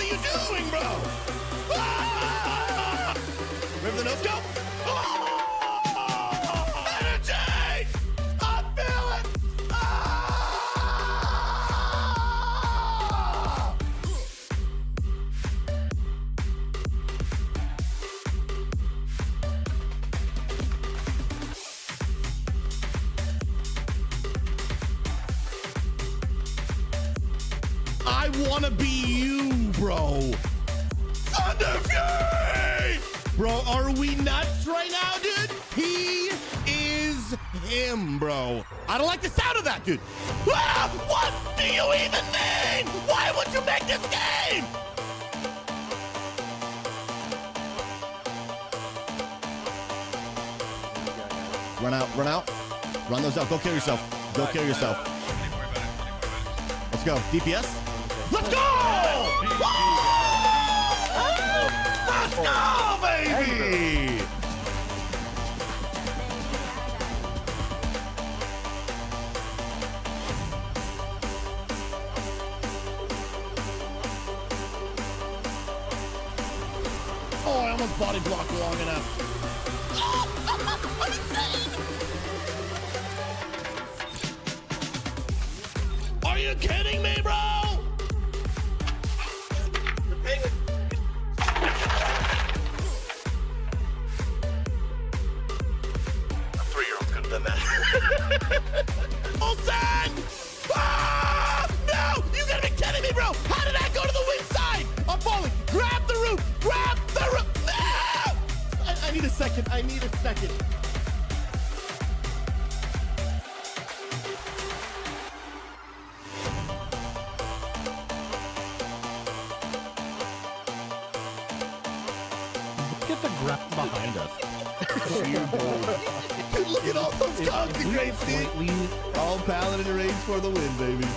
you doing, bro? Ah! Remember the notes go? Oh! Energy! I feel it! Ah! I wanna be you, bro. Thunder Fury! Bro, are we nuts right now, dude? He is him, bro. I don't like the sound of that, dude. Ah, what do you even mean? Why would you make this game? Run out, run out. Run those out. Go kill yourself. Go kill yourself. Let's go. DPS. Let's go! Let's go, baby! Oh, I almost body blocked long enough. I'm insane! Are you kidding me, bro? Mon-Sat! Ah! No! You gotta be kidding me, bro! How did I go to the wing side? I'm falling. Grab the roof! Grab the roof! No! I need a second. I need a second. Get the grab behind us. Dude, look at all those cogs and great see. All paladin rage for the win, baby.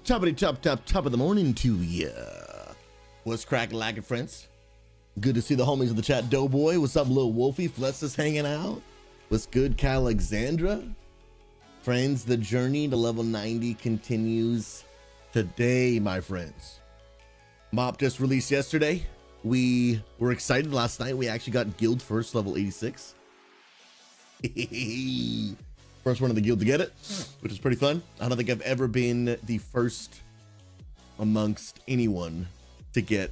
Toppity top of the morning to ya. What's cracking, lacking, friends? Good to see the homies in the chat. Doughboy, what's up, Lil Wolfie? Flessa's hanging out. What's good, Alexandra? Friends, the journey to level 90 continues today, my friends. Mop just released yesterday. We were excited last night. We actually got guild first, level 86. First one in the guild to get it, which is pretty fun. I don't think I've ever been the first amongst anyone to get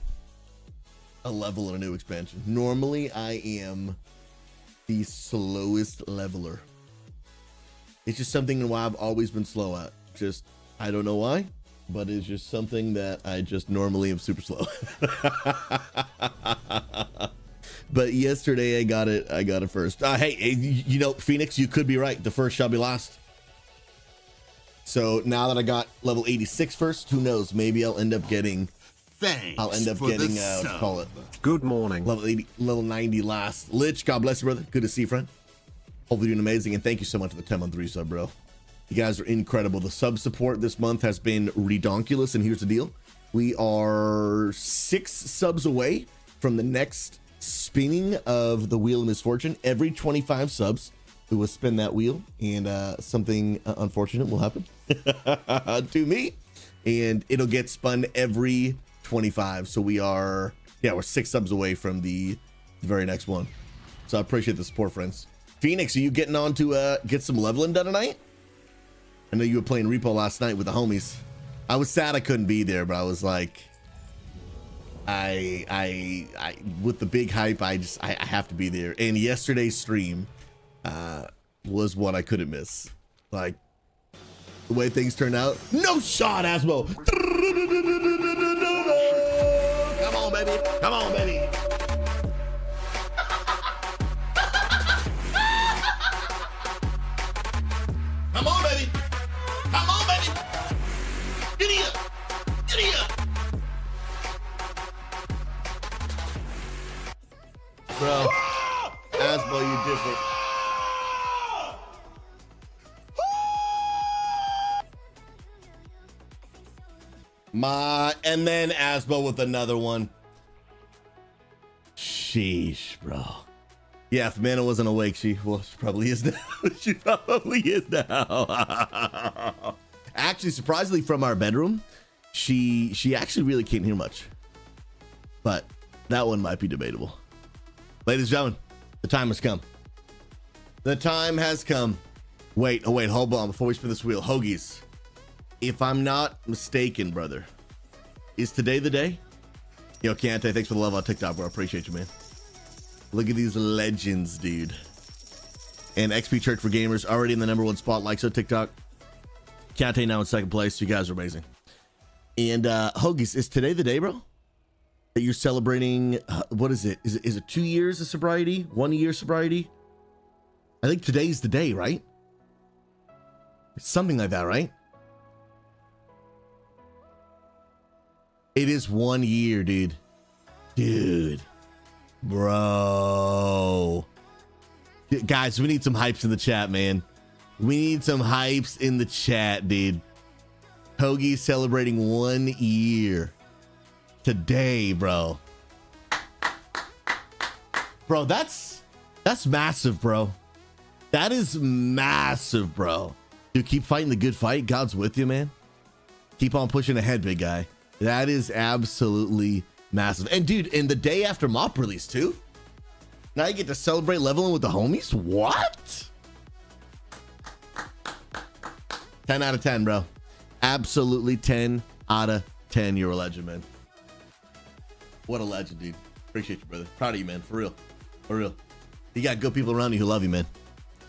a level in a new expansion. Normally, I am the slowest leveler. It's just something in why I've always been slow at. Just, I don't know why, but it's just something that I just normally am super slow. But yesterday I got it first. Hey, you know, Phoenix, you could be right. The first shall be last. So now that I got level 86 first, who knows? Maybe I'll end up getting, what you call it? Good morning. Level 80, level 90 last. Lich, God bless you, brother. Good to see you, friend. Hopefully doing amazing, and thank you so much for the 10-month resub, bro. You guys are incredible. The sub support this month has been redonkulous, and here's the deal. We are 6 subs away from the next spinning of the Wheel of Misfortune. Every 25 subs, we will spin that wheel, and something unfortunate will happen to me, and it'll get spun every 25. So we're 6 subs away from the very next one. So I appreciate the support, friends. Phoenix, are you getting on to get some leveling done tonight? I know you were playing repo last night with the homies. I was sad I couldn't be there, but I was like, I with the big hype, I have to be there. And yesterday's stream was what I couldn't miss. Like the way things turned out. No shot, Asmo. Come on, baby. Come on, baby. Come on, baby. Come on, baby. Get here. Get here. Bro, Asbo, you different. And then Asbo with another one. Sheesh, bro. Yeah, if Mana wasn't awake, she probably is now. She probably is now. Actually, surprisingly, from our bedroom, she actually really can't hear much. But that one might be debatable. Ladies and gentlemen, the time has come. The time has come. Wait, hold on. Before we spin this wheel, Hoagies, if I'm not mistaken, brother, is today the day? Yo, Kante, thanks for the love on TikTok, bro. I appreciate you, man. Look at these legends, dude. And XP Church for Gamers already in the #1 spot, like so TikTok. Kante now in second place. You guys are amazing. And Hoagies, is today the day, bro? That you're celebrating, what is it? Is it 2 years of sobriety? 1 year sobriety? I think today's the day, right? It's something like that, right? It is 1 year, dude. Dude. Bro. Guys, we need some hypes in the chat, man. We need some hypes in the chat, dude. Hoagie celebrating 1 year today, bro. Bro, that's massive, bro. That is massive, bro. Dude, keep fighting the good fight. God's with you, man. Keep on pushing ahead, big guy. That is absolutely massive. And dude, in the day after MOP release too, now you get to celebrate leveling with the homies. What? 10 out of 10, bro. Absolutely 10 out of 10. You're a legend, man. What a legend, dude. Appreciate you, brother. Proud of you, man. For real. For real. You got good people around you who love you, man.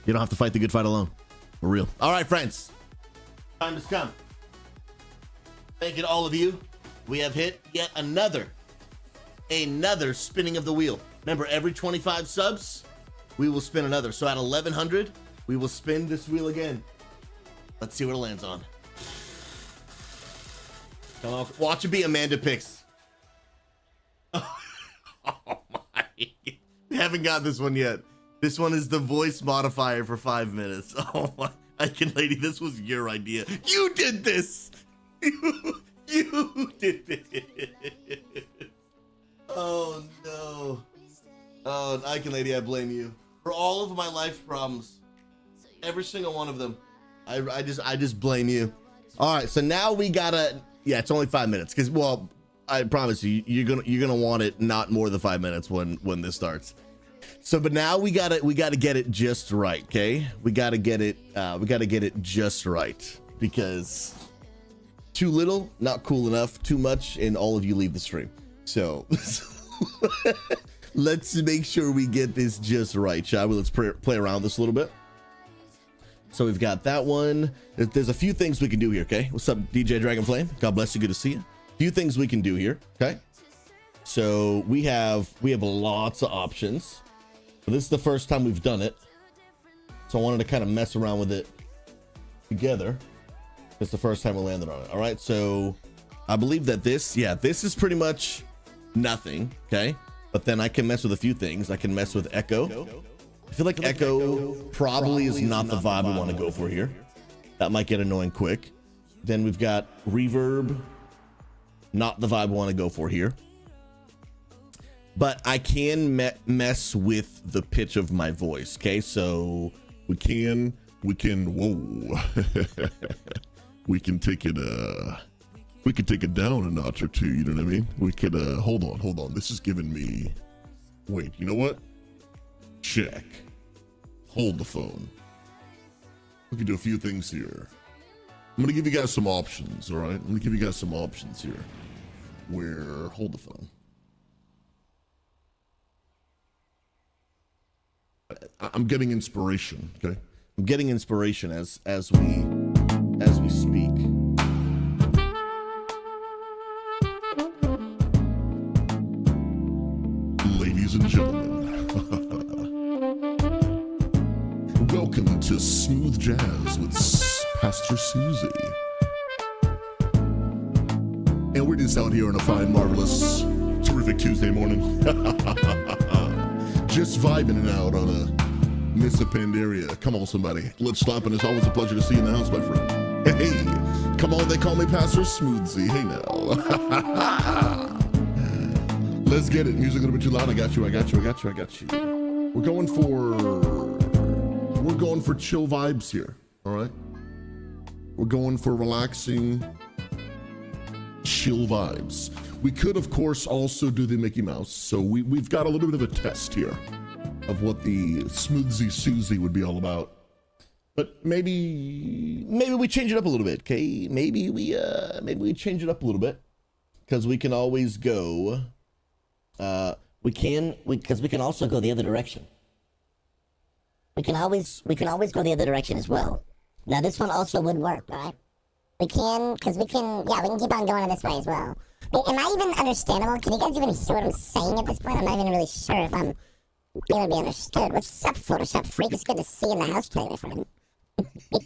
You don't have to fight the good fight alone. For real. All right, friends. Time has come. Thank you to all of you. We have hit yet another spinning of the wheel. Remember, every 25 subs, we will spin another. So at 1100, we will spin this wheel again. Let's see what it lands on. Come on, watch it be Amanda picks. Oh my. We haven't got this one yet. This one is the voice modifier for 5 minutes. Oh my. Lady, this was your idea. You did this. You did it. Oh no. Oh, Lady, I blame you for all of my life problems. Every single one of them. I just blame you. All right, so now we gotta. Yeah, it's only 5 minutes because, well, I promise you, you're gonna want it not more than 5 minutes when this starts. So, but now we gotta get it just right, okay? We gotta get it just right, because too little, not cool enough, too much, and all of you leave the stream. So let's make sure we get this just right, shall we? Let's play around with this a little bit. So we've got that one. There's a few things we can do here, okay? What's up, DJ Dragonflame? God bless you, good to see you. A few things we can do here, okay? So we have lots of options. But this is the first time we've done it, so I wanted to kind of mess around with it together. It's the first time we landed on it. All right, so I believe that this is pretty much nothing, okay? But then I can mess with a few things. I can mess with echo. I feel like echo probably is not the vibe we want to go for here. That might get annoying quick. Then we've got reverb, not the vibe we want to go for here. But I can mess with the pitch of my voice, okay? So we can whoa. we can take it down a notch or two, you know what I mean? We could hold on. This is giving me, wait, you know what? Check. Hold the phone. We can do a few things here. I'm gonna give you guys some options, all right? I'm gonna give you guys some options here. Where, hold the phone. I'm getting inspiration, okay? I'm getting inspiration as we speak. Ladies and gentlemen, welcome to Smooth Jazz with Pastor SouZy. And we're just out here on a fine, marvelous, terrific Tuesday morning. Just vibing it out on a Mists of Pandaria. Come on, somebody. Let's slap, and it's always a pleasure to see you in the house, my friend. Hey, come on, they call me Pastor SouZy. Hey, now. Let's get it. Music a little bit too loud. I got you. We're going for chill vibes here. All right. We're going for relaxing, chill vibes. We could, of course, also do the Mickey Mouse. So we've got a little bit of a test here of what the smoothzy SouZy would be all about. But maybe we change it up a little bit, okay? Maybe we change it up a little bit, because we can always go. We can also go the other direction. We can always go the other direction as well. Now this one also would work, right? We can keep on going in this way as well. Am I even understandable? Can you guys even hear what I'm saying at this point? I'm not even really sure if I'm able to be understood. What's up, Photoshop freak? It's good to see you in the house today, my friend. Hold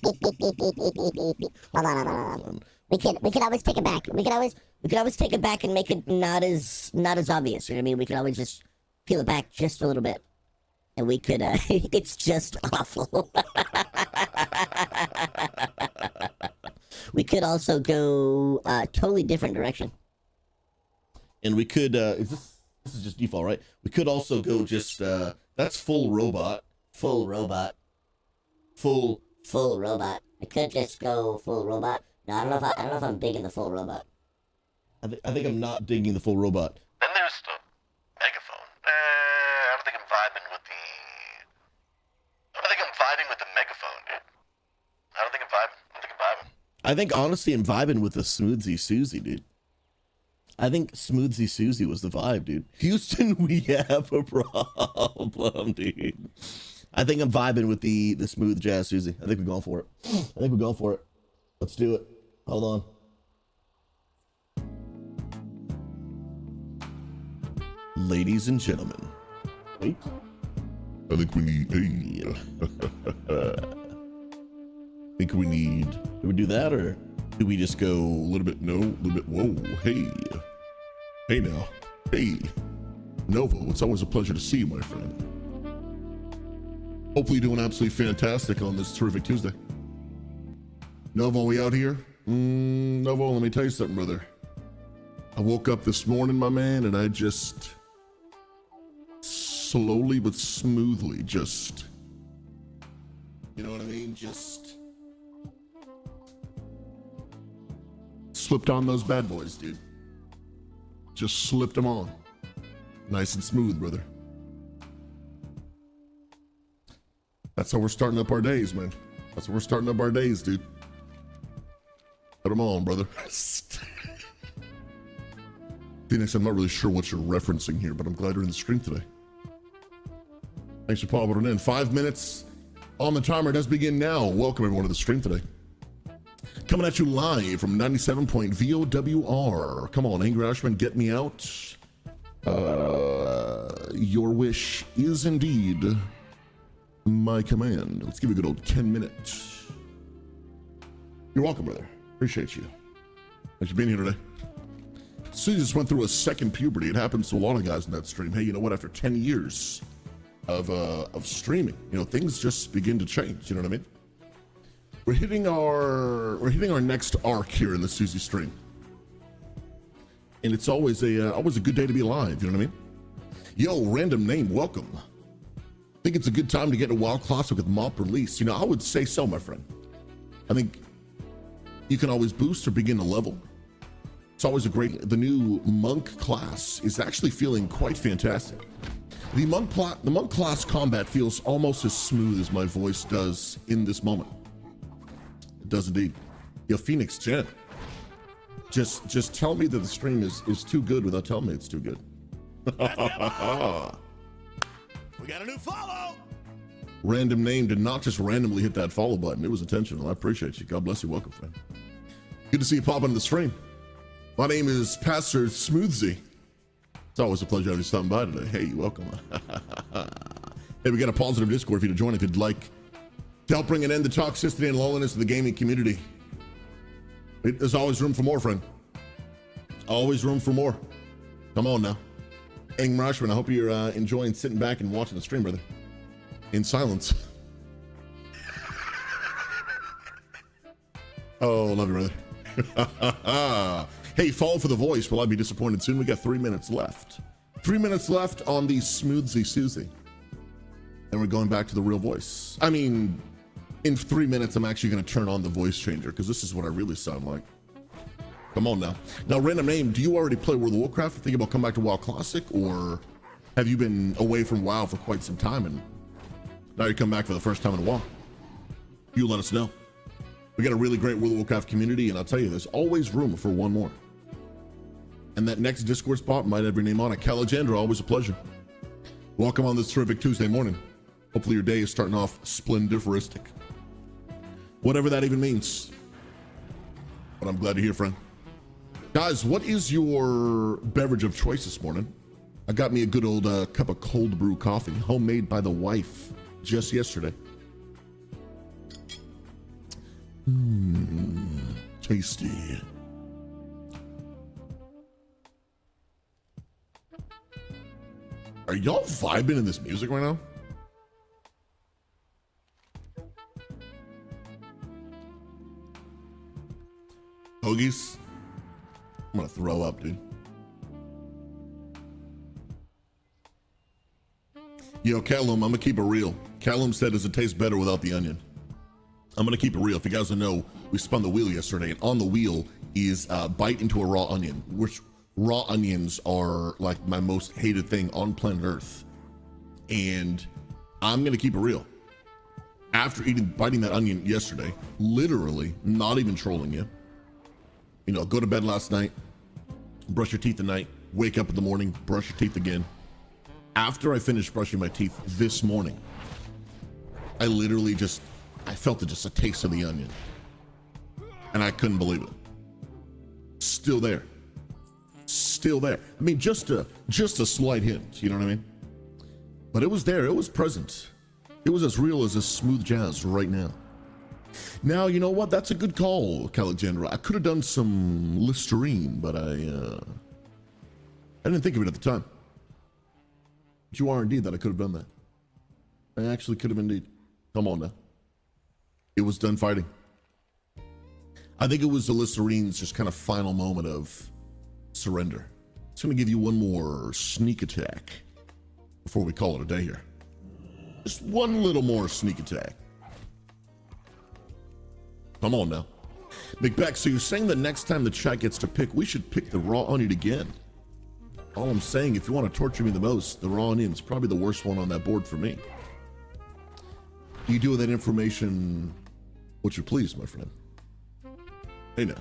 on. We could always take it back. We could always take it back and make it not as obvious. You know what I mean? We could always just peel it back just a little bit, and we could. It's just awful. We could also go totally different direction. And we could, this is just default, right? We could also go just, that's full robot. Full robot. I could just go full robot. No, I don't know if I'm digging the full robot. I think I'm not digging the full robot. Then there's the megaphone. I don't think I'm vibing with the megaphone, dude. I don't think I'm vibing. I think honestly I'm vibing with the smoothzy SouZy, dude. I think smoothzy SouZy was the vibe, dude. Houston, we have a problem, dude. I think I'm vibing with the smooth jazz SouZy. I think we're going for it. Let's do it. Hold on. Ladies and gentlemen. Wait. I think we need. Do we do that, or do we just go A little bit. Whoa. Hey now. Hey. Novo, it's always a pleasure to see you, my friend. Hopefully you're doing absolutely fantastic on this terrific Tuesday. Novo, we out here? Novo, let me tell you something, brother. I woke up this morning, my man, and I just slowly but smoothly you know what I mean? Just slipped on those bad boys, dude. Just slipped them on. Nice and smooth, brother. That's how we're starting up our days, man. That's how we're starting up our days, dude. Put them on, brother. Phoenix, I'm not really sure what you're referencing here, but I'm glad you're in the stream today. Thanks for popping in. 5 minutes on the timer does begin now. Welcome everyone to the stream today. Coming at you live from 97.VOWR. Come on, Angry Irishman, get me out. Your wish is indeed my command. Let's give you a good old 10 minutes. You're welcome, brother. Appreciate you. Thanks for being here today. SouZy just went through a second puberty. It happens to a lot of guys in that stream. Hey, you know what? After 10 years of streaming, you know, things just begin to change. You know what I mean? We're hitting our next arc here in the SouZy stream, and it's always a good day to be alive. You know what I mean? Yo, random name, welcome. I think it's a good time to get a WoW Classic with mop release. You know, I would say so, my friend. I think you can always boost or begin a level. It's always the new monk class is actually feeling quite fantastic. The monk class combat feels almost as smooth as my voice does in this moment. It does indeed. Yo, Phoenix Jen, just tell me that the stream is too good without telling me it's too good. We got a new follow. Random name did not just randomly hit that follow button. It was intentional. I appreciate you. God bless you. Welcome, friend. Good to see you pop into the stream. My name is Pastor SmoothZy. It's always a pleasure having you stopping by today. Hey, welcome. Hey, we got a positive Discord for you to join if you'd like to help bring an end to toxicity and loneliness in the gaming community. There's always room for more, friend. Always room for more. Come on now. Ang Rashman, I hope you're enjoying sitting back and watching the stream, brother. In silence. Oh, love you, brother. Hey, fall for the voice. Will I be disappointed soon? We got 3 minutes left 3 minutes left on the SouZy SouZy. And we're going back to the real voice. I mean, in 3 minutes, I'm actually going to turn on the voice changer because this is what I really sound like. Come on now. Now, random name, do you already play World of Warcraft? Think about coming back to WoW Classic, or have you been away from WoW for quite some time and now you come back for the first time in a while? You let us know. We got a really great World of Warcraft community, and I'll tell you, there's always room for one more. And that next Discord spot might have your name on it. Caligandra, always a pleasure. Welcome on this terrific Tuesday morning. Hopefully your day is starting off splendiferistic. Whatever that even means. But I'm glad to hear, friend. Guys, what is your beverage of choice this morning? I got me a good old cup of cold brew coffee, homemade by the wife just yesterday. Tasty. Are y'all vibing in this music right now? Hoagies? I'm gonna throw up, dude. Yo, Callum, I'm gonna keep it real. Callum said, does it taste better without the onion? I'm gonna keep it real. If you guys don't know, we spun the wheel yesterday, and on the wheel is bite into a raw onion, which raw onions are like my most hated thing on planet Earth. And I'm gonna keep it real. After biting that onion yesterday, literally, not even trolling you, you know, go to bed last night, brush your teeth at night, wake up in the morning, brush your teeth again. After I finished brushing my teeth this morning, I literally I felt just a taste of the onion. And I couldn't believe it. Still there. Still there. I mean, just a slight hint, you know what I mean? But it was there, it was present. It was as real as a smooth jazz right now. Now, you know what? That's a good call, Caligandra. I could have done some Listerine, but I didn't think of it at the time. But you are indeed that I could have done that. I actually could have indeed. Come on now. It was done fighting. I think it was the Listerine's just kind of final moment of surrender. It's going to give you one more sneak attack before we call it a day here. Just one little more sneak attack. Come on now. McBeck, so you're saying that next time the chat gets to pick, we should pick the raw onion again. All I'm saying, if you want to torture me the most, the raw onion's probably the worst one on that board for me. You do with that information what you please, my friend. Hey now.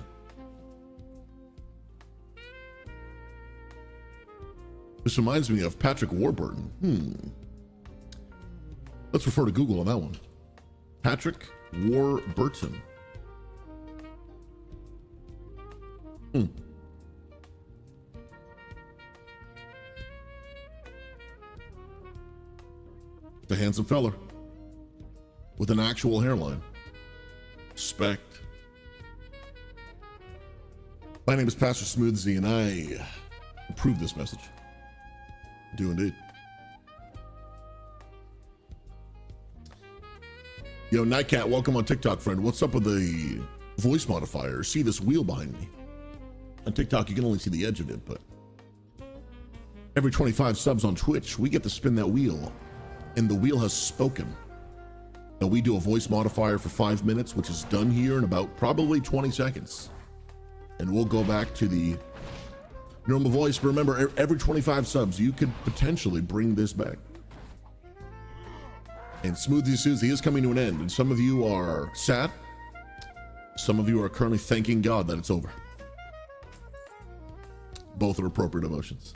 This reminds me of Patrick Warburton. Let's refer to Google on that one. Patrick Warburton. The handsome fella with an actual hairline. Respect. My name is Pastor SouZy, and I approve this message. Do indeed. Yo, Nightcat, welcome on TikTok, friend. What's up with the voice modifier? See this wheel behind me? On TikTok, you can only see the edge of it, but every 25 subs on Twitch, we get to spin that wheel, and the wheel has spoken. Now, we do a voice modifier for 5 minutes, which is done here in about probably 20 seconds. And we'll go back to the normal voice. But remember, every 25 subs, you could potentially bring this back. And SouZy SouZy is coming to an end. And some of you are sad. Some of you are currently thanking God that it's over. Both are appropriate emotions.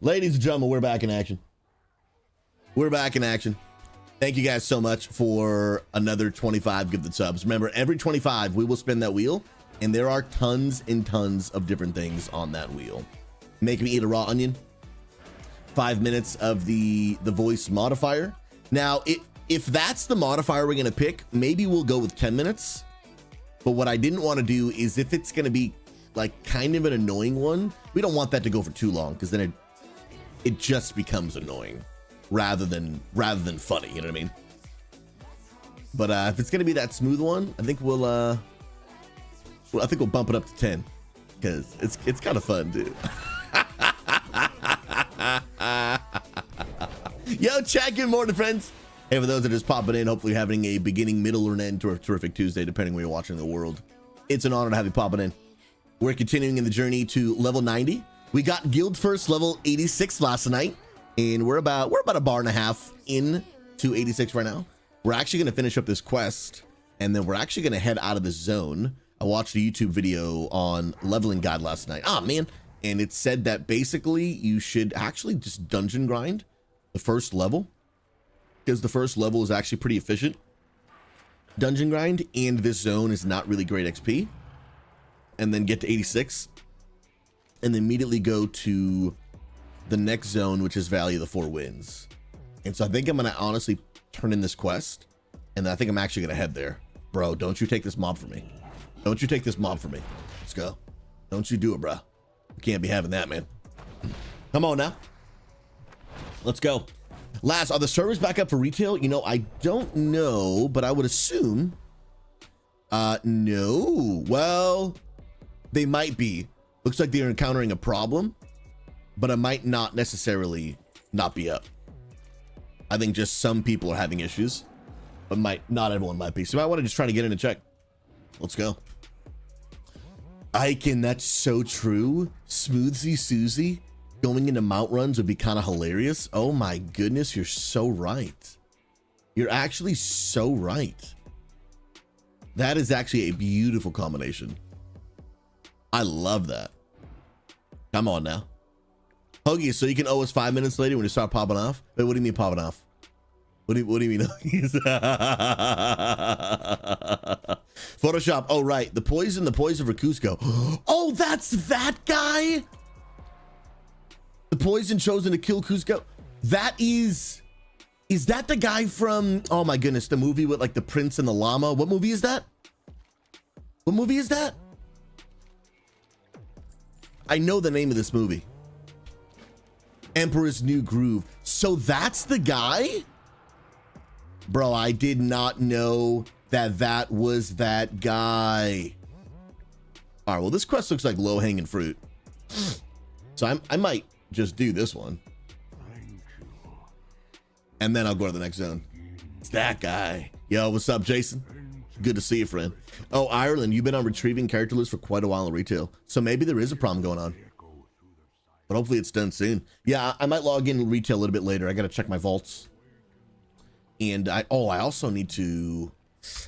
Ladies and gentlemen, we're back in action. We're back in action. Thank you guys so much for another 25 gifted subs. Remember, every 25, we will spin that wheel, and there are tons and tons of different things on that wheel. Make me eat a raw onion. 5 minutes of the voice modifier. Now, if that's the modifier we're going to pick, maybe we'll go with 10 minutes. But what I didn't want to do is if it's going to be like kind of an annoying one, we don't want that to go for too long, because then it just becomes annoying rather than funny, you know what I mean? But if it's going to be that smooth one, I think we'll bump it up to 10. because it's kind of fun, dude. Yo, chat, good morning, friends. Hey, for those that are just popping in, hopefully having a beginning, middle, or an end to a terrific Tuesday, depending where you're watching the world. It's an honor to have you popping in. We're continuing in the journey to level 90. We got guild first level 86 last night, and we're about a bar and a half in to 86 right now. We're actually going to finish up this quest, and then we're actually going to head out of this zone. I watched a YouTube video on leveling guide last night. Oh man, and it said that basically you should actually just dungeon grind the first level, because the first level is actually pretty efficient dungeon grind, and this zone is not really great XP. And then get to 86 and then immediately go to the next zone, which is Valley of the Four Winds. And so I think I'm gonna honestly turn in this quest, and I think I'm actually gonna head there. Bro, don't you take this mob from me. Don't you take this mob from me. Let's go. Don't you do it, bro. You can't be having that, man. Come on now. Let's go. Last, are the servers back up for retail? You know, I don't know, but I would assume no. Well, they might be. Looks like they're encountering a problem, but it might not necessarily not be up. I think just some people are having issues, but not everyone might be. So I want to just try to get in and check. Let's go. Icon, that's so true. Smoothzy SouZy going into mount runs would be kind of hilarious. Oh my goodness, you're so right. You're actually so right. That is actually a beautiful combination. I love that. Come on now. Hoagie, so you can owe us 5 minutes later when you start popping off? Wait, what do you mean popping off? What do you mean? Photoshop. Oh, right. The poison for Cusco. Oh, that's that guy? The poison chosen to kill Cusco? That is that the guy from, oh my goodness, the movie with like the prince and the llama? What movie is that? What movie is that? I know the name of this movie. Emperor's New Groove. So that's the guy? Bro, I did not know that was that guy. All right, well, this quest looks like low-hanging fruit. So I might just do this one. And then I'll go to the next zone. It's that guy. Yo, what's up, Jason? Good to see you, friend. Oh, Ireland, you've been on retrieving character lists for quite a while in retail. So maybe there is a problem going on. But hopefully it's done soon. Yeah, I might log in retail a little bit later. I got to check my vaults. And I also need to,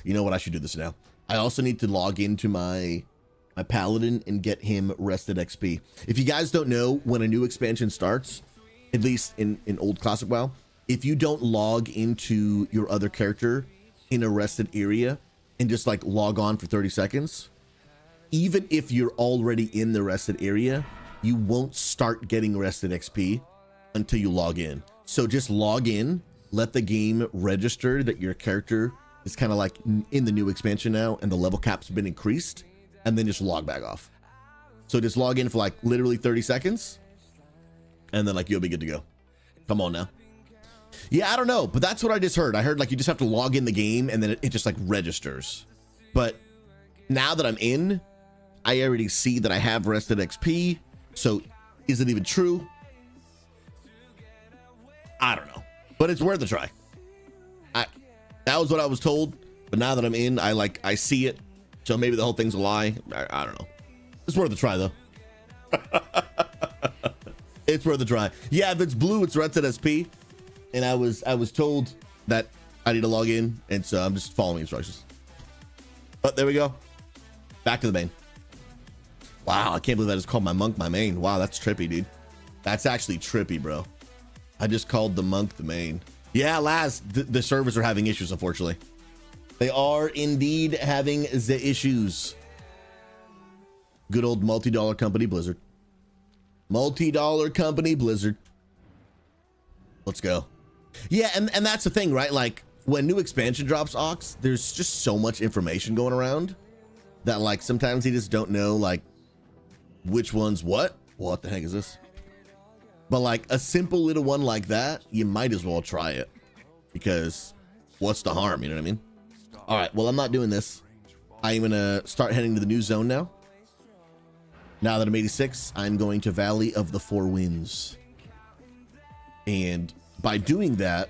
you know what, I should do this now. I also need to log into my paladin and get him rested XP. If you guys don't know, when a new expansion starts, at least in old classic WoW, if you don't log into your other character in a rested area and just like log on for 30 seconds, even if you're already in the rested area, you won't start getting rested XP until you log in. So just log in, let the game register that your character is kind of like in the new expansion now and the level cap's been increased, and then just log back off. So just log in for like literally 30 seconds and then like you'll be good to go. Come on now. Yeah, I don't know, but that's what I just heard. I heard like you just have to log in the game and then it just like registers. But now that I'm in, I already see that I have rested XP. So is it even true? I don't know, but it's worth a try. That was what I was told, but now that I'm in, I see it. So maybe the whole thing's a lie. I don't know. It's worth a try though. It's worth a try. Yeah, if it's blue, it's rested SP. And I was told that I need to log in, and so I'm just following instructions. But there we go. Back to the main. Wow, I can't believe I just called my monk my main. Wow, that's trippy, dude. That's actually trippy, bro. I just called the monk the main. Yeah, the servers are having issues, unfortunately. They are indeed having the issues. Good old multi-dollar company Blizzard. Multi-dollar company Blizzard. Let's go. Yeah, and that's the thing, right? Like when new expansion drops, Ox, there's just so much information going around that like sometimes you just don't know like which one's what the heck is this? But like a simple little one like that, you might as well try it, because what's the harm? You know what I mean? All right, well, I'm not doing this. I'm gonna start heading to the new zone now. Now that I'm 86, I'm going to Valley of the Four Winds. And by doing that,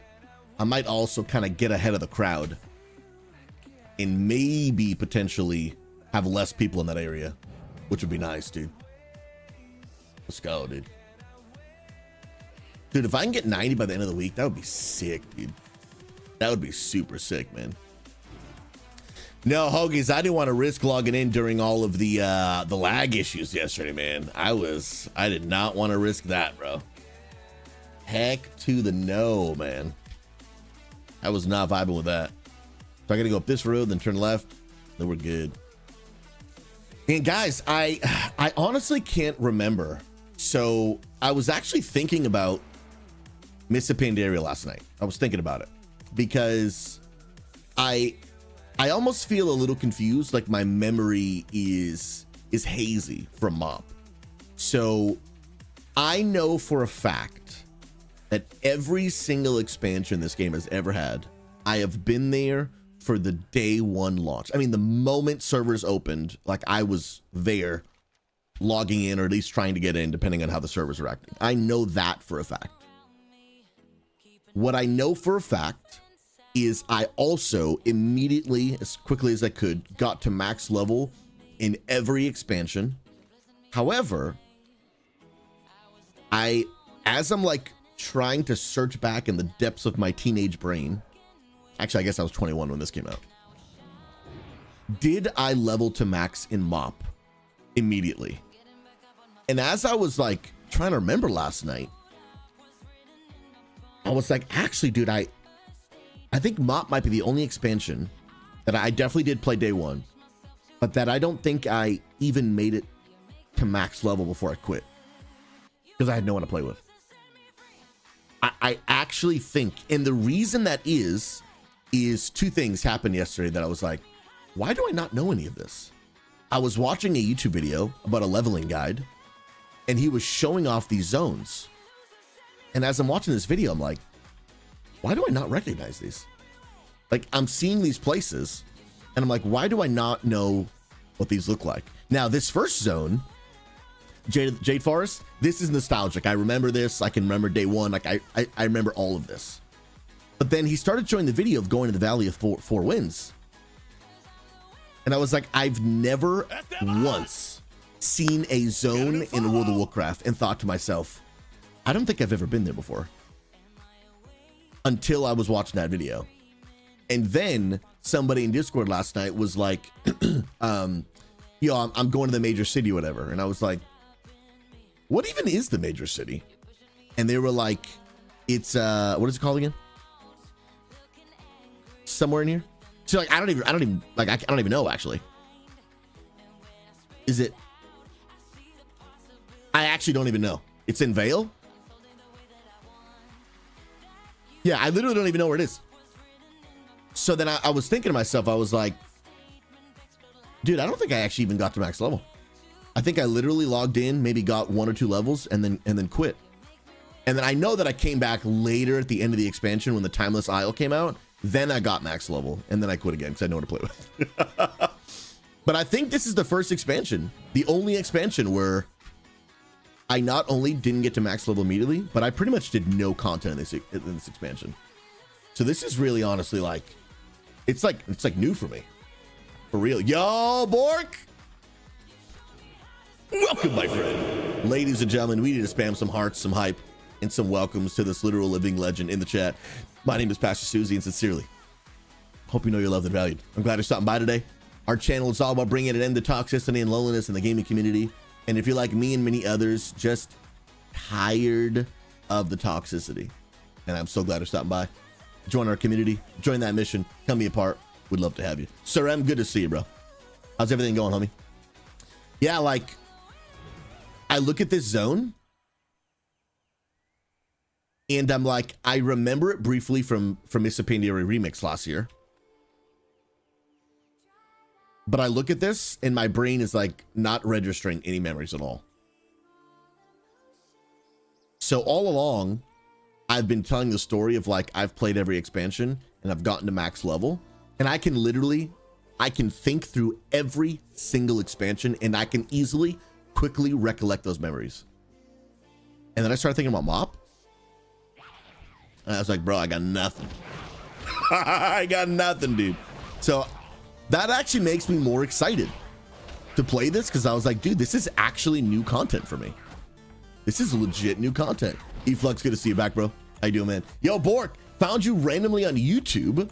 I might also kind of get ahead of the crowd and maybe potentially have less people in that area, which would be nice, dude. Let's go, dude. Dude, if I can get 90 by the end of the week, that would be sick, dude. That would be super sick, man. No, Hoagies, I didn't want to risk logging in during all of the lag issues yesterday, man. I did not want to risk that, bro. Heck to the no, man. I was not vibing with that. So I gotta go up this road, then turn left, then we're good. And guys, I honestly can't remember. So I was actually thinking about Mists of Pandaria last night. I was thinking about it because I almost feel a little confused, like my memory is hazy from MoP. So I know for a fact that every single expansion this game has ever had, I have been there for the day one launch. I mean, the moment servers opened, like I was there logging in, or at least trying to get in, depending on how the servers are acting. I know that for a fact. What I know for a fact is I also immediately, as quickly as I could, got to max level in every expansion. However, as I'm like trying to search back in the depths of my teenage brain, actually, I guess I was 21 when this came out. Did I level to max in MoP immediately? And as I was like trying to remember last night, I was like, actually, dude, I think MoP might be the only expansion that I definitely did play day one, but that I don't think I even made it to max level before I quit because I had no one to play with. I actually think, and the reason that is two things happened yesterday that I was like, why do I not know any of this? I was watching a YouTube video about a leveling guide, and he was showing off these zones. And as I'm watching this video, I'm like, why do I not recognize these? Like, I'm seeing these places, and I'm like, why do I not know what these look like? Now, this first zone, Jade Forest, this is nostalgic. I remember this. I can remember day one. Like, I remember all of this. But then he started showing the video of going to the Valley of Four Winds. And I was like, I've never once seen a zone in World of Warcraft and thought to myself, I don't think I've ever been there before. Until I was watching that video. And then somebody in Discord last night was like, I'm going to the major city or whatever. And I was like, what even is the major city? And they were like, it's, what is it called again? Somewhere in here. So like, I don't even know actually. Is it? I actually don't even know. It's in Vale. Yeah, I literally don't even know where it is. So then I was thinking to myself, I was like, dude, I don't think I actually even got to max level. I think I literally logged in, maybe got 1 or 2 levels, and then quit. And then I know that I came back later at the end of the expansion when the Timeless Isle came out. Then I got max level, and then I quit again because I know what to play with. But I think this is the first expansion, the only expansion where I not only didn't get to max level immediately, but I pretty much did no content in this expansion. So this is really honestly like, it's like new for me, for real. Yo, Bork, welcome, my friend. Ladies and gentlemen, we need to spam some hearts, some hype, and some welcomes to this literal living legend in the chat. My name is Pastor SouZy, and sincerely, hope you know you're loved and valued. I'm glad you're stopping by today. Our channel is all about bringing an end to toxicity and loneliness in the gaming community. And if you're like me and many others, just tired of the toxicity, and I'm so glad you're stopping by. Join our community, join that mission, come be a part. We'd love to have you. Sir M, good to see you, bro. How's everything going, homie? Yeah, like, I look at this zone, and I'm like, I remember it briefly from Mists of Pandaria Remix last year. But I look at this and my brain is like not registering any memories at all. So all along, I've been telling the story of like, I've played every expansion and I've gotten to max level, and I can think through every single expansion, and I can easily quickly recollect those memories. And then I started thinking about MOP. And I was like, bro, I got nothing. I got nothing, dude. So that actually makes me more excited to play this, because I was like, dude, this is actually new content for me. This is legit new content. Eflux, good to see you back, bro. How you doing, man? Yo, Bork, found you randomly on YouTube,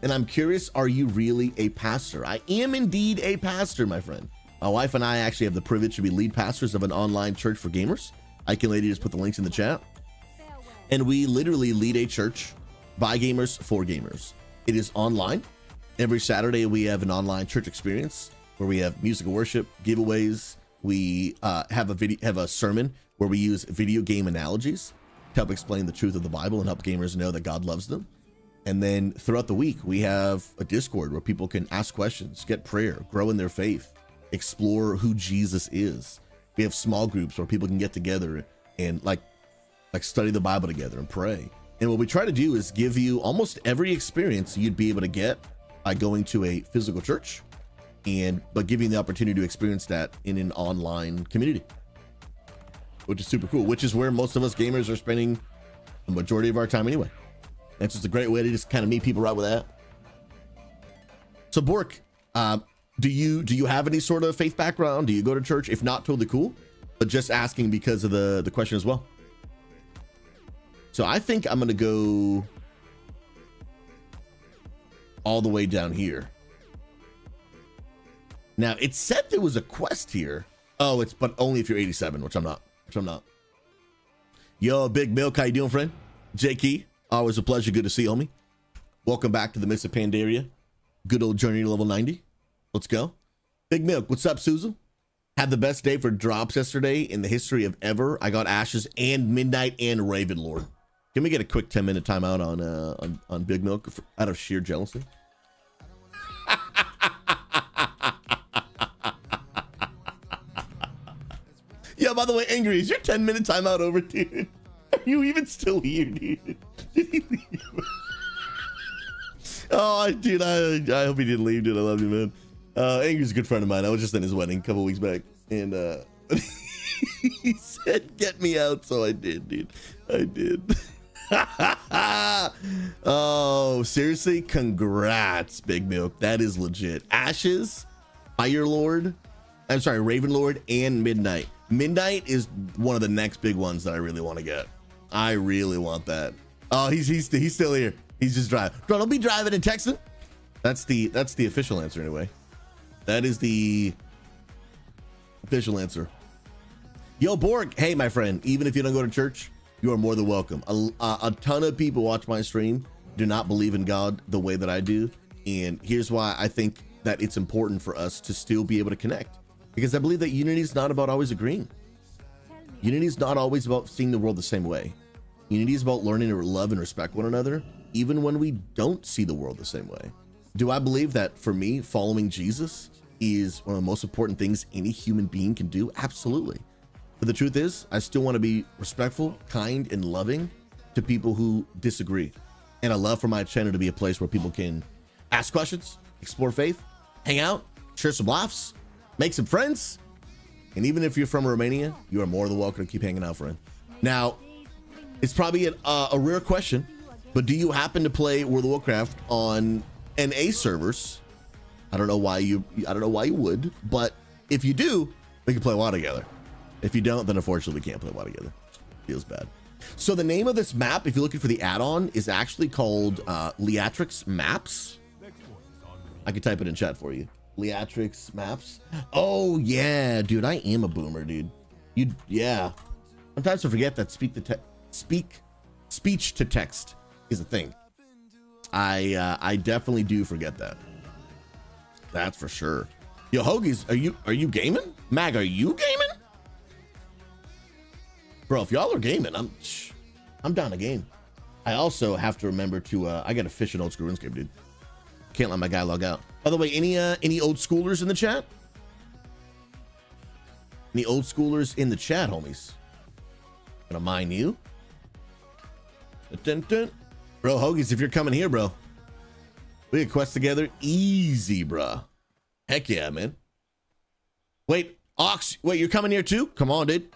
and I'm curious, are you really a pastor? I am indeed a pastor, my friend. My wife and I actually have the privilege to be lead pastors of an online church for gamers. I can lady just put the links in the chat. And we literally lead a church by gamers for gamers. It is online. Every Saturday we have an online church experience where we have musical worship, giveaways. We have a sermon where we use video game analogies to help explain the truth of the Bible and help gamers know that God loves them. And then throughout the week, we have a Discord where people can ask questions, get prayer, grow in their faith, explore who Jesus is. We have small groups where people can get together and like study the Bible together and pray. And what we try to do is give you almost every experience you'd be able to get by going to a physical church, but giving the opportunity to experience that in an online community, which is super cool, which is where most of us gamers are spending the majority of our time anyway. That's just a great way to just kind of meet people right with that. So Bork, do you have any sort of faith background? Do you go to church? If not, totally cool, but just asking because of the question as well. So I think I'm gonna go all the way down here. Now it said there was a quest here. Oh, but only if you're 87, which I'm not. Yo, Big Milk, how you doing, friend? J-Key, always a pleasure. Good to see you, homie. Welcome back to the Mists of Pandaria. Good old journey to level 90. Let's go. Big Milk, what's up, SouZy? Had the best day for drops yesterday in the history of ever. I got Ashes and Midnight and Raven Lord. Can we get a quick 10-minute timeout on Big Milk out of sheer jealousy? Yeah, by the way, Angry, is your 10-minute timeout over, dude? Are you even still here, dude? Did he leave? Oh, dude, I hope he didn't leave, dude. I love you, man. Angry's a good friend of mine. I was just in his wedding a couple weeks back, and he said, get me out, so I did, dude. I did. Oh, seriously? Congrats, Big Milk. That is legit. Ashes, Fire Lord, I'm sorry, Raven Lord, and Midnight. Midnight is one of the next big ones that I really want to get. I really want that. Oh, he's still here. He's just driving. Bro, don't be driving and texting. That's the official answer anyway. That is the official answer. Yo, Borg. Hey, my friend. Even if you don't go to church, you are more than welcome. A ton of people watch my stream, do not believe in God the way that I do. And here's why I think that it's important for us to still be able to connect. Because I believe that unity is not about always agreeing. Unity is not always about seeing the world the same way. Unity is about learning to love and respect one another, even when we don't see the world the same way. Do I believe that for me, following Jesus is one of the most important things any human being can do? Absolutely. But the truth is, I still want to be respectful, kind, and loving to people who disagree. And I love for my channel to be a place where people can ask questions, explore faith, hang out, share some laughs, make some friends. And even if you're from Romania, you are more than welcome to keep hanging out, friend. Now, it's probably a rare question, but do you happen to play World of Warcraft on NA servers? I don't know why you would, but if you do, we can play WoW together. If you don't, then unfortunately we can't play WoW together. Feels bad. So the name of this map, if you're looking for the add-on, is actually called Leatrix Maps. I could type it in chat for you. Leatrix Maps. Oh yeah, dude, I am a boomer, dude. Yeah. Sometimes I forget that speech to text is a thing. I definitely do forget that. That's for sure. Yo, Hoagies, are you gaming? Mag, are you gaming? Bro, if y'all are gaming, I'm down to game. I also have to remember to I gotta fish an old school RuneScape, dude. Can't let my guy log out. By the way, any old schoolers in the chat? Any old schoolers in the chat, homies? Gonna mine you. Dun, dun, dun. Bro, Hoagies, if you're coming here, bro, we can quest together easy, bro. Heck yeah, man. Wait, Ox, wait, you're coming here too? Come on, dude.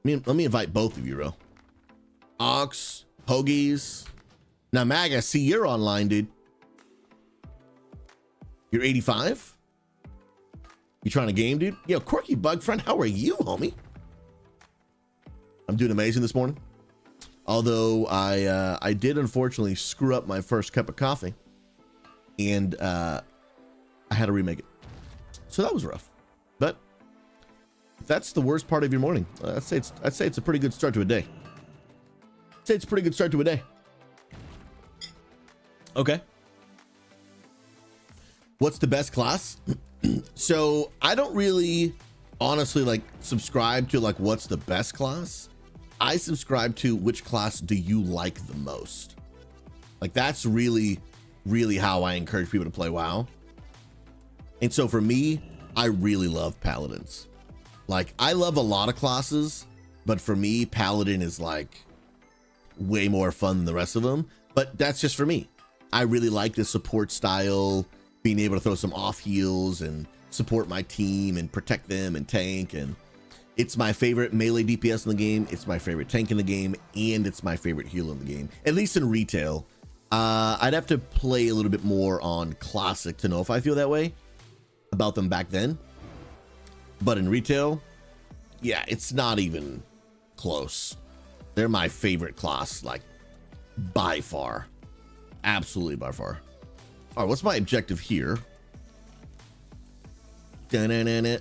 Let me invite both of you, bro. Ox, Hoagies. Now, Mag, I see you're online, dude. You're 85? You trying to game, dude? Yo, Quirky Bug Friend, how are you, homie? I'm doing amazing this morning. Although I did unfortunately screw up my first cup of coffee, and I had to remake it. So that was rough. But if that's the worst part of your morning, I'd say it's a pretty good start to a day. I'd say it's a pretty good start to a day. Okay. What's the best class? So I don't really honestly like subscribe to like what's the best class. I subscribe to which class do you like the most. Like that's really how I encourage people to play WoW. And so for me, I really love paladins. Like I love a lot of classes, but for me, paladin is like way more fun than the rest of them. But that's just for me. I really like the support style, being able to throw some off heals and support my team and protect them and tank. And it's my favorite melee DPS in the game. It's my favorite tank in the game. And it's my favorite healer in the game, at least in retail. I'd have to play a little bit more on classic to know if I feel that way about them back then. But in retail, yeah, it's not even close. They're my favorite class, like by far. Absolutely by far. All right, what's my objective here? Dun-dun-dun-dun.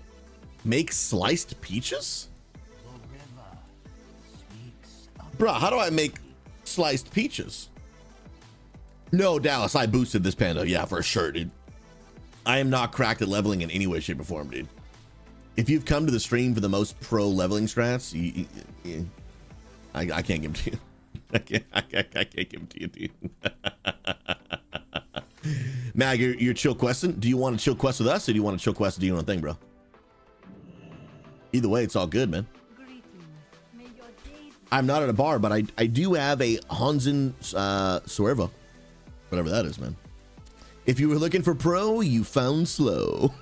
Make sliced peaches? Bruh, how do I make sliced peaches? No, Dallas, I boosted this panda. Yeah, for sure, dude. I am not cracked at leveling in any way, shape, or form, dude. If you've come to the stream for the most pro leveling strats, I can't give them to you. I can't give them to you, dude. Mag, you're chill questing. Do you want to chill quest with us, or do you want to chill quest and do your own thing, bro? Either way, it's all good, man. I'm not at a bar, but I do have a Hansen Suerva. Whatever that is, man. If you were looking for pro, you found slow.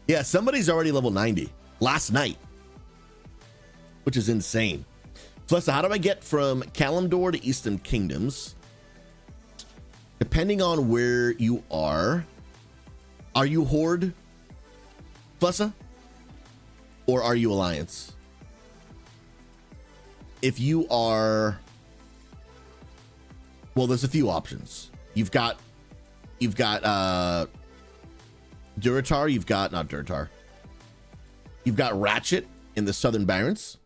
Yeah, somebody's already level 90 last night, which is insane. Plus, how do I get from Kalimdor to Eastern Kingdoms? Depending on where you are you Horde, Flessa? Or are you Alliance? If you are, well, there's a few options. You've got Durotar, not Durotar. You've got Ratchet in the Southern Barrens.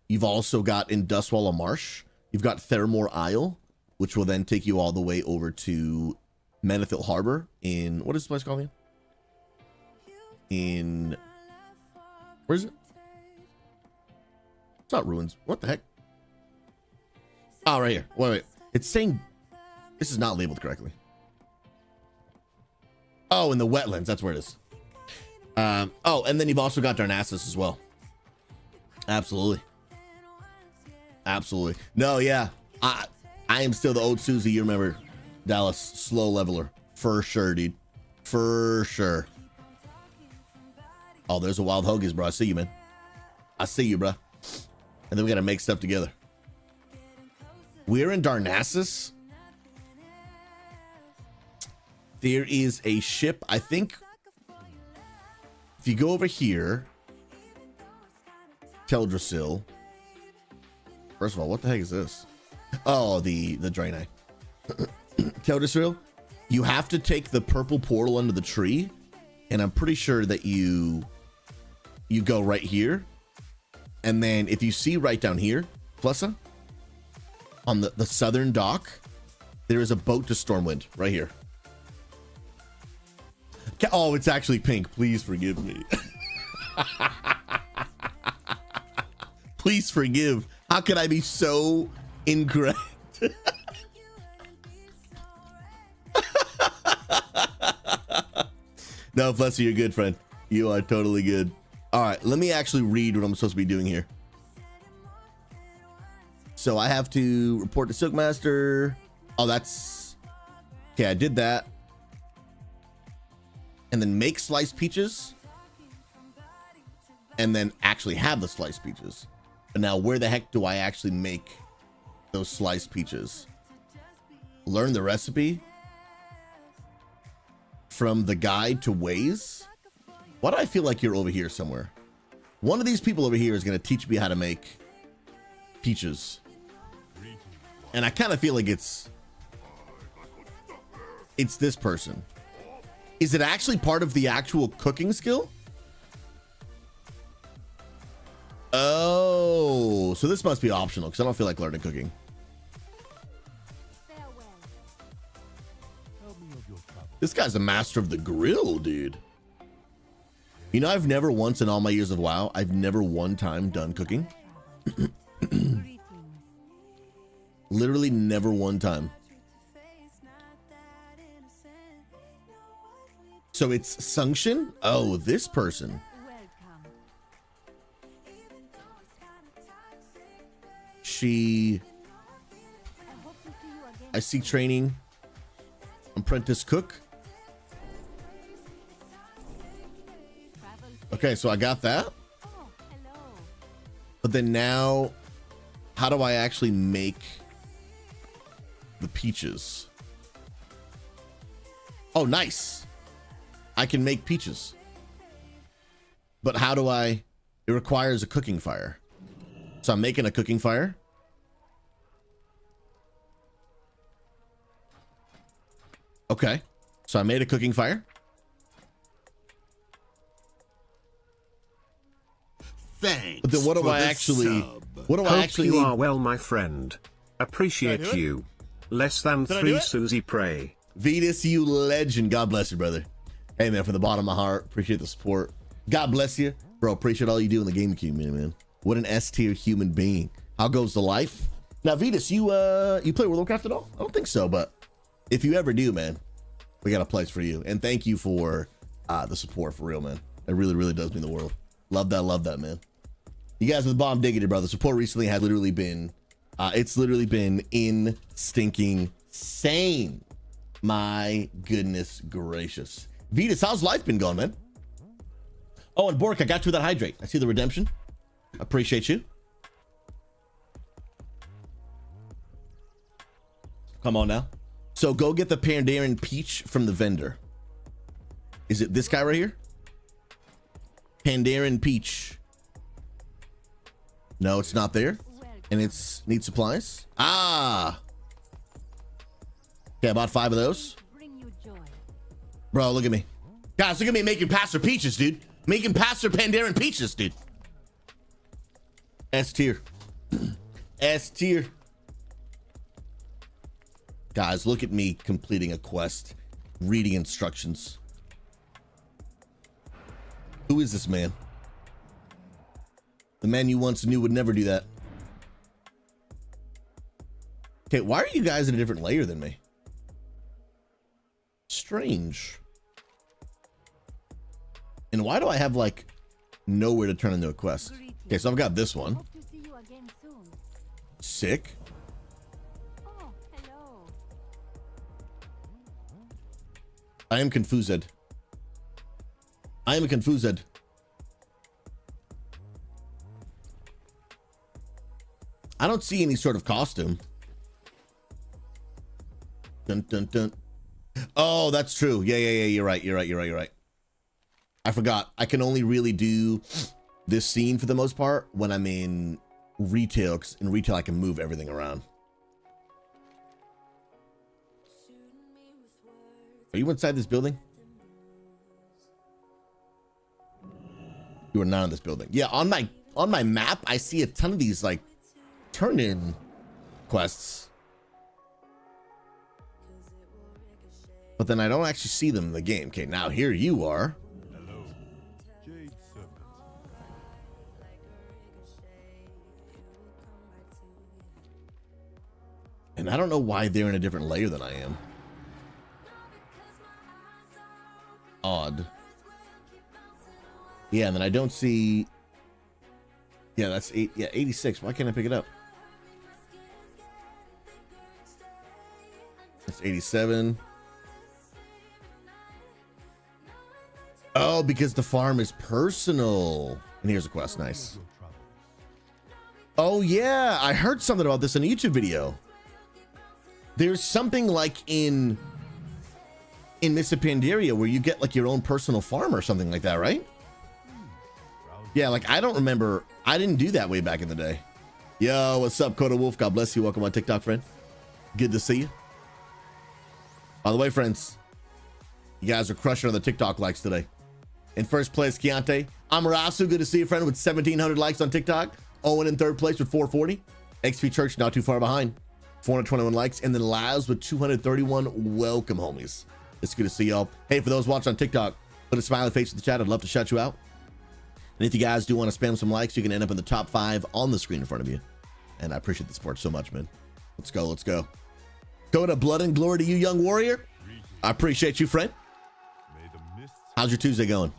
You've also got in Dustwallow Marsh. You've got Theramore Isle, which will then take you all the way over to Menethil Harbor in, what is this place called again? In, where is it? It's not Ruins. What the heck? Oh, right here. Wait. It's saying this is not labeled correctly. Oh, in the wetlands. That's where it is. Oh, and then you've also got Darnassus as well. Absolutely. No, yeah. I am still the old SouZy. You remember, Dallas, slow leveler. For sure, dude. For sure. Oh, there's a wild Hoagies, bro. I see you, man. I see you, bro. And then we got to make stuff together. We're in Darnassus. There is a ship, I think. If you go over here, Teldrassil. First of all, what the heck is this? Oh, the Draenei. Teldrassil. You have to take the purple portal under the tree, and I'm pretty sure that you go right here, and then if you see right down here, Flessa, on the southern dock, there is a boat to Stormwind right here. Oh, it's actually pink. Please forgive me. Please forgive. How could I be so incorrect? No, Flessa, you're good, friend. You are totally good. All right, let me actually read what I'm supposed to be doing here. So I have to report to Silkmaster. Oh, that's... Okay, I did that. and then make sliced peaches and then actually have the sliced peaches. But now where the heck do I actually make those sliced peaches? Learn the recipe from the guide to ways. Why do I feel like you're over here somewhere? One of these people over here is going to teach me how to make peaches. And I kind of feel like it's this person. Is it actually part of the actual cooking skill? Oh, so this must be optional because I don't feel like learning cooking. This guy's a master of the grill, dude. You know, I've never once in all my years of WoW, I've never one time done cooking. Literally never one time. So it's Sunction? Oh, this person. I see training. Apprentice cook. Okay, so I got that. But then now, how do I actually make the peaches? Oh, nice. I can make peaches. But how do I? It requires a cooking fire. So I'm making a cooking fire. Okay. So I made a cooking fire. Thanks. But then what do I actually what do I actually you need? are well, my friend. Appreciate you. Less than Did I 3 do it? SouZy pray. Vetus, you legend. God bless you, brother. Hey, man, from the bottom of my heart, appreciate the support. God bless you. Bro, appreciate all you do in the gaming community, man. What an S-tier human being. How goes the life? Now, Vetus, you play World of Warcraft at all? I don't think so, but if you ever do, man, we got a place for you. And thank you for the support, for real, man. It really, really does mean the world. Love that, man. You guys are the bomb diggity, brother. Support recently had literally been, it's literally been in stinking sane. My goodness gracious. Vetus, how's life been going, man? Oh, and Bork, I got you with that hydrate. I see the redemption. Appreciate you. Come on now. So go get the Pandaren peach from the vendor. Is it this guy right here? Pandaren peach. No, it's not there. And it's needs supplies. Ah. Okay, I bought 5 of those. Bro, look at me. Guys, look at me making Pastor Peaches, dude. Making Pastor Pandaren Peaches, dude. S tier. S tier. Guys, look at me completing a quest. Reading instructions. Who is this man? The man you once knew would never do that. Okay, why are you guys in a different layer than me? Strange. And why do I have like nowhere to turn into a quest? Okay, so I've got this one. Sick. I am confused. I am confused. I don't see any sort of costume. Dun dun dun. Oh, that's true. Yeah. You're right. I forgot. I can only really do this scene for the most part when I'm in retail, 'cause in retail I can move everything around. Are you inside this building? You are not in this building. Yeah, on my map, I see a ton of these like turn-in quests. But then I don't actually see them in the game. Okay, now here you are. And I don't know why they're in a different layer than I am. Odd. Yeah, and then I don't see. Yeah, that's 86. Why can't I pick it up? That's 87. Oh, because the farm is personal. And here's a quest. Nice. Oh yeah, I heard something about this in a YouTube video. There's something like in Mists of Pandaria where you get like your own personal farm or something like that, right? Yeah, like I don't remember. I didn't do that way back in the day. Yo, what's up, Coda Wolf? God bless you. Welcome on TikTok, friend. Good to see you. By the way, friends, you guys are crushing on the TikTok likes today. In first place, Keontae. Amarasu, good to see you, friend, with 1,700 likes on TikTok. Owen in third place with 440. XP Church not too far behind, 421 likes. And then Laz with 231. Welcome, homies. It's good to see y'all. Hey, for those watching on TikTok, put a smiley face in the chat. I'd love to shout you out. And if you guys do want to spam some likes, you can end up in the top 5 on the screen in front of you. And I appreciate the support so much, man. Let's go, let's go. Go to blood and glory to you, young warrior. I appreciate you, friend. How's your Tuesday going?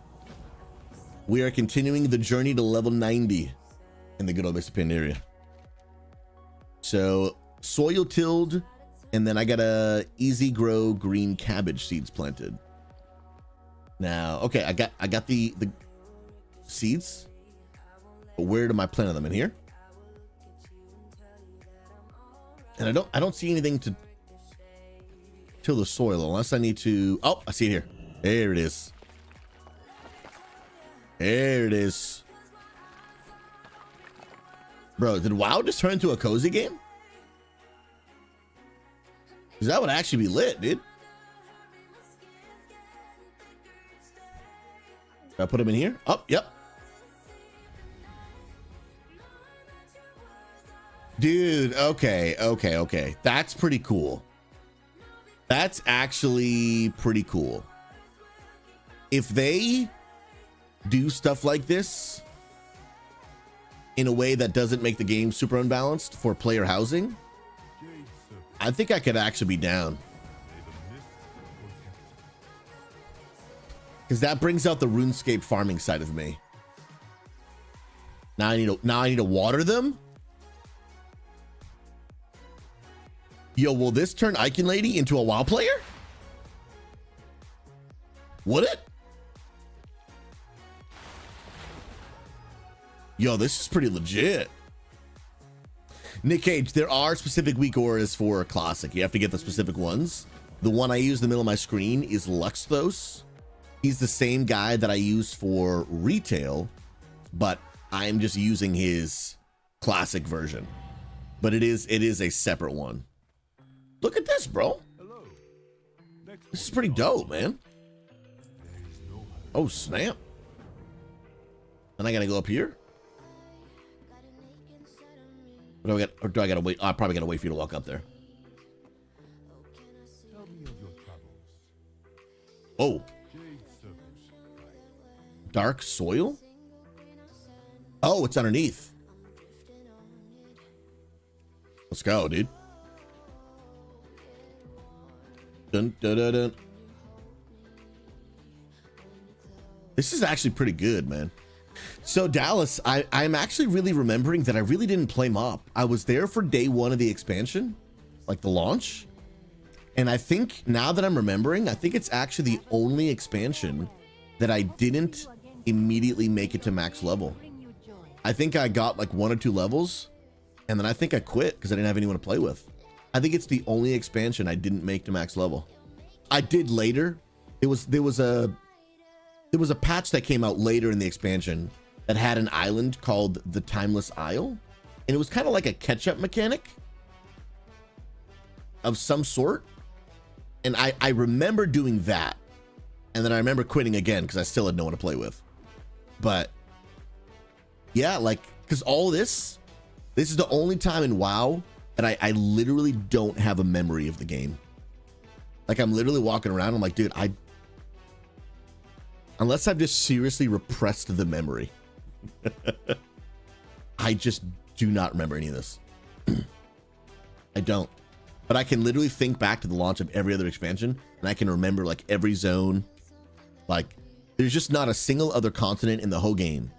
We are continuing the journey to level 90 in the good old Mists of Pandaria. So soil tilled, and then I got a easy grow green cabbage seeds planted. Now, okay, I got the seeds, but where am I planting them? In here? And I don't see anything to till the soil unless I need to. Oh, I see it here. There it is. There it is. Bro, did WoW just turn into a cozy game? Because that would actually be lit, dude. Did I put him in here? Oh, yep. Dude, okay. That's pretty cool. That's actually pretty cool. If they do stuff like this in a way that doesn't make the game super unbalanced for player housing, I think I could actually be down. Because that brings out the RuneScape farming side of me. Now I need to water them. Yo, will this turn Icon Lady into a WoW player? Would it? Yo, this is pretty legit. Nick Cage, there are specific weak auras for Classic. You have to get the specific ones. The one I use in the middle of my screen is Luxthos. He's the same guy that I use for retail, but I'm just using his Classic version. But it is a separate one. Look at this, bro. This is pretty dope, man. Oh, snap. And I gotta go up here? Or do I gotta wait? I probably gotta wait for you to walk up there. Oh. Dark soil? Oh, it's underneath. Let's go, dude. Dun, dun, dun, dun. This is actually pretty good, man. So Dallas, I'm actually really remembering that I really didn't play MoP. I was there for day 1 of the expansion, like the launch. And I think now that I'm remembering, I think it's actually the only expansion that I didn't immediately make it to max level. I think I got like 1 or 2 levels, and then I think I quit because I didn't have anyone to play with. I think it's the only expansion I didn't make to max level. I did later. There was a patch that came out later in the expansion that had an island called the Timeless Isle, and it was kind of like a catch-up mechanic of some sort. And I remember doing that, and then I remember quitting again because I still had no one to play with. But yeah, like, because all this is the only time in WoW that I literally don't have a memory of the game. Like, I'm literally walking around, I'm like, dude, unless I've just seriously repressed the memory, I just do not remember any of this. I don't. But I can literally think back to the launch of every other expansion, and I can remember like every zone. Like, there's just not a single other continent in the whole game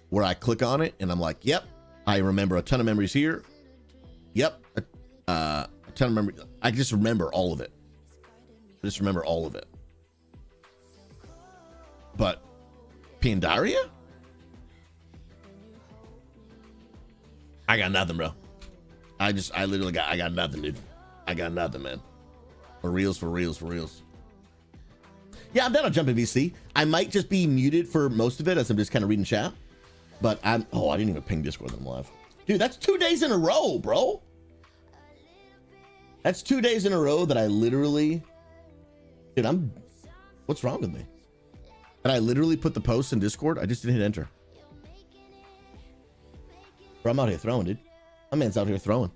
where I click on it and I'm like, yep, I remember a ton of memories here. Yep, a ton of memories. I just remember all of it. I just remember all of it. But Pandaria? I got nothing, bro. I got nothing, dude. I got nothing, man. For reals. Yeah, then I'll jump in VC. I might just be muted for most of it as I'm just kind of reading chat. But I didn't even ping Discord them live. Dude, that's 2 days in a row, bro. That's 2 days in a row that I literally, dude, what's wrong with me? And I literally put the post in Discord. I just didn't hit enter. Bro, I'm out here throwing, dude. My man's out here throwing.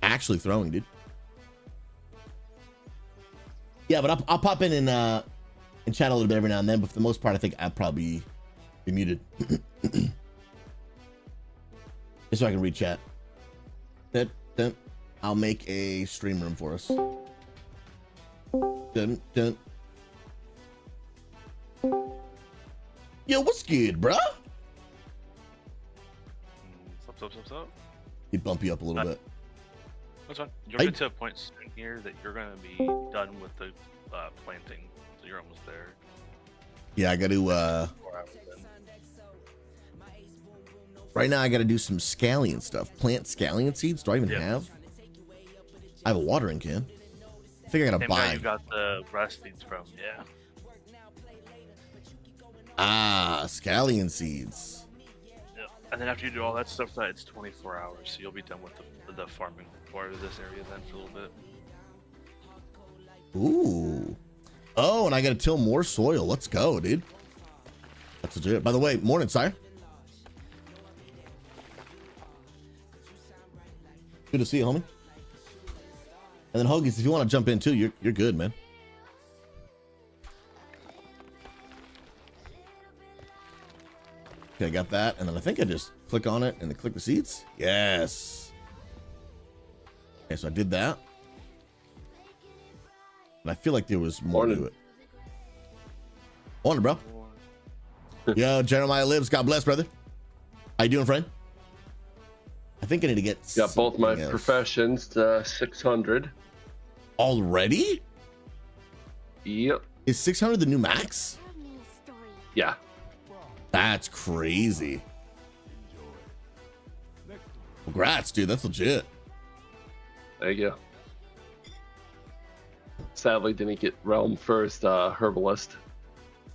Actually throwing, dude. Yeah, but I'll pop in and chat a little bit every now and then. But for the most part, I think I'll probably be muted. Just so I can read chat. I'll make a stream room for us. Yo, what's good, bruh? Sup? He'd bump you up a little bit. That's fine. You'll get to a point soon here that you're going to be done with the planting. So you're almost there. Yeah, I got to... 4 hours in. Right now, I got to do some scallion stuff. Plant scallion seeds. Do I even have? I have a watering can. I think I got to buy. You got the rest seeds from, yeah. Ah, scallion seeds. Yep. And then after you do all that stuff, it's 24 hours. So you'll be done with the farming part of this area then for a little bit. Ooh. Oh, and I got to till more soil. Let's go, dude. That's legit. By the way, morning, sire. Good to see you, homie. And then Hoagies, if you want to jump in too, you're good, man. Okay, I got that, and then I think I just click on it and then click the seeds. Yes. Okay, so I did that. And I feel like there was more to it. Morning, bro. Yo, Jeremiah Lives. God bless, brother. How you doing, friend? I think I need to get. Got both my else. professions to 600. Already? Yep. Is 600 the new max? Yeah. That's crazy. Congrats, dude. That's legit. There you go. Sadly, didn't get Realm first Herbalist.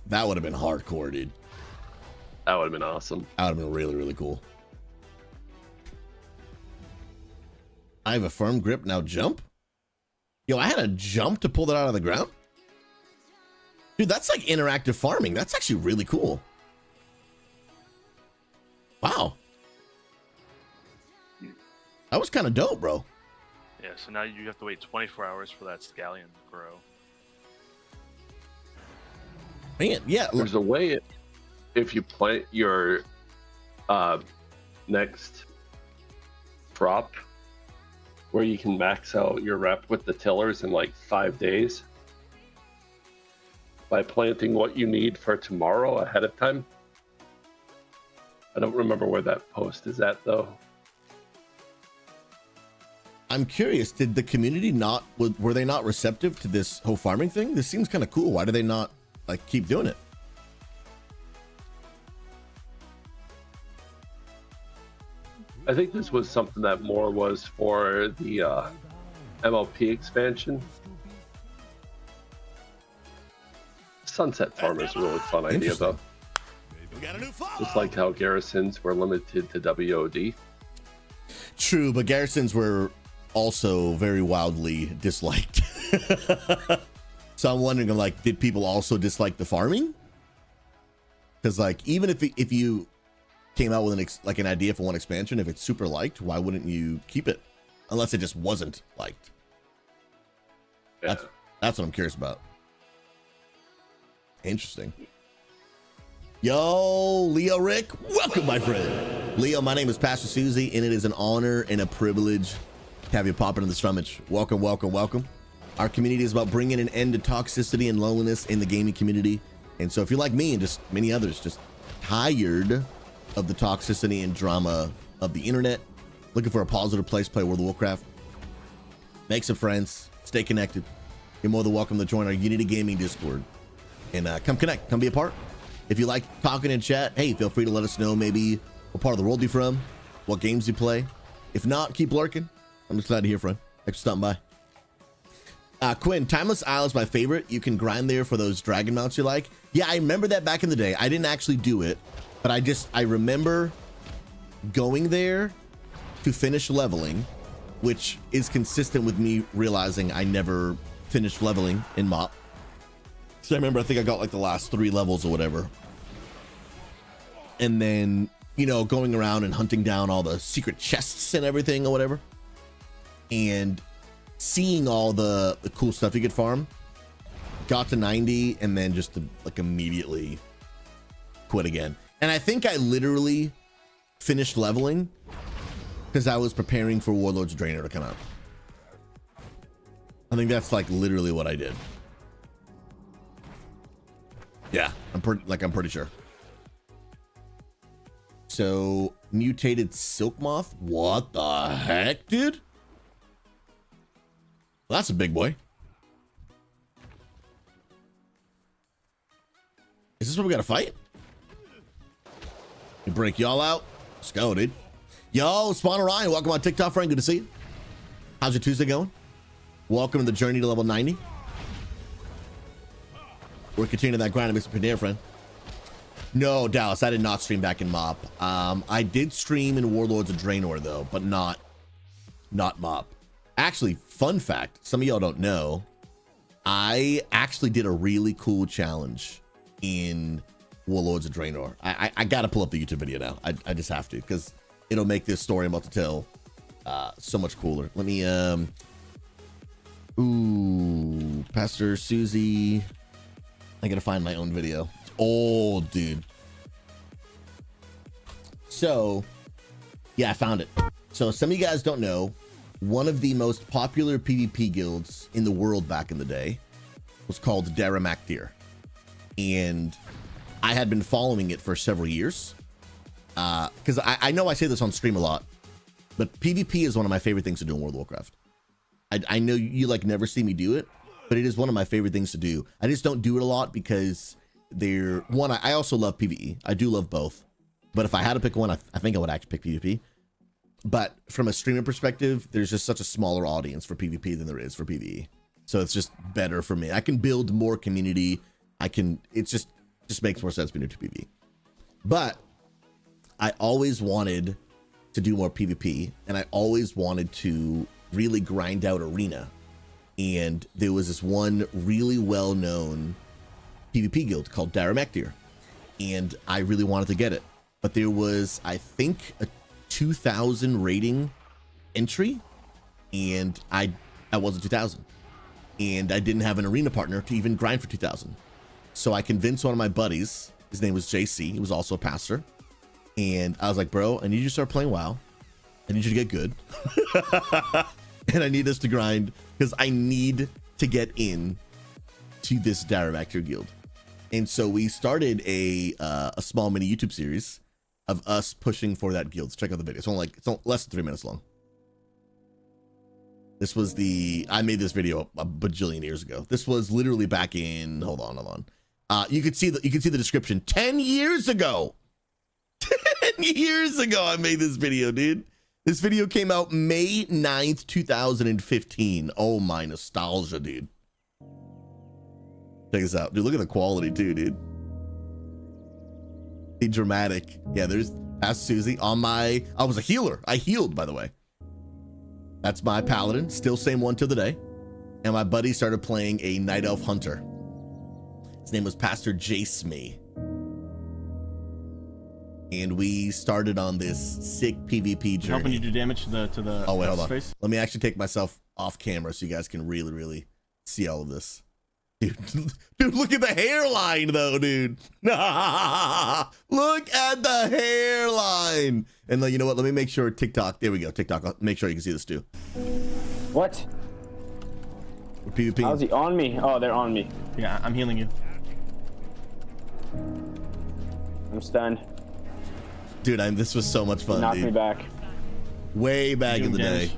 That would have been hardcore, dude. That would have been awesome. That would have been really, really cool. I have a firm grip, now jump? Yo, I had a jump to pull that out of the ground? Dude, that's like interactive farming. That's actually really cool. Wow. That was kind of dope, bro. Yeah, so now you have to wait 24 hours for that scallion to grow. Man, yeah. There's a way if you plant your next crop where you can max out your rep with the tillers in like 5 days by planting what you need for tomorrow ahead of time. I don't remember where that post is at though. I'm curious, did the community were they not receptive to this whole farming thing? This seems kind of cool. Why do they not like keep doing it? I think this was something that more was for the MLP expansion. Sunset Farm is a really fun idea though. We got a new follow. Just like how garrisons were limited to WOD. True, but garrisons were also very wildly disliked. So I'm wondering, like, did people also dislike the farming? Because, like, even if you came out with an idea for one expansion, if it's super liked, why wouldn't you keep it? Unless it just wasn't liked. Yeah. That's what I'm curious about. Interesting. Yo, Leo Rick, welcome, my friend. Leo, my name is Pastor SouZy, and it is an honor and a privilege to have you pop into the Strummage. Welcome, welcome, welcome. Our community is about bringing an end to toxicity and loneliness in the gaming community. And so if you're like me and just many others, just tired of the toxicity and drama of the internet, looking for a positive place to play World of Warcraft, make some friends, stay connected, you're more than welcome to join our Unity Gaming Discord and come connect, come be a part. If you like talking in chat, hey, feel free to let us know maybe what part of the world you're from, what games you play. If not, keep lurking. I'm just glad to hear, friend. Thanks for stopping by. Quinn, Timeless Isle is my favorite. You can grind there for those dragon mounts you like. Yeah, I remember that back in the day. I didn't actually do it, but I remember going there to finish leveling, which is consistent with me realizing I never finished leveling in MOP. So I remember, I think I got like the last 3 levels or whatever. And then, you know, going around and hunting down all the secret chests and everything or whatever. And seeing all the cool stuff you could farm. Got to 90 and then just to, like, immediately quit again. And I think I literally finished leveling because I was preparing for Warlord's Draenor to come out. I think that's like literally what I did. Yeah, I'm pretty sure. So, mutated silk moth? What the heck, dude? Well, that's a big boy. Is this what we gotta fight? We break y'all out. Let's go, dude. Yo, Spawn Ryan, welcome on TikTok, friend. Good to see you. How's your Tuesday going? Welcome to the journey to level 90. We're continuing that grind of Mists of Pandaria, friend. No, Dallas, I did not stream back in MOP. I did stream in Warlords of Draenor, though, but not MOP. Actually, fun fact, some of y'all don't know, I actually did a really cool challenge in Warlords of Draenor. I gotta pull up the YouTube video now. I just have to, because it'll make this story I'm about to tell so much cooler. Let me, ooh, Pastor SouZy. I gotta find my own video. It's old, dude. So, yeah, I found it. So some of you guys don't know, one of the most popular PvP guilds in the world back in the day was called Daramaktir. And I had been following it for several years. Because I know I say this on stream a lot, but PvP is one of my favorite things to do in World of Warcraft. I know you like never see me do it, but it is one of my favorite things to do. I just don't do it a lot because I also love PvE. I do love both. But if I had to pick one, I think I would actually pick PvP. But from a streamer perspective, there's just such a smaller audience for PvP than there is for PvE. So it's just better for me. I can build more community. It just makes more sense being into PvE. But I always wanted to do more PvP, and I always wanted to really grind out arena. And there was this one really well-known PvP guild called Daramaktir, and I really wanted to get it. But there was, I think, a 2,000 rating entry, and I wasn't 2,000. And I didn't have an arena partner to even grind for 2,000. So I convinced one of my buddies, his name was JC, he was also a pastor, and I was like, bro, I need you to start playing WoW. I need you to get good. And I need us to grind because I need to get in to this Daramaktir guild. And so we started a small mini YouTube series of us pushing for that guild. So check out the video. It's only less than 3 minutes long. This was I made this video a bajillion years ago. This was literally back in, hold on. You could see the description. 10 years ago. 10 years ago I made this video, dude. This video came out May 9th, 2015. Oh, my nostalgia, dude. Check this out. Dude, look at the quality, too, dude. Be dramatic. Yeah, there's SouZy on I was a healer. I healed, by the way. That's my paladin. Still same one till the day. And my buddy started playing a Night Elf Hunter. His name was Pastor Jace. And we started on this sick PvP journey. Helping you do damage to the oh wait, hold on. Face? Let me actually take myself off camera so you guys can really, really see all of this. Dude, look at the hairline though, dude. Look at the hairline. And you know what? Let me make sure TikTok. There we go. TikTok. I'll make sure you can see this too. What? We're PvP. How's he on me? Oh, they're on me. Yeah, I'm healing you. I'm stunned. Dude, this was so much fun. Knocked dude. me back. Way back in the day.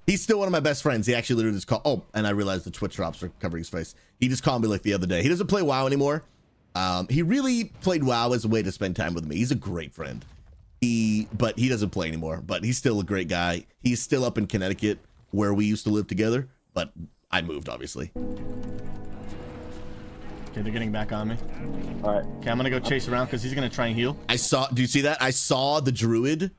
He's still one of my best friends. He actually literally just called. Oh, and I realized the Twitch drops are covering his face. He just called me like the other day. He doesn't play WoW anymore. He really played WoW as a way to spend time with me. He's a great friend. But he doesn't play anymore, but he's still a great guy. He's still up in Connecticut where we used to live together, but I moved, obviously. Okay, they're getting back on me. All right. Okay, I'm gonna go chase around because he's gonna try and heal. Do you see that? I saw the druid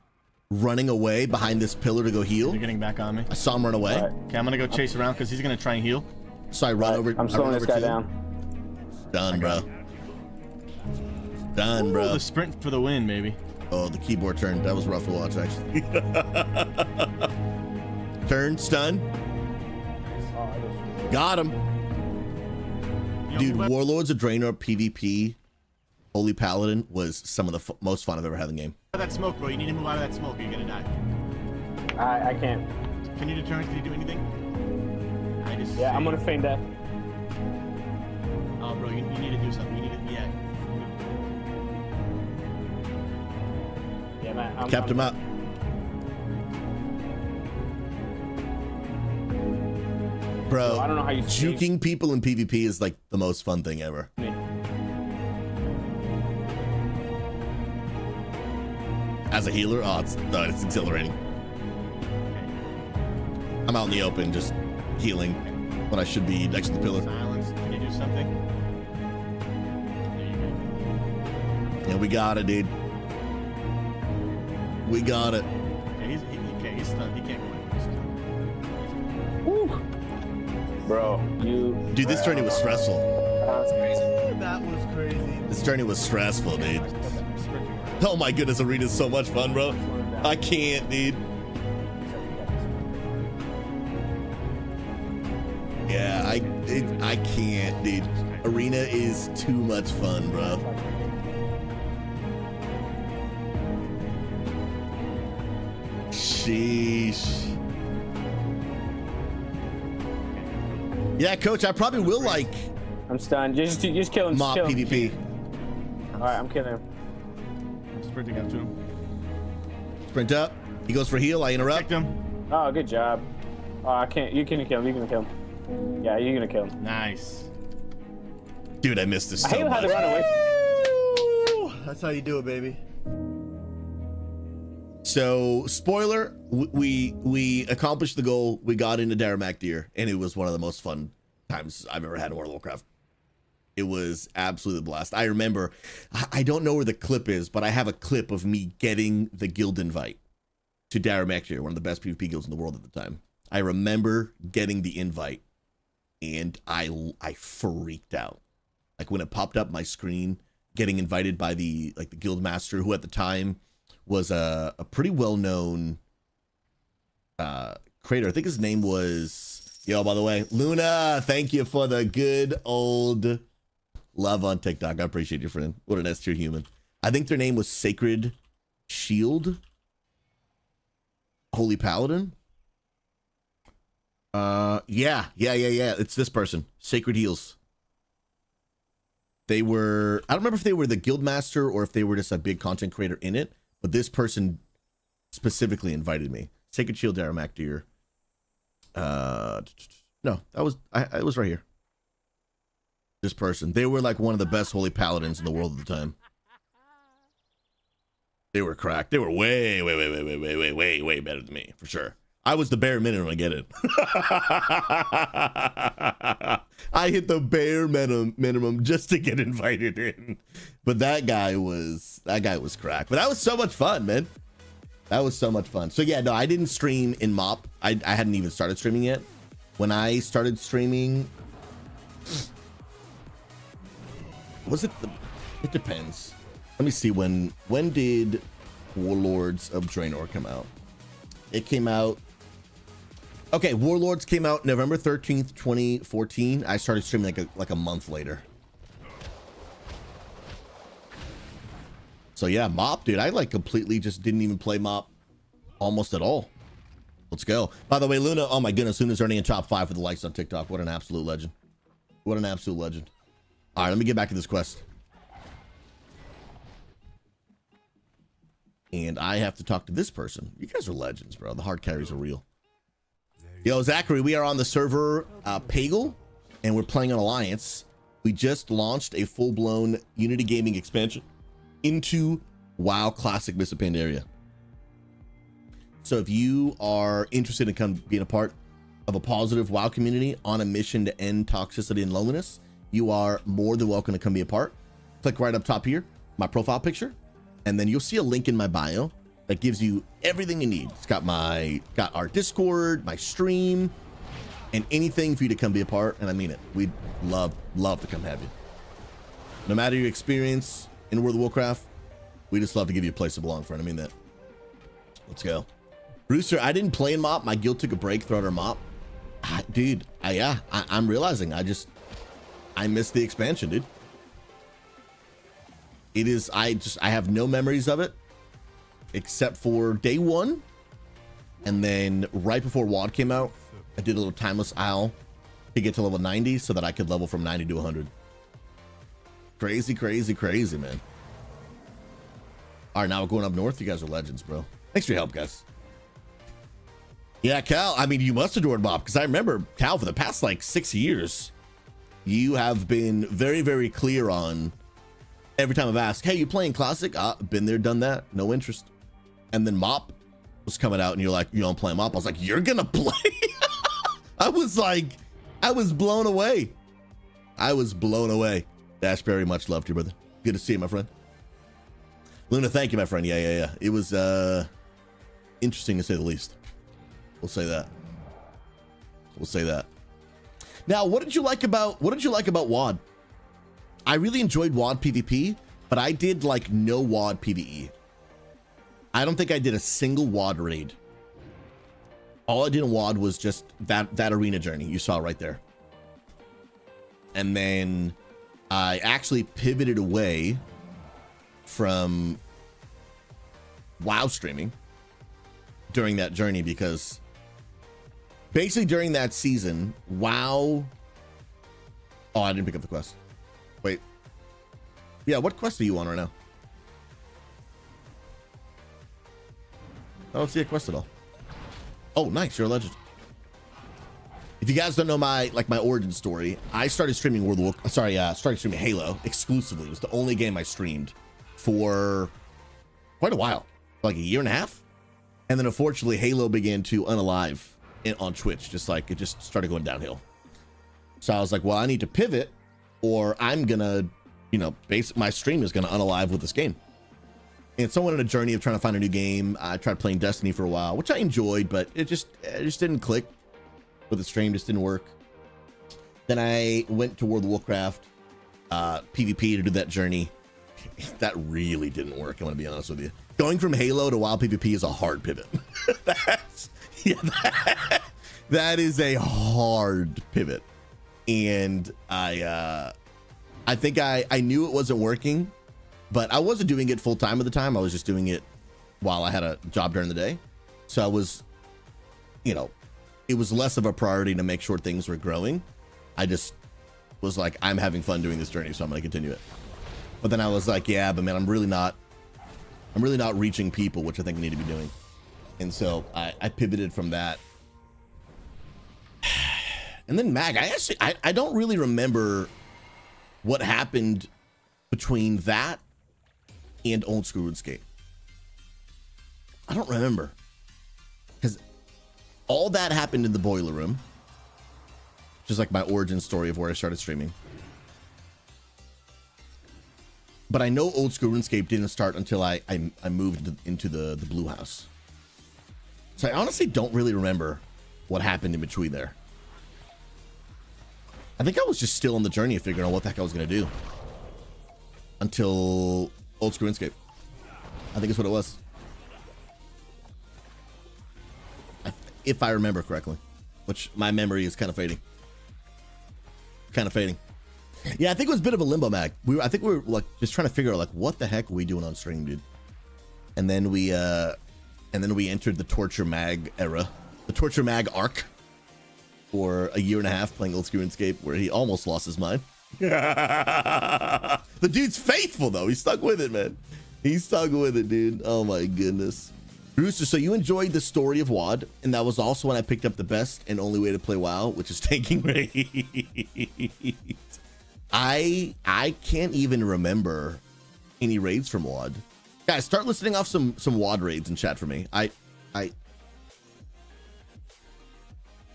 running away behind this pillar to go heal. They're getting back on me. I saw him run away. All right. Okay, I'm gonna go chase around because he's gonna try and heal. So I run over. I'm slowing I run this over guy to him. down. Done, bro. Done, bro. The sprint for the win, baby. Oh, the keyboard turned. That was rough to watch, actually. Turn, stun. Got him. Dude, Warlords of Draenor PvP Holy Paladin was some of the most fun I've ever had in the game. That smoke, bro. You need to move out of that smoke or you're gonna die. I can't. Can you deterrence? Can you do anything? Yeah, I'm gonna feign death. Oh, bro, you need to do something. You need to, yeah. Yeah, man. Kept him up. Bro, I don't know how you juking people in PvP is like the most fun thing ever. As a healer, it's exhilarating. I'm out in the open just healing when I should be next to the pillar. Silence. Can you do something? There you go. Yeah, we got it, dude. We got it. Okay, he's stunned. He can't go in. Woo. Bro, you. Dude, this journey was stressful. That was crazy. This journey was stressful, dude. Oh my goodness, arena's so much fun, bro. I can't, dude. Yeah, I can't, dude. Arena is too much fun, bro. Sheesh. Yeah, coach, I probably will like. I'm stunned. Just kill him. Mop just kill PvP. him. All right, I'm killing him. I'm sprinting up to him. Sprint up. He goes for heal. I interrupt. Him. Oh, good job. Oh, I can't. You can kill him. You're gonna kill him. Yeah, you're gonna kill him. Nice. Dude, I missed this I so hate how much. to run away. That's how you do it, baby. So, spoiler, we accomplished the goal. We got into Daramakdir, and it was one of the most fun times I've ever had in World of Warcraft. It was absolutely a blast. I remember, I don't know where the clip is, but I have a clip of me getting the guild invite to Daramakdir, one of the best PvP guilds in the world at the time. I remember getting the invite, and I freaked out. Like when it popped up my screen, getting invited by the guild master, who at the time was a pretty well-known creator. I think his name was, by the way, Luna, thank you for the good old love on TikTok. I appreciate you, friend. What an S-tier human. I think their name was Sacred Shield Holy Paladin. Yeah. It's this person, Sacred Heals. They were, I don't remember if they were the guild master or if they were just a big content creator in it, but this person specifically invited me. Sacred Shield Daramakdir. No, it was right here. This person. They were like one of the best holy paladins in the world at the time. They were cracked. They were way better than me, for sure. I was the bare minimum to get it. I hit the bare minimum just to get invited in. But that guy was cracked. But that was so much fun, man. That was so much fun. So yeah, no, I didn't stream in MOP. I hadn't even started streaming yet. When I started streaming, it depends. Let me see, when did Warlords of Draenor come out? It came out, okay, Warlords came out November 13th, 2014. I started streaming like a month later. So yeah, MOP, dude, I like completely just didn't even play MOP almost at all. Let's go. By the way, Luna, oh my goodness, Luna's earning a top 5 for the likes on TikTok. What an absolute legend. What an absolute legend. All right, let me get back to this quest. And I have to talk to this person. You guys are legends, bro. The hard carries are real. Yo, Zachary, we are on the server Pagle, and we're playing on Alliance. we just launched a full-blown Unity Gaming expansion into WoW Classic Mists of Pandaria. So if you are interested in being a part of a positive WoW community on a mission to end toxicity and loneliness, you are more than welcome to come be a part. Click right up top here, my profile picture, and then you'll see a link in my bio that gives you everything you need. It's got our Discord, my stream, and anything for you to come be a part. And I mean it. We'd love to come have you. No matter your experience in World of Warcraft, we just love to give you a place to belong, friend. I mean that. Let's go. Rooster, I didn't play in MOP. My guild took a break throughout our MOP. Dude, I'm realizing I missed the expansion, dude. It is, I have no memories of it except for day one. And then right before WoD came out, I did a little timeless owl to get to level 90 so that I could level from 90 to 100. Crazy, man. All right, now we're going up north. You guys are legends, bro. Thanks for your help, guys. Yeah, Cal, I mean, you must adore Bob, because I remember, Cal, for the past like 6 years, you have been very, very clear on every time I've asked, hey, you playing Classic? Been there, done that, no interest. And then MOP was coming out and you're like, you don't play MOP. I was like, you're gonna play? I was blown away. Dashberry, much love to you, brother. Good to see you, my friend. Luna, thank you, my friend. Yeah. It was interesting to say the least. We'll say that. Now, what did you like about WoD? I really enjoyed WoD PvP, but I did like no WoD PvE. I don't think I did a single WoD raid. All I did in WoD was just that arena journey you saw right there. And then I actually pivoted away from WoW streaming during that journey because basically during that season, WoW... Oh, I didn't pick up the quest. Wait. Yeah, what quest are you on right now? I don't see a quest at all. Oh, nice. You're a legend. If you guys don't know my origin story, I started streaming started streaming Halo exclusively. It was the only game I streamed for quite a while, like a year and a half. And then unfortunately, Halo began to unalive on Twitch. It just started going downhill. So I was like, well, I need to pivot or I'm gonna, my stream is gonna unalive with this game. And so I went on a journey of trying to find a new game. I tried playing Destiny for a while, which I enjoyed, but it just didn't click with the stream, just didn't work. Then I went to World of Warcraft PvP to do that journey. That really didn't work, I'm gonna be honest with you. Going from Halo to WoW PvP is a hard pivot. That is a hard pivot. And I think I knew it wasn't working, but I wasn't doing it full time at the time. I was just doing it while I had a job during the day. So I was, it was less of a priority to make sure things were growing. I just was like, I'm having fun doing this journey, so I'm going to continue it. But then I was like, yeah, but man, I'm really not reaching people, which I think I need to be doing. And so I pivoted from that. And then Mag, I don't really remember what happened between that and Old School RuneScape. I don't remember. Because all that happened in the boiler room. Just like my origin story of where I started streaming. But I know Old School RuneScape didn't start until I moved into the Blue House. So I honestly don't really remember what happened in between there. I think I was just still on the journey of figuring out what the heck I was going to do. Until Old School RuneScape. I think that's what it was. If I remember correctly. Which my memory is kind of fading. Yeah, I think it was a bit of a limbo, Mag. I think we were like just trying to figure out like what the heck are we doing on stream, dude. And then we entered the Torture Mag era. The Torture Mag arc. For a year and a half playing Old School RuneScape, where he almost lost his mind. The dude's faithful though. He stuck with it, man. He stuck with it, dude. Oh my goodness. Rooster, so you enjoyed the story of WoD, and that was also when I picked up the best and only way to play WoW, which is tanking raids. I can't even remember any raids from WoD. Guys, start listing off some WoD raids in chat for me. I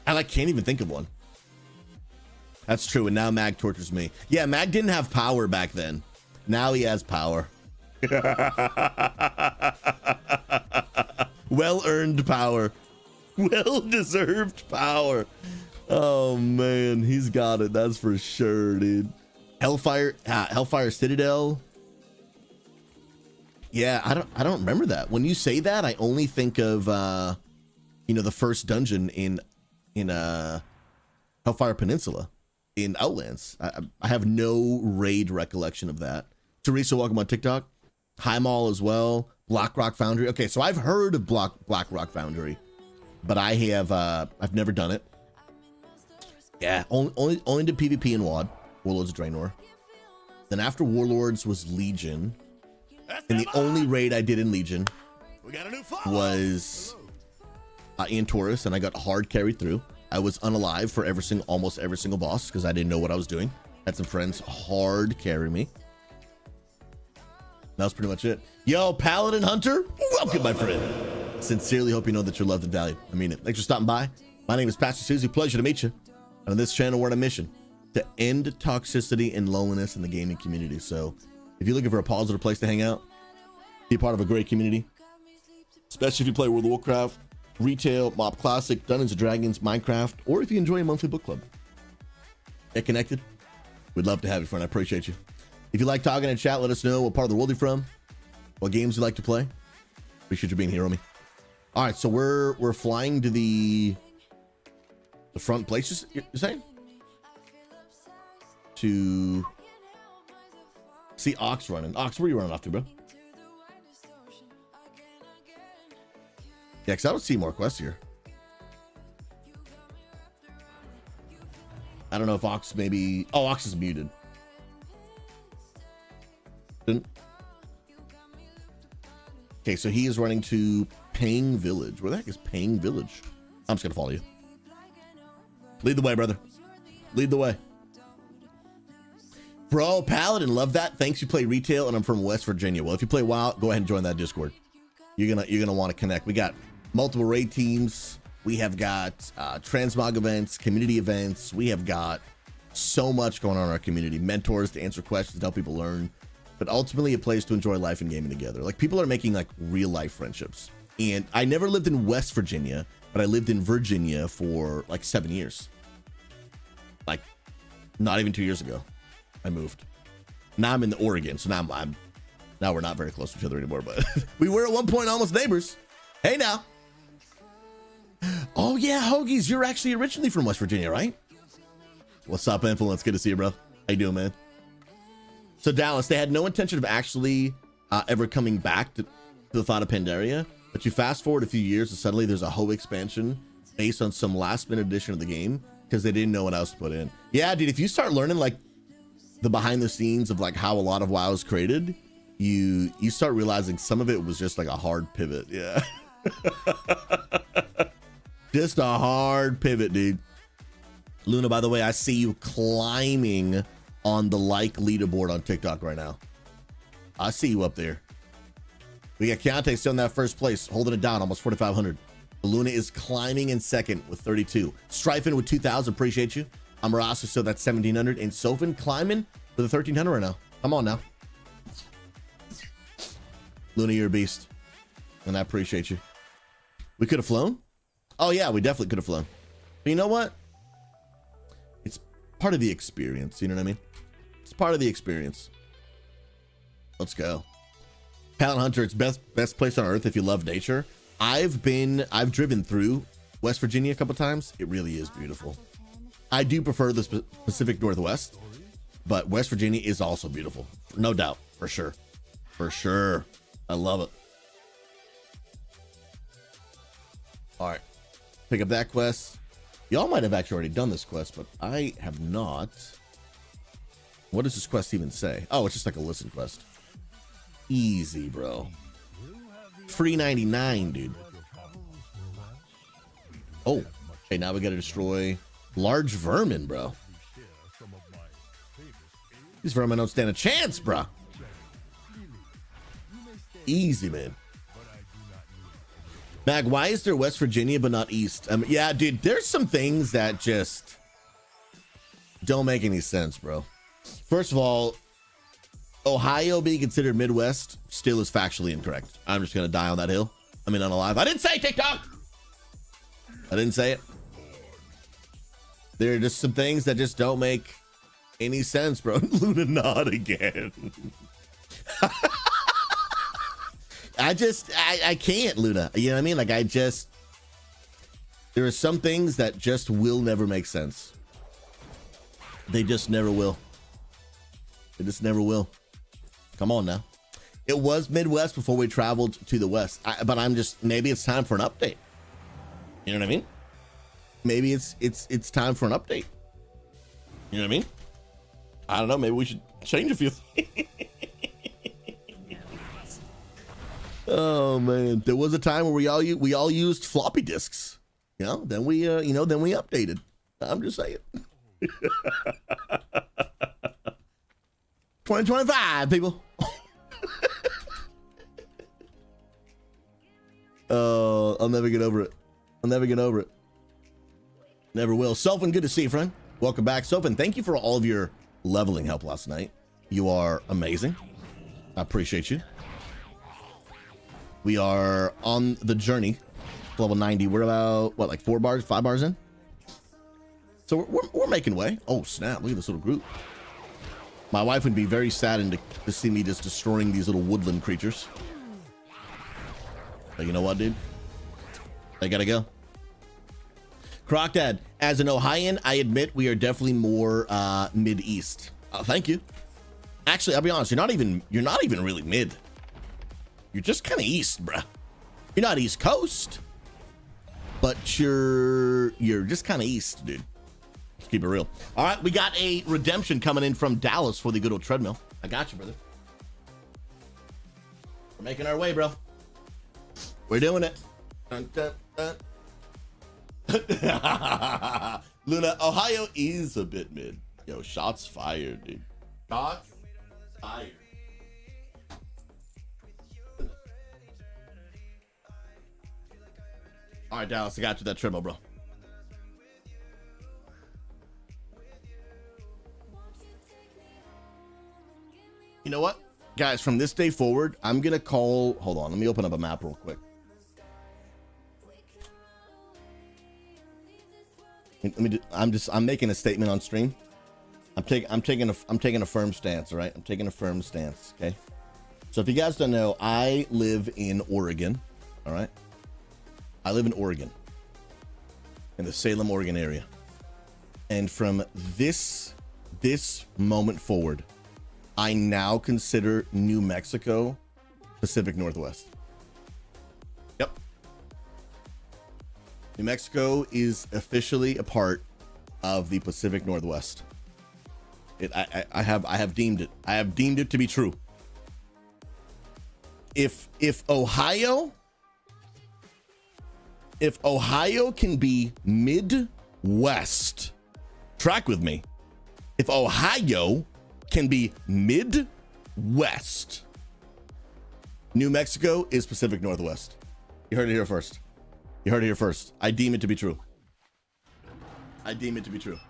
like can't even think of one. That's true, and now Mag tortures me. Yeah, Mag didn't have power back then. Now he has power. Well-earned power. Well-deserved power. Oh man, he's got it. That's for sure, dude. Hellfire Citadel. Yeah, I don't remember that. When you say that, I only think of the first dungeon in Hellfire Peninsula in Outlands. I have no raid recollection of that. Teresa, welcome on TikTok. Highmall as well. Blackrock Foundry. Okay, so I've heard of Blackrock Foundry, but I've never done it. Yeah, only did PvP in WoD, Warlords of Draenor. Then after Warlords was Legion, and the only raid I did in Legion was in Taurus, and I got hard carried through. I was unalive for almost every single boss because I didn't know what I was doing. Had some friends hard carry me. That was pretty much it. Yo, Paladin Hunter, welcome, my friend. Sincerely hope you know that you're loved and valued. I mean it. Thanks for stopping by. My name is Pastor SouZy. Pleasure to meet you. And on this channel, we're on a mission to end toxicity and loneliness in the gaming community. So if you're looking for a positive place to hang out, be part of a great community, especially if you play World of Warcraft, retail, Mob Classic, Dungeons and Dragons, Minecraft, or if you enjoy a monthly book club, get connected. We'd love to have you, friend. I appreciate you. If you like talking in chat, let us know what part of the world you're from, what games you like to play. Appreciate you being here, homie. All right, so we're flying to the front place. You're saying to see Ox running. Ox, where are you running off to, bro? Yeah, because I don't see more quests here. I don't know if Ox maybe... Oh, Ox is muted. Okay, so he is running to Pang Village. Where the heck is Pang Village? I'm just going to follow you. Lead the way, brother. Lead the way. Bro, Paladin, love that. Thanks, you play retail, and I'm from West Virginia. Well, if you play WoW, go ahead and join that Discord. You're gonna want to connect. We got multiple raid teams. We have got transmog events, community events. We have got so much going on in our community. Mentors to answer questions, to help people learn. But ultimately, a place to enjoy life and gaming together. Like, people are making like real life friendships. And I never lived in West Virginia, but I lived in Virginia for like 7 years. Like, not even 2 years ago, I moved. Now I'm in the Oregon, so now we're not very close to each other anymore. But we were at one point almost neighbors. Hey now. Oh yeah, Hoagies, you're actually originally from West Virginia, right? What's up, Influence? Good to see you, bro. How you doing, man? So Dallas, they had no intention of actually ever coming back to the thought of Pandaria, but you fast forward a few years and suddenly there's a whole expansion based on some last minute addition of the game because they didn't know what else to put in. Yeah, dude, if you start learning like the behind the scenes of like how a lot of WoW is created, you start realizing some of it was just like a hard pivot. Yeah. Just a hard pivot, dude. Luna, by the way, I see you climbing on the like leaderboard on TikTok right now. I see you up there. We got Keontae still in that first place, holding it down, almost 4,500. Luna is climbing in second with 32. Strifing with 2,000, appreciate you. Amarasu still at 1,700, and Sofin climbing with a 1,300 right now. Come on now. Luna, you're a beast, and I appreciate you. We could have flown. Oh yeah, we definitely could have flown. But you know what? It's part of the experience. You know what I mean? It's part of the experience. Let's go. Paladin Hunter, it's best place on earth if you love nature. I've driven through West Virginia a couple times. It really is beautiful. I do prefer the Pacific Northwest, but West Virginia is also beautiful. No doubt, for sure. For sure. I love it. All right. Pick up that quest. Y'all might have actually already done this quest, but I have not. What does this quest even say? Oh, it's just like a listen quest. Easy, bro. Free 99, dude. Oh, okay, now we gotta destroy large vermin, bro. These vermin don't stand a chance, bruh. Easy, man. Mag, why is there West Virginia but not East? Yeah, dude, there's some things that just don't make any sense, bro. First of all, Ohio being considered Midwest still is factually incorrect. I'm just gonna die on that hill. I mean, unalive. I didn't say TikTok. I didn't say it. There are just some things that just don't make any sense, bro. Luna not again. I can't, Luna. You know what I mean? Like, there are some things that just will never make sense. They just never will. They just never will. Come on now. It was Midwest before we traveled to the West. But maybe it's time for an update. You know what I mean? Maybe it's time for an update. You know what I mean? I don't know. Maybe we should change a few things. Oh man, there was a time where we all used floppy disks. You know, then we updated. I'm just saying. 2025, people. I'll never get over it. I'll never get over it. Never will. Sophin, good to see you, friend. Welcome back, Sophin. Thank you for all of your leveling help last night. You are amazing. I appreciate you. We are on the journey, level 90. We're about, what, like 5 bars in? So we're making way. Oh, snap. Look at this little group. My wife would be very saddened to see me just destroying these little woodland creatures. But you know what, dude? They gotta go. Crocdad, as an Ohioan, I admit we are definitely more mid-east. Thank you. Actually, I'll be honest, you're not even really mid. You're just kind of east, bruh. You're not East Coast, but you're just kind of east, dude. Let's keep it real. All right, we got a redemption coming in from Dallas for the good old treadmill. I got you, brother. We're making our way, bro. We're doing it. Dun, dun, dun. Luna, Ohio is a bit mid. Yo, shots fired, dude. Shots fired. All right, Dallas, I got you that treadmill, bro. You know what? Guys, from this day forward, I'm going to call... Hold on, let me open up a map real quick. I'm making a statement on stream. I'm taking a firm stance, all right? I'm taking a firm stance, okay? So if you guys don't know, I live in Oregon, all right? I live in Oregon, in the Salem, Oregon area. And from this moment forward, I now consider New Mexico Pacific Northwest. Yep. New Mexico is officially a part of the Pacific Northwest. I have deemed it. I have deemed it to be true. If Ohio can be Midwest, track with me. If Ohio can be Midwest, New Mexico is Pacific Northwest. You heard it here first. You heard it here first. I deem it to be true. I deem it to be true.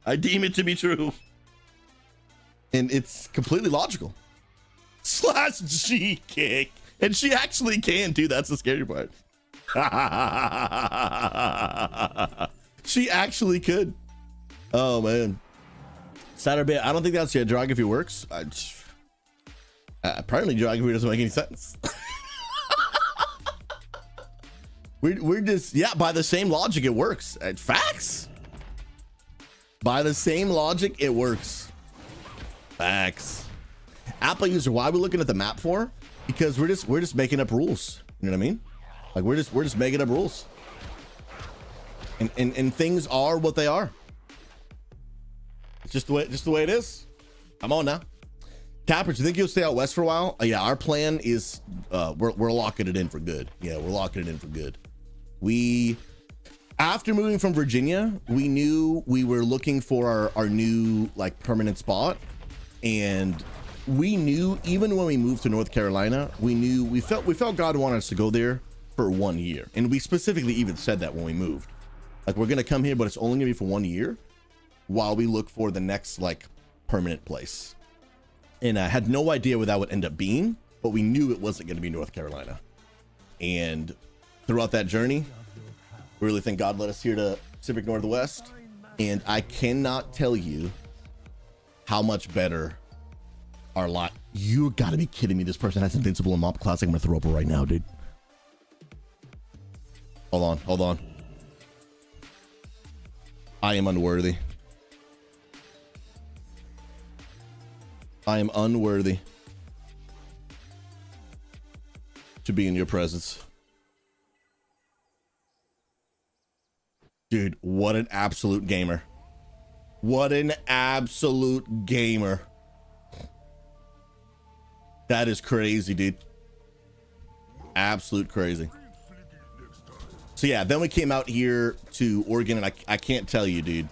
I deem it to be true. And it's completely logical. /G kick. And she actually can too. That's the scary part. She actually could. Oh man. Saturday, I don't think that's how geography works. Apparently geography doesn't make any sense. we're just, yeah, by the same logic it works. Facts. By the same logic it works. Facts. Apple user, why are we looking at the map for? Because we're just making up rules. You know what I mean? Like we're just making up rules. And things are what they are. It's just the way it is. Come on now. Tappers, you think you'll stay out west for a while? Yeah, our plan is we're locking it in for good. Yeah, we're locking it in for good. After moving from Virginia, we knew we were looking for our new like permanent spot, and we knew even when we moved to North Carolina, we felt God wanted us to go there for 1 year, and we specifically even said that when we moved, like we're gonna come here, but it's only gonna be for 1 year while we look for the next like permanent place. And I had no idea what that would end up being, but we knew it wasn't gonna be North Carolina. And throughout that journey, we really think God led us here to Pacific Northwest, and I cannot tell you how much better our lot. You gotta be kidding me! This person has Invincible and Mop Classic. I'm gonna throw up right now, dude. Hold on. I am unworthy. I am unworthy to be in your presence. Dude, what an absolute gamer. What an absolute gamer. That is crazy, dude. Absolute crazy. So yeah, then we came out here to Oregon, and I can't tell you, dude,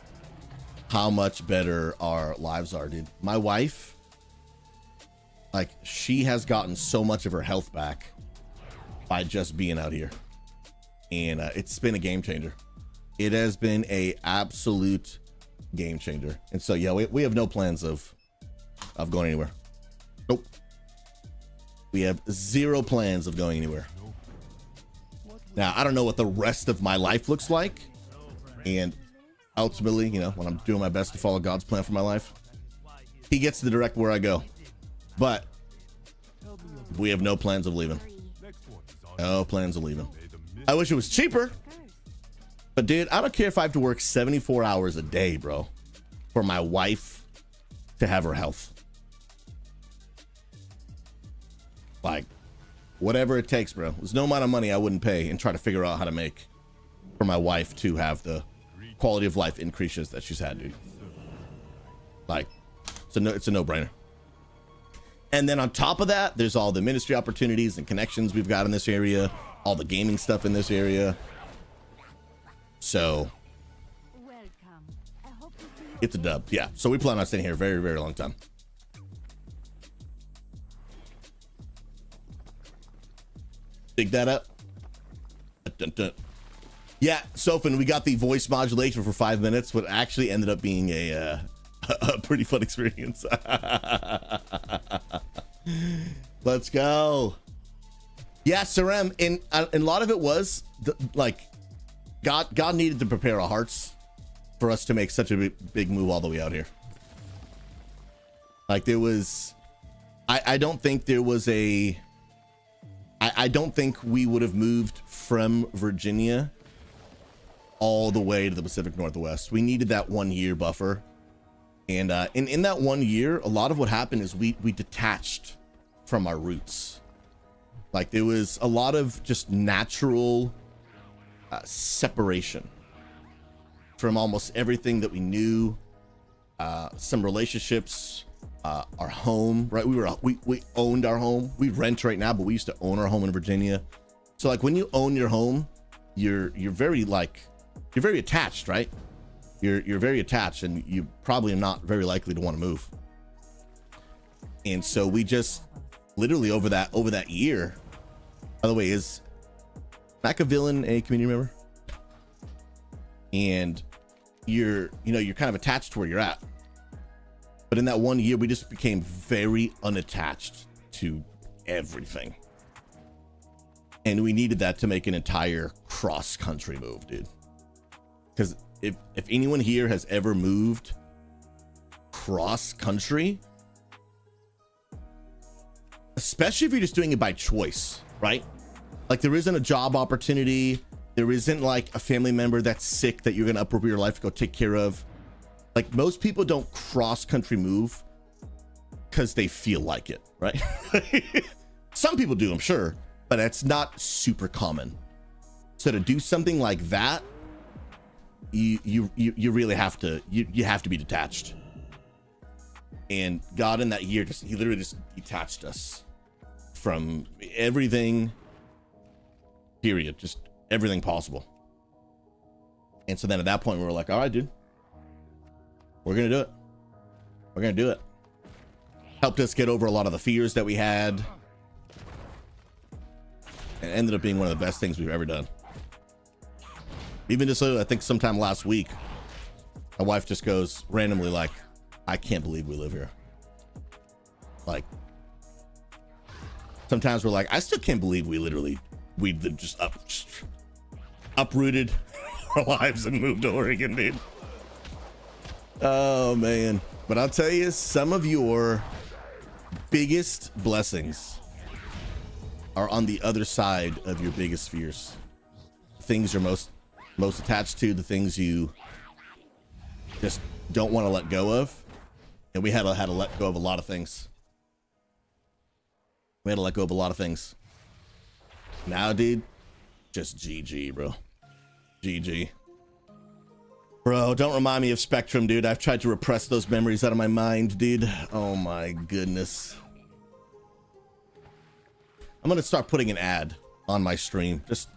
how much better our lives are, dude. My wife, like, she has gotten so much of her health back by just being out here. And it's been a game changer. It has been a absolute game changer. And so yeah, we have no plans of going anywhere. Nope. We have zero plans of going anywhere. Now, I don't know what the rest of my life looks like, and ultimately, you know, when I'm doing my best to follow God's plan for my life, he gets to direct where I go. But we have no plans of leaving. No plans of leaving. I wish it was cheaper. But dude, I don't care if I have to work 74 hours a day, bro, for my wife to have her health. Like, whatever it takes, bro. There's no amount of money I wouldn't pay and try to figure out how to make for my wife to have the quality of life increases that she's had, dude. Like, it's a no-brainer. And then on top of that, there's all the ministry opportunities and connections we've got in this area, all the gaming stuff in this area. So it's a dub. Yeah. So we plan on staying here a very, very long time. Dig that up. Dun, dun. Yeah, Sofin, we got the voice modulation for 5 minutes, but actually ended up being a pretty fun experience. Let's go. Yeah, Sarem, and a lot of it was like God needed to prepare our hearts for us to make such a big move all the way out here. Like there was, I don't think there was a. I don't think we would have moved from Virginia all the way to the Pacific Northwest. We needed that 1 year buffer. And in that 1 year, a lot of what happened is we detached from our roots. Like there was a lot of just natural separation from almost everything that we knew. Some relationships, our home, right? We owned our home. We rent right now, but we used to own our home in Virginia. So like when you own your home, you're very attached, right? You're very attached, and you probably are not very likely to want to move. And so we just literally over that year. By the way, is Mac a villain a community member? And you're kind of attached to where you're at. But in that 1 year, we just became very unattached to everything. And we needed that to make an entire cross-country move, dude. Because if anyone here has ever moved cross-country, especially if you're just doing it by choice, right? Like there isn't a job opportunity. There isn't like a family member that's sick that you're going to uproot your life to go take care of. Like most people don't cross-country move because they feel like it, right? Some people do, I'm sure, but it's not super common. So to do something like that, you really have to you have to be detached. And God in that year he literally just detached us from everything, period, just everything possible. And so then at that point we were like, all right, dude, we're gonna do it. We're gonna do it. Helped us get over a lot of the fears that we had. And ended up being one of the best things we've ever done. Even just, I think sometime last week, my wife just goes randomly like, I can't believe we live here. Like, sometimes we're like, I still can't believe we just uprooted our lives and moved to Oregon, dude. Oh man. But I'll tell you, some of your biggest blessings are on the other side of your biggest fears. Things you're most attached to, the things you just don't want to let go of. And we had to let go of a lot of things. We had to let go of a lot of things. Now, dude, just GG, bro. GG. Bro, don't remind me of Spectrum, dude. I've tried to repress those memories out of my mind, dude. Oh my goodness. I'm gonna start putting an ad on my stream. Just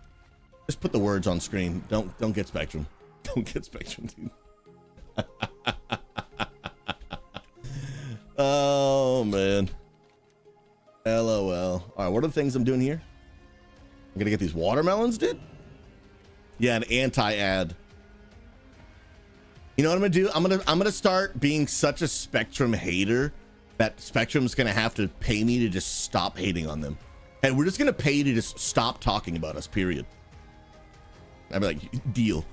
put the words on screen. Don't get Spectrum. Don't get Spectrum, dude. Oh man. LOL. All right, what are the things I'm doing here? I'm gonna get these watermelons, dude. Yeah, an anti-ad. You know what I'm gonna do? I'm gonna start being such a Spectrum hater that Spectrum's gonna have to pay me to just stop hating on them. And we're just gonna pay you to just stop talking about us, period. I'd be like, deal.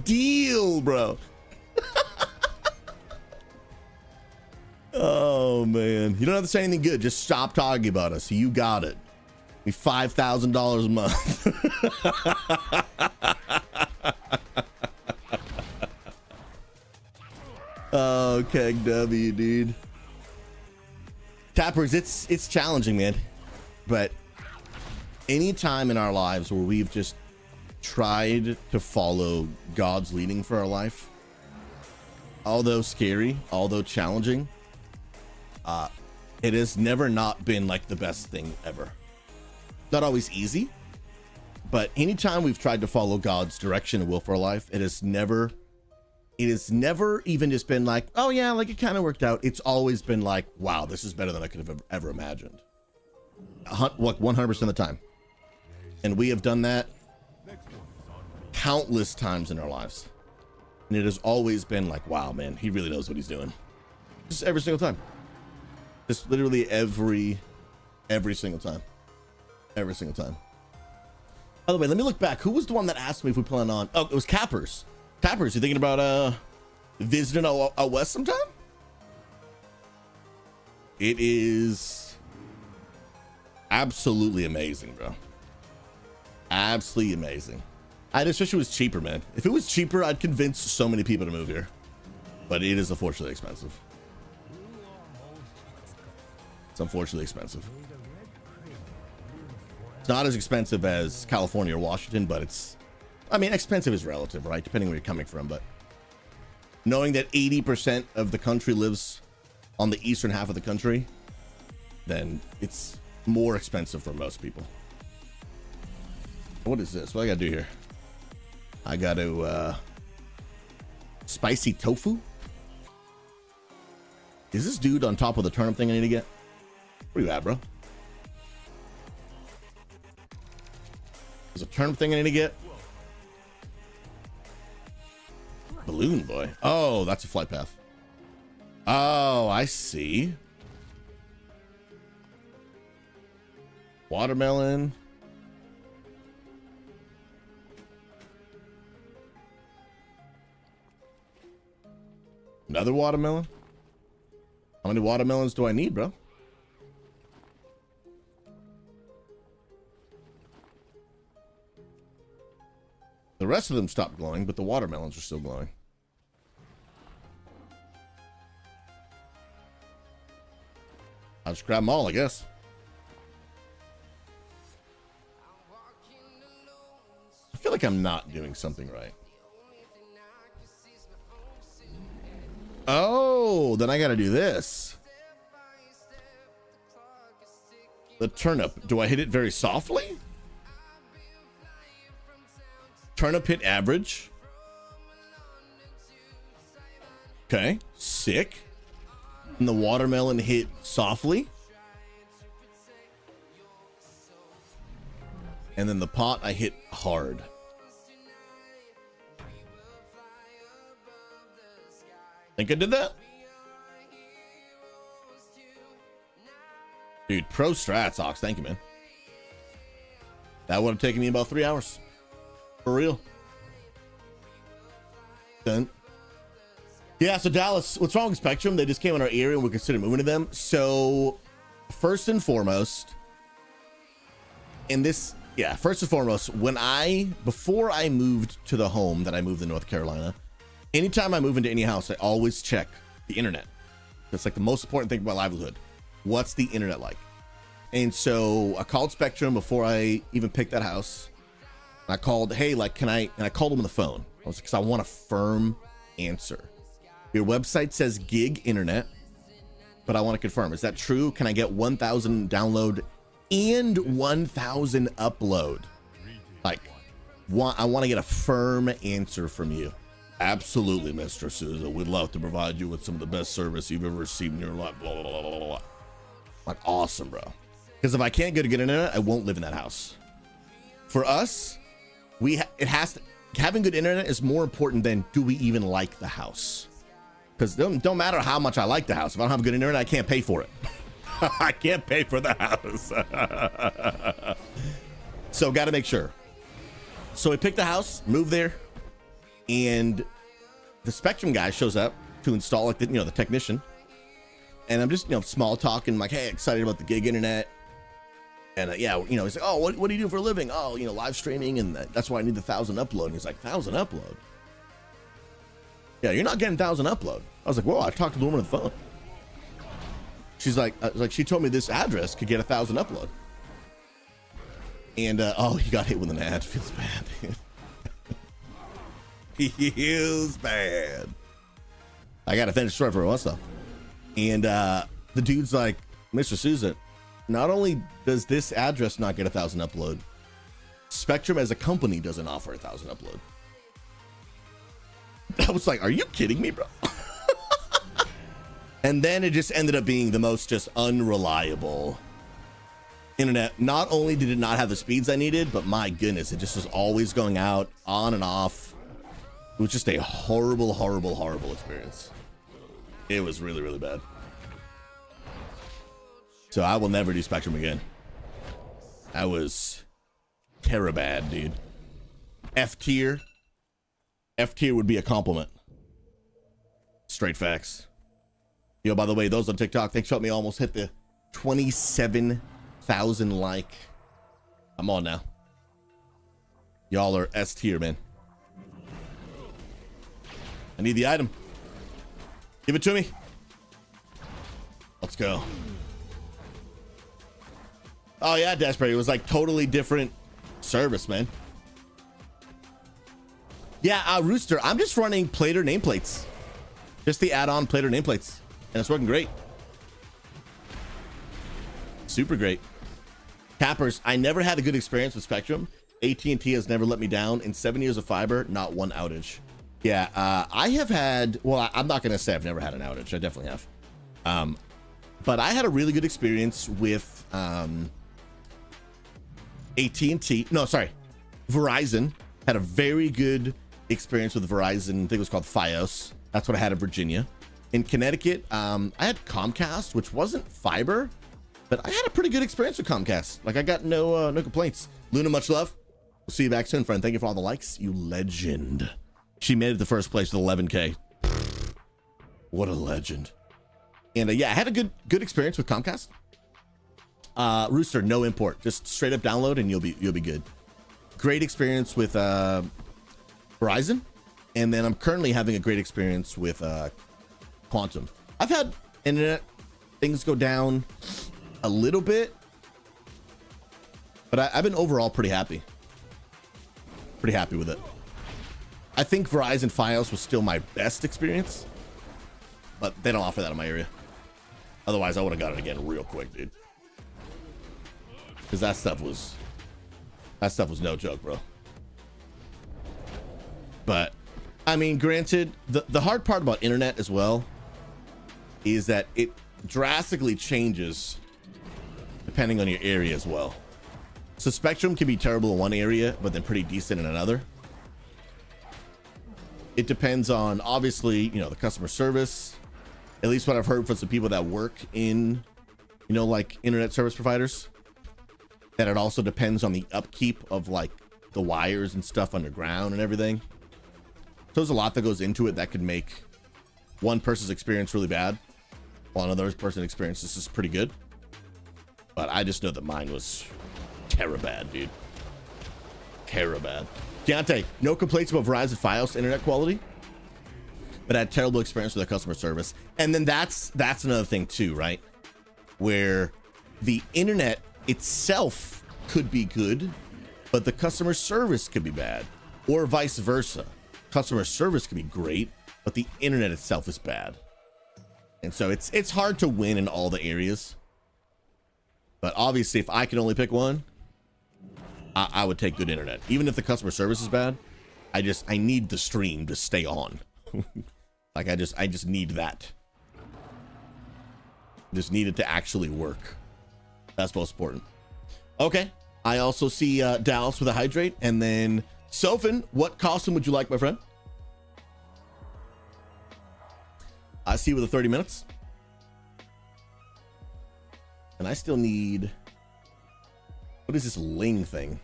Deal, bro. Oh man, you don't have to say anything good. Just stop talking about us. You got it. Me $5,000 a month. Oh, Keg W, dude. Tappers, it's challenging, man. But any time in our lives where we've just tried to follow God's leading for our life, although scary, although challenging, it has never not been like the best thing ever. Not always easy, but anytime we've tried to follow God's direction and will for our life, it has never even just been like, oh yeah, like it kind of worked out. It's always been like, wow, this is better than I could have ever imagined. 100% of the time. And we have done that countless times in our lives. And it has always been like, wow, man, he really knows what he's doing. Just every single time. Just literally every single time. Every single time. By the way, let me look back. Who was the one that asked me if we plan on? Oh, it was Cappers. Cappers, you thinking about visiting out west sometime? It is absolutely amazing, bro. Absolutely amazing. I just wish it was cheaper, man. If it was cheaper, I'd convince so many people to move here. But it is unfortunately expensive. It's unfortunately expensive. It's not as expensive as California or Washington, but it's, I mean, expensive is relative, right? Depending where you're coming from. But knowing that 80% of the country lives on the eastern half of the country, then it's more expensive for most people. What is this? What do I gotta do here? I got to spicy tofu. Is this dude on top of the turnip thing I need to get? Where you at, bro? There's a turnip thing I need to get. Balloon boy. Oh, that's a flight path. Oh, I see. Watermelon. Another watermelon? How many watermelons do I need, bro? The rest of them stopped glowing, but the watermelons are still glowing. I'll just grab them all, I guess. I feel like I'm not doing something right. Oh, then I gotta do this. The turnip. Do I hit it very softly? Turnip hit average. Okay, sick. And the watermelon hit softly. And then the pot I hit hard. Think I did that? Dude, pro strats, Ox. Thank you, man. That would have taken me about 3 hours. For real. Done. Yeah, so Dallas, what's wrong with Spectrum? They just came in our area and we considered moving to them. So, first and foremost, before I moved to the home that I moved in North Carolina, anytime I move into any house, I always check the internet. That's like the most important thing about my livelihood. What's the internet like? And so I called Spectrum before I even picked that house. And I called, hey, like, and I called them on the phone. I was like, because I want a firm answer. Your website says gig internet, but I want to confirm. Is that true? Can I get 1,000 download and 1,000 upload? Like, I want to get a firm answer from you. Absolutely, Mr. SouZy. We'd love to provide you with some of the best service you've ever received in your life. Blah, blah, blah, blah, blah. Like, awesome, bro. Because if I can't get a good internet, I won't live in that house. For us, having good internet is more important than do we even like the house? Because it don't matter how much I like the house. If I don't have good internet, I can't pay for it. I can't pay for the house. So got to make sure. So we picked the house, moved there, and the Spectrum guy shows up to install, like, the technician. And I'm just, small talking, like, hey, excited about the gig internet. And he's like, oh, what do you do for a living? Oh, live streaming, and that's why I need the 1,000 upload. And he's like, 1,000 upload? Yeah, you're not getting 1,000 upload. I was like, whoa, I talked to the woman on the phone. She's like, she told me this address could get 1,000 upload. And he got hit with an ad. Feels bad. Feels bad. I got to finish the story for once though. And the dude's like, Mr. SouZy, not only does this address not get 1,000 upload, Spectrum as a company doesn't offer 1,000 upload. I was like, are you kidding me, bro? And then it just ended up being the most just unreliable internet. Not only did it not have the speeds I needed, but my goodness, it just was always going out, on and off. It was just a horrible, horrible, horrible experience. It was really, really bad. So I will never do Spectrum again. That was terribad, dude. F tier. F tier would be a compliment. Straight facts. Yo, by the way, those on TikTok, thanks for helping me almost hit the 27,000 like. I'm on now. Y'all are S tier, man. I need the item. Give it to me. Let's go. Oh yeah, Desperate. It was like totally different service, man. Yeah, Rooster, I'm just running Plater nameplates. Just the add-on Plater nameplates. And it's working great. Super great. Cappers, I never had a good experience with Spectrum. AT&T has never let me down. In 7 years of fiber, not one outage. Yeah, I have had, well, I'm not going to say I've never had an outage. I definitely have. But I had a really good experience with AT&T. No, sorry. Verizon. Had a very good experience with Verizon. I think it was called Fios. That's what I had in Virginia. In Connecticut, I had Comcast, which wasn't fiber, but I had a pretty good experience with Comcast. Like, I got no complaints. Luna, much love. We'll see you back soon, friend. Thank you for all the likes. You legend. She made it to first place with 11K. What a legend. And yeah, I had a good experience with Comcast. Rooster, no import, just straight up download and you'll be good. Great experience with Verizon, and then I'm currently having a great experience with Quantum. I've had internet things go down a little bit, but I've been overall pretty happy. Pretty happy with it. I think Verizon Fios was still my best experience, but they don't offer that in my area. Otherwise, I would have got it again real quick, dude. Because that stuff was no joke, bro. But I mean, granted, the hard part about internet as well is that it drastically changes depending on your area as well. So Spectrum can be terrible in one area, but then pretty decent in another. It depends on, obviously, you know, the customer service. At least what I've heard from some people that work in, you know, like internet service providers, that it also depends on the upkeep of like the wires and stuff underground and everything. So there's a lot that goes into it that could make one person's experience really bad, while another person's experience is just pretty good. But I just know that mine was terabad, dude. Terabad. Deontay, no complaints about Verizon Fios internet quality, but I had terrible experience with their customer service. And then that's another thing too, right? Where the internet itself could be good, but the customer service could be bad, or vice versa. Customer service could be great, but the internet itself is bad. And so it's hard to win in all the areas. But obviously, if I could only pick one, I would take good internet. Even if the customer service is bad, I need the stream to stay on. Like I just need that. Just need it to actually work. That's most important. Okay. I also see Dallas with a hydrate, and then Sophin, what costume would you like, my friend? I see you with the 30 minutes. And I still need, what is this Ling thing?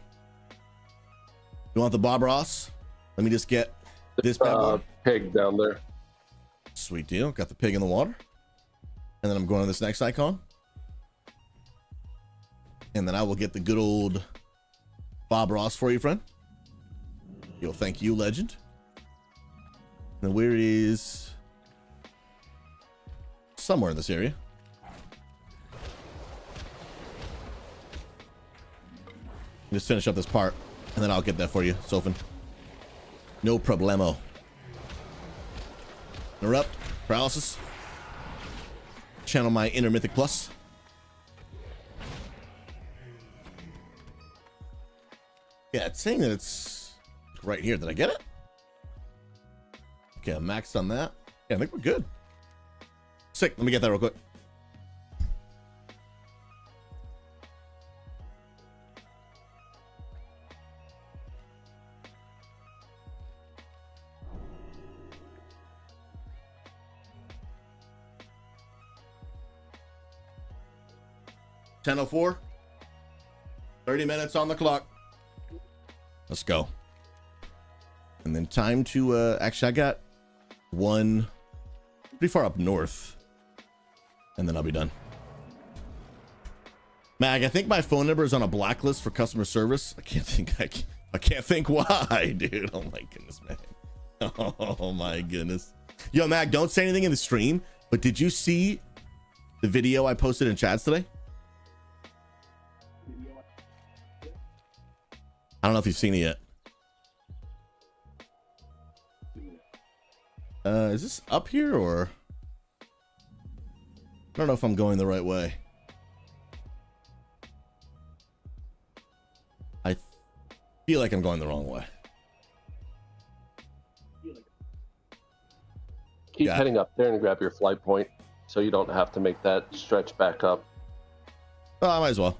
You want the Bob Ross? Let me just get this bad boy. Pig down there. Sweet deal. Got the pig in the water. And then I'm going to this next icon. And then I will get the good old Bob Ross for you, friend. Yo, thank you, legend. Now where is, somewhere in this area. Just finish up this part, and then I'll get that for you, Sophin. No problemo. Interrupt. Paralysis. Channel my inner mythic plus. Yeah, it's saying that it's right here. Did I get it? Okay, I'm maxed on that. Yeah, I think we're good. Sick. Let me get that real quick. .04. 30 minutes on the clock. Let's go. And then time to actually I got one pretty far up north, and then I'll be done. Mag, I think my phone number is on a blacklist for customer service. I can't think why, dude. Oh my goodness, man. Oh my goodness. Yo, Mag, don't say anything in the stream, but did you see the video I posted in chats today? I don't know if you've seen it yet. Is this up here, or I don't know if I'm going the right way. I feel like I'm going the wrong way. Keep heading up there and grab your flight point so you don't have to make that stretch back up. Oh, I might as well.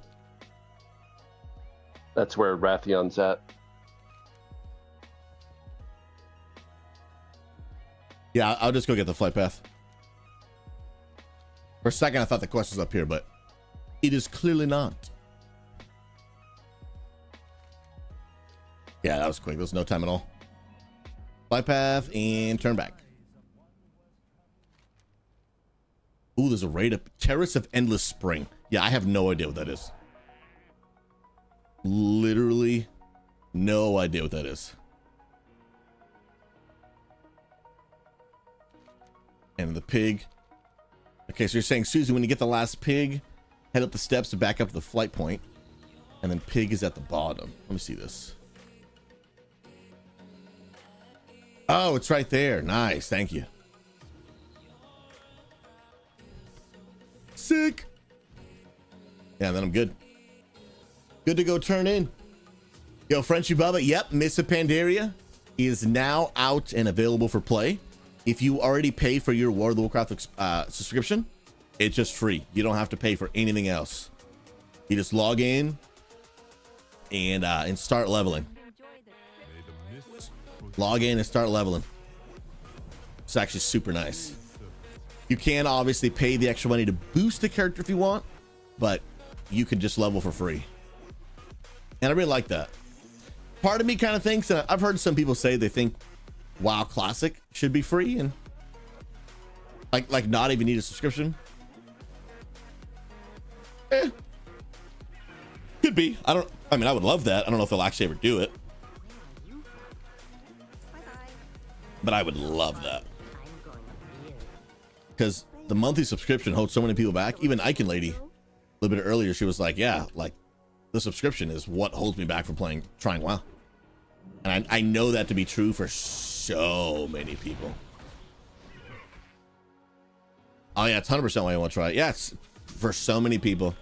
That's where Rathion's at. Yeah, I'll just go get the flight path. For a second, I thought the quest was up here, but it is clearly not. Yeah, that was quick. There was no time at all. Flight path and turn back. Ooh, there's a raid up. Terrace of Endless Spring. Yeah, I have no idea what that is. Literally no idea what that is. And the pig. Okay, so you're saying, SouZy, when you get the last pig, head up the steps to back up the flight point, and then pig is at the bottom. Let me see this. Oh, it's right there. Nice. Thank you. Sick. Yeah, then I'm good. Good to go turn in. Yo, Frenchy Bubba. Yep, Mists of Pandaria. is now out and available for play. If you already pay for your World of Warcraft subscription, it's just free. You don't have to pay for anything else. You just log in and start leveling. Log in and start leveling. It's actually super nice. You can obviously pay the extra money to boost the character if you want, but you can just level for free. And I really like that. Part of me kind of thinks, and I've heard some people say they think WoW Classic should be free and like not even need a subscription. Could be. I mean, I would love that. I don't know if they'll actually ever do it, but I would love that. Because the monthly subscription holds so many people back. Even Icon Lady, a little bit earlier, she was like, yeah, like the subscription is what holds me back from trying WoW. And I know that to be true for so many people. Oh yeah, it's 100% why I want to try it. Yeah, it's for so many people.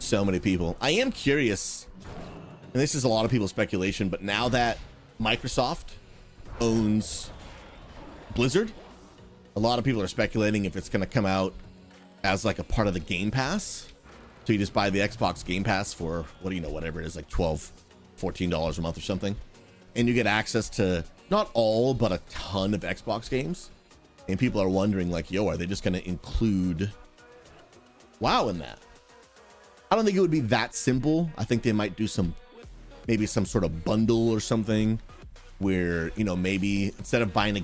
So many people. I am curious, and this is a lot of people's speculation, but now that Microsoft owns Blizzard, a lot of people are speculating if it's going to come out as like a part of the Game Pass. So you just buy the Xbox Game Pass for whatever it is, like $12, $14 a month or something. And you get access to not all, but a ton of Xbox games. And people are wondering like, yo, are they just going to include WoW in that? I don't think it would be that simple. I think they might do maybe some sort of bundle or something where, maybe instead of buying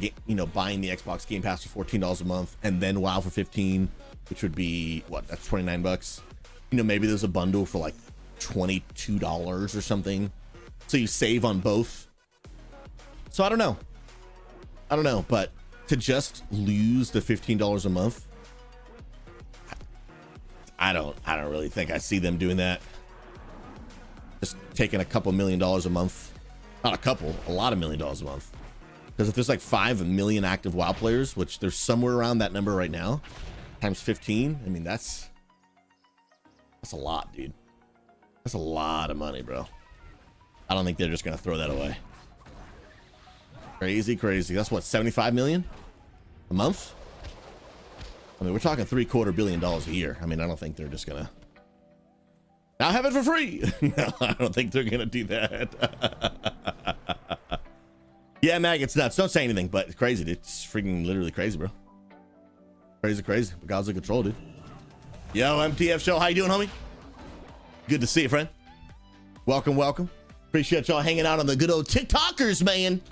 buying the Xbox Game Pass for $14 a month and then WoW for $15, which would be that's $29. Maybe there's a bundle for like $22 or something. So you save on both. So I don't know, but to just lose the $15 a month, I don't really think I see them doing that. Just taking a couple $1 million a month. Not a couple, a lot of $1 million a month. Because if there's like 5 million active WoW players, which there's somewhere around that number right now, times 15, I mean, that's a lot, dude. That's a lot of money, bro. I don't think they're just going to throw that away. Crazy. That's what, 75 million a month? I mean, we're talking $750 million a year. I mean, I don't think they're just going to now have it for free. I don't think they're going to do that. Yeah, Mag, it's nuts. Don't say anything, but it's crazy, dude. It's freaking literally crazy, bro. Crazy. But God's in control, dude. Yo, MTF Show. How you doing, homie? Good to see you, friend. Welcome. Appreciate y'all hanging out on the good old TikTokers, man.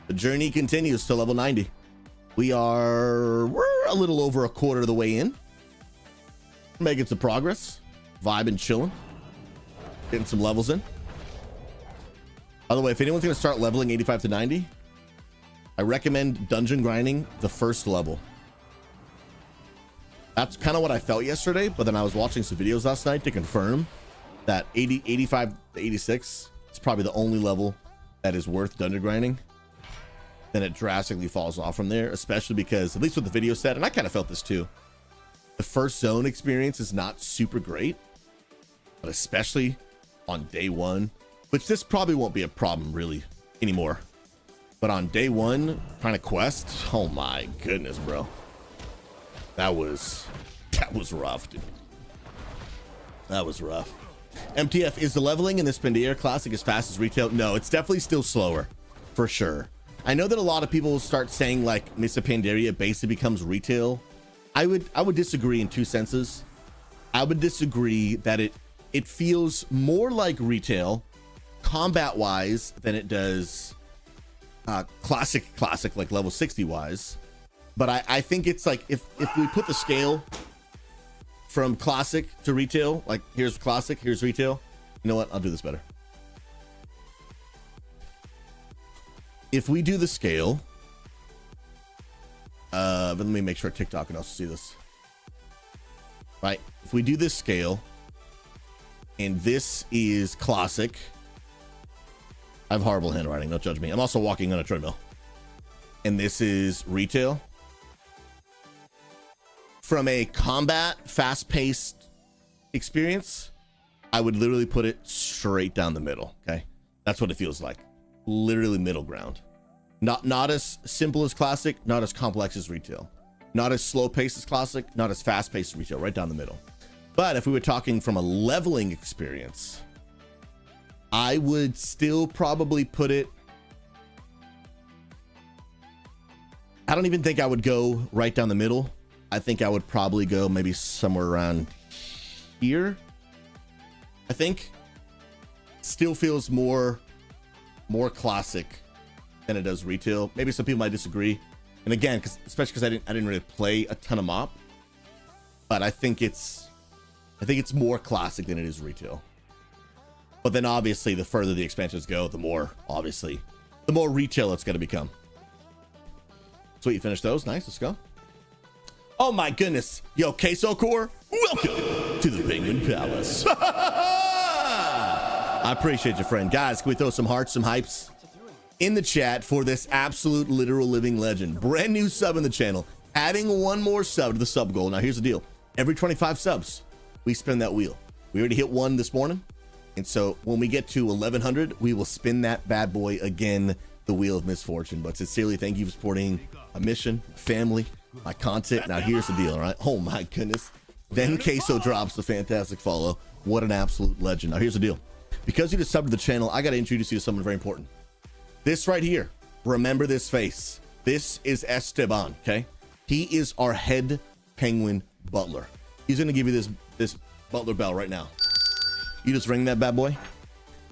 The journey continues to level 90. We're a little over a quarter of the way in. Making some progress. Vibing, chilling. Getting some levels in. By the way, if anyone's going to start leveling 85 to 90, I recommend dungeon grinding the first level. That's kind of what I felt yesterday, but then I was watching some videos last night to confirm that 85 to 86 is probably the only level that is worth dungeon grinding. Then it drastically falls off from there, especially because, at least with the video set, and I kind of felt this too, the first zone experience is not super great, but especially on day one, which this probably won't be a problem really anymore. But on day one, trying to quest, oh my goodness, bro. That was rough, dude. That was rough. MTF, is the leveling in this Pandaria Classic as fast as retail? No, it's definitely still slower, for sure. I know that a lot of people start saying like Mists of Pandaria basically becomes retail. I would disagree in two senses. I would disagree that it feels more like retail combat wise than it does classic like level 60 wise. But I think it's like if we put the scale from classic to retail, like here's classic, here's retail. You know what? I'll do this better. If we do the scale, but let me make sure TikTok can also see this. Right? If we do this scale, and this is classic. I have horrible handwriting, don't judge me. I'm also walking on a treadmill. And this is retail. From a combat, fast-paced experience, I would literally put it straight down the middle, okay? That's what it feels like. literally middle ground. Not as simple as classic, not as complex as retail, not as slow paced as classic, not as fast paced as retail, right down the middle. But if we were talking from a leveling experience, I would still probably put it, I don't even think I would go right down the middle. I think I would probably go maybe somewhere around here. I think still feels more classic than it does retail. Maybe some people might disagree. And again, especially because I didn't really play a ton of MoP, but I think it's more classic than it is retail. But then obviously the further the expansions go, the more retail it's going to become. Sweet, you finished those. Nice, let's go. Oh my goodness. Yo, Queso Core, welcome to the Penguin Palace. I appreciate you, friend. Guys, can we throw some hearts, some hypes in the chat for this absolute literal living legend? Brand new sub in the channel, adding one more sub to the sub goal. Now here's the deal. Every 25 subs, we spin that wheel. We already hit one this morning. And so when we get to 1100, we will spin that bad boy again, the wheel of misfortune. But sincerely, thank you for supporting my mission, my family, my content. Now here's the deal, all right? Oh my goodness. Then Queso drops the fantastic follow. What an absolute legend. Now here's the deal. Because you just subbed to the channel, I got to introduce you to someone very important. This right here, remember this face. This is Esteban, okay? He is our head penguin butler. He's going to give you this butler bell right now. You just ring that bad boy.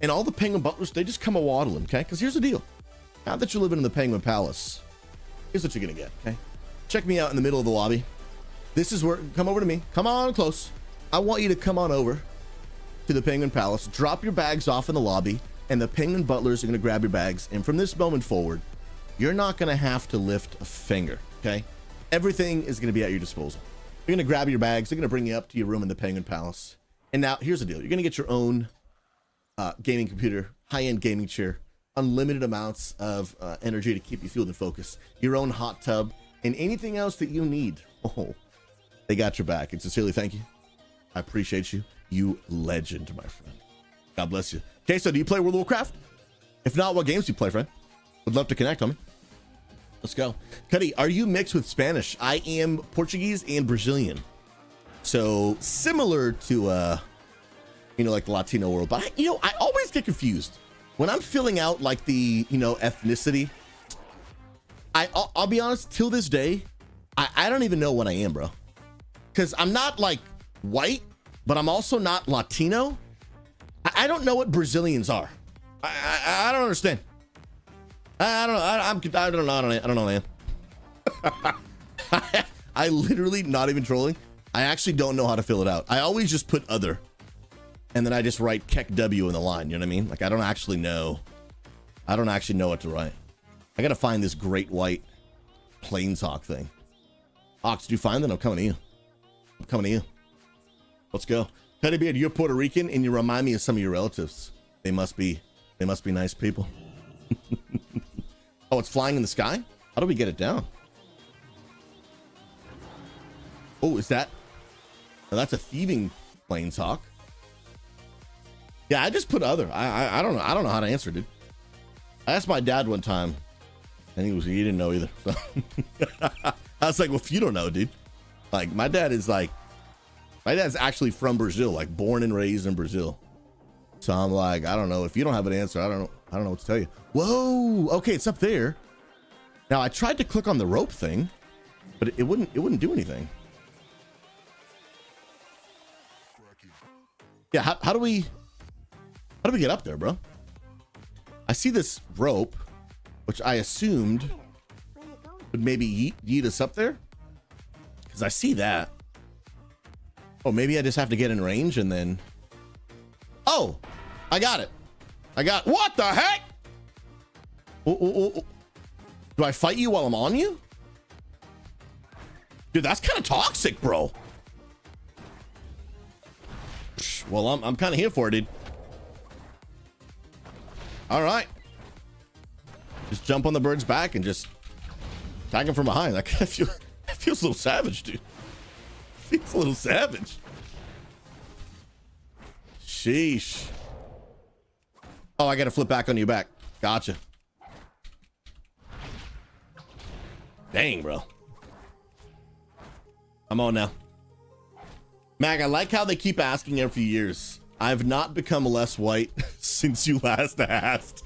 And all the penguin butlers, they just come a waddling, okay? Because here's the deal. Now that you're living in the Penguin Palace, here's what you're going to get, okay? Check me out in the middle of the lobby. This is where, come over to me. Come on close. I want you to come on over to the Penguin Palace, drop your bags off in the lobby, and the penguin butlers are going to grab your bags. And from this moment forward, you're not going to have to lift a finger, okay? Everything is going to be at your disposal. You're going to grab your bags. They're going to bring you up to your room in the Penguin Palace. And now here's the deal. You're going to get your own gaming computer, high-end gaming chair, unlimited amounts of energy to keep you fueled and focused, your own hot tub, and anything else that you need. Oh, they got your back. And sincerely, thank you. I appreciate you. You legend, my friend. God bless you. Okay, so do you play World of Warcraft? If not, what games do you play, friend? Would love to connect, homie. Let's go. Cuddy, are you mixed with Spanish? I am Portuguese and Brazilian. So similar to, like the Latino world. But, I always get confused. When I'm filling out like the, ethnicity, I'll be honest, till this day, I don't even know what I am, bro. Because I'm not like white, but I'm also not Latino. I don't know what Brazilians are. I don't understand. I don't know. I don't know, man. I literally, not even trolling, I actually don't know how to fill it out. I always just put other, and then I just write Keck W in the line. You know what I mean? Like I don't actually know what to write. I gotta find this great white planeswalk thing. Ox, did you find it? I'm coming to you. I'm coming to you. Let's go. Teddy Beard, you're Puerto Rican and you remind me of some of your relatives. They must be nice people. Oh, it's flying in the sky? How do we get it down? Oh, is that? Oh, that's a thieving planeswalk. Yeah, I just put other. I don't know. I don't know how to answer, dude. I asked my dad one time, and he didn't know either. So I was like, well, if you don't know, dude. Like, my dad's actually from Brazil, like born and raised in Brazil. So I'm like, I don't know. If you don't have an answer, I don't know what to tell you. Whoa, okay, it's up there. Now I tried to click on the rope thing, but it wouldn't do anything. Yeah, how do we get up there, bro? I see this rope, which I assumed would maybe yeet us up there, because I see that. Oh, maybe I just have to get in range and then. Oh, I got it. What the heck? Oh. Do I fight you while I'm on you? Dude, that's kind of toxic, bro. Well, I'm kind of here for it, dude. All right. Just jump on the bird's back and just attack him from behind. That feels a little savage, dude. Feels a little savage. Sheesh. Oh, I gotta flip back on your back. Gotcha. Dang, bro. I'm on now. Mag, I like how they keep asking every few years. I've not become less white since you last asked.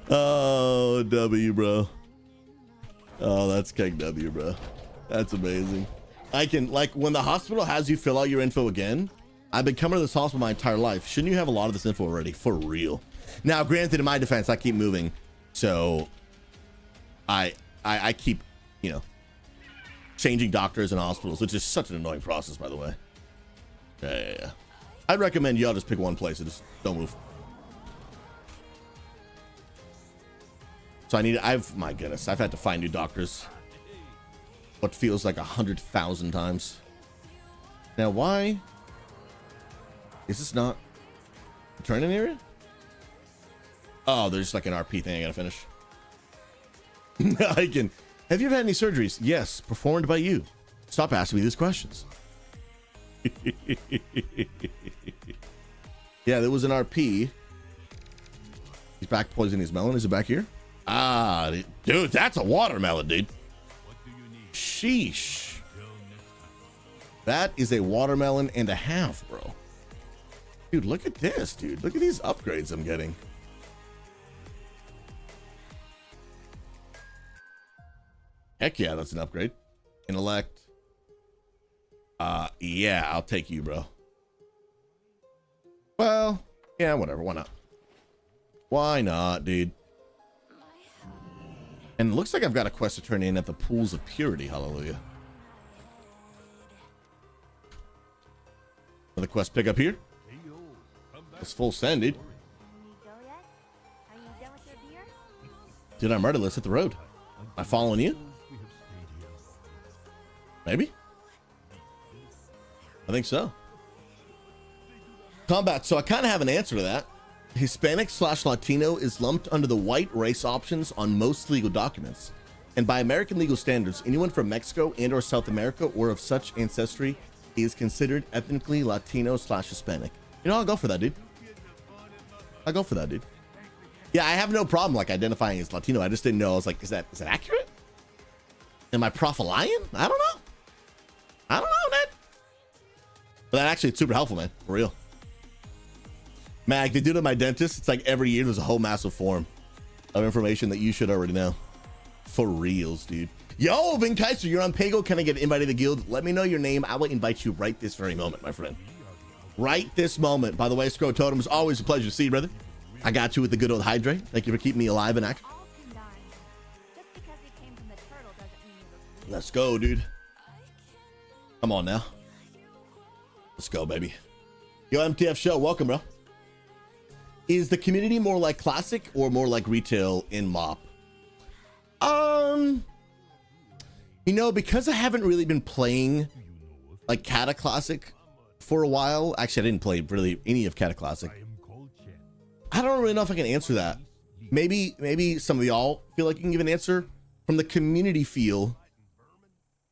Oh, W, bro. Oh, that's keg W, bro. That's amazing. I can, like, when the hospital has you fill out your info again, I've been coming to this hospital my entire life. Shouldn't you have a lot of this info already? For real. Now, granted, in my defense, I keep moving. So I keep, you know, changing doctors and hospitals, which is such an annoying process, by the way. Yeah. I'd recommend y'all just pick one place and just don't move. So my goodness, I've had to find new doctors. What feels like 100,000 times. Now, why is this not a training area? Oh, there's like an RP thing I gotta finish. Have you ever had any surgeries? Yes, performed by you. Stop asking me these questions. Yeah, there was an RP. He's back poisoning his melon. Is it back here? Ah, dude, that's a watermelon, dude. Sheesh. That is a watermelon and a half, bro. Dude, look at this, dude. Look at these upgrades I'm getting. Heck yeah, that's an upgrade. Intellect. Yeah, I'll take you, bro. Well, yeah, whatever. Why not? Why not, dude? And it looks like I've got a quest to turn in at the Pools of Purity. Hallelujah. Another quest pick up here. It's full send, dude. Dude, I'm ready. Let's hit the road. Am I following you? Maybe? I think so. Combat. So I kind of have an answer to that. Hispanic/Latino is lumped under the white race options on most legal documents. And by American legal standards, anyone from Mexico and or South America or of such ancestry is considered ethnically Latino/Hispanic. You know, I'll go for that, dude. I'll go for that, dude. Yeah, I have no problem like identifying as Latino. I just didn't know. I was like, is that accurate? Am I profilying? I don't know. I don't know, man. But that actually, it's super helpful, man. For real. Mag, they do it at my dentist. It's like every year there's a whole massive form of information that you should already know. For reals, dude. Yo, Vin Kaiser, you're on Pagle. Can I get invited to the guild? Let me know your name. I will invite you right this very moment, my friend. Right this moment. By the way, Scro Totem, is always a pleasure to see you, brother. I got you with the good old hydrate. Thank you for keeping me alive and active. Let's go, dude. Come on now. Let's go, baby. Yo, MTF show. Welcome, bro. Is the community more like classic or more like retail in MoP? You know, because I haven't really been playing like Cata Classic for a while. Actually, I didn't play really any of Cata Classic. I don't really know if I can answer that. Maybe some of y'all feel like you can give an answer. From the community feel,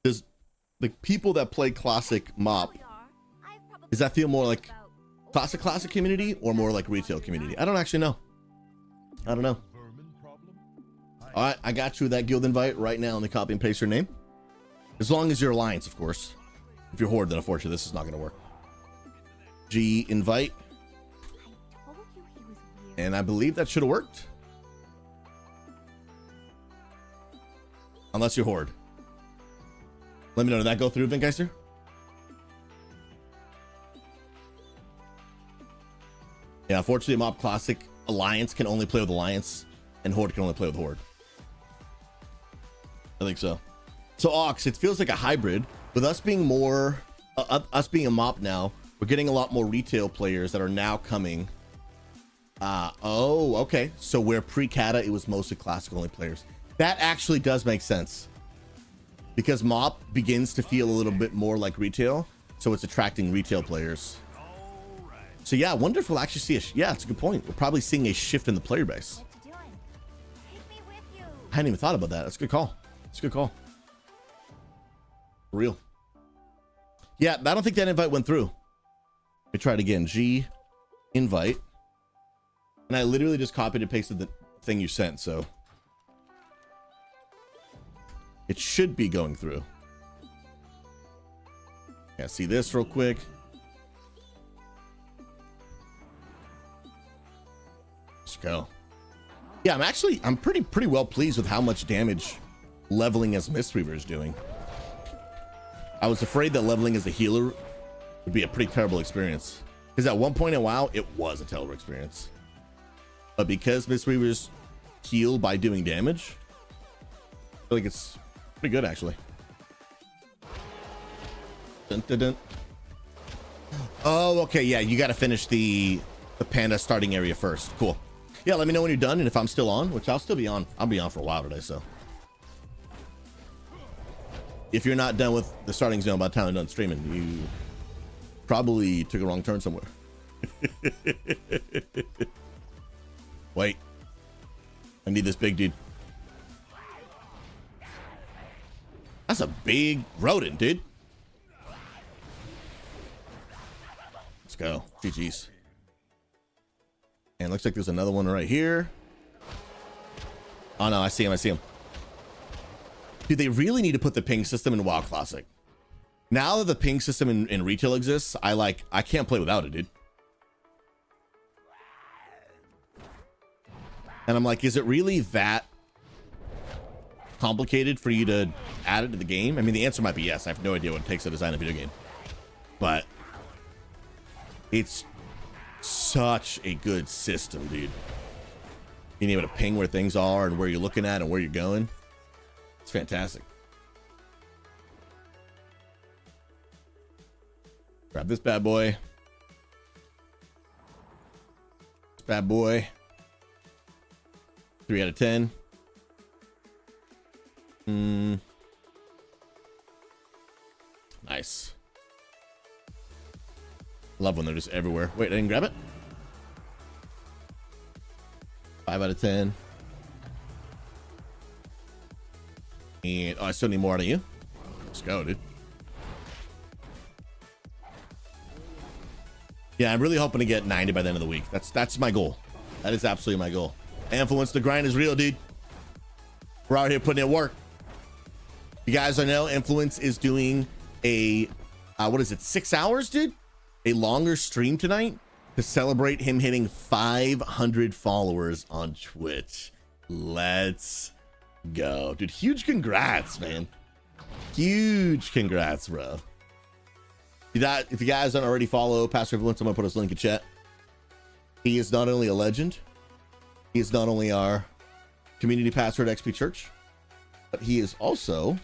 does the people that play classic MoP, does that feel more like classic community or more like retail community? I don't actually know. I don't know. All right, I got you with that guild invite right now. Let me copy and paste your name. As long as you're Alliance, of course. If you're Horde, then unfortunately this is not going to work. G invite. And I believe that should have worked. Unless you're Horde. Let me know, did that go through, Vinkeister? Yeah, unfortunately, MoP Classic Alliance can only play with Alliance, and Horde can only play with Horde. I think so. So, Ox, it feels like a hybrid. With us being more, us being a MoP now, we're getting a lot more retail players that are now coming. Oh, okay. So where pre-Cata, it was mostly classic only players. That actually does make sense. Because MoP begins to feel a little bit more like retail, so it's attracting retail players. So yeah, I wonder if we'll actually see yeah, it's a good point. We're probably seeing a shift in the player base. I hadn't even thought about that. That's a good call. It's a good call. For real. Yeah, I don't think that invite went through. Let me try it again. G invite. And I literally just copied and pasted the thing you sent, so. It should be going through. Yeah, see this real quick. Let's go. Yeah, I'm pretty well pleased with how much damage leveling as Mistweaver is doing. I was afraid that leveling as a healer would be a pretty terrible experience, because at one point in WoW it was a terrible experience, but because Mistweavers heal by doing damage, I feel like it's pretty good actually. Dun, dun, dun. Oh, okay, yeah, you got to finish the panda starting area first. Cool. Yeah, let me know when you're done, and if I'm still on, which I'll still be on. I'll be on for a while today, so. If you're not done with the starting zone by the time I'm done streaming, you probably took a wrong turn somewhere. Wait. I need this big dude. That's a big rodent, dude. Let's go. GG's. And looks like there's another one right here. Oh no, I see him. Dude, they really need to put the ping system in WoW Classic. Now that the ping system in retail exists, I can't play without it, dude. And I'm like, is it really that complicated for you to add it to the game? I mean, the answer might be yes. I have no idea what it takes to design a video game. But it's such a good system, dude. Being able to ping where things are and where you're looking at and where you're going. It's fantastic. Grab this bad boy. This bad boy. 3 out of 10. Nice. Love when they're just everywhere. Wait, I didn't grab it? 5 out of 10. And I still need more out of you. Let's go, dude. Yeah, I'm really hoping to get 90 by the end of the week. That's my goal. That is absolutely my goal. Influence, the grind is real, dude. We're out here putting in work. You guys I know Influence is doing a what is it, 6 hours, dude? A longer stream tonight to celebrate him hitting 500 followers on Twitch. Let's go, dude. Huge congrats, man. Huge congrats, bro. If you guys don't already follow Pastor Influence, I'm gonna put his link in chat. He is not only a legend, he is not only our community pastor at XP Church, but he is also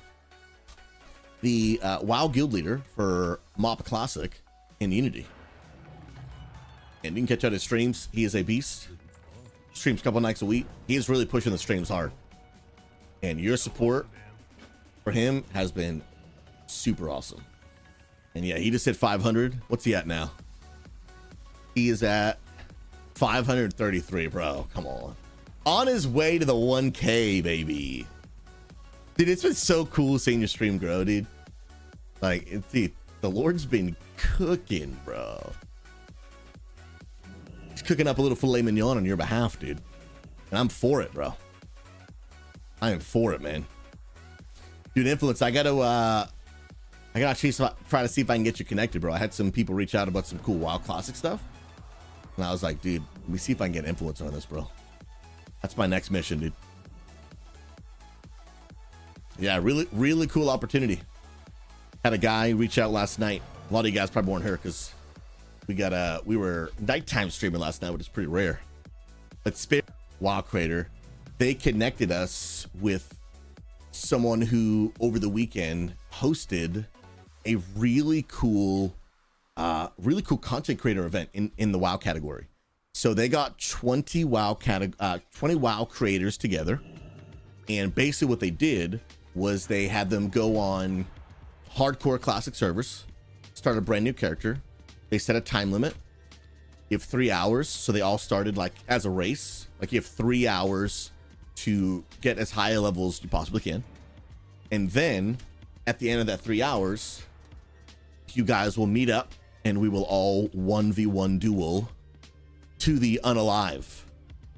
the WoW guild leader for MoP Classic in Unity. And you can catch out his streams. He is a beast. Streams a couple nights a week. He is really pushing the streams hard. And your support for him has been super awesome. And yeah, he just hit 500. What's he at now? He is at 533, bro. Come on his way to the 1K, baby. Dude, it's been so cool seeing your stream grow, dude. Like, the Lord's been cooking, bro. He's cooking up a little filet mignon on your behalf, dude. And I'm for it, bro. I am for it, man. Dude, Influence, I gotta try to see if I can get you connected, bro. I had some people reach out about some cool WoW Classic stuff. And I was like, dude, let me see if I can get Influence on this, bro. That's my next mission, dude. Yeah, really cool opportunity. Had a guy reach out last night. A lot of you guys probably weren't here because we were nighttime streaming last night, which is pretty rare. But Spirit WoW Creator, they connected us with someone who over the weekend hosted a really cool content creator event in the WoW category. So they got 20 WoW creators together, and basically what they did was they had them go on hardcore classic servers, start a brand new character. They set a time limit. You have 3 hours, so they all started like as a race. Like you have 3 hours to get as high a level as you possibly can, and then at the end of that 3 hours, you guys will meet up and we will all 1v1 duel to the unalive.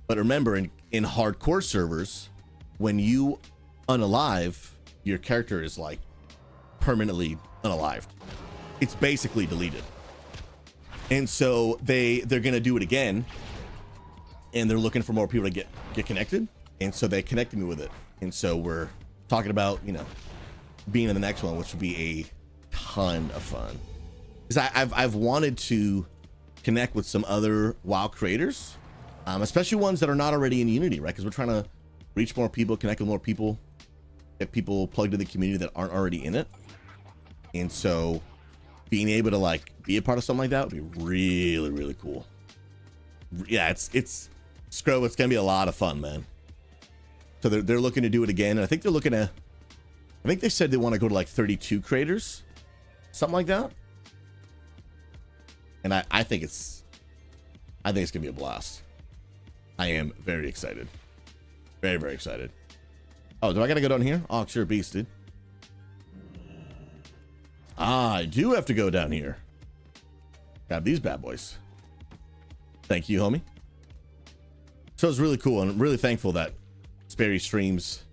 But remember, in hardcore servers, when you unalive, your character is like permanently unalived. It's basically deleted. And so they're gonna do it again, and they're looking for more people to get connected. And so they connected me with it. And so we're talking about, you know, being in the next one, which would be a ton of fun. Because I've wanted to connect with some other WoW creators, especially ones that are not already in Unity, right? Because we're trying to reach more people, connect with more people, get people plugged into the community that aren't already in it. And so being able to like be a part of something like that would be really, really cool. Yeah, it's Scro, it's gonna be a lot of fun, man. So they're looking to do it again, and I think they said they want to go to like 32 creators, something like that. And I think it's gonna be a blast. I am very excited. Very, very excited. Oh, do I gotta go down here? Oh, sure, beast, dude. I do have to go down here. Grab these bad boys. Thank you, homie. So it's really cool, and I'm really thankful that Sperry Streams,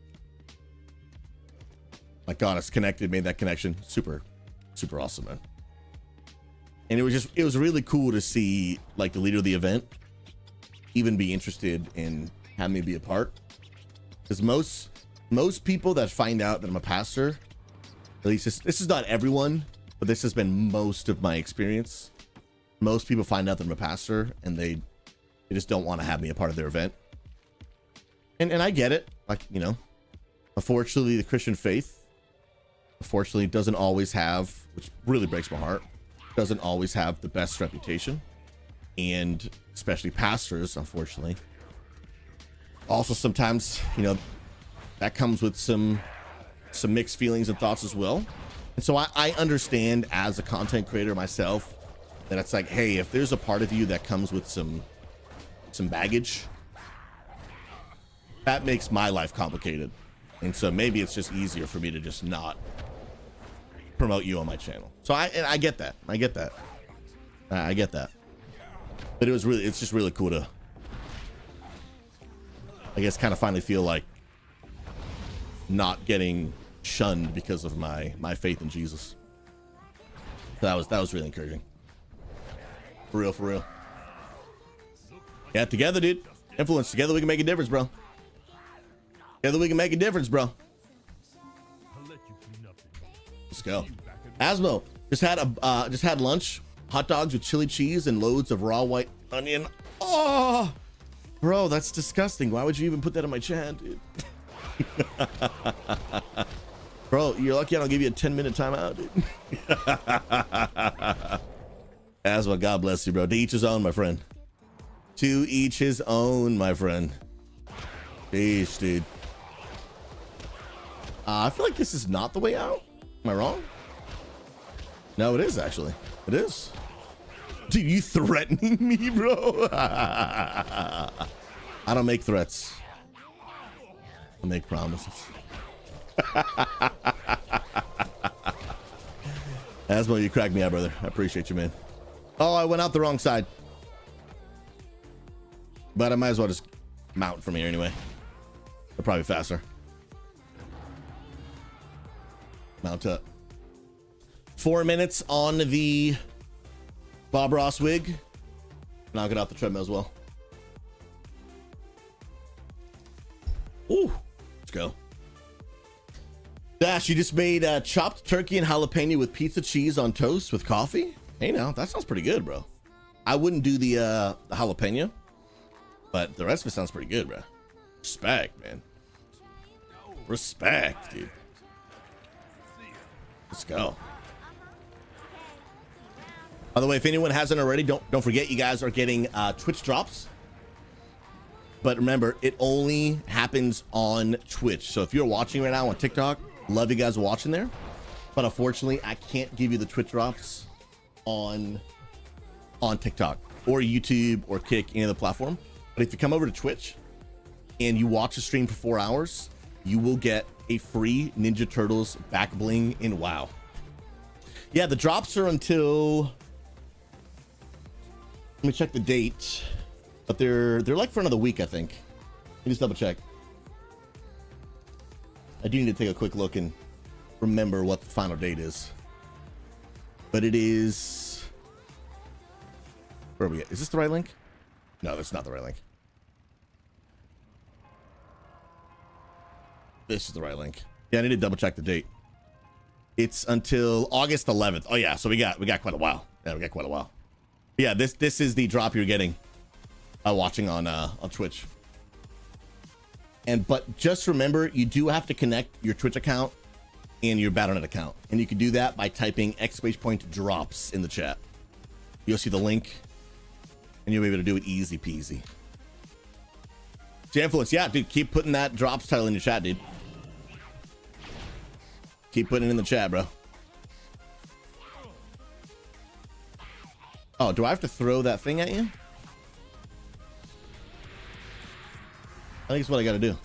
like, got us connected, made that connection. Super, super awesome, man. And it was really cool to see like the leader of the event even be interested in having me be a part. Because most people that find out that I'm a pastor, at least this is not everyone, but this has been most of my experience. Most people find out that I'm a pastor and they just don't want to have me a part of their event. And I get it. Like, you know, unfortunately the Christian faith, unfortunately, doesn't always have, which really breaks my heart, doesn't always have the best reputation. And especially pastors, unfortunately. Also sometimes, you know, that comes with some mixed feelings and thoughts as well. And so I understand as a content creator myself that it's like, hey, if there's a part of you that comes with some baggage, that makes my life complicated. And so maybe it's just easier for me to just not promote you on my channel. So I get that. I get that. But it's just really cool to, I guess, kind of finally feel like not getting shunned because of my faith in Jesus. So that was really encouraging. For real. Yeah, together, dude. Influence. Together we can make a difference, bro. Together we can make a difference, bro. Let's go. Asmo just had lunch. Hot dogs with chili cheese and loads of raw white onion. Oh, bro, that's disgusting. Why would you even put that in my chat, dude? Bro, you're lucky I don't give you a 10-minute timeout, dude. Asma, God bless you, bro. To each his own, my friend. To each his own, my friend. Jeez, dude. I feel like this is not the way out. Am I wrong? No, it is, actually. It is. Dude, you threatening me, bro? I don't make threats. I make promises. Asmo, you cracked me out, brother. I appreciate you, man. Oh, I went out the wrong side. But I might as well just mount from here anyway. They're probably faster. Mount up. 4 minutes on the Bob Ross wig. And I'll get off the treadmill as well. Ooh, let's go. Dash, you just made chopped turkey and jalapeno with pizza cheese on toast with coffee? Hey, now, that sounds pretty good, bro. I wouldn't do the jalapeno, but the rest of it sounds pretty good, bro. Respect, man. Respect, dude. Let's go. By the way, if anyone hasn't already, don't forget you guys are getting Twitch drops. But remember, it only happens on Twitch. So if you're watching right now on TikTok, love you guys watching there. But unfortunately, I can't give you the Twitch drops on TikTok or YouTube or Kick, any other platform. But if you come over to Twitch and you watch the stream for 4 hours, you will get a free Ninja Turtles back bling in WoW. Yeah, the drops are until, let me check the date, but they're like for another week, I think. Let me just double check. I do need to take a quick look and remember what the final date is. But it is... Where are we at? Is this the right link? No, that's not the right link. This is the right link. Yeah, I need to double check the date. It's until August 11th. Oh yeah, so we got quite a while. Yeah, we got quite a while. Yeah, this is the drop you're getting watching on Twitch. But just remember, you do have to connect your Twitch account and your Battle.net account. And you can do that by typing !drops in the chat. You'll see the link and you'll be able to do it easy peasy. Influence, yeah, dude, keep putting that drops title in your chat, dude. Keep putting it in the chat, bro. Oh, do I have to throw that thing at you? I think it's what I gotta do.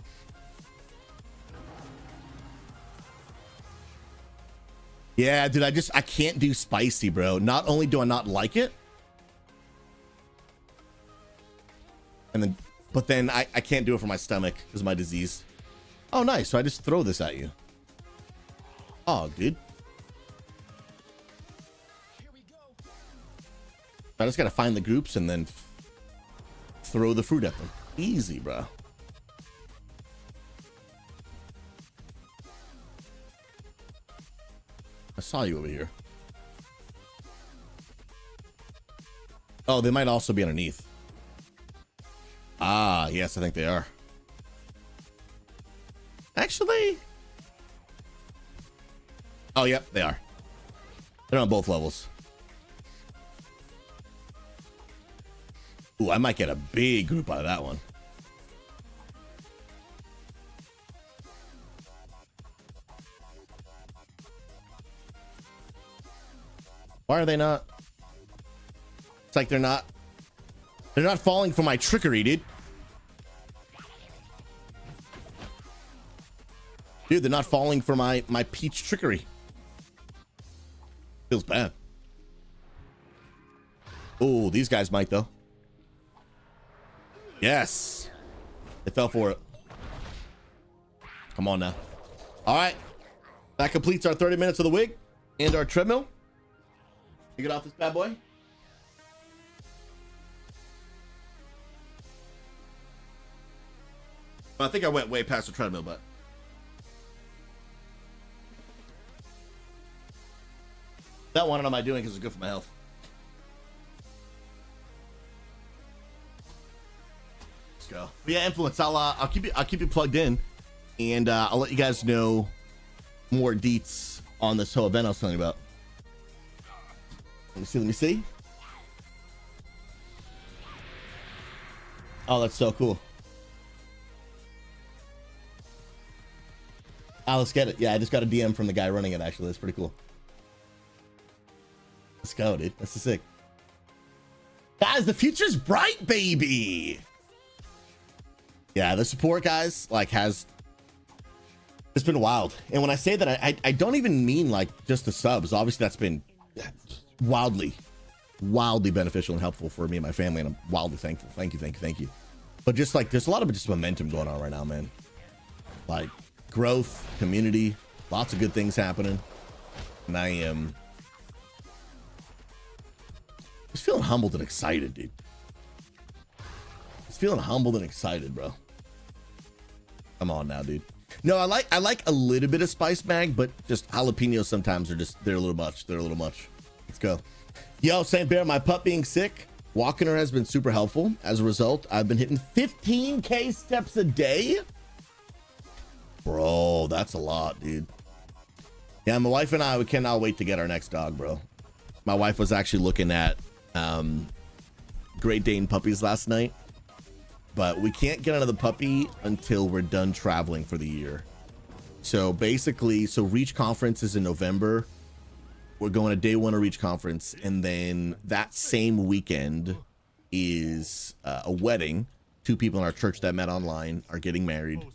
Yeah, dude, I can't do spicy, bro. Not only do I not like it, but then I can't do it for my stomach because of my disease. Oh, nice. So I just throw this at you. Oh, dude. I just gotta find the groups and then throw the fruit at them. Easy, bro. I saw you over here. Oh, they might also be underneath. Ah, yes, I think they are. Actually. Oh, yep, they are. They're on both levels. Ooh, I might get a big group out of that one. Why are they not? It's like they're not falling for my trickery, dude. Dude, they're not falling for my peach trickery. Feels bad. Oh, these guys might though. Yes. They fell for it. Come on now. All right. That completes our 30 minutes of the wig and our treadmill. You get off this bad boy. I think I went way past the treadmill, but that one I am doing because it's good for my health. Let's go. But yeah, influence. I'll keep you plugged in, and I'll let you guys know more deets on this whole event I was telling you about. Let me see. Oh, that's so cool. Oh, let's get it. Yeah, I just got a DM from the guy running it, actually. That's pretty cool. Let's go, dude. That's sick. Guys, the future's bright, baby. Yeah, the support, guys, it's been wild. And when I say that, I don't even mean like just the subs. Obviously, that's been wildly beneficial and helpful for me and my family, and I'm wildly thankful. Thank you. But just like, there's a lot of just momentum going on right now, man. Like growth, community, lots of good things happening, and I am just feeling humbled and excited, dude. Just feeling humbled and excited, bro. Come on now, dude. No, I like a little bit of spice mag, but just jalapenos sometimes are they're a little much. Let's go. Yo, Saint Bear, my pup being sick, walking her has been super helpful. As a result, I've been hitting 15K steps a day. Bro, that's a lot, dude. Yeah, my wife and I, we cannot wait to get our next dog, bro. My wife was actually looking at Great Dane puppies last night, but we can't get another puppy until we're done traveling for the year. So basically, Reach Conference is in November. We're going to day one of Reach Conference, and then that same weekend is a wedding. Two people in our church that met online are getting married,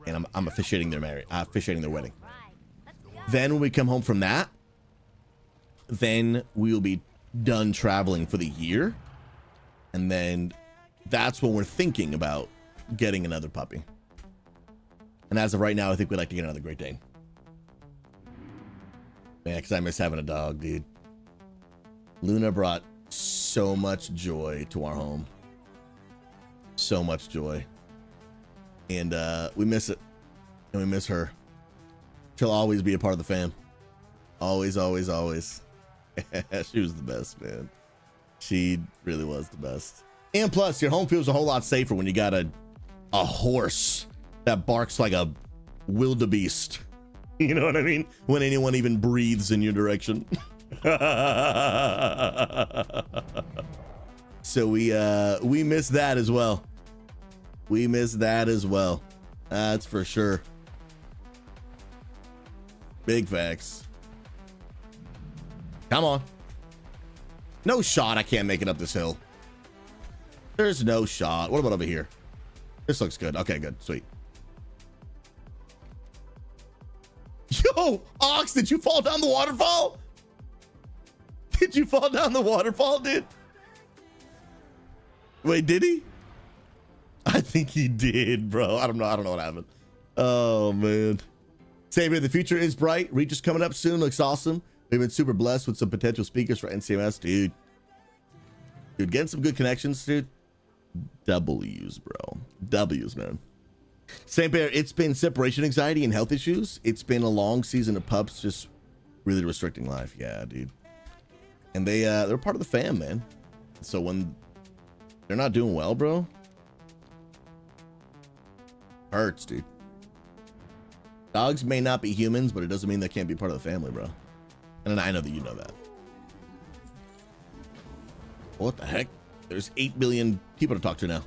and I'm officiating their wedding. Then when we come home from that, then we will be done traveling for the year, and then that's when we're thinking about getting another puppy. And as of right now, I think we'd like to get another Great Dane. Man, because I miss having a dog, dude. Luna brought so much joy to our home. So much joy. And we miss it. And we miss her. She'll always be a part of the fam. Always, always, always. She was the best, man. She really was the best. And plus, your home feels a whole lot safer when you got a horse that barks like a wildebeest. You know what I mean? When anyone even breathes in your direction. So we miss that as well. We miss that as well. That's for sure. Big facts. Come on. No shot. I can't make it up this hill. There's no shot. What about over here? This looks good. Okay, good. Sweet. Yo, Ox, did you fall down the waterfall? Did you fall down the waterfall, dude? Wait, did he? I think he did, bro. I don't know what happened. Oh, man. Same here. The future is bright. Reach is coming up soon. Looks awesome. We've been super blessed with some potential speakers for NCMS, dude. Dude, getting some good connections, dude. W's, bro. W's, man. Same pair. It's been separation anxiety and health issues. It's been a long season of pups just really restricting life. Yeah, dude. And they're part of the fam, man. So when they're not doing well, bro, hurts, dude. Dogs may not be humans, but it doesn't mean they can't be part of the family, bro. And I know that you know that. What the heck? There's 8 billion people to talk to now.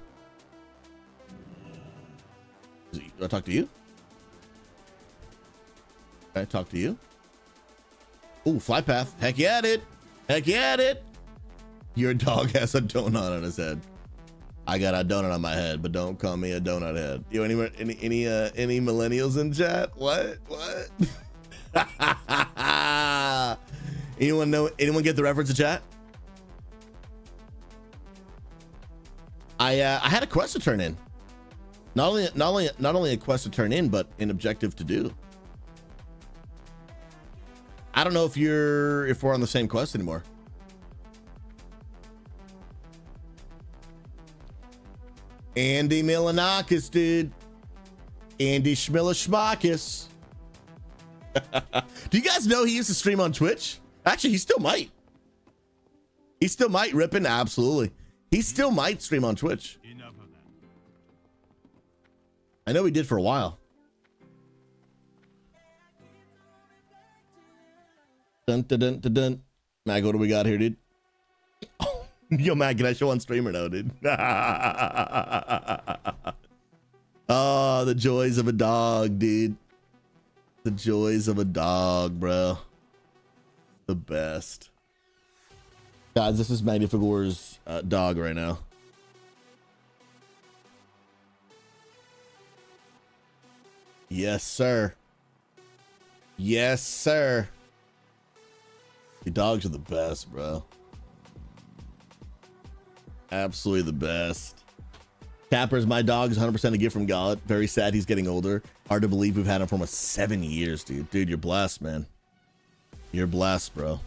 Do I talk to you? Can I talk to you? Ooh, fly path. Heck yeah, dude. Heck yeah, dude. Your dog has a donut on his head. I got a donut on my head, but don't call me a donut head. You any millennials in chat? What? Anyone get the reference in chat? I had a quest to turn in. Not only a quest to turn in, but an objective to do. I don't know if we're on the same quest anymore. Andy Milanakis, dude. Andy Schmilashmakis. Do you guys know he used to stream on Twitch? Actually, he still might. He still might, Rippin'. Absolutely. He still might stream on Twitch. I know he did for a while. Dun dun dun dun dun. Mag, what do we got here, dude? Yo, Mag, can I show on streamer now, dude? Oh, the joys of a dog, dude. The joys of a dog, bro. The best. Guys, this is Magnifigore's dog right now. Yes, sir. Yes, sir. The dogs are the best, bro. Absolutely the best. Cappers, my dog is 100% a gift from God. Very sad he's getting older. Hard to believe we've had him for almost 7 years, dude. Dude, you're blessed, man. You're blessed, bro.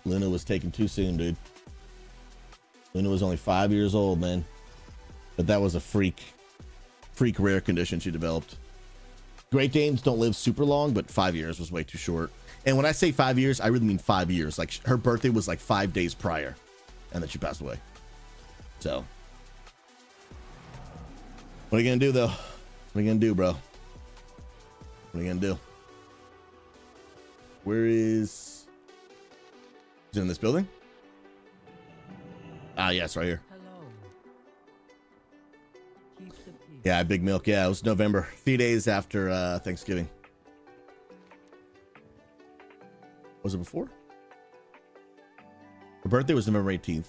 Luna was taken too soon, dude. Luna was only 5 years old, man. But that was a freak rare condition she developed. Great Danes don't live super long, but 5 years was way too short. And when I say 5 years, I really mean 5 years. Like, her birthday was like 5 days prior, and then she passed away. So, what are you gonna do, though? What are you gonna do, bro? What are you gonna do? Where is it in this building? Ah, yes, right here. Yeah, Big Milk. Yeah, it was November. 3 days after Thanksgiving. Was it before? Her birthday was November 18th.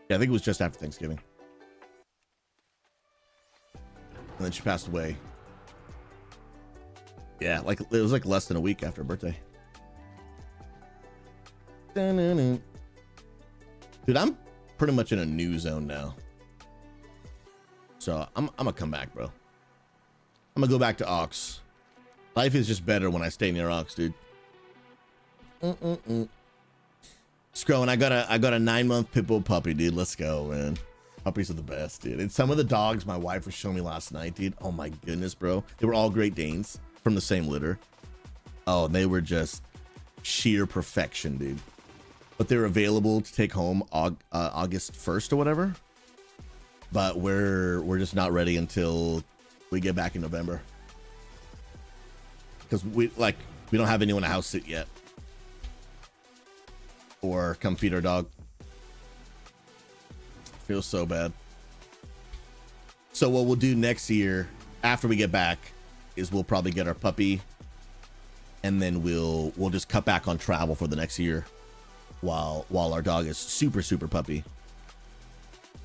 Yeah, I think it was just after Thanksgiving. And then she passed away. Yeah, like it was like less than a week after her birthday. Dude, I'm pretty much in a new zone now. So I'm gonna come back, bro. I'm gonna go back to Ox. Life is just better when I stay near Ox, dude. Scroll, and I got a 9-month pit bull puppy, dude. Let's go, man. Puppies are the best, dude. And some of the dogs my wife was showing me last night, dude. Oh my goodness, bro. They were all Great Danes from the same litter. Oh, they were just sheer perfection, dude. But they're available to take home August 1st or whatever. But we're just not ready until we get back in November. Because we don't have anyone to house sit yet. Or come feed our dog. Feels so bad. So what we'll do next year after we get back is we'll probably get our puppy, and then we'll just cut back on travel for the next year while our dog is super puppy.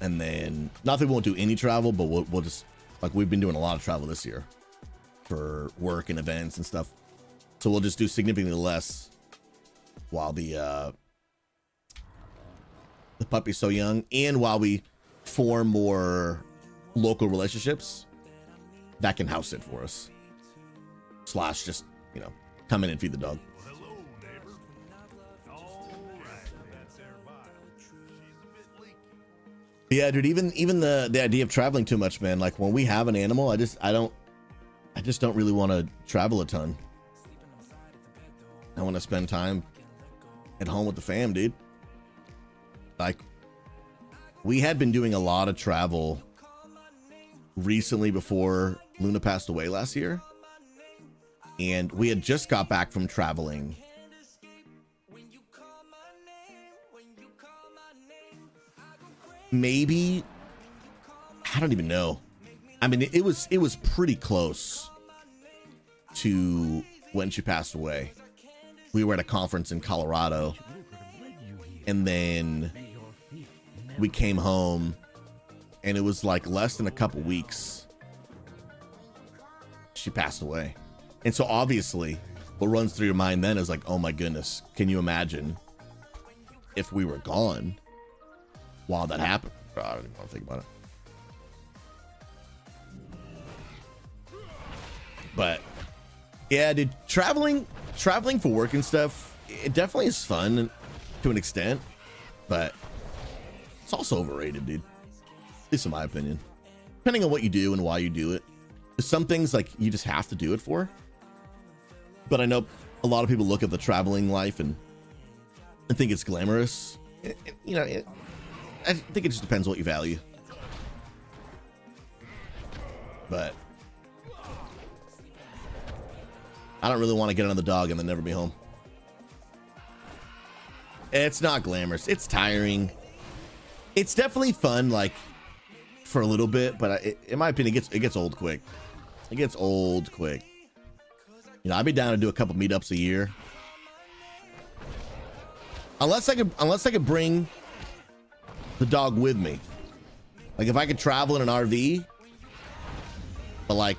And then not that we won't do any travel, but we'll just, like, we've been doing a lot of travel this year for work and events and stuff. So we'll just do significantly less while the puppy's so young, and while we form more local relationships that can house sit for us. / just, you know, come in and feed the dog. Yeah, dude, even the idea of traveling too much, man. Like, when we have an animal, I just don't really want to travel a ton. I want to spend time at home with the fam, dude. Like, we had been doing a lot of travel recently before Luna passed away last year. And we had just got back from traveling. Maybe, I don't even know. I mean, it was pretty close to when she passed away. We were at a conference in Colorado, and then we came home, and it was like less than a couple weeks she passed away. And so obviously what runs through your mind then is like, oh my goodness, can you imagine if we were gone while that happened? Bro, I don't even want to think about it. But yeah, dude, traveling for work and stuff, it definitely is fun to an extent, but it's also overrated, dude. At least in my opinion. Depending on what you do and why you do it. There's some things like you just have to do it for. But I know a lot of people look at the traveling life and think it's glamorous. I think it just depends on what you value. But I don't really want to get another dog and then never be home. It's not glamorous. It's tiring. It's definitely fun, like, for a little bit, but in my opinion, it gets old quick. It gets old quick. You know, I'd be down to do a couple meetups a year. Unless I could bring the dog with me. Like, if I could travel in an RV, but like,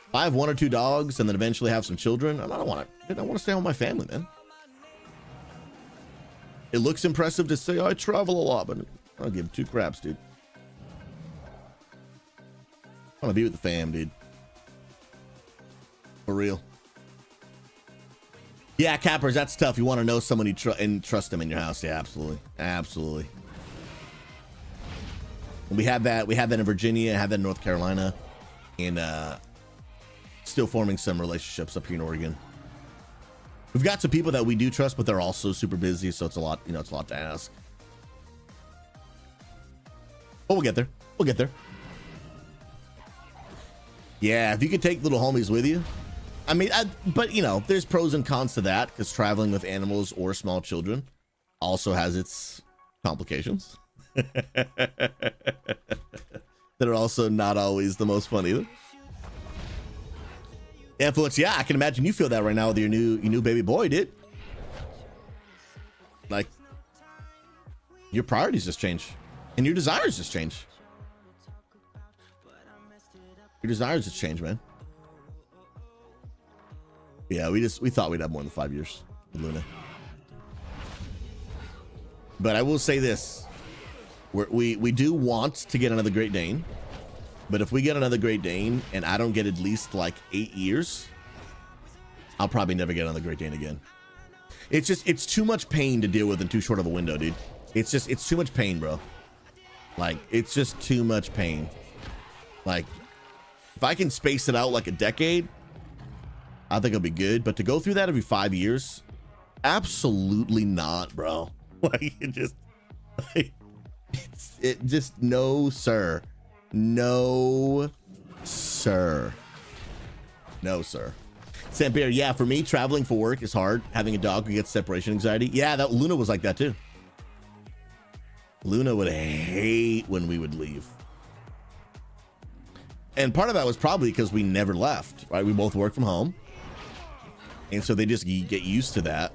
if I have 1 or 2 dogs and then eventually have some children, I don't want to stay home with my family, man. It looks impressive to say, oh, I travel a lot, but I don't give 2 craps, dude. I want to be with the fam, dude. For real. Yeah, cappers, that's tough. You want to know someone and trust them in your house. Yeah, absolutely. Absolutely. And we had that in Virginia, had that in North Carolina, and still forming some relationships up here in Oregon. We've got some people that we do trust, but they're also super busy, so it's a lot, it's a lot to ask. But we'll get there. We'll get there. Yeah, if you could take little homies with you. I mean, but there's pros and cons to that, because traveling with animals or small children also has its complications. That are also not always the most fun either. Influence, yeah, I can imagine you feel that right now with your new baby boy, dude. Like, your priorities just change, and your desires just change. Your desires just change, man. Yeah, we thought we'd have more than 5 years with Luna. But I will say this: we do want to get another Great Dane. But if we get another Great Dane and I don't get at least like 8 years, I'll probably never get another Great Dane again. It's just, it's too much pain to deal with in too short of a window, dude. It's too much pain, bro. Like, it's just too much pain. Like, if I can space it out like a decade, I think it'll be good. But to go through that every 5 years, absolutely not, bro. Like, it just, no, sir. No, sir. No, sir. Sampier, yeah, for me, traveling for work is hard. Having a dog who gets separation anxiety. Yeah, that Luna was like that too. Luna would hate when we would leave. And part of that was probably because we never left, right? We both work from home. And so they just get used to that.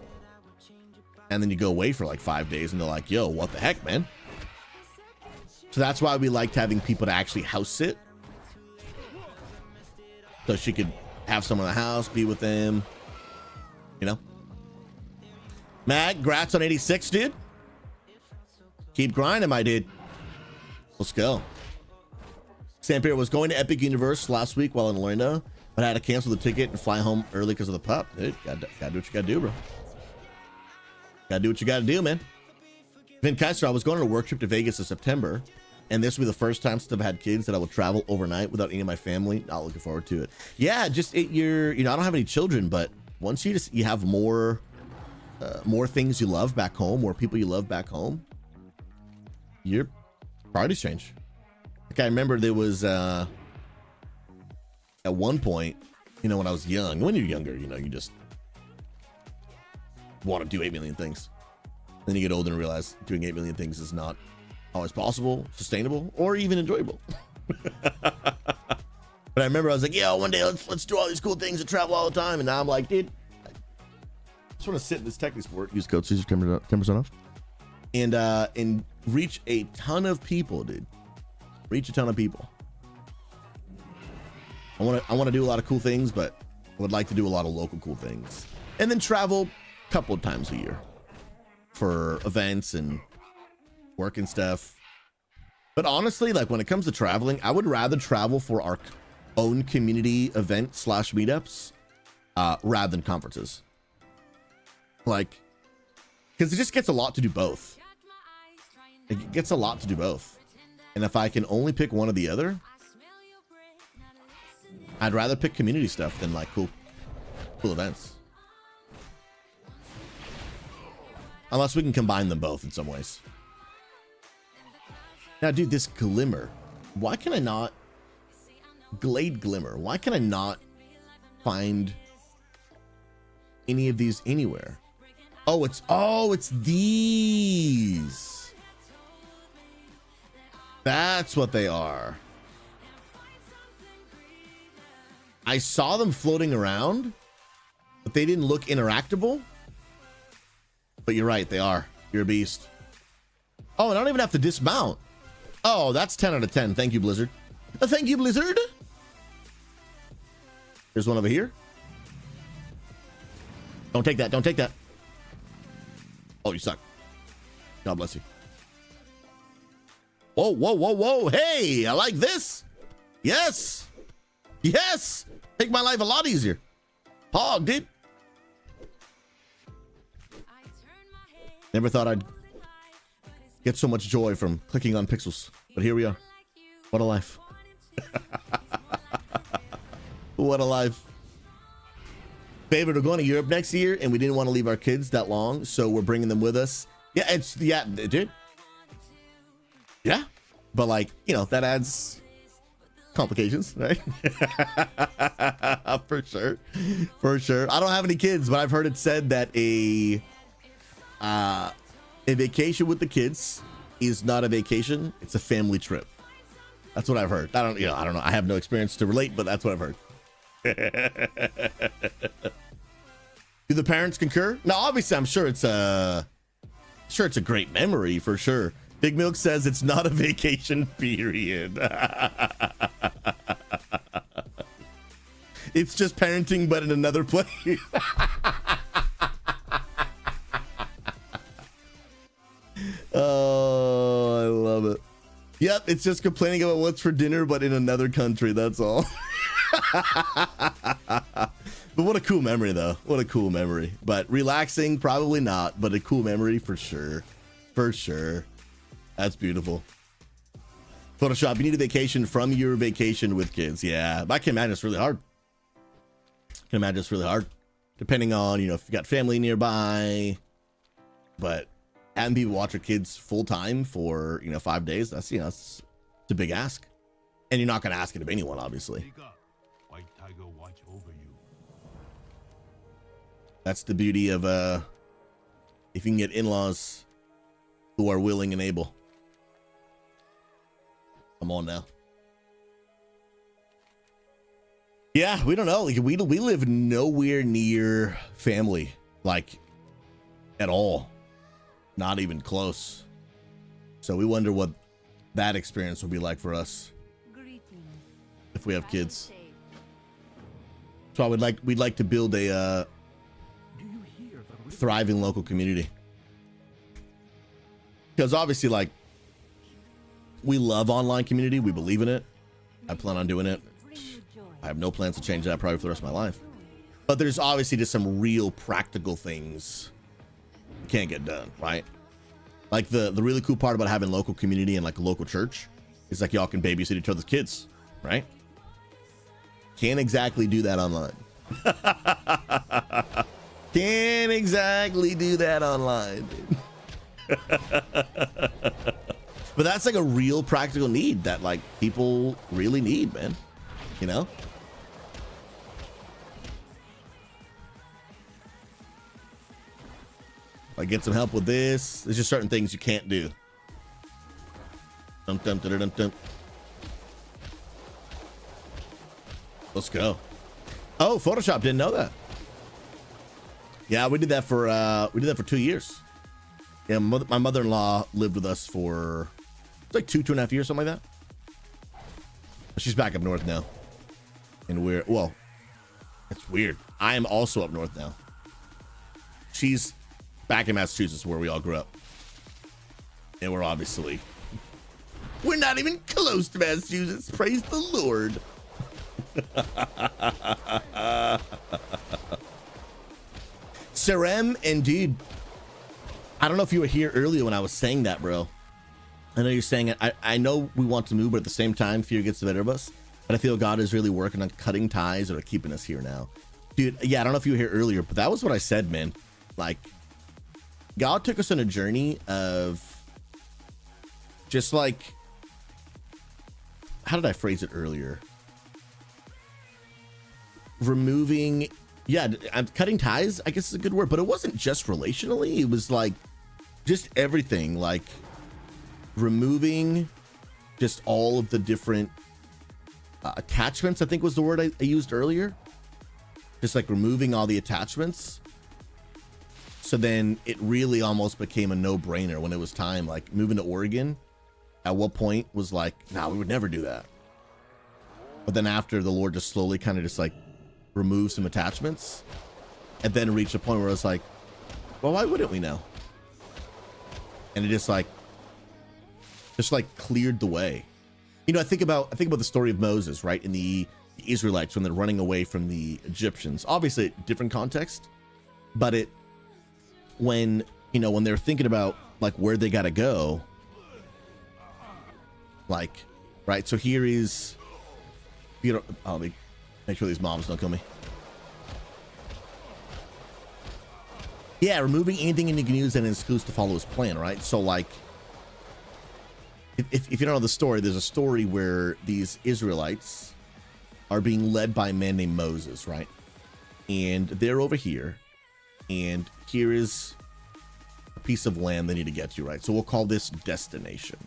And then you go away for like 5 days and they're like, yo, what the heck, man? So that's why we liked having people to actually house sit. So she could have someone in the house, be with them, you know? Mag, grats on 86, dude. Keep grinding, my dude. Let's go. Sampier was going to Epic Universe last week while in Orlando, but I had to cancel the ticket and fly home early because of the pup. Dude, gotta do what you gotta do, bro. Gotta do what you gotta do, man. Vin Kaiser, I was going on a work trip to Vegas in September, and this will be the first time since I've had kids that I will travel overnight without any of my family. Not looking forward to it. Yeah, just you know, I don't have any children, but once you have more things you love back home, more people you love back home, your priorities change. Like I remember there was at one point, you know, when I was young, when you're younger, you know, you just want to do 8 million things. Then you get older and realize doing 8 million things is not always possible, sustainable, or even enjoyable. But I remember I was like, yeah, one day let's do all these cool things and travel all the time. And now I'm like, dude, I just want to sit in this technical sport, use code SouZy 10% off, and reach a ton of people, dude. Reach a ton of people. I want to do a lot of cool things, but I would like to do a lot of local cool things, and then travel a couple of times a year for events and work and stuff. But honestly, like when it comes to traveling, I would rather travel for our own community event / meetups rather than conferences. Like, because it just gets a lot to do both. It gets a lot to do both. And if I can only pick one or the other, I'd rather pick community stuff than like cool events. Unless we can combine them both in some ways. Now, dude, this Glimmer. Why can I not... Glade Glimmer. Why can I not find any of these anywhere? Oh, it's these. That's what they are. I saw them floating around, but they didn't look interactable. But you're right, they are. You're a beast. Oh, and I don't even have to dismount. Oh, that's 10 out of 10. Thank you, Blizzard. Thank you, Blizzard. There's one over here. Don't take that. Don't take that. Oh, you suck. God bless you. Whoa, whoa, whoa, whoa. Hey, I like this. Yes. Yes. Make my life a lot easier. Hog, dude. Never thought I'd get so much joy from clicking on pixels, but here we are. What a life. What a life. Favorite, we're going to Europe next year, and we didn't want to leave our kids that long, so we're bringing them with us. Yeah, dude. Yeah, but like, you know, that adds complications, right? For sure. I don't have any kids, but I've heard it said that a vacation with the kids is not a vacation, it's a family trip. That's what I've heard. I don't know. I have no experience to relate, but that's what I've heard. Do the parents concur? No, obviously I'm sure it's a great memory for sure. Big Milk says it's not a vacation period. It's just parenting, but in another place. Oh, I love it. Yep, it's just complaining about what's for dinner, but in another country. That's all. But what a cool memory, though. What a cool memory. But relaxing, probably not, but a cool memory for sure. For sure. That's beautiful. Photoshop, you need a vacation from your vacation with kids. Yeah, I can imagine it's really hard. I can imagine it's really hard. Depending on, you know, if you got family nearby. But having people watch your kids full time for, you know, 5 days, that's, you know, it's a big ask. And you're not going to ask it of anyone, obviously. White Tiger watch over you. That's the beauty of if you can get in-laws who are willing and able. Come on now. Yeah, we don't know. Like, we live nowhere near family, like, at all. Not even close. So we wonder what that experience will be like for us if we have kids. So we'd like to build a thriving local community. Because obviously, like, we love online community. We believe in it. I plan on doing it. I have no plans to change that probably for the rest of my life. But there's obviously just some real practical things you can't get done, right? Like the really cool part about having local community and like a local church is like y'all can babysit each other's kids, right? Can't exactly do that online. Can't exactly do that online. But that's like a real practical need that like people really need, man. You know? Like, get some help with this. There's just certain things you can't do. Dum dum dum dum dum. Let's go. Oh, Photoshop, didn't know that. Yeah, we did that for 2 years. Yeah, my mother-in-law lived with us for it's like 2.5 years, something like that. She's back up north now. And well, it's weird. I am also up north now. She's back in Massachusetts where we all grew up. And we're not even close to Massachusetts. Praise the Lord. Serem, and dude, I don't know if you were here earlier when I was saying that, bro. I know you're saying it. I know we want to move, but at the same time, fear gets the better of us. But I feel God is really working on cutting ties or keeping us here now. Dude, yeah, I don't know if you were here earlier, but that was what I said, man. Like, God took us on a journey of just like, how did I phrase it earlier? Removing, yeah, I'm cutting ties, I guess is a good word, but it wasn't just relationally. It was like just everything, like removing just all of the different attachments, I think was the word I used earlier. Just like removing all the attachments. So then it really almost became a no-brainer when it was time, like moving to Oregon. At what point was like, nah, we would never do that. But then after, the Lord just slowly kind of just like remove some attachments, and then reach a point where it's like, well, why wouldn't we now? And it just like cleared the way. You know, I think about the story of Moses, right? In the Israelites when they're running away from the Egyptians. Obviously, different context, but when they're thinking about like where they gotta go, like, right? So here is, I'll make sure these mobs don't kill me. Yeah, removing anything you can use and exclusive to follow his plan, right? So like, if you don't know the story, there's a story where these Israelites are being led by a man named Moses, right? And they're over here, and here is a piece of land they need to get to, right? So we'll call this destination.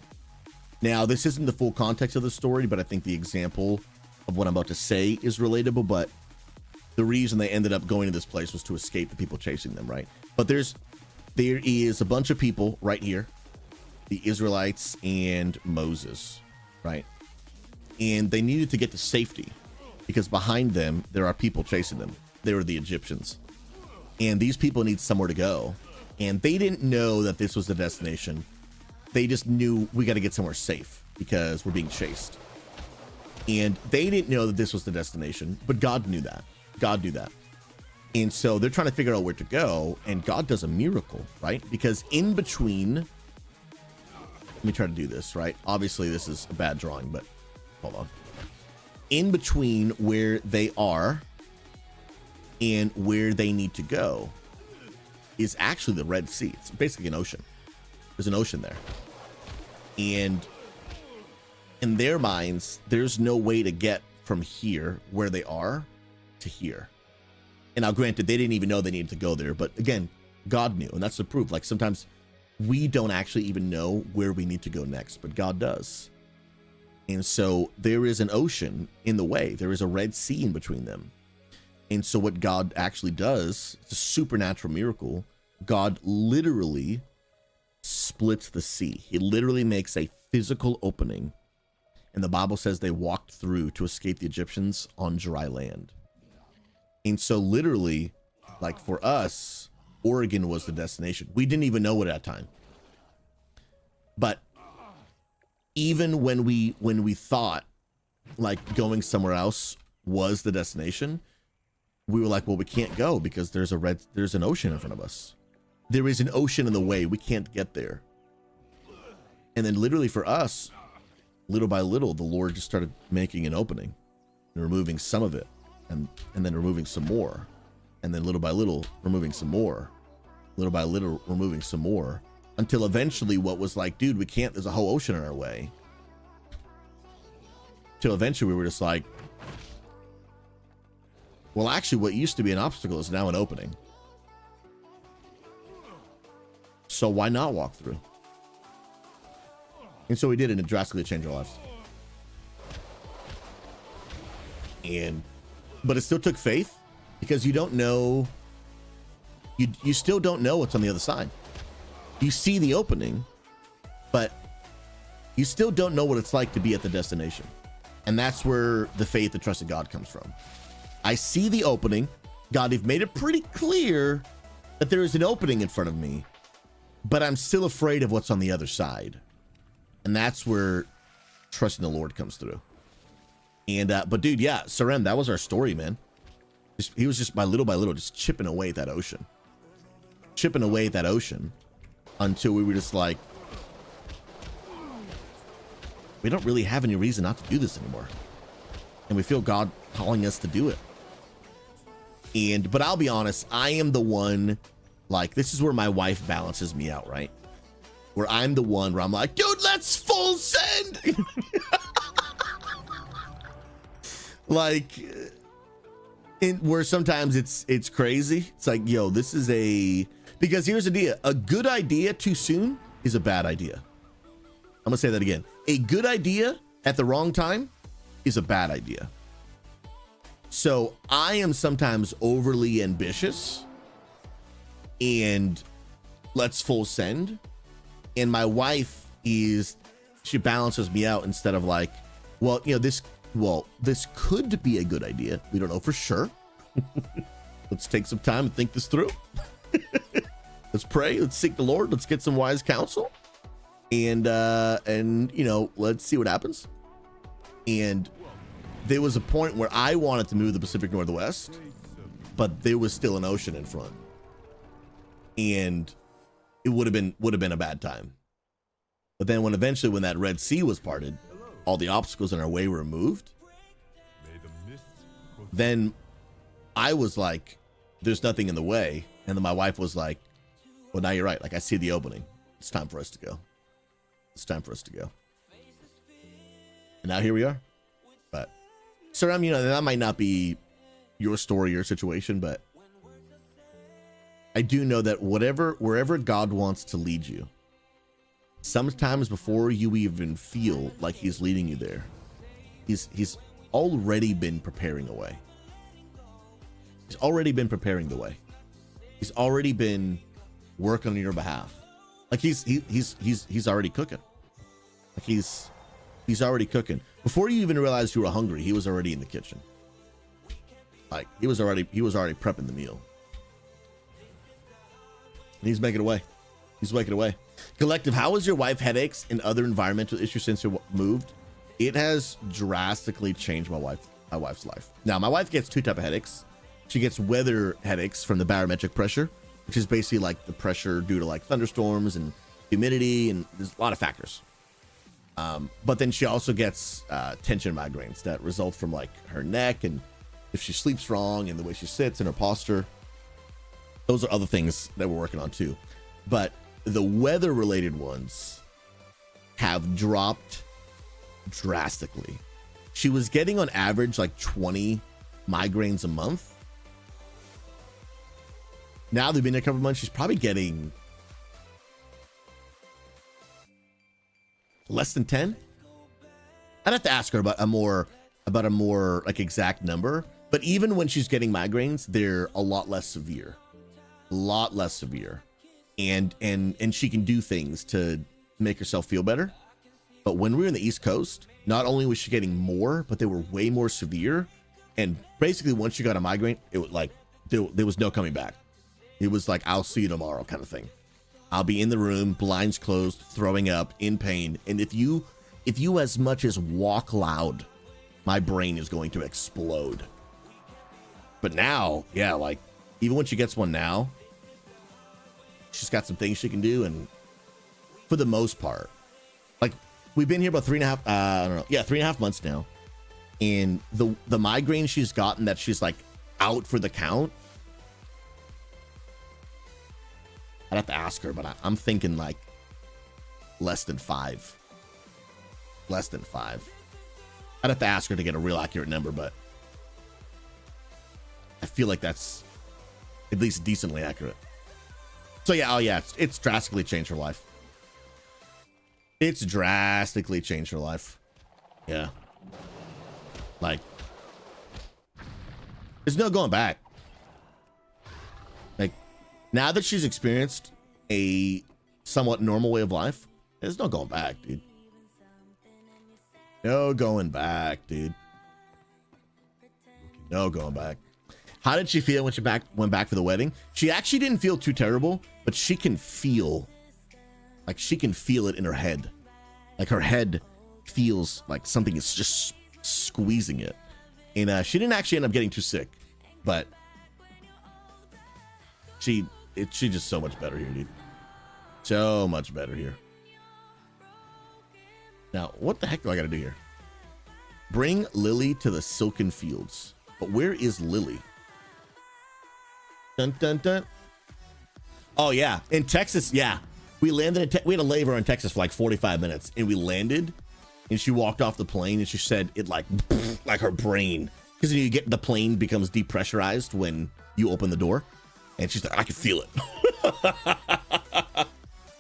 Now, this isn't the full context of the story, but I think the example of what I'm about to say is relatable. But the reason they ended up going to this place was to escape the people chasing them, right? But there is a bunch of people right here, the Israelites and Moses, right? And they needed to get to safety because behind them, there are people chasing them. They were the Egyptians. And these people need somewhere to go. And they didn't know that this was the destination. They just knew we got to get somewhere safe. because we're being chased. And they didn't know that this was the destination, but God knew that. God knew that. And so they're trying to figure out where to go, and God does a miracle, right? Because in between, let me try to do this, right? Obviously, this is a bad drawing, but hold on. In between where they are and where they need to go is actually the Red Sea. It's basically an ocean. There's an ocean there. And in their minds, there's no way to get from here, where they are, to here. And now, granted, they didn't even know they needed to go there. But again, God knew. And that's the proof. Like, sometimes we don't actually even know where we need to go next, but God does. And so there is an ocean in the way. There is a Red Sea in between them. And so what God actually does, it's a supernatural miracle. God literally splits the sea. He literally makes a physical opening. And the Bible says they walked through to escape the Egyptians on dry land. And so literally, like for us, Oregon was the destination. We didn't even know it at that time. But even when we thought like going somewhere else was the destination, we were like, well, we can't go because there's an ocean in front of us. There is an ocean in the way. We can't get there. And then literally for us, little by little, the Lord just started making an opening and removing some of it, and then removing some more. And then little by little, removing some more. Little by little, removing some more. Until eventually what was like, dude, we can't, there's a whole ocean in our way. Till eventually we were just like, well, actually what used to be an obstacle is now an opening. So why not walk through? And so we did, and it drastically changed our lives. But it still took faith, because you don't know, you still don't know what's on the other side. You see the opening, but you still don't know what it's like to be at the destination. And that's where the faith and trust in God comes from. I see the opening. God, you've made it pretty clear that there is an opening in front of me, but I'm still afraid of what's on the other side. And that's where trust in the Lord comes through. And, but dude, yeah, Sarem, that was our story, man. He was just by little, just chipping away at that ocean. Chipping away at that ocean until we were just like, we don't really have any reason not to do this anymore. And we feel God calling us to do it. But I'll be honest, I am the one, like, this is where my wife balances me out, right? Where I'm the one where I'm like, dude, let's full send. Like, where sometimes it's crazy. It's like, yo, this is because here's the deal. A good idea too soon is a bad idea. I'm gonna say that again. A good idea at the wrong time is a bad idea. So I am sometimes overly ambitious and let's full send. And my wife she balances me out instead of like, well, you know, this could be a good idea. We don't know for sure. Let's take some time and think this through. Let's pray. Let's seek the Lord. Let's get some wise counsel. And you know, let's see what happens. And there was a point where I wanted to move the Pacific Northwest, but there was still an ocean in front. And it would have been a bad time. But then when that Red Sea was parted, all the obstacles in our way were removed. Then I was like, there's nothing in the way. And then my wife was like, well, now you're right. Like, I see the opening. It's time for us to go. It's time for us to go. And now here we are. But, sir, you know, that might not be your story, your situation, but I do know that wherever God wants to lead you, sometimes before you even feel like he's leading you there, he's already been preparing a way. He's already been preparing the way. He's already been working on your behalf. Like he's already cooking. Like he's already cooking. Before you even realized you were hungry, he was already in the kitchen. Like he was already prepping the meal. And he's making a way. He's waking away. Collective, how is your wife headaches and other environmental issues since you moved? It has drastically changed my wife's life. Now, my wife gets two type of headaches. She gets weather headaches from the barometric pressure, which is basically like the pressure due to like thunderstorms and humidity, and there's a lot of factors. But then she also gets tension migraines that result from like her neck, and if she sleeps wrong and the way she sits and her posture. Those are other things that we're working on too. But the weather related ones have dropped drastically. She was getting on average like 20 migraines a month. Now they've been there a couple of months, she's probably getting less than 10. I'd have to ask her about a more like exact number, but even when she's getting migraines, they're a lot less severe. And she can do things to make herself feel better. But when we were in the East Coast, not only was she getting more, but they were way more severe. And basically once she got a migraine, it was like there was no coming back. It was like, I'll see you tomorrow kind of thing. I'll be in the room, blinds closed, throwing up, in pain. And if you as much as walk loud, my brain is going to explode. But now, yeah, like even when she gets one now, she's got some things she can do. And for the most part, like we've been here about 3.5 months now. And the migraine she's gotten that she's like out for the count, I'd have to ask her, but I'm thinking like less than 5. Less than 5. I'd have to ask her to get a real accurate number, but I feel like that's at least decently accurate. So yeah, oh yeah, it's drastically changed her life. It's drastically changed her life. Yeah. Like, there's no going back. Like, now that she's experienced a somewhat normal way of life, there's no going back, dude. No going back, dude. No going back. How did she feel when she went back for the wedding? She actually didn't feel too terrible, but she can feel it in her head. Like her head feels like something is just squeezing it. And she didn't actually end up getting too sick, but she's just so much better here, dude. So much better here. Now, what the heck do I got to do here? Bring Lily to the Silken Fields. But where is Lily? Dun, dun, dun. Oh, yeah. In Texas, yeah. We landed, we had to leave her in Texas for like 45 minutes. And we landed, and she walked off the plane, and she said it like her brain. Because you get the plane becomes depressurized when you open the door. And she's like, I can feel it.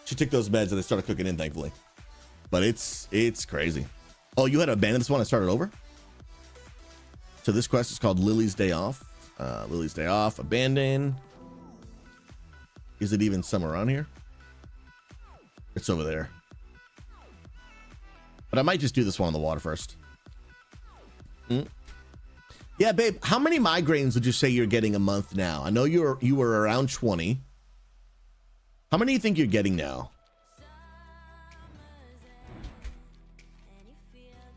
She took those meds, and they started cooking in, thankfully. But it's crazy. Oh, you had to abandon this one and start it over? So this quest is called Lily's Day Off. Lily's Day Off, abandon. Is it even somewhere around here? It's over there. But I might just do this one on the water first. Yeah, babe, how many migraines would you say you're getting a month now? I know you were around 20. How many do you think you're getting now?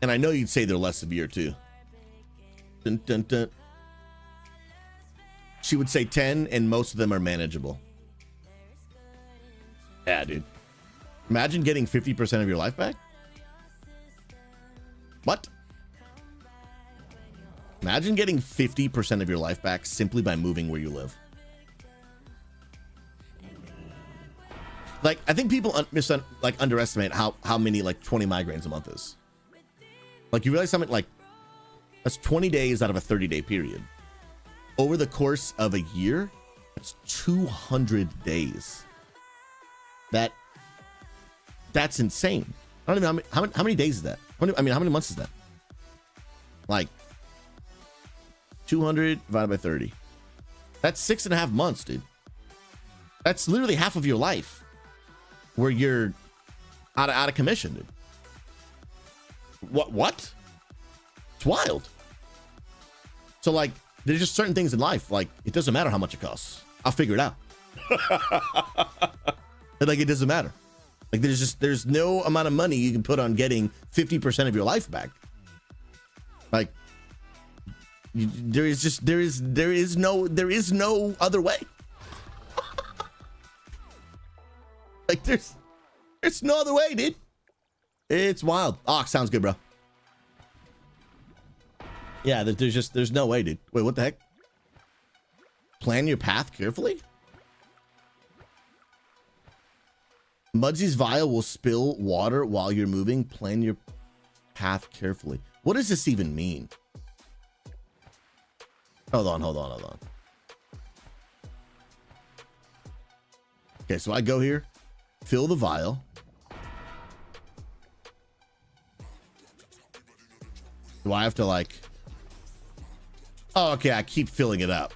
And I know you'd say they're less severe too. Dun, dun, dun. She would say 10, and most of them are manageable. Yeah, dude. Imagine getting 50% of your life back. What? Imagine getting 50% of your life back simply by moving where you live. Like, I think people underestimate how many like 20 migraines a month is. Like, you realize something like that's 20 days out of a 30-day period. Over the course of a year, that's 200 days. That's insane. I don't even know how many days is that? How many months is that? Like 200 divided by 30. That's 6.5 months, dude. That's literally half of your life where you're out of commission, dude. What? It's wild. So like, there's just certain things in life, like it doesn't matter how much it costs. I'll figure it out. Like, it doesn't matter. Like, there's no amount of money you can put on getting 50% of your life back. Like, there is no other way. Like, there's no other way, dude. It's wild. Oh, sounds good, bro. Yeah, there's no way, dude. Wait, what the heck? Plan your path carefully? Mudsy's vial will spill water while you're moving. Plan your path carefully. What does this even mean? Hold on. Okay, so I go here, fill the vial. Do I have to like... Oh, okay, I keep filling it up.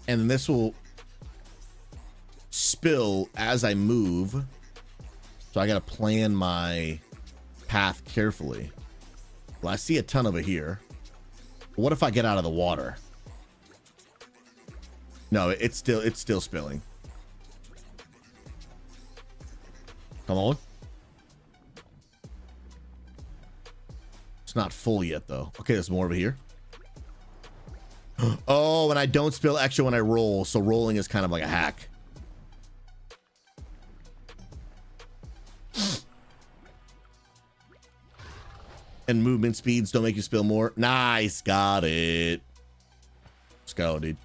And then this will spill as I move. So I got to plan my path carefully. Well, I see a ton over here. What if I get out of the water? No, it's still spilling. Come on. It's not full yet though. Okay, there's more over here. Oh, and I don't spill extra when I roll, so rolling is kind of like a hack. And movement speeds don't make you spill more. Nice, got it. Let's go, dude. And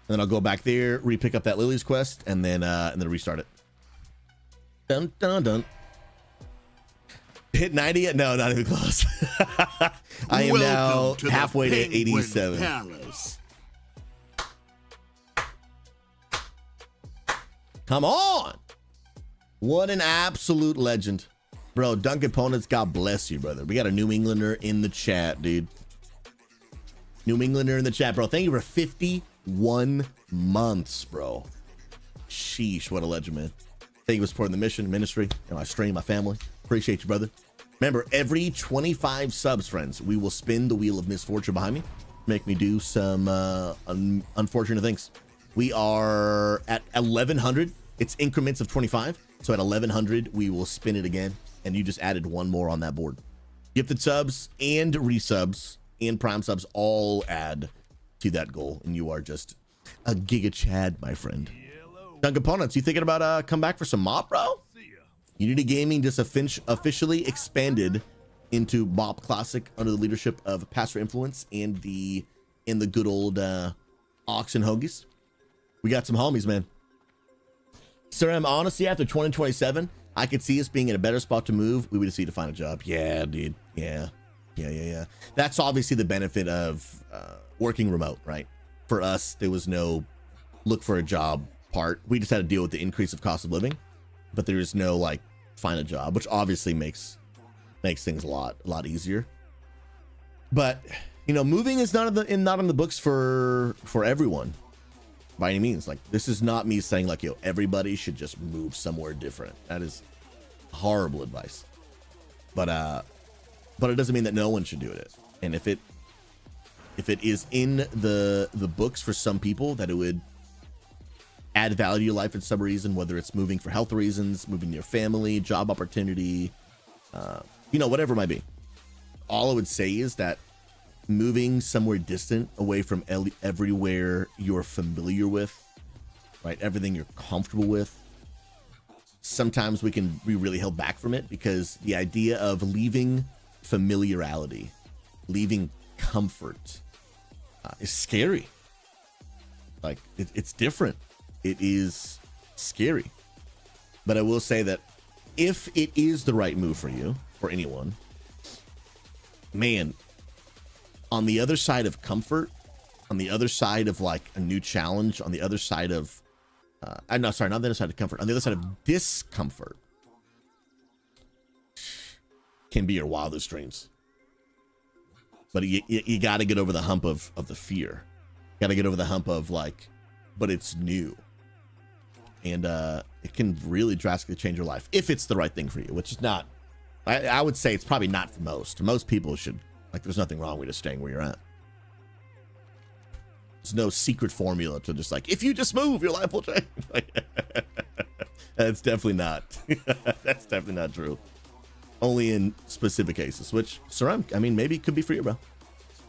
then I'll go back there, re-pick up that Lily's quest, and then restart it. Dun dun dun. Hit 90 yet? No, not even close. I am now halfway to 87. Palace. Come on. What an absolute legend. Bro, Duncan Ponents, God bless you, brother. We got a New Englander in the chat, dude. New Englander in the chat, bro. Thank you for 51 months, bro. Sheesh, what a legend, man. Thank you for supporting the mission, ministry, and my stream, my family. Appreciate you, brother. Remember, every 25 subs, friends, we will spin the wheel of misfortune behind me. Make me do some unfortunate things. We are at 1,100. It's increments of 25. So at 1,100, we will spin it again. And you just added one more on that board. Gifted subs and resubs and prime subs all add to that goal. And you are just a Giga Chad, my friend. Duncan Ponents, you thinking about come back for some MOP, bro? Unity Gaming just officially expanded into MOP Classic under the leadership of Pastor Influence and the good old Ox and Hoagies. We got some homies, man. Sir, honestly, after 2027, I could see us being in a better spot to move. We would just need to find a job. Yeah, dude. Yeah. That's obviously the benefit of working remote, right? For us, there was no look for a job part. We just had to deal with the increase of cost of living, but there is no like find a job, which obviously makes things a lot easier. But you know, moving is not on the books for everyone by any means. Like, this is not me saying like, yo, everybody should just move somewhere different. That is horrible advice. But it doesn't mean that no one should do it. And if it is in the books for some people that it would add value to your life for some reason, whether it's moving for health reasons, moving to your family, job opportunity, you know, whatever it might be. All I would say is that moving somewhere distant away from everywhere you're familiar with, right? Everything you're comfortable with. Sometimes we can be really held back from it because the idea of leaving familiarity, leaving comfort is scary. Like it's different. It is scary. But I will say that if it is the right move for you, for anyone, man, on the other side of comfort, on the other side of like a new challenge, on the other side of not the other side of comfort, on the other side of discomfort can be your wildest dreams. But you got to get over the hump of the fear. Got to get over the hump of like, but it's new. And it can really drastically change your life if it's the right thing for you, which is not, I would say it's probably not for most. Most people should, like, there's nothing wrong with just staying where you're at. There's no secret formula to just like, if you just move, your life will change. That's definitely not. That's definitely not true. Only in specific cases, which, sir, I mean, maybe it could be for you, bro.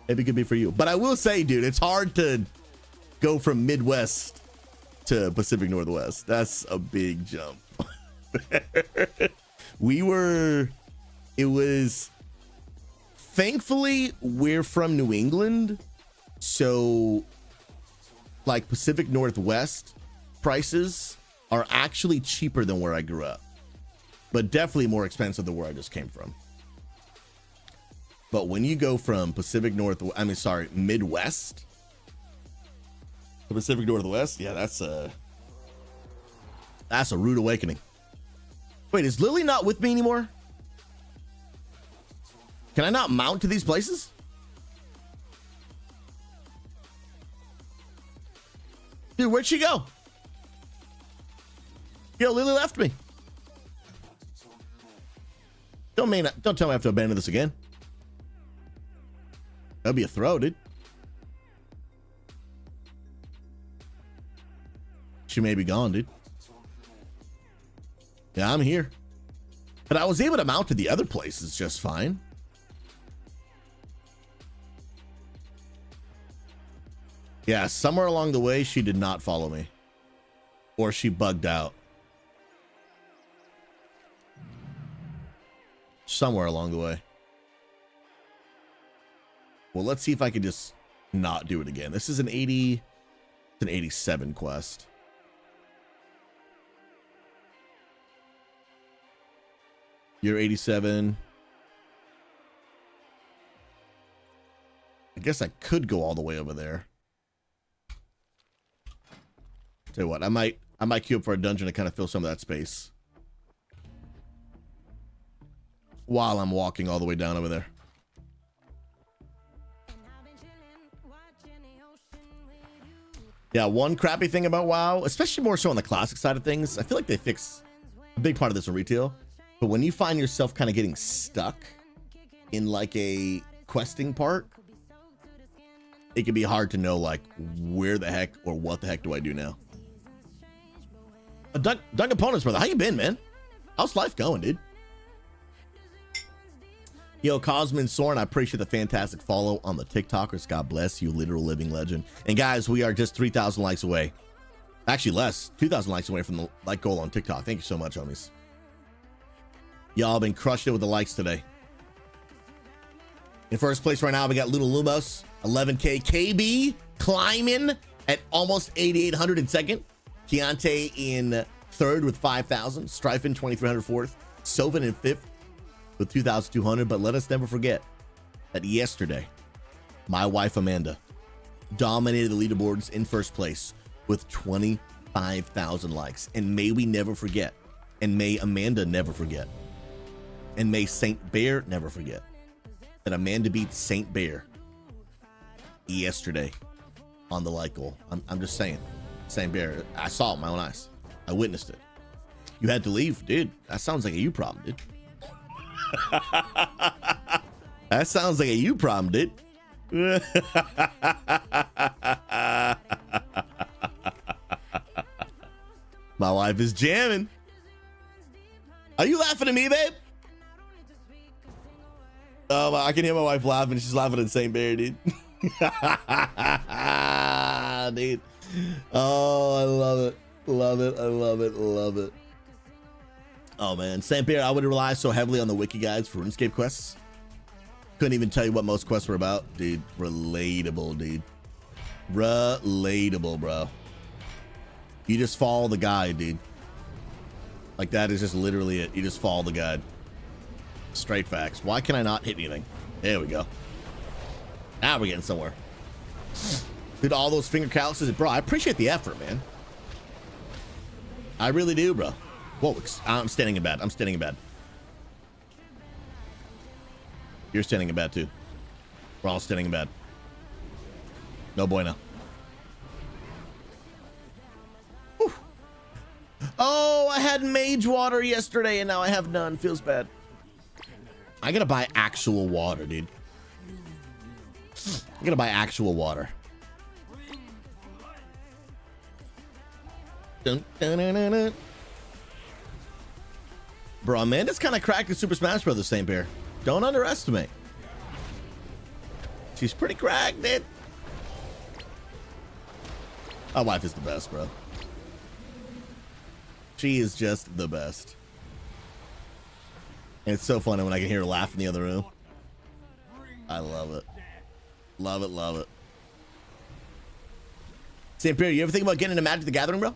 Maybe it could be for you. But I will say, dude, it's hard to go from Midwest to Pacific Northwest. That's a big jump. Thankfully, we're from New England. So, like, Pacific Northwest prices are actually cheaper than where I grew up. But definitely more expensive than where I just came from. But when you go from Midwest to Pacific Northwest, yeah, that's a rude awakening. Wait, is Lily not with me anymore? Can I not mount to these places? Dude, where'd she go? Yo, Lily left me. Don't tell me I have to abandon this again. That'd be a throw, dude. She may be gone, dude. Yeah, I'm here. But I was able to mount to the other places just fine. Yeah, somewhere along the way, she did not follow me. Or she bugged out. Somewhere along the way. Well, let's see if I can just not do it again. This is an 87 quest. You're 87. I guess I could go all the way over there. Tell you what, I might queue up for a dungeon to kind of fill some of that space while I'm walking all the way down over there. Yeah, one crappy thing about WoW, especially more so on the classic side of things, I feel like they fix a big part of this in retail, but when you find yourself kind of getting stuck in like a questing part, it can be hard to know like where the heck or what the heck do I do now. Dunk opponents, brother. How you been, man? How's life going, dude? Yo, Cosmin Soren, I appreciate the fantastic follow on the TikTokers. God bless you, literal living legend. And guys, we are just 3,000 likes away. Actually, less. 2,000 likes away from the like goal on TikTok. Thank you so much, homies. Y'all been crushing it with the likes today. In first place right now, we got Luna Lumos, 11K. KB climbing at almost 8,800 in second. Keontae in third with 5,000. Strifen 2,300 fourth. Sovin in fifth with 2,200. But let us never forget that yesterday, my wife Amanda dominated the leaderboards in first place with 25,000 likes. And may we never forget, and may Amanda never forget, and may Saint Bear never forget that Amanda beat Saint Bear yesterday on the like goal. I'm just saying. Saint Bear, I saw it with my own eyes. I witnessed it. You had to leave, dude. That sounds like a you problem, dude. That sounds like a you problem, dude. My wife is jamming. Are you laughing at me, babe? I can hear my wife laughing. She's laughing at Saint Bear, dude. Dude. Oh, I love it. Love it. I love it. Love it. Oh, man. Saint Bear, I would rely so heavily on the wiki guides for RuneScape quests. Couldn't even tell you what most quests were about. Dude, relatable, dude. Relatable, bro. You just follow the guide, dude. Like, that is just literally it. You just follow the guide. Straight facts. Why can I not hit anything? There we go. Now we're getting somewhere. Did all those finger calluses. Bro, I appreciate the effort, man. I really do, bro. Whoa, I'm standing in bed. I'm standing in bed. You're standing in bed, too. We're all standing in bed. No bueno. Whew. Oh, I had mage water yesterday, and now I have none. Feels bad. I gotta buy actual water, dude. I gotta buy actual water. Dun, dun, dun, dun, dun. Bro, Amanda's kind of cracked at Super Smash Bros. St. Bear. Don't underestimate. She's pretty cracked, dude. My wife is the best, bro. She is just the best. And it's so funny when I can hear her laugh in the other room. I love it. Love it, love it. St. Pierre, you ever think about getting into Magic the Gathering, bro?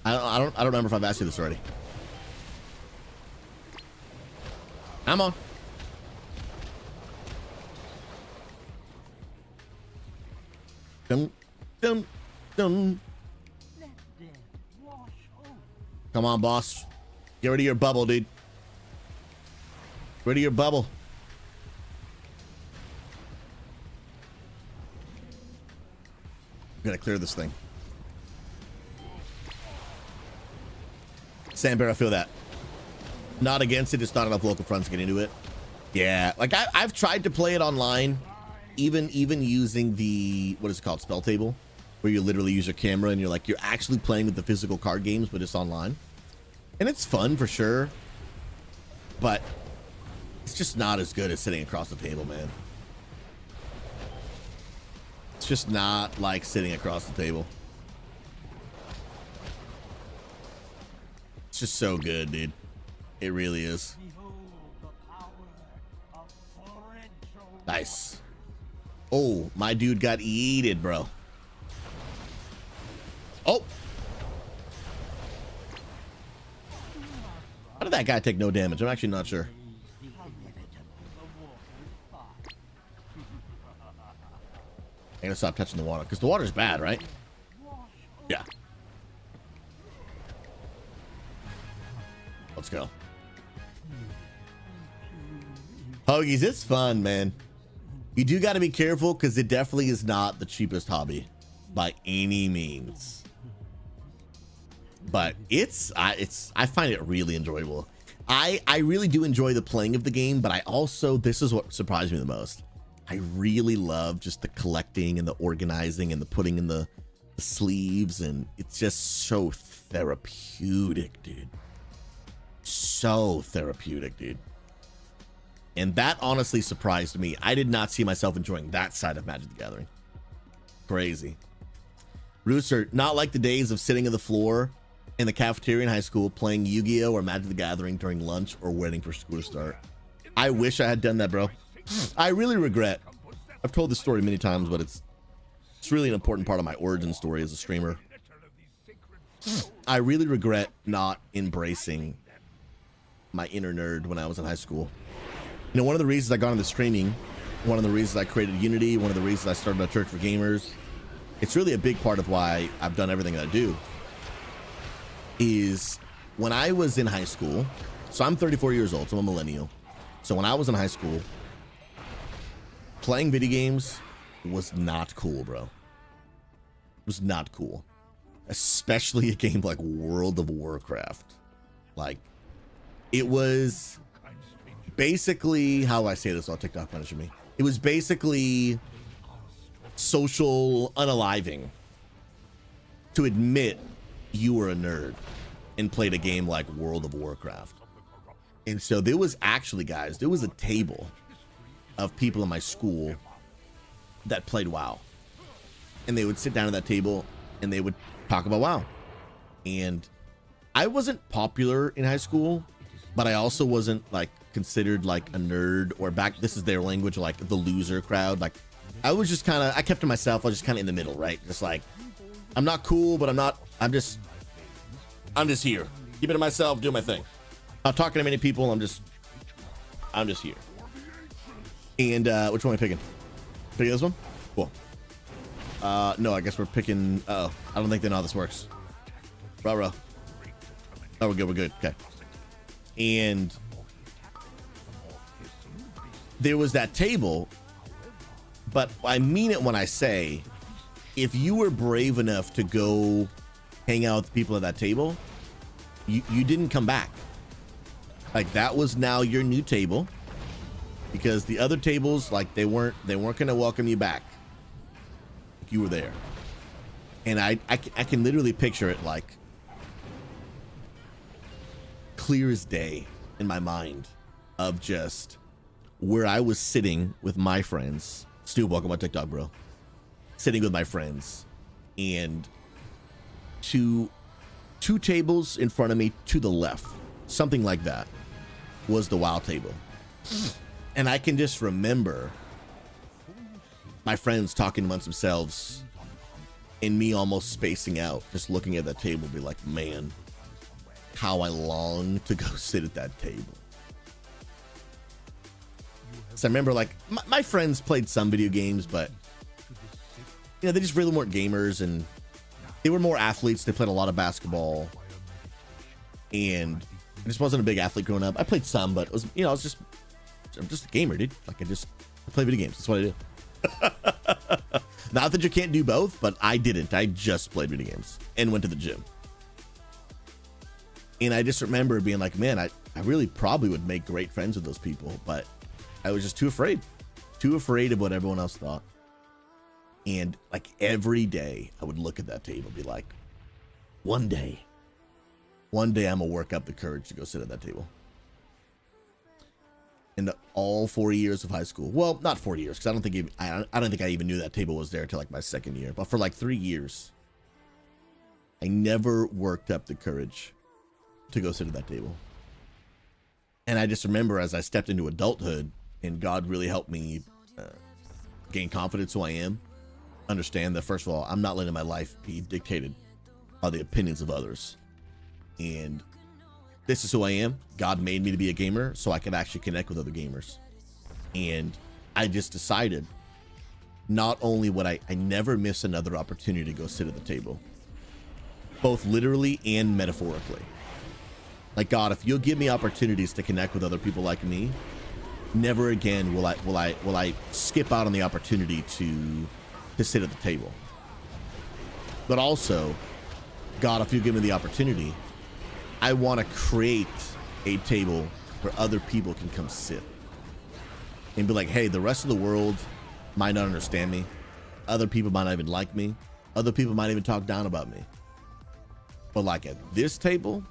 I don't remember if I've asked you this already. I'm on. Dun, dun, dun. Come on, boss. Get rid of your bubble, dude. Get rid of your bubble. Gotta clear this thing. Sandbear, I feel that. Not against it, just not enough local friends to get into it. Yeah, like I've tried to play it online, even using the, what is it called, spell table, where you literally use your camera and you're actually playing with the physical card games, but it's online. And it's fun for sure, but it's just not as good as sitting across the table, man. It's just not like sitting across the table. It's just so good, dude. It really is. Nice. Oh, my dude got yeeted, bro. Oh. How did that guy take no damage? I'm actually not sure. I gotta stop touching the water because the water's bad, right? Yeah. Let's go. Hoagies, it's fun, man. You do got to be careful because it definitely is not the cheapest hobby by any means. But I find it really enjoyable. I really do enjoy the playing of the game, but I also, this is what surprised me the most. I really love just the collecting and the organizing and the putting in the sleeves, and it's just so therapeutic, dude. So therapeutic, dude. And that honestly surprised me. I did not see myself enjoying that side of Magic the Gathering. Crazy. Rooster, not like the days of sitting on the floor in the cafeteria in high school playing Yu-Gi-Oh! Or Magic the Gathering during lunch or waiting for school to start. I wish I had done that, bro. I really regret. I've told this story many times, but it's really an important part of my origin story as a streamer. I really regret not embracing my inner nerd when I was in high school. You know, one of the reasons I got into streaming, one of the reasons I created Unity, one of the reasons I started a church for gamers, it's really a big part of why I've done everything I do, is when I was in high school, so I'm 34 years old, so I'm a millennial. So when I was in high school, playing video games was not cool, bro. It was not cool. Especially a game like World of Warcraft. Like, it was basically, how do I say this on TikTok punishing me? It was basically social unaliving to admit you were a nerd and played a game like World of Warcraft. And so there was actually, guys, there was a table of people in my school that played WoW. And they would sit down at that table and they would talk about WoW. And I wasn't popular in high school, but I also wasn't like considered like a nerd, or back, this is their language, like the loser crowd. Like I was just kind of, I kept to myself. I was just kind of in the middle, right? Just like, I'm not cool, but I'm just here. Keep it to myself, do my thing. Not talking to many people. I'm just here. And which one am I picking? Pick this one? Cool. No, I guess we're picking, I don't think they know how this works. Ruh-roh. Oh, we're good. Okay. And there was that table, but I mean it when I say, if you were brave enough to go hang out with the people at that table, you didn't come back. Like, that was now your new table, because the other tables, like, they weren't gonna welcome you back. You were there. And I can literally picture it like clear as day in my mind of just where I was sitting with my friends. Stu, welcome on TikTok, bro. Sitting with my friends, and two tables in front of me to the left, something like that, was the WoW table. And I can just remember my friends talking amongst themselves and me almost spacing out, just looking at that table, be like, man, how I long to go sit at that table. So I remember, like, my friends played some video games, but you know, they just really weren't gamers, and they were more athletes. They played a lot of basketball, and I just wasn't a big athlete growing up. I played some, but it was, you know, I'm just a gamer, dude. Like, I play video games. That's what I do. Not that you can't do both, but I didn't. I just played video games and went to the gym. And I just remember being like, man, I really probably would make great friends with those people, but I was just too afraid of what everyone else thought. And like every day I would look at that table and be like, one day I'm gonna work up the courage to go sit at that table. And all 4 years of high school, well, not 4 years, because I don't think I even knew that table was there until like my second year, but for like 3 years, I never worked up the courage to go sit at that table. And I just remember as I stepped into adulthood and God really helped me gain confidence who I am, understand that, first of all, I'm not letting my life be dictated by the opinions of others. And this is who I am. God made me to be a gamer so I could actually connect with other gamers. And I just decided not only would I never miss another opportunity to go sit at the table, both literally and metaphorically. Like, God, if you'll give me opportunities to connect with other people like me, never again will I skip out on the opportunity to sit at the table. But also, God, if you give me the opportunity, I want to create a table where other people can come sit and be like, hey, the rest of the world might not understand me. Other people might not even like me. Other people might even talk down about me. But like at this table,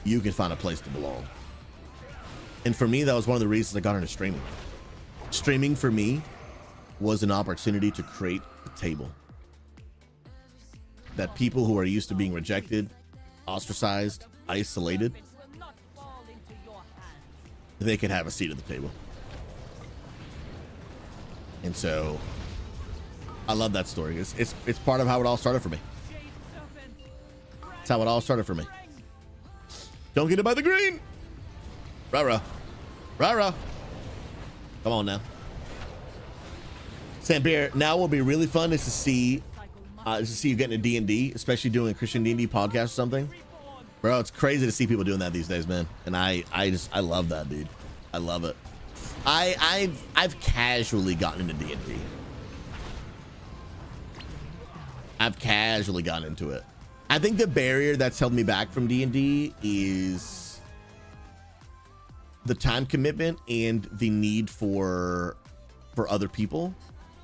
you can find a place to belong. And for me, that was one of the reasons I got into streaming. Streaming for me was an opportunity to create a table that people who are used to being rejected, ostracized, isolated, they could have a seat at the table. And so I love that story. It's part of how it all started for me. It's how it all started for me. Don't get it by the green. Rah-rah. Rah-rah. Come on now. Sam Bear, now will be really fun is to see you getting a D&D, especially doing a Christian D&D podcast or something. Bro, it's crazy to see people doing that these days, man. And I love that, dude. I love it. I've casually gotten into D&D. I've casually gotten into it. I think the barrier that's held me back from D&D is the time commitment and the need for other people.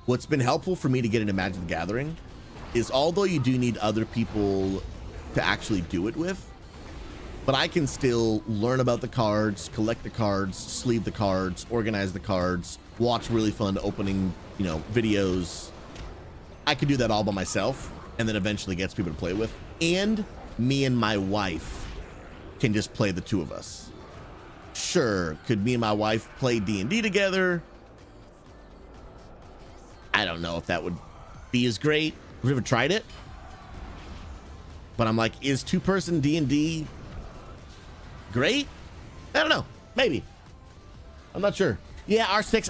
What's been helpful for me to get into Magic the Gathering is, although you do need other people to actually do it with, but I can still learn about the cards, collect the cards, sleeve the cards, organize the cards, watch really fun opening, videos. I could do that all by myself, and then eventually gets people to play with. And me and my wife can just play the two of us. Sure, could me and my wife play D&D together? I don't know if that would be as great. Have you ever tried it? But I'm like, is two-person D&D great? I don't know. Maybe. I'm not sure. Yeah, R6.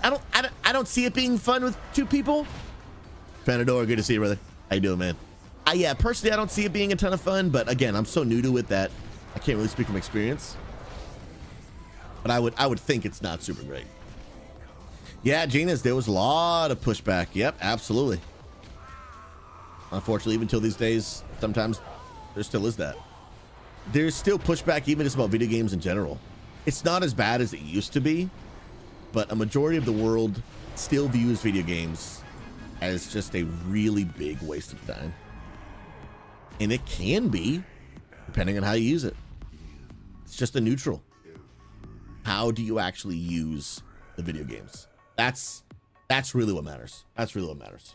I don't see it being fun with two people. Panador, good to see you, brother. How you doing, man? Yeah, personally, I don't see it being a ton of fun, but again, I'm so new to it that I can't really speak from experience. But I would think it's not super great. Yeah, Gina's, there was a lot of pushback. Yep, absolutely. Unfortunately, even till these days, sometimes there still is that. There's still pushback even just about video games in general. It's not as bad as it used to be, but a majority of the world still views video games as just a really big waste of time. And it can be, depending on how you use it. It's just a neutral. How do you actually use the video games? That's really what matters. That's really what matters.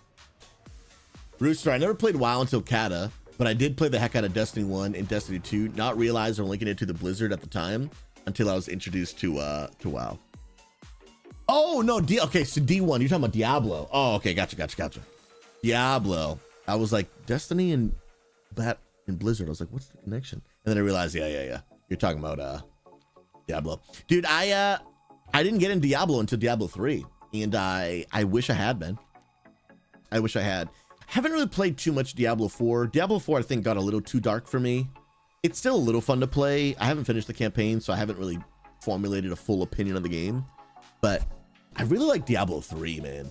Rooster, I never played WoW until Kata, but I did play the heck out of Destiny 1 and Destiny 2, not realize or linking it to the Blizzard at the time until I was introduced to WoW. Oh, no, okay, so D1, you're talking about Diablo. Oh, okay, gotcha. Diablo. I was like, Destiny and that and Blizzard. I was like, what's the connection? And then I realized, yeah. You're talking about Diablo. Dude, I didn't get into Diablo until Diablo 3, and I wish I had, man. I wish I had. Haven't really played too much Diablo 4. Diablo 4, I think, got a little too dark for me. It's still a little fun to play. I haven't finished the campaign, so I haven't really formulated a full opinion on the game. But I really like Diablo 3, man.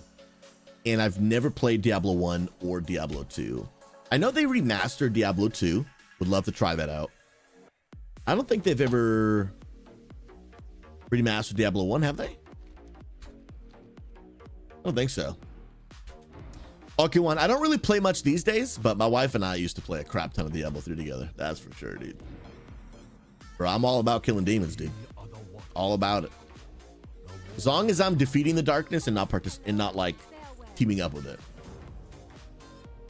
And I've never played Diablo 1 or Diablo 2. I know they remastered Diablo 2. Would love to try that out. I don't think they've ever remastered Diablo 1, have they? I don't think so. Okay, one. I don't really play much these days, but my wife and I used to play a crap ton of Diablo 3 together. That's for sure, dude. Bro, I'm all about killing demons, dude. All about it. As long as I'm defeating the darkness and not like teaming up with it.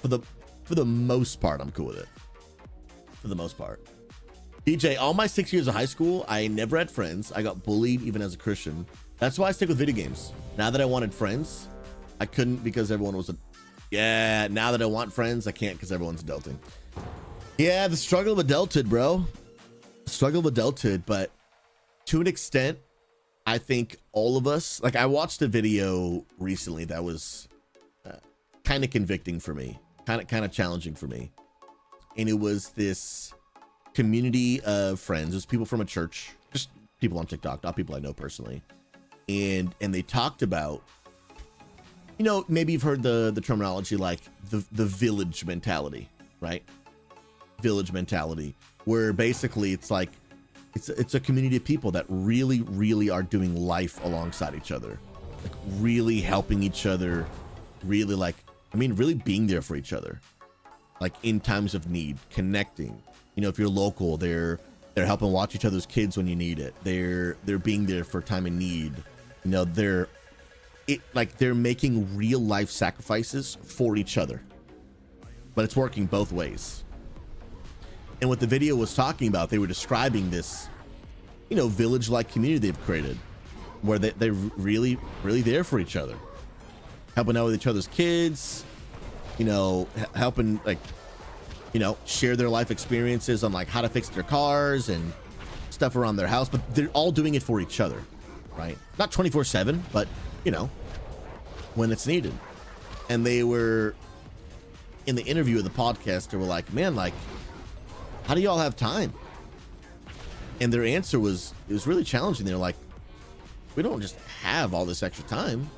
For the most part, I'm cool with it. For the most part. DJ, all my 6 years of high school, I never had friends. I got bullied even as a Christian. That's why I stick with video games. Now that I wanted friends, I couldn't because everyone was yeah, now that I want friends, I can't because everyone's adulting. Yeah, the struggle of adulthood, bro. The struggle of adulthood, but to an extent, I think all of us, like I watched a video recently that was kind of convicting for me, kind of challenging for me. And it was this community of friends. It was people from a church, just people on TikTok, not people I know personally. And they talked about, you know, maybe you've heard the terminology like the village mentality, right? Village mentality, where basically it's like it's a community of people that really are doing life alongside each other, like really helping each other, really really being there for each other, like in times of need, connecting. You know, if you're local, they're helping watch each other's kids when you need it. They're being there for time of need. You know, they're making real life sacrifices for each other, but it's working both ways. And what the video was talking about, they were describing this, you know, village-like community they've created where they're really there for each other, helping out with each other's kids, you know, helping, like, you know, share their life experiences on like how to fix their cars and stuff around their house, but they're all doing it for each other, right? Not 24/7, but you know, when it's needed. And they were in the interview of the podcast, they were like, man, like, how do y'all have time? And their answer was, it was really challenging. They're like, we don't just have all this extra time.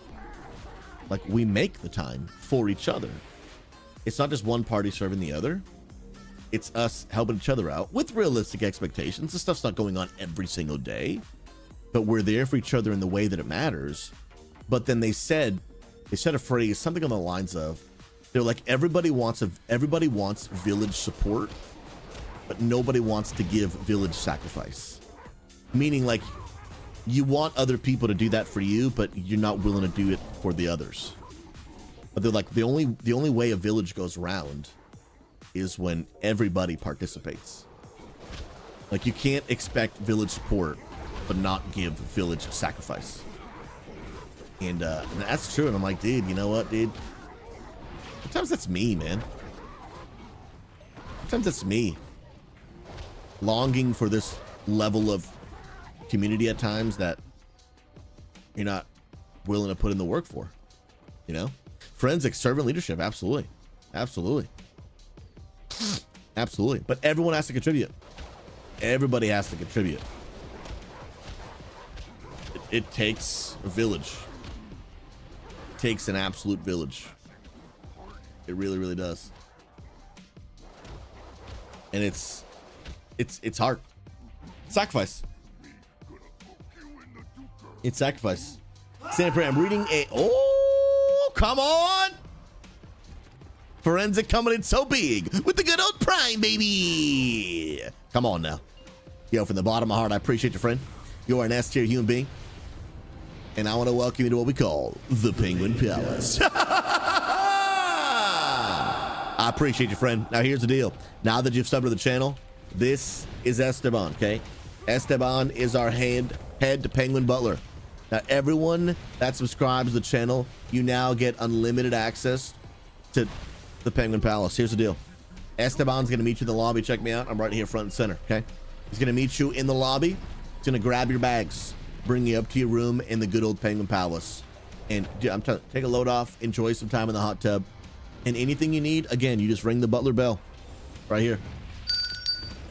Like, we make the time for each other. It's not just one party serving the other. It's us helping each other out with realistic expectations. This stuff's not going on every single day, but we're there for each other in the way that it matters. But then they said a phrase, something on the lines of, they're like, everybody wants village support, but nobody wants to give village sacrifice. Meaning, like, you want other people to do that for you, but you're not willing to do it for the others. But they're like, the only way a village goes round is when everybody participates. Like, you can't expect village support but not give village sacrifice. And that's true. And I'm like, dude, you know what, dude? Sometimes that's me, man. Sometimes that's me. Longing for this level of community at times that you're not willing to put in the work for. You know? Forensic servant leadership, absolutely. Absolutely. Absolutely. But everyone has to contribute. Everybody has to contribute. It takes a village. It takes an absolute village. It really does. And it's hard. Sacrifice. It's sacrifice. Santa Prayer, I'm reading a... Oh, come on! Forensic coming in so big with the good old Prime, baby. Come on now. Yo, from the bottom of my heart, I appreciate you, friend. You're an S-tier human being. And I want to welcome you to what we call the Penguin Palace. I appreciate you, friend. Now, here's the deal. Now that you've subbed to the channel, this is Esteban, okay? Esteban is our head Penguin Butler. Now, everyone that subscribes to the channel, you now get unlimited access to the Penguin Palace. Here's the deal. Esteban's going to meet you in the lobby. Check me out. I'm right here front and center, okay? He's going to meet you in the lobby. He's going to grab your bags, bring you up to your room in the good old Penguin Palace. And I'm telling you, take a load off, enjoy some time in the hot tub. And anything you need, again, you just ring the Butler bell right here.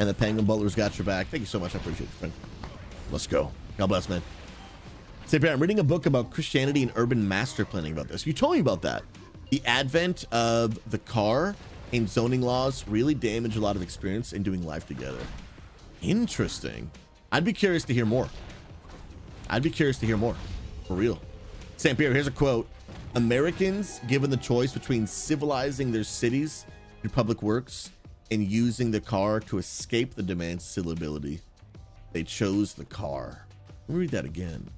And the Penguin Butler's got your back. Thank you so much. I appreciate you, friend. Let's go. God bless, man. Say, I'm reading a book about Christianity and urban master planning about this. You told me about that. The advent of the car and zoning laws really damage a lot of experience in doing life together. Interesting. I'd be curious to hear more. For real. St. Pierre, here's a quote. Americans, given the choice between civilizing their cities through public works and using the car to escape the demands of civility, they chose the car. Let me read that again.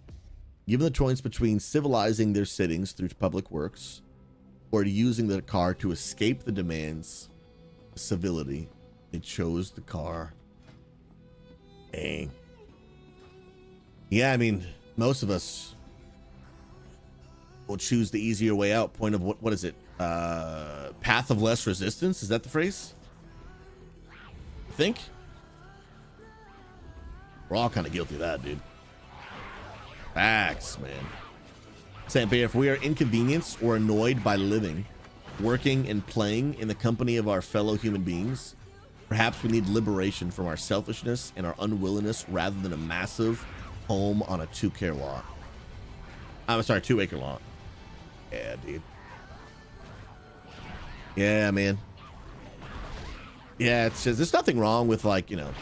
Given the choice between civilizing their cities through public works or using the car to escape the demands of civility, they chose the car. Dang. Yeah, I mean, most of us will choose the easier way out. Point of what is it? Path of less resistance? Is that the phrase? I think we're all kind of guilty of that, dude. Facts, man. St. Pierre, if we are inconvenienced or annoyed by living, working, and playing in the company of our fellow human beings, perhaps we need liberation from our selfishness and our unwillingness rather than a massive home on a 2-acre lot. I'm sorry, 2-acre lot. Yeah, dude. Yeah, man. Yeah, it's just, there's nothing wrong with, like, you know,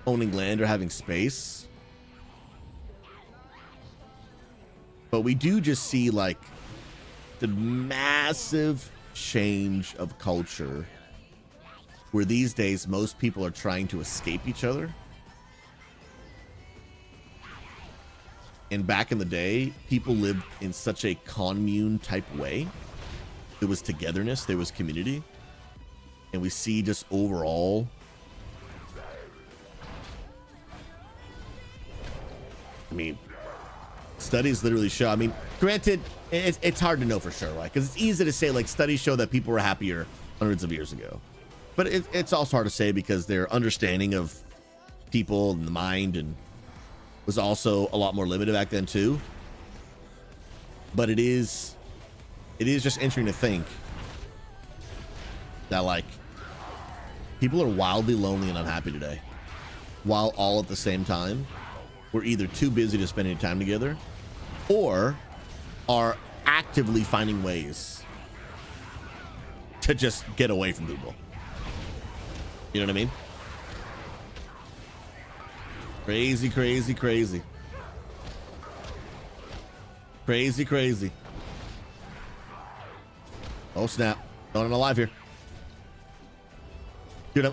owning land or having space. But we do just see, like, the massive change of culture where these days most people are trying to escape each other. And back in the day, people lived in such a commune type way. There was togetherness, there was community. And we see just overall, I mean, studies literally show, I mean, granted, it's hard to know for sure, right? Because it's easy to say, like, studies show that people were happier hundreds of years ago. But it's also hard to say because their understanding of people and the mind and was also a lot more limited back then too. But it is just interesting to think that, like, people are wildly lonely and unhappy today, while all at the same time we're either too busy to spend any time together or are actively finding ways to just get away from people. You know what I mean? Crazy, crazy, crazy. Crazy, crazy. Oh, snap. Going on alive here. Dude,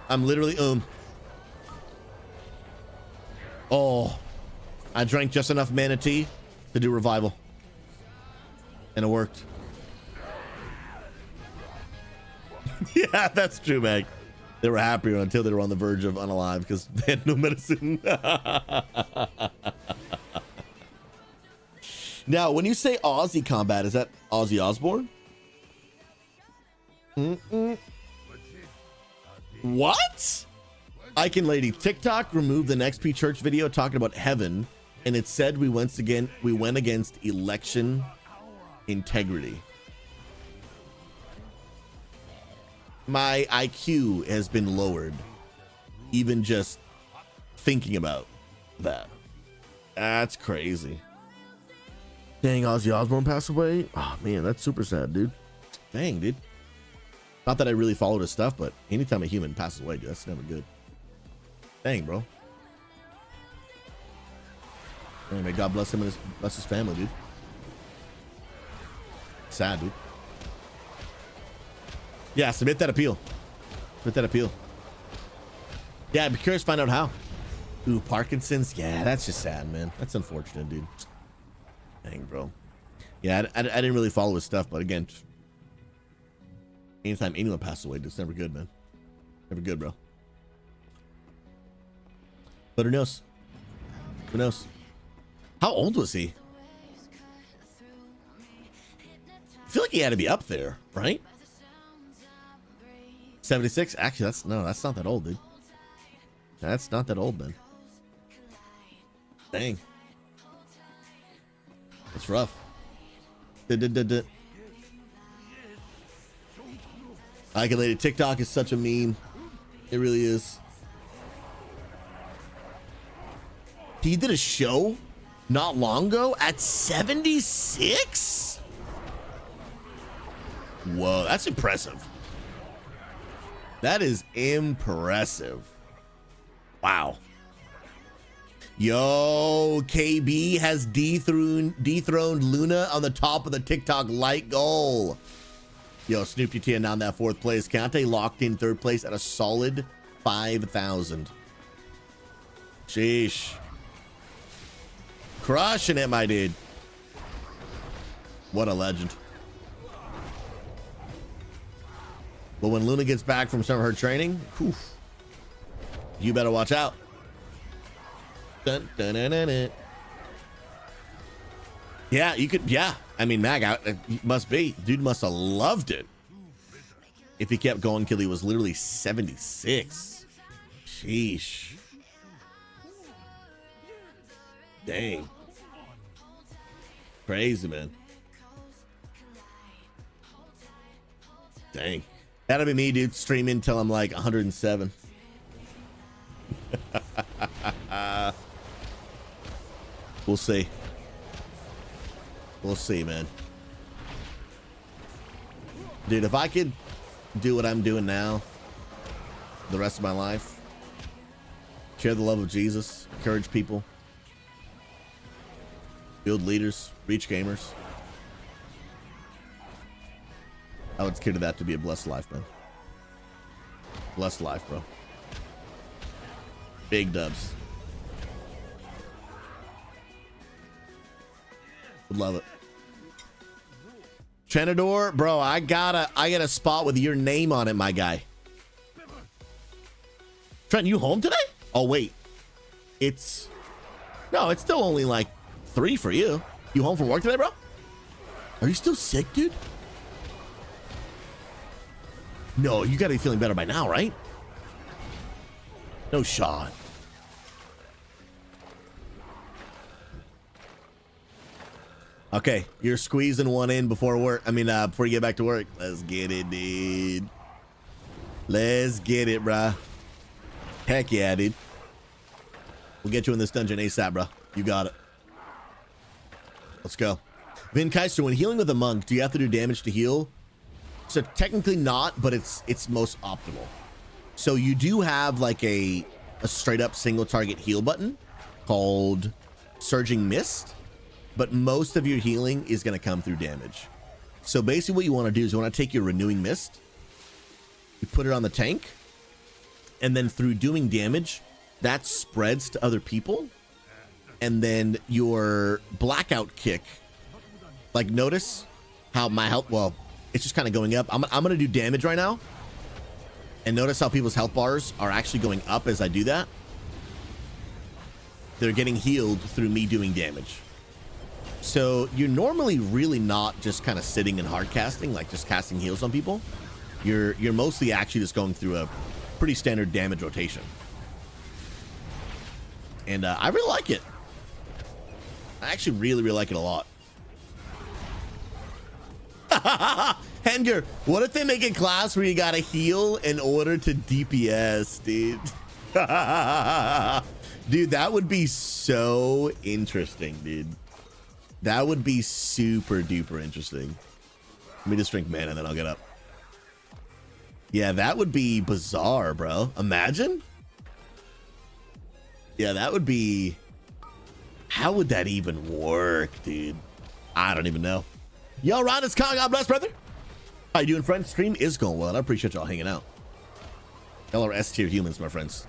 I'm literally Oh, I drank just enough mana tea to do revival. And it worked. Yeah, that's true, Meg. They were happier until they were on the verge of unalive because they had no medicine. Now, when you say Aussie combat, is that Ozzy Osbourne? What? Icon Lady, TikTok removed the XP Church video talking about heaven, and it said we went against election integrity. My IQ has been lowered, even just thinking about that. That's crazy. Dang, Ozzy Osbourne passed away. Oh man, that's super sad, dude. Dang, dude. Not that I really followed his stuff, but anytime a human passes away, dude, that's never good. Dang, bro. Anyway, God bless him and bless his family, dude. Sad, dude. Yeah, submit that appeal. Submit that appeal. Yeah, I'd be curious to find out how. Ooh, Parkinson's? Yeah, that's just sad, man. That's unfortunate, dude. Dang, bro. Yeah, I didn't really follow his stuff, but again, anytime anyone passes away, it's never good, man. Never good, bro. But who knows? Who knows? How old was he? I feel like he had to be up there, right? 76? Actually, that's not that old, dude. That's not that old, man. Dang. That's rough. Calculated TikTok is such a meme. It really is. He did a show not long ago at 76? Whoa, that's impressive. That is impressive. Wow. Yo, KB has dethroned Luna on the top of the TikTok light goal. Yo, Snoop DT on that 4th place. Kante locked in 3rd place at a solid 5,000. Sheesh. Crushing it, my dude. What a legend. But when Luna gets back from some of her training, whew, you better watch out. Dun, dun, dun, dun, dun. Yeah, you could. Yeah, I mean, Mag, it must be. Dude must have loved it. If he kept going till he was literally 76. Sheesh. Dang. Crazy, man. Dang. That'll be me, dude, streaming till I'm like 107. We'll see. We'll see, man. Dude, if I could do what I'm doing now the rest of my life, share the love of Jesus, encourage people, build leaders, reach gamers, I would consider that to be a blessed life, man. Blessed life, bro. Big dubs. Would love it. Trenador, bro, I got a spot with your name on it, my guy. Trent, you home today? Oh wait. It's still only like 3 for you. You home from work today, bro? Are you still sick, dude? No, you gotta be feeling better by now, right? No shot. Okay, you're squeezing one in before work. Before you get back to work. Let's get it, dude. Let's get it, bruh. Heck yeah, dude. We'll get you in this dungeon ASAP, bruh. You got it. Let's go. Vin Keister, when healing with a monk, do you have to do damage to heal? So technically not, but it's most optimal. So you do have like a straight up single target heal button called Surging Mist, but most of your healing is going to come through damage. So basically what you want to do is you want to take your Renewing Mist, you put it on the tank, and then through doing damage, that spreads to other people. And then your Blackout kick, like notice how my health, well, it's just kind of going up. I'm going to do damage right now. And notice how people's health bars are actually going up as I do that. They're getting healed through me doing damage. So you're normally really not just kind of sitting and hard casting, like just casting heals on people. You're mostly actually just going through a pretty standard damage rotation. And I really like it. I actually really, really like it a lot. Henger, what if they make a class where you gotta heal in order to DPS, dude? Dude, that would be so interesting, dude. That would be super duper interesting. Let me just drink mana and then I'll get up. Yeah, that would be bizarre, bro. Imagine. Yeah, that would be... How would that even work, dude? I don't even know. Yo, Ron, it's Kyle. God bless, brother. How you doing, friends? Stream is going well. I appreciate y'all hanging out. Y'all are S tier humans, my friends.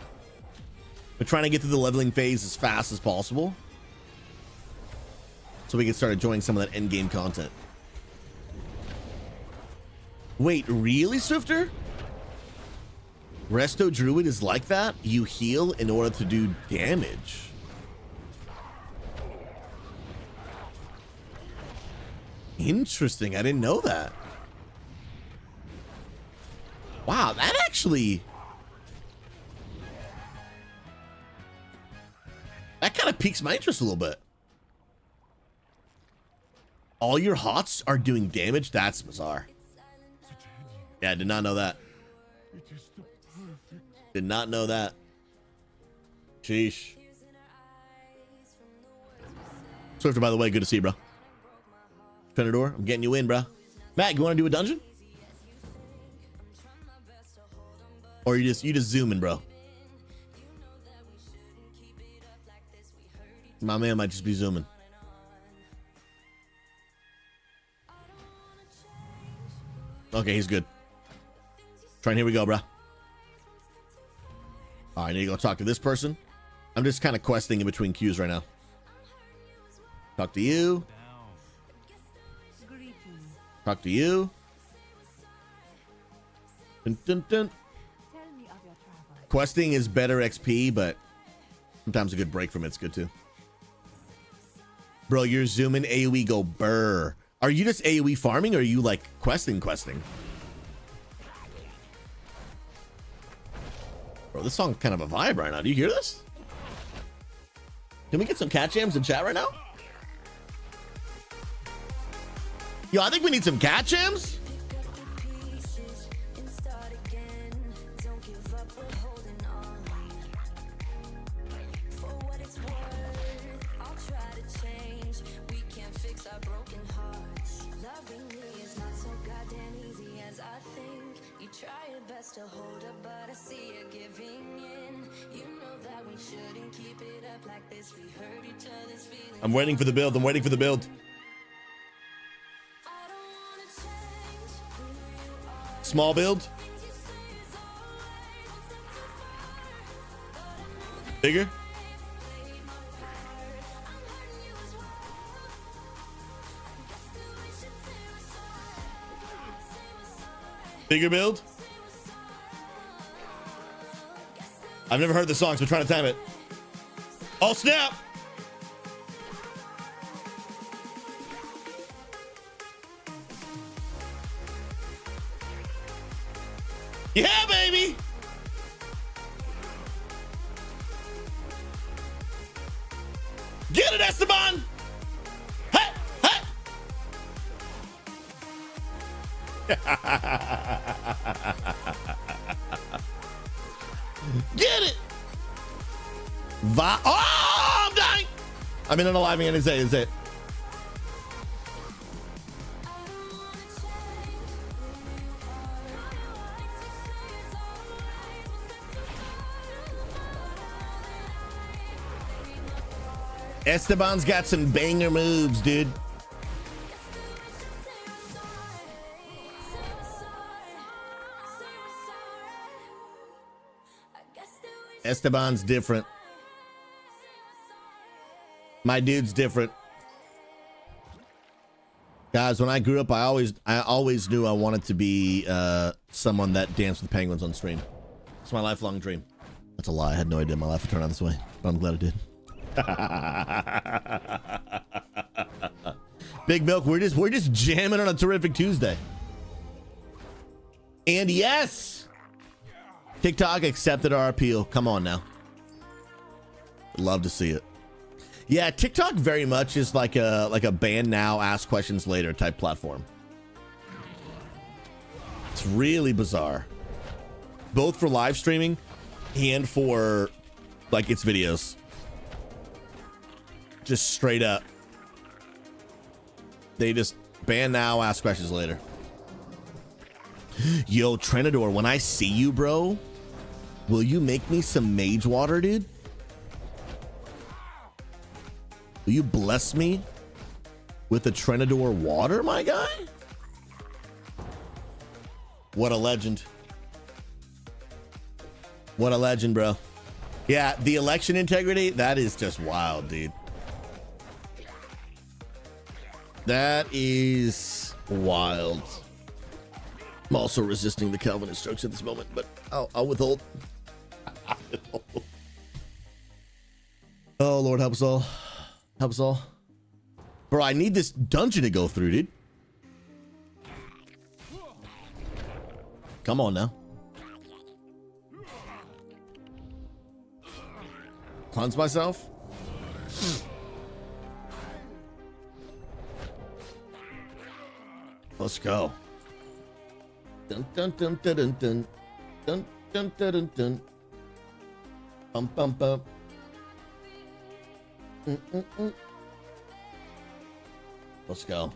We're trying to get through the leveling phase as fast as possible, so we can start enjoying some of that end game content. Wait, really, Swifter? Resto Druid is like that? You heal in order to do damage. Interesting. I didn't know that. Wow, that actually... that kind of piques my interest a little bit. All your hots are doing damage? That's bizarre. Yeah, I did not know that. Did not know that. Sheesh. Swifter, by the way, good to see you, bro. Trinador, I'm getting you in, bro. Matt, you want to do a dungeon? Or you just zooming, bro? My man might just be zooming. Okay, he's good. Trying, here we go, bro. All right, I need to go talk to this person. I'm just kind of questing in between queues right now. Talk to you. Talk to you. Dun, dun, dun. Questing is better XP, but sometimes a good break from it's good too. Bro, you're zooming AoE go burr. Are you just AoE farming, or are you like questing? Bro, this song's kind of a vibe right now. Do you hear this? Can we get some cat jams in chat right now? Yo, I think we need some cat jams. I'm waiting for the build. I'm waiting for the build. Small build. Bigger. Bigger build. I've never heard the song, so I'm trying to time it. Oh, snap. Yeah, baby. Get it, Esteban. Hey, hey. Get it. Oh, I'm dying. I'm in an alive man. Is it? Esteban's got some banger moves, dude. Esteban's different. My dude's different. Guys, when I grew up, I always knew I wanted to be someone that danced with penguins on stream. It's my lifelong dream. That's a lie. I had no idea my life would turn out this way, but I'm glad it did. Big Milk, we're just jamming on a terrific Tuesday. And yes, TikTok accepted our appeal. Come on now. Love to see it. Yeah, TikTok very much is like a ban now, ask questions later type platform. It's really bizarre. Both for live streaming and for like its videos. Just straight up. They just ban now, ask questions later. Yo, Trenador, when I see you, bro, will you make me some mage water, dude? Will you bless me with the Trenador water, my guy? What a legend. What a legend, bro. Yeah, the election integrity, that is just wild, dude. That is wild. I'm also resisting the Calvinist strokes at this moment, but I'll withhold. Oh, Lord, help us all. Help us all. Bro, I need this dungeon to go through, dude. Come on now. Cleanse myself. Let's go. Dun dun dun dun dun dun dun dun dun dun dun. Bum bum bum. Let's go.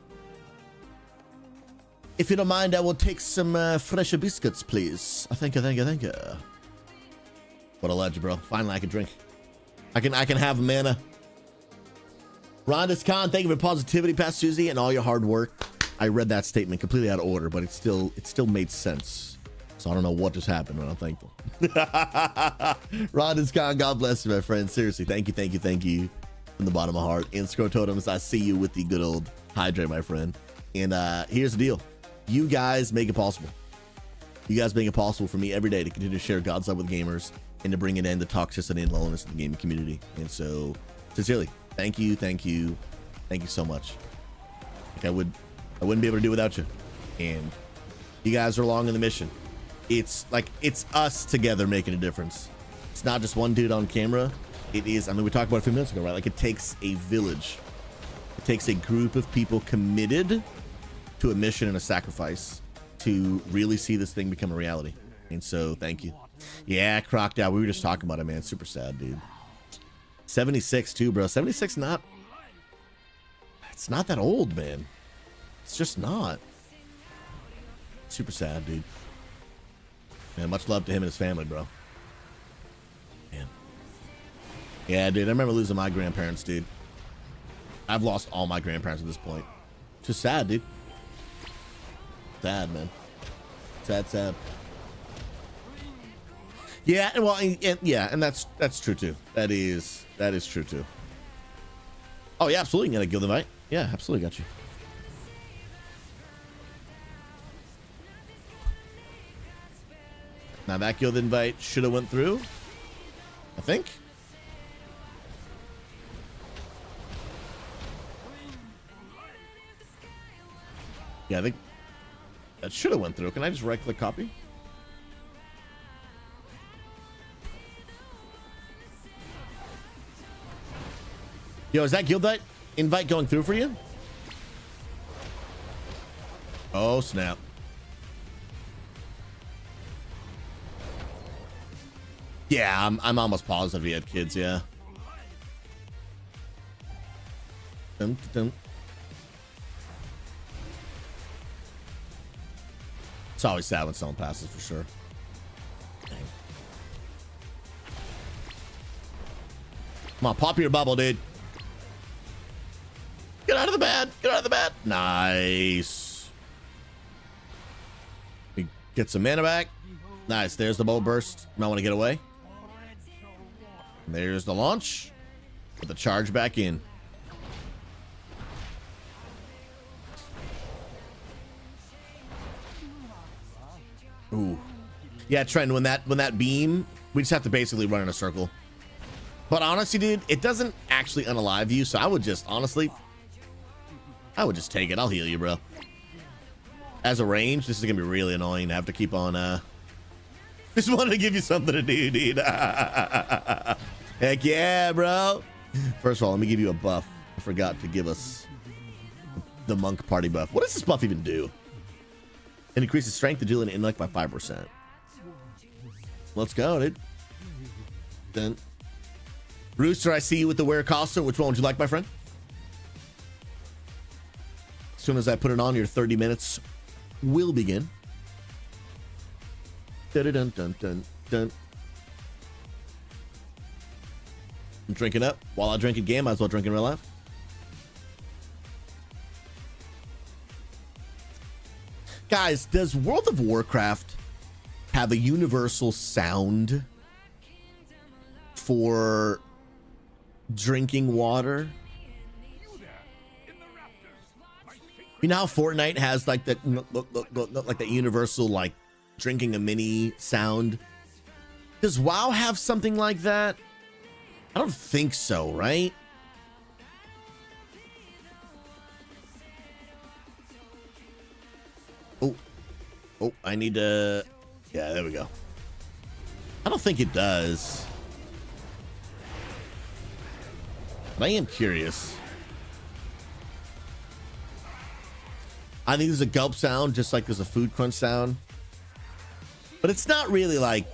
If you don't mind, I will take some fresh biscuits, please. Thank you, thank you, thank you. What a legend, bro. Finally, I can drink. I can have mana. Rondis Khan, thank you for positivity, past SouZy, and all your hard work. I read that statement completely out of order, but it still made sense. So I don't know what just happened, but I'm thankful. Rondis Khan, God bless you, my friend. Seriously, thank you, thank you, thank you. From the bottom of my heart. And Scro Totems, I see you with the good old hydrate, my friend. And here's the deal. You guys make it possible. You guys make it possible for me every day to continue to share God's love with gamers and to bring an end to toxicity and loneliness in the gaming community. And so, sincerely, thank you, thank you, thank you so much. Like I wouldn't be able to do it without you. And you guys are along in the mission. It's like it's us together making a difference. It's not just one dude on camera. It is. I mean, we talked about it a few minutes ago, right? Like it takes a village. It takes a group of people committed to a mission and a sacrifice to really see this thing become a reality. And so, thank you. Yeah, Crocodile. We were just talking about it, man. Super sad, dude. 76 too, bro. 76 not. It's not that old, man. It's just not. Super sad, dude. Man, much love to him and his family, bro. Man. Yeah, dude. I remember losing my grandparents, dude. I've lost all my grandparents at this point. Just sad, dude. Sad, man. Sad, sad. Yeah, well, and that's true too. That is true too. Oh yeah, absolutely. You got a guild invite. Yeah, absolutely got you. Now that guild invite should have went through, I think. Yeah, I think that should have went through. Can I just right-click copy? Yo, is that guild invite going through for you? Oh, snap. Yeah, I'm almost positive he had kids, yeah. Dun, dun. It's always sad when someone passes, for sure. Dang. Come on, pop your bubble, dude. Get out of the bed. Get out of the bed. Nice. We get some mana back. Nice. There's the bow burst. Might want to get away. And there's the launch. Put the charge back in. Ooh. Yeah, Trent, when that beam, we just have to basically run in a circle. But honestly, dude, it doesn't actually unalive you, so I would just take it. I'll heal you, bro. As a range, this is gonna be really annoying to have to keep on just wanted to give you something to do, dude. Heck yeah, bro. First of all, let me give you a buff. I forgot to give us the monk party buff. What does this buff even do? It increases strength, agility, and intellect by 5%. Let's go, dude. Then, Rooster, I see you with the wear costume. Which one would you like, my friend? As soon as I put it on, your 30 minutes will begin. Dun, dun, dun, dun, dun. I'm drinking up. While I drink in game, might as well drink in real life. Guys, does World of Warcraft have a universal sound for drinking water? You know how Fortnite has like that, like that universal like drinking a mini sound? Does WoW have something like that? I don't think so, right? Oh, I need to, yeah, there we go. I don't think it does. But I am curious. I think there's a gulp sound, just like there's a food crunch sound. But it's not really like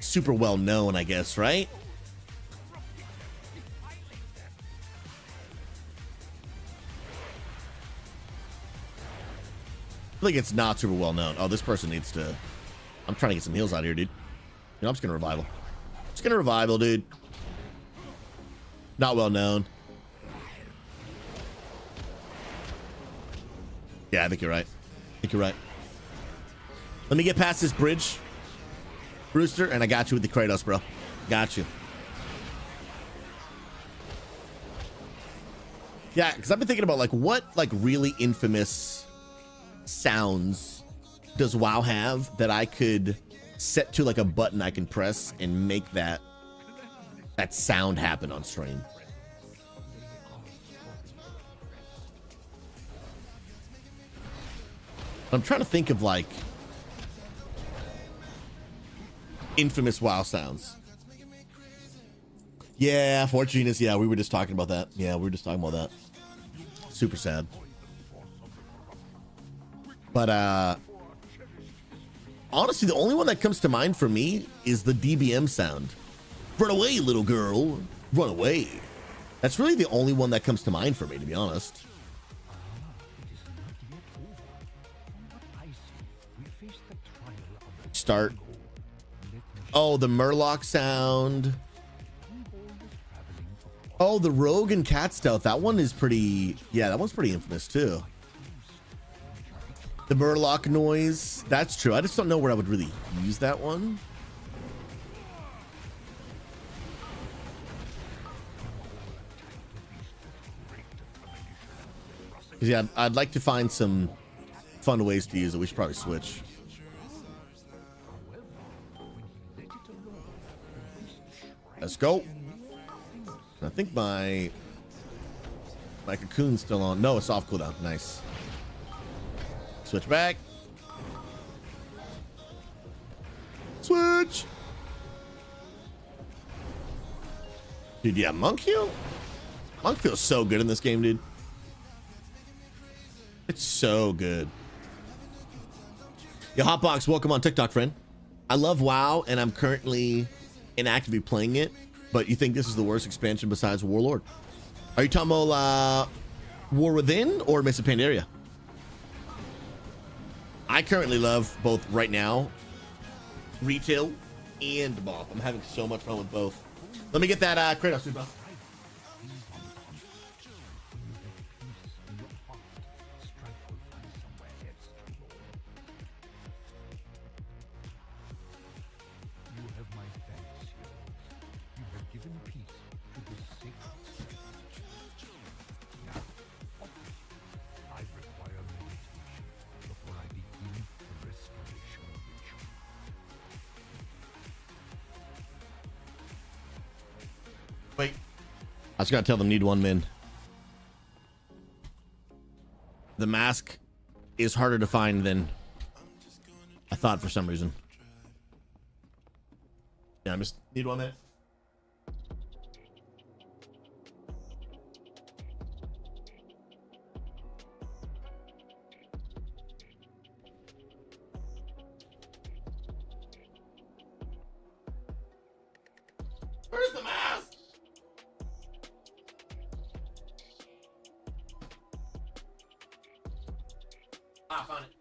super well known, I guess, right? I think it's not super well known. Oh, this person needs to, I'm trying to get some heals out here, dude. You know, I'm just gonna revival. Just gonna revival, dude. Not well known. Yeah, I think you're right. I think you're right. Let me get past this bridge, Brewster, and I got you with the Kratos, bro. Got you. Yeah, because I've been thinking about like what like really infamous sounds does WoW have that I could set to like a button I can press and make that sound happen on stream. I'm trying to think of like infamous WoW sounds. Yeah, Fortunus. Yeah, we were just talking about that. Yeah, we were just talking about that. Super sad. But honestly, the only one that comes to mind for me is the DBM sound. Run away, little girl. Run away. That's really the only one that comes to mind for me, to be honest. Start. Oh, the Murloc sound. Oh, the Rogue and Cat Stealth. That one is pretty, yeah, that one's pretty infamous too. The Murloc noise. That's true. I just don't know where I would really use that one. Yeah, I'd like to find some fun ways to use it. We should probably switch. Let's go. I think my cocoon's still on. No, it's off cooldown. Nice. Switch back. Switch. Dude, yeah, Monk heal? Monk feels so good in this game, dude. It's so good. Yo, Hotbox, welcome on TikTok, friend. I love WoW, and I'm currently inactively playing it, but you think this is the worst expansion besides Warlord? Are you talking about War Within or Mists of Pandaria? I currently love both right now, retail and mob. I'm having so much fun with both. Let me get that Kratos, dude, bro. Wait. I just gotta tell them need one min. The mask is harder to find than I thought for some reason. Yeah, I just need 1 minute. Where's the mask? Ah, found it.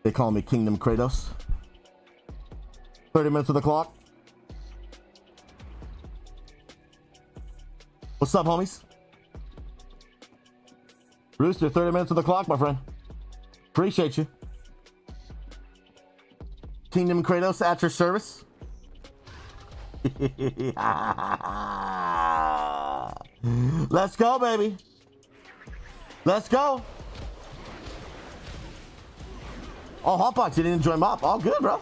They call me Kingdom Kratos. 30 minutes of the clock. What's up, homies? Rooster, 30 minutes of the clock, my friend. Appreciate you. Kingdom Kratos at your service. Let's go, baby. Let's go. Oh, Hotbox, you didn't enjoy Mop. All good, bro.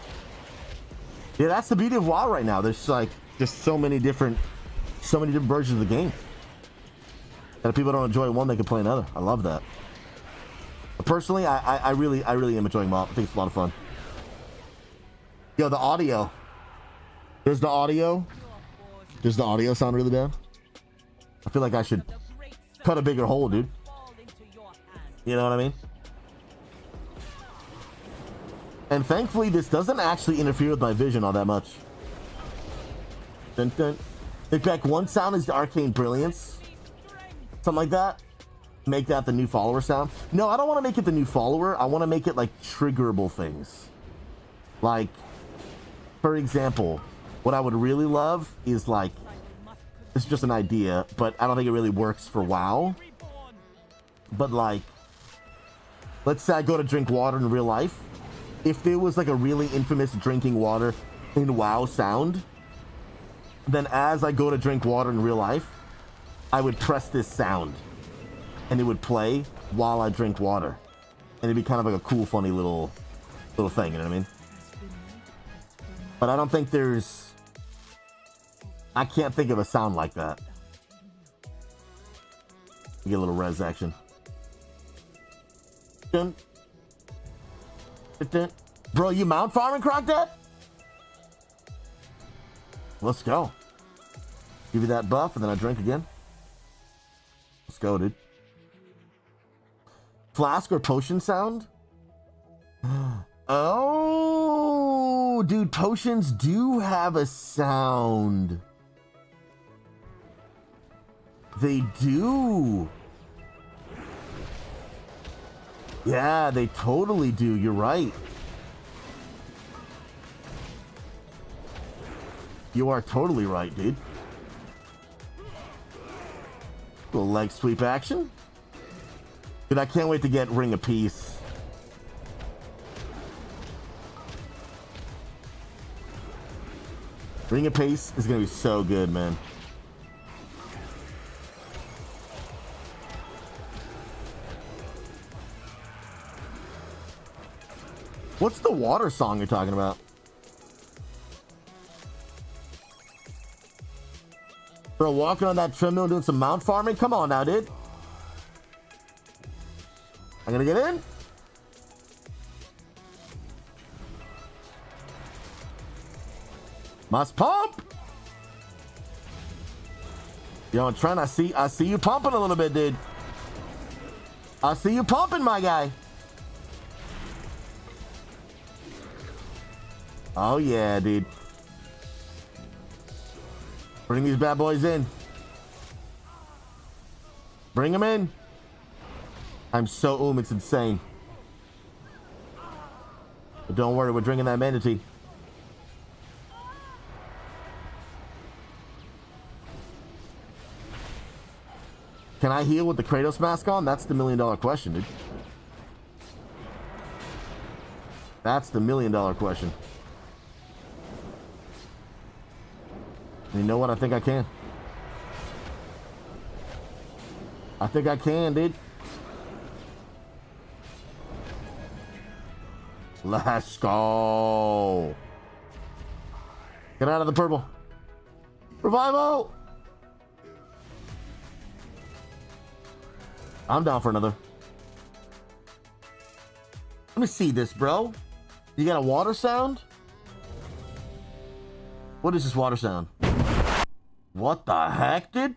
Yeah, that's the beauty of WoW right now. There's like just so many different versions of the game. And if people don't enjoy one, they can play another. I love that. Personally, I really am enjoying Mop. I think it's a lot of fun. Yo, the audio. Does the audio sound really bad? I feel like I should cut a bigger hole, dude. You know what I mean? And thankfully, this doesn't actually interfere with my vision all that much. Dun, dun. In fact, one sound is the Arcane Brilliance. Something like that. Make that the new follower sound. No, I don't want to make it the new follower. I want to make it like triggerable things. Like, for example, what I would really love is like, it's just an idea, but I don't think it really works for WoW. But like, let's say I go to drink water in real life. If there was like a really infamous drinking water in WoW sound, then as I go to drink water in real life, I would press this sound and it would play while I drink water. And it'd be kind of like a cool, funny little thing, you know what I mean? But I don't think I can't think of a sound like that. Get a little res action. Dun. Dun. Bro, you mount farming, Crocdad? Let's go. Give you that buff and then I drink again. Let's go, dude. Flask or potion sound? Oh, dude, potions do have a sound. They do. Yeah, they totally do. You're right. You are totally right, dude. Little leg sweep action. Dude, I can't wait to get Ring of Peace. Ring of Peace is going to be so good, man. What's the water song you're talking about? Bro, walking on that treadmill doing some mount farming? Come on now, dude. I'm gonna get in. Must pump. Yo, I'm trying. I see you pumping a little bit, dude. I see you pumping, my guy. Oh yeah, dude. Bring these bad boys in. Bring them in. I'm so it's insane. But don't worry, we're drinking that manatee. Can I heal with the Kratos mask on? That's the $1 million question, dude. That's the $1 million question. And you know what? I think I can. I think I can, dude. Let's go. Get out of the purple. Revival. I'm down for another. Let me see this, bro. You got a water sound? What is this water sound? What the heck, dude?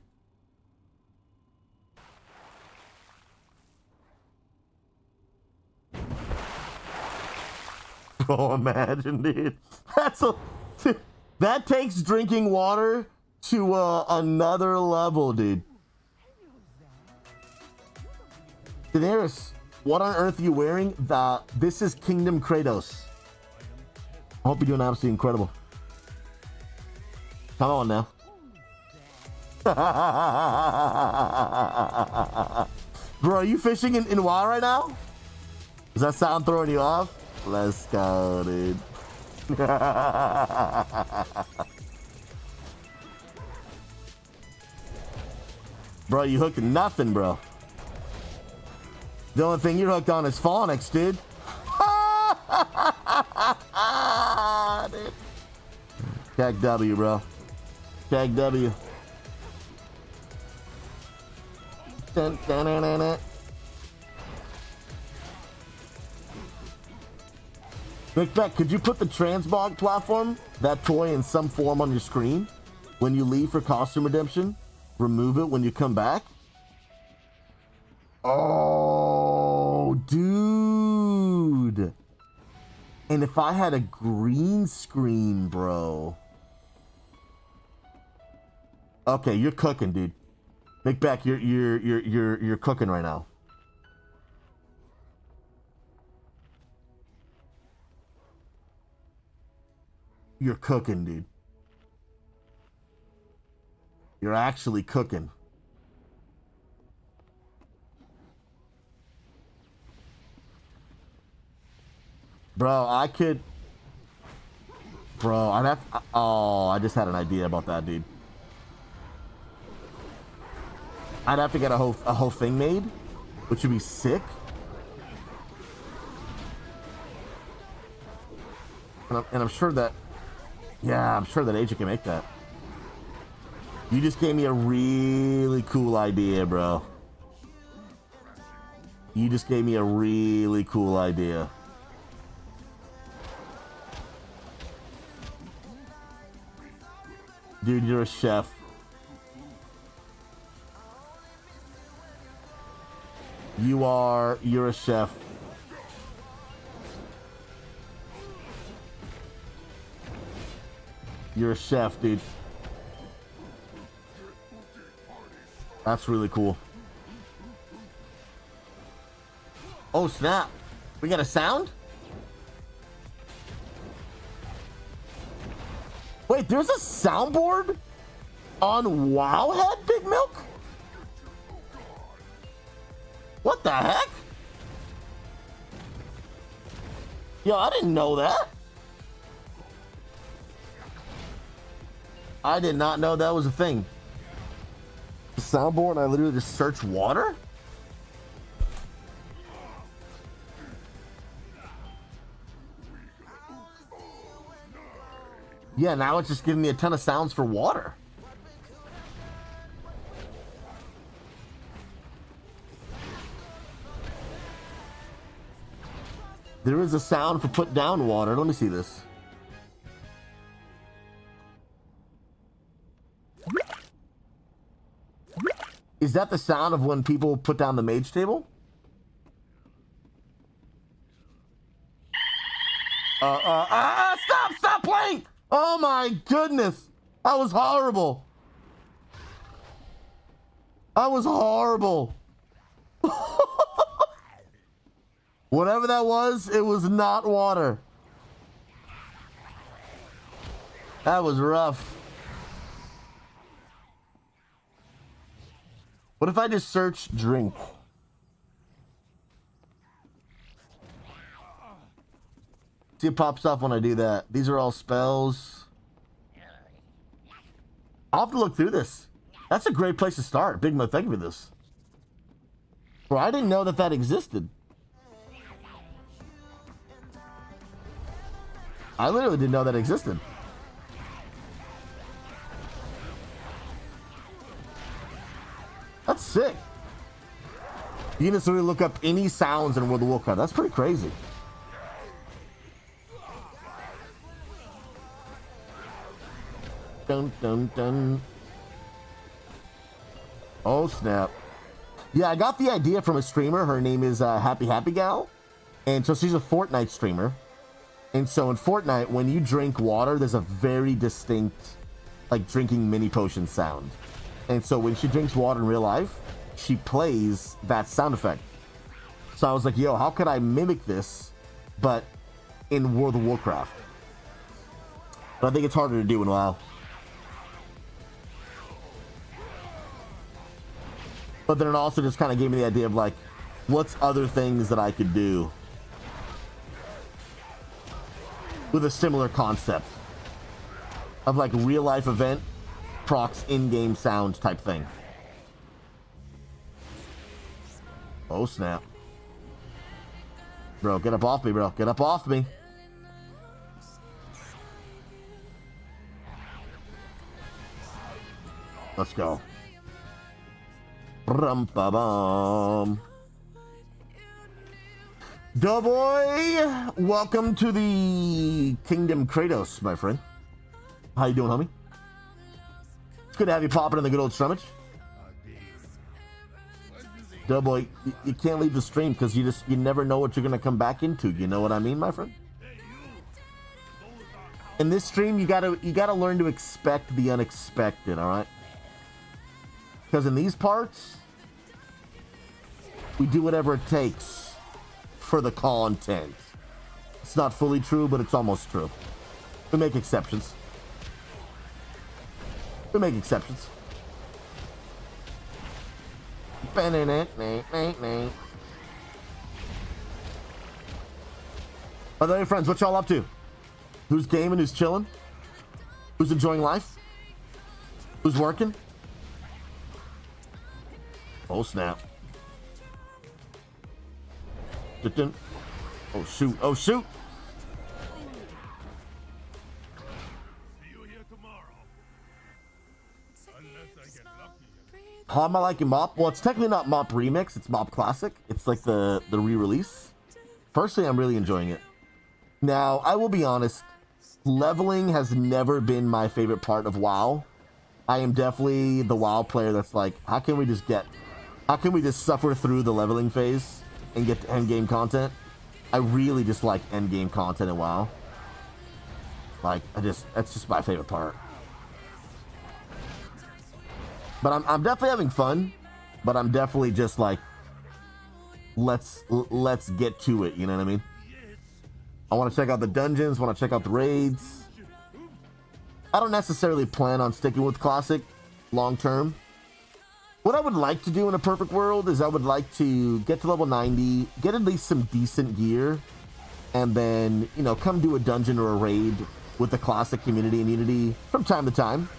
Bro, imagine, dude. That takes drinking water to another level, dude. Daenerys, What on earth are you wearing? This is Kingdom Kratos. I hope you're doing absolutely incredible. Come on now. Bro, are you fishing in WoW right now? Does that sound throwing you off? Let's go, dude. Bro, you hooked nothing, bro. The only thing you're hooked on is phonics, dude. Dude. Tag W, bro. Tag W. Dun, dun, dun, dun, dun. Big Beck, could you put the Transmog platform, that toy, in some form on your screen when you leave for costume redemption? Remove it when you come back? Oh, dude. And if I had a green screen, bro. Okay, you're cooking, dude. Big Beck, you're cooking right now. You're cooking, dude. You're actually cooking. Bro, I could... Bro, I'd have... Oh, I just had an idea about that, dude. I'd have to get a whole thing made, which would be sick. And I'm sure that... Yeah, I'm sure that Agent can make that. You just gave me a really cool idea, bro. You just gave me a really cool idea. Dude, you're a chef. You're a chef. You're a chef, dude. That's really cool. Oh, snap. We got a sound? Wait, there's a soundboard on Wowhead, Big Milk? What the heck? Yo, I didn't know that. I did not know that was a thing. The soundboard, I literally just search water? Yeah, now it's just giving me a ton of sounds for water. There is a sound for put down water. Let me see this. Is that the sound of when people put down the mage table? Stop playing! Oh my goodness! That was horrible. That was horrible. Whatever that was, it was not water. That was rough. What if I just search drink? See, it pops up when I do that. These are all spells. I'll have to look through this. That's a great place to start. Big Mo, thank you for this. Bro, I didn't know that that existed. I literally didn't know that existed. That's sick. You can just really look up any sounds in World of Warcraft. That's pretty crazy. Dun, dun, dun. Oh, snap. Yeah, I got the idea from a streamer. Her name is Happy Gal. And so she's a Fortnite streamer. And so in Fortnite, when you drink water, there's a very distinct, like, drinking mini potion sound. And so when she drinks water in real life, she plays that sound effect. So I was like, yo, how could I mimic this, but in World of Warcraft? But I think it's harder to do in WoW. But then it also just kind of gave me the idea of like, what's other things that I could do with a similar concept of like real life event procs in-game sound type thing. Oh snap. Bro, get up off me, bro. Get up off me. Let's go. Rum-ba-bum. Doughboy, welcome to the Kingdom Kratos, my friend. How you doing, homie? It's good to have you popping in the good old strummage. Doughboy, you can't leave the stream because you never know what you're gonna come back into. You know what I mean, my friend? In this stream, you gotta learn to expect the unexpected. All right? Because in these parts, we do whatever it takes for the content. It's not fully true, but it's almost true. We make exceptions. We make exceptions. By the way, friends, what y'all up to? Who's gaming? Who's chilling? Who's enjoying life? Who's working? Oh snap. Oh shoot. Oh shoot. How am I liking Mop? Well, it's technically not Mop Remix, it's Mop Classic. It's like the re-release. Personally, I'm really enjoying it. Now, I will be honest, leveling has never been my favorite part of WoW. I am definitely the WoW player that's like, how can we just suffer through the leveling phase and get to end game content? I really just like end game content in WoW. Like, that's just my favorite part. But I'm definitely having fun, but I'm definitely just like, let's get to it, you know what I mean? I want to check out the dungeons, want to check out the raids. I don't necessarily plan on sticking with Classic long term. What I would like to do in a perfect world is I would like to get to level 90, get at least some decent gear, and then, you know, come do a dungeon or a raid with the Classic community and Unity from time to time.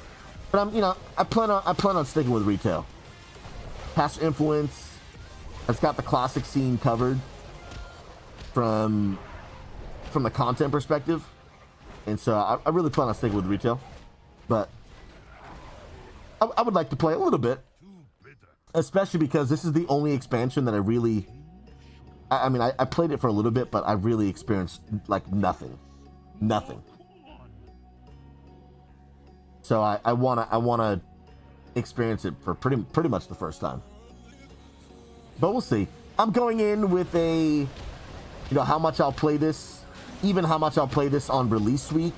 But I plan on sticking with retail. Past Influence has got the Classic scene covered from the content perspective, and so I really plan on sticking with retail. But I would like to play a little bit, especially because this is the only expansion that I played it for a little bit, but I really experienced like nothing. So I wanna experience it for pretty much the first time. But we'll see. I'm going in with a, how much I'll play this, even how much I'll play this on release week.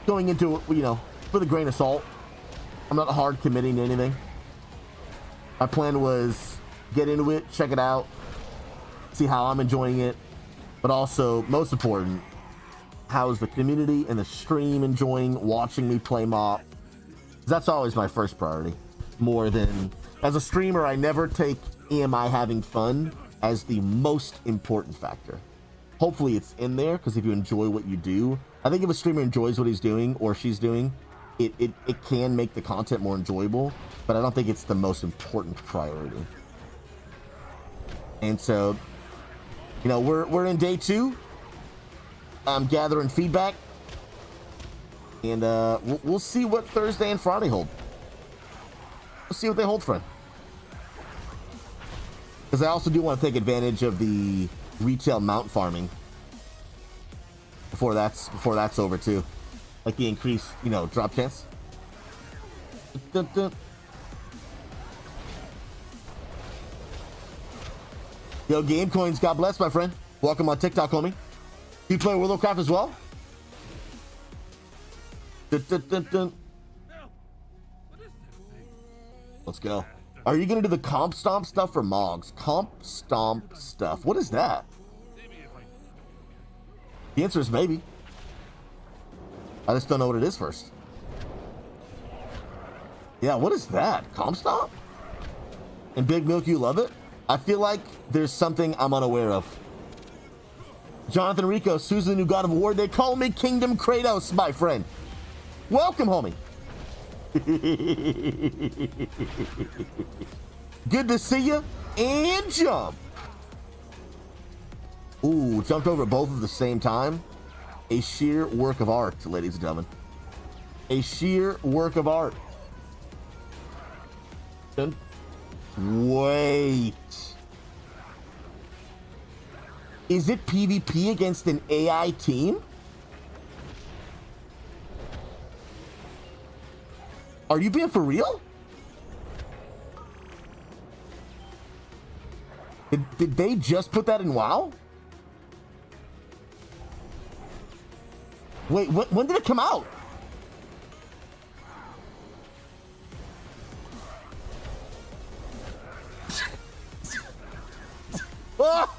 Going into it, with a grain of salt. I'm not hard committing to anything. My plan was get into it, check it out, see how I'm enjoying it, but also, most important, how is the community and the stream enjoying watching me play Mop? That's always my first priority. More than, as a streamer, I never take am I having fun as the most important factor. Hopefully it's in there, because if you enjoy what you do, I think if a streamer enjoys what he's doing or she's doing, it can make the content more enjoyable, but I don't think it's the most important priority. And so, we're in day 2. I'm gathering feedback, and we'll see what Thursday and Friday hold. We'll see what they hold, friend. Because I also do want to take advantage of the retail mount farming before that's over too, like the increased drop chance. Dun, dun. Yo, Game Coins, God bless, my friend. Welcome on TikTok, homie. You play World of Warcraft as well? Dun, dun, dun, dun. Let's go. Are you gonna do the comp stomp stuff for Mogs? Comp stomp stuff. What is that? The answer is maybe. I just don't know what it is first. Yeah, what is that? Comp stomp? And Big Milk, you love it? I feel like there's something I'm unaware of. Jonathan Rico, SouZy, the new God of War. They call me Kingdom Kratos, my friend. Welcome, homie. Good to see you. And jump. Ooh, jumped over both at the same time. A sheer work of art, ladies and gentlemen. A sheer work of art. Wait. Is it PvP against an AI team? Are you being for real? Did they just put that in WoW? Wait, when did it come out? Ah!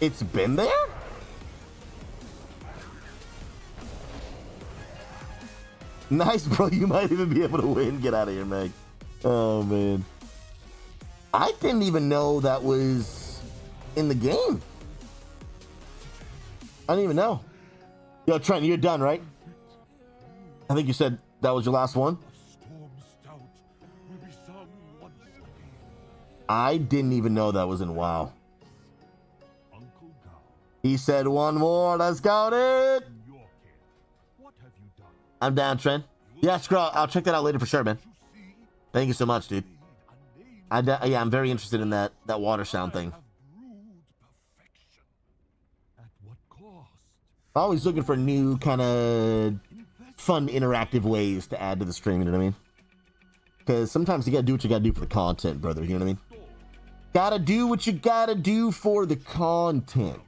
It's been there? Nice, bro. You might even be able to win. Get out of here, Meg. Oh, man. I didn't even know that was in the game. I didn't even know. Yo, Trent, you're done, right? I think you said that was your last one. I didn't even know that was in WoW. He said one more. Let's go, dude. I'm down, Trent. Yeah, screw. I'll check that out later for sure, man. Thank you so much, dude. Yeah, I'm very interested in that water sound thing. Always looking for new kind of fun, interactive ways to add to the stream. You know what I mean? Because sometimes you gotta do what you gotta do for the content, brother. You know what I mean? Gotta do what you gotta do for the content.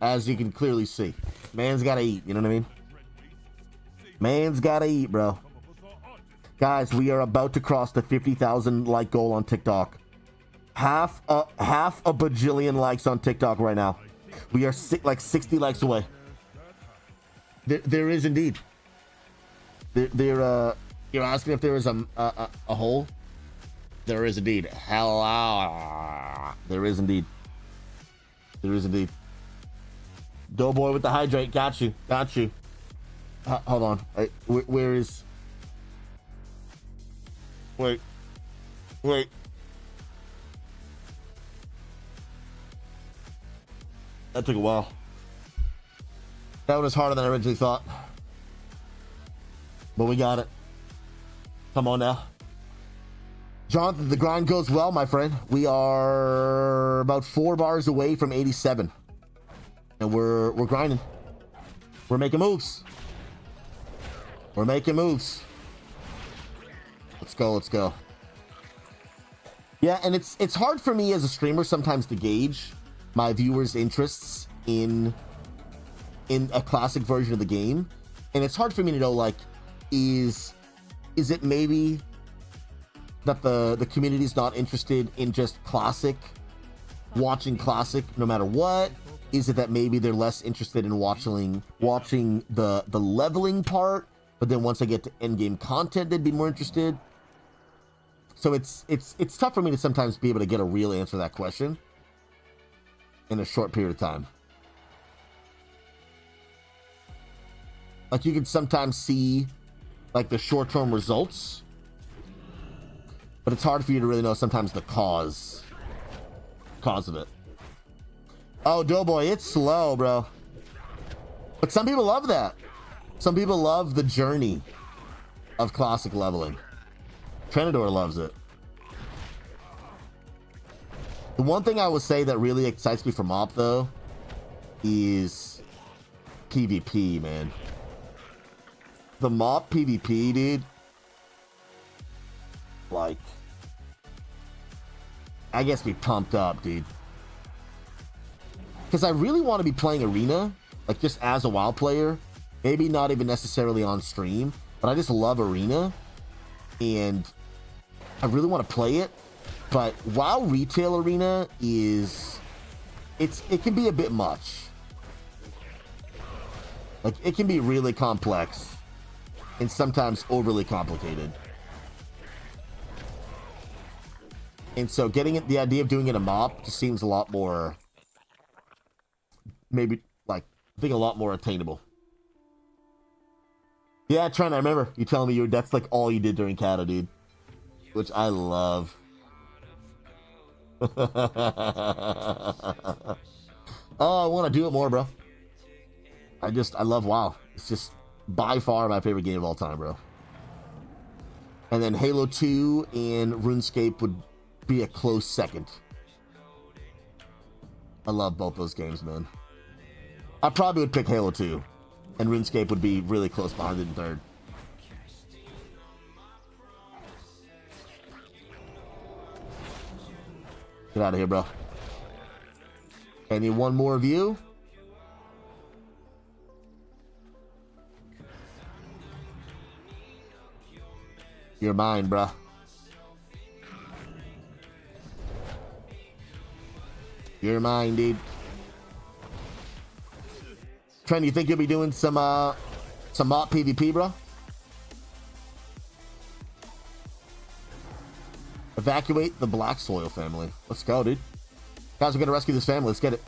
As you can clearly see, man's gotta eat. You know what I mean? Man's gotta eat, bro. Guys, we are about to cross the 50,000 like goal on TikTok. Half a bajillion likes on TikTok right now. We are like 60 likes away. There is indeed. You're asking if there is a hole? There is indeed. Hello. There is indeed. There is indeed. Doughboy with the hydrate. Got you. Got you. Hold on. Where is... Wait. That took a while. That one was harder than I originally thought. But we got it. Come on now. Jonathan, the grind goes well, my friend. We are about 4 bars away from 87. And we're grinding. We're making moves. We're making moves. Let's go, let's go. Yeah, and it's hard for me as a streamer sometimes to gauge my viewers' interests in a classic version of the game. And it's hard for me to know, like, is it maybe that the community's not interested in just classic, watching classic no matter what? Is it that maybe they're less interested in watching the leveling part, but then once I get to end game content, they'd be more interested? So it's tough for me to sometimes be able to get a real answer to that question in a short period of time. Like, you can sometimes see like the short-term results, but it's hard for you to really know sometimes the cause of it. Oh, Doughboy, it's slow, bro. But some people love that. Some people love the journey of classic leveling. Trenador loves it. The one thing I would say that really excites me for MoP, though, is PvP, man. The MoP PvP, dude. Like, I guess be pumped up, dude. Because I really want to be playing Arena, like just as a WoW player. Maybe not even necessarily on stream, but I just love Arena. and I really want to play it, but WoW Retail Arena it can be a bit much. Like, it can be really complex and sometimes overly complicated. And so the idea of doing it a MOP just seems a lot more, maybe, like, I think a lot more attainable. Yeah, Trent, I remember you telling me that's like all you did during Kata, dude. Which I love. Oh, I want to do it more, bro. I love WoW. It's just by far my favorite game of all time, bro. And then Halo 2 and RuneScape would be a close second. I love both those games, man. I probably would pick Halo 2, and RuneScape would be really close behind it in third. Get out of here, bro. I need one more of you. You're mine, bruh. You're mine, dude. Trent, you think you'll be doing some MOP PvP, bro? Evacuate the Black Soil family. Let's go, dude. Guys, we're gonna rescue this family. Let's get it.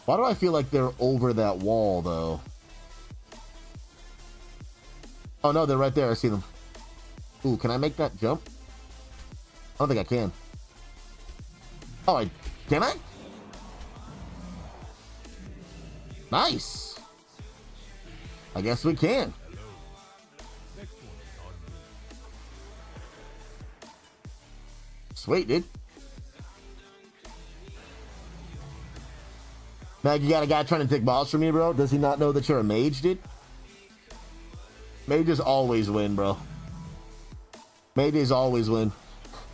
Why do I feel like they're over that wall, though? Oh, no, they're right there. I see them. Ooh, can I make that jump? I don't think I can. Oh, can I? Nice. I guess we can. Sweet, dude. Mag, you got a guy trying to take balls from me, bro? Does he not know that you're a mage, dude? Mages always win, bro. Mages always win.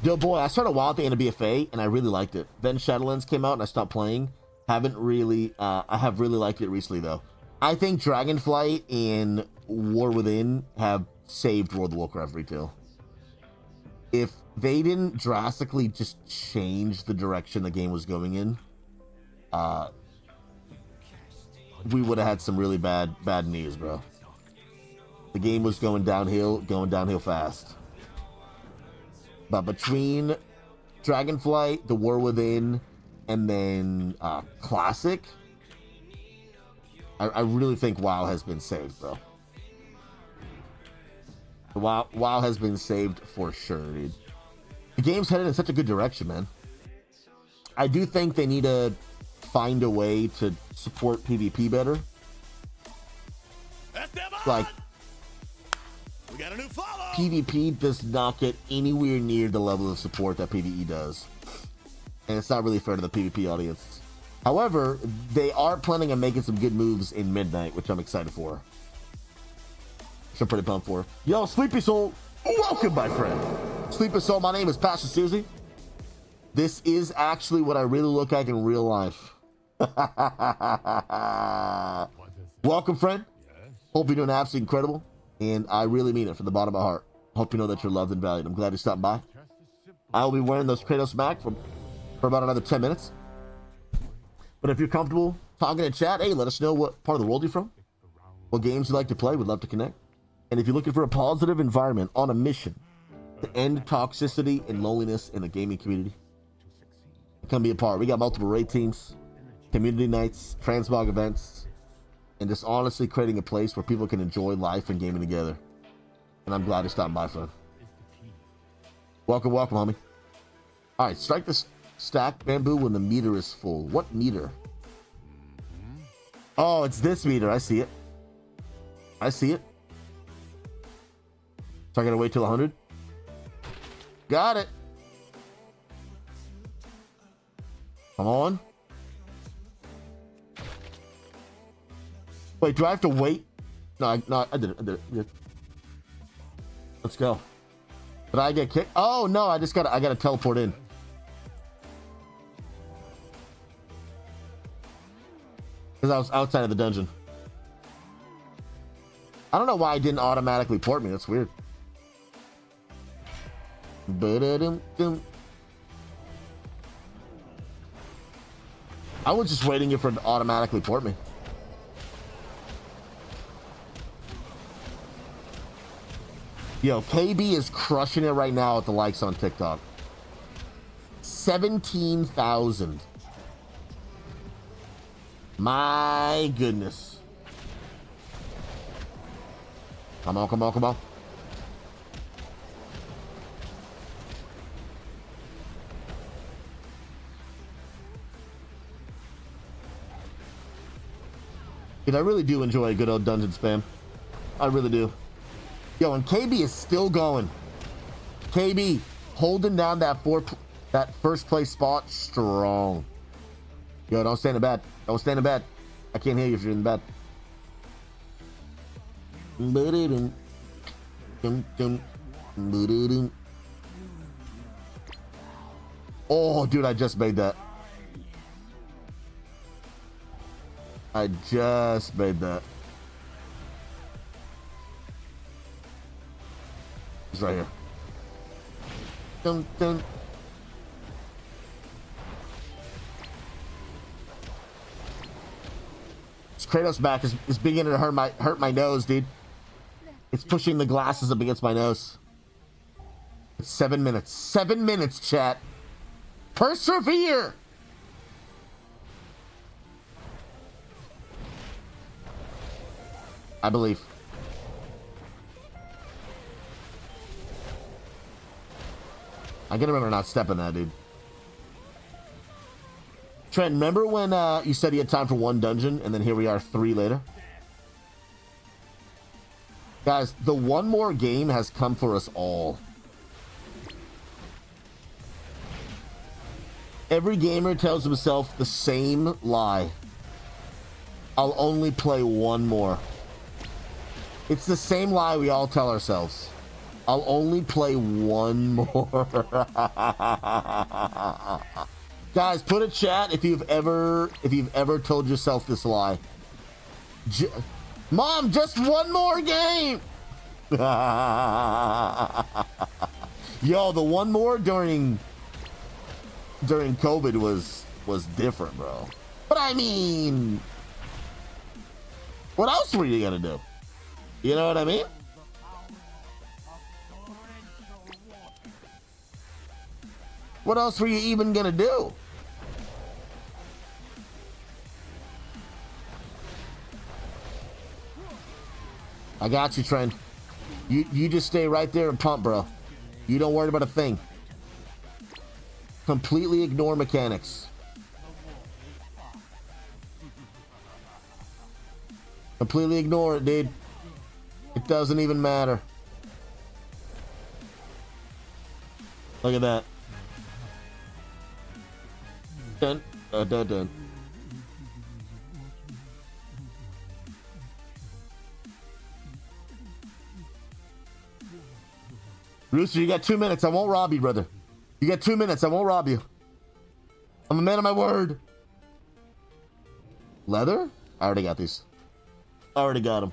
Yo, boy, I started WoW at the end of BFA, and I really liked it. Then Shadowlands came out, and I stopped playing. I have really liked it recently, though. I think Dragonflight and War Within have saved World of Warcraft retail. If they didn't drastically just change the direction the game was going in, we would have had some really bad news, bro. The game was going downhill fast. But between Dragonflight, the War Within, and then Classic, I really think WoW has been saved, bro. WoW has been saved for sure, dude. The game's headed in such a good direction, man. I do think they need to find a way to support PvP better. Like, we got a new follow. PvP does not get anywhere near the level of support that PvE does. And it's not really fair to the PvP audience. However, they are planning on making some good moves in Midnight, which I'm excited for. Which I'm pretty pumped for. Yo, Sleepy Soul, welcome, my friend. Sleepy Soul, my name is Pastor SouZy. This is actually what I really look like in real life. Welcome, friend. Hope you're doing absolutely incredible. And I really mean it from the bottom of my heart. Hope you know that you're loved and valued. I'm glad you stopped by. I will be wearing those Kratos Mac for about another 10 minutes. But if you're comfortable talking in chat, hey, let us know what part of the world you're from, what games you like to play. We'd love to connect. And if you're looking for a positive environment on a mission to end toxicity and loneliness in the gaming community, come be a part. We got multiple raid teams, community nights, transmog events, and just honestly creating a place where people can enjoy life and gaming together. And I'm glad to stop by, friend. Welcome, welcome, homie. All right, strike this stack bamboo when the meter is full. What meter? Oh, it's this meter. I see it. I see it. So I gotta wait till 100. Got it. Come on. Wait, do I have to wait? No, I did it. Yeah. Let's go. Did I get kicked? Oh no, I gotta teleport in. Because I was outside of the dungeon. I don't know why it didn't automatically port me. That's weird. Ba-da-dum-dum. I was just waiting for it to automatically port me. Yo, KB is crushing it right now with the likes on TikTok. 17,000. My goodness. Come on, come on, come on. Dude, I really do enjoy a good old dungeon spam. I really do. Yo, and KB is still going. KB holding down that first place spot strong. Yo, don't stand in bed. Don't stand in bed. I can't hear you if you're in bed. Oh, dude, I just made that. I just made that. It's right here. Dun, dun. This Kratos back is beginning to hurt my nose, dude. It's pushing the glasses up against my nose. It's 7 minutes. 7 minutes, chat. Persevere! I believe. I gotta remember not stepping that, dude. Trent, remember when you said you had time for one dungeon, and then here we are 3 later? Guys, the one more game has come for us all. Every gamer tells himself the same lie. I'll only play one more. It's the same lie we all tell ourselves. I'll only play one more. Guys, put a chat if you've ever told yourself this lie. Mom, just one more game. Yo, the one more during COVID was different, bro. But I mean, what else were you gonna do? You know what I mean? What else were you even gonna do? I got you, Trent. You just stay right there and pump, bro. You don't worry about a thing. Completely ignore mechanics. Completely ignore it, dude. It doesn't even matter. Look at that. Dun, dun, dun. Rooster, you got 2 minutes. I won't rob you, brother. You got 2 minutes. I won't rob you. I'm a man of my word. Leather? I already got these. I already got them.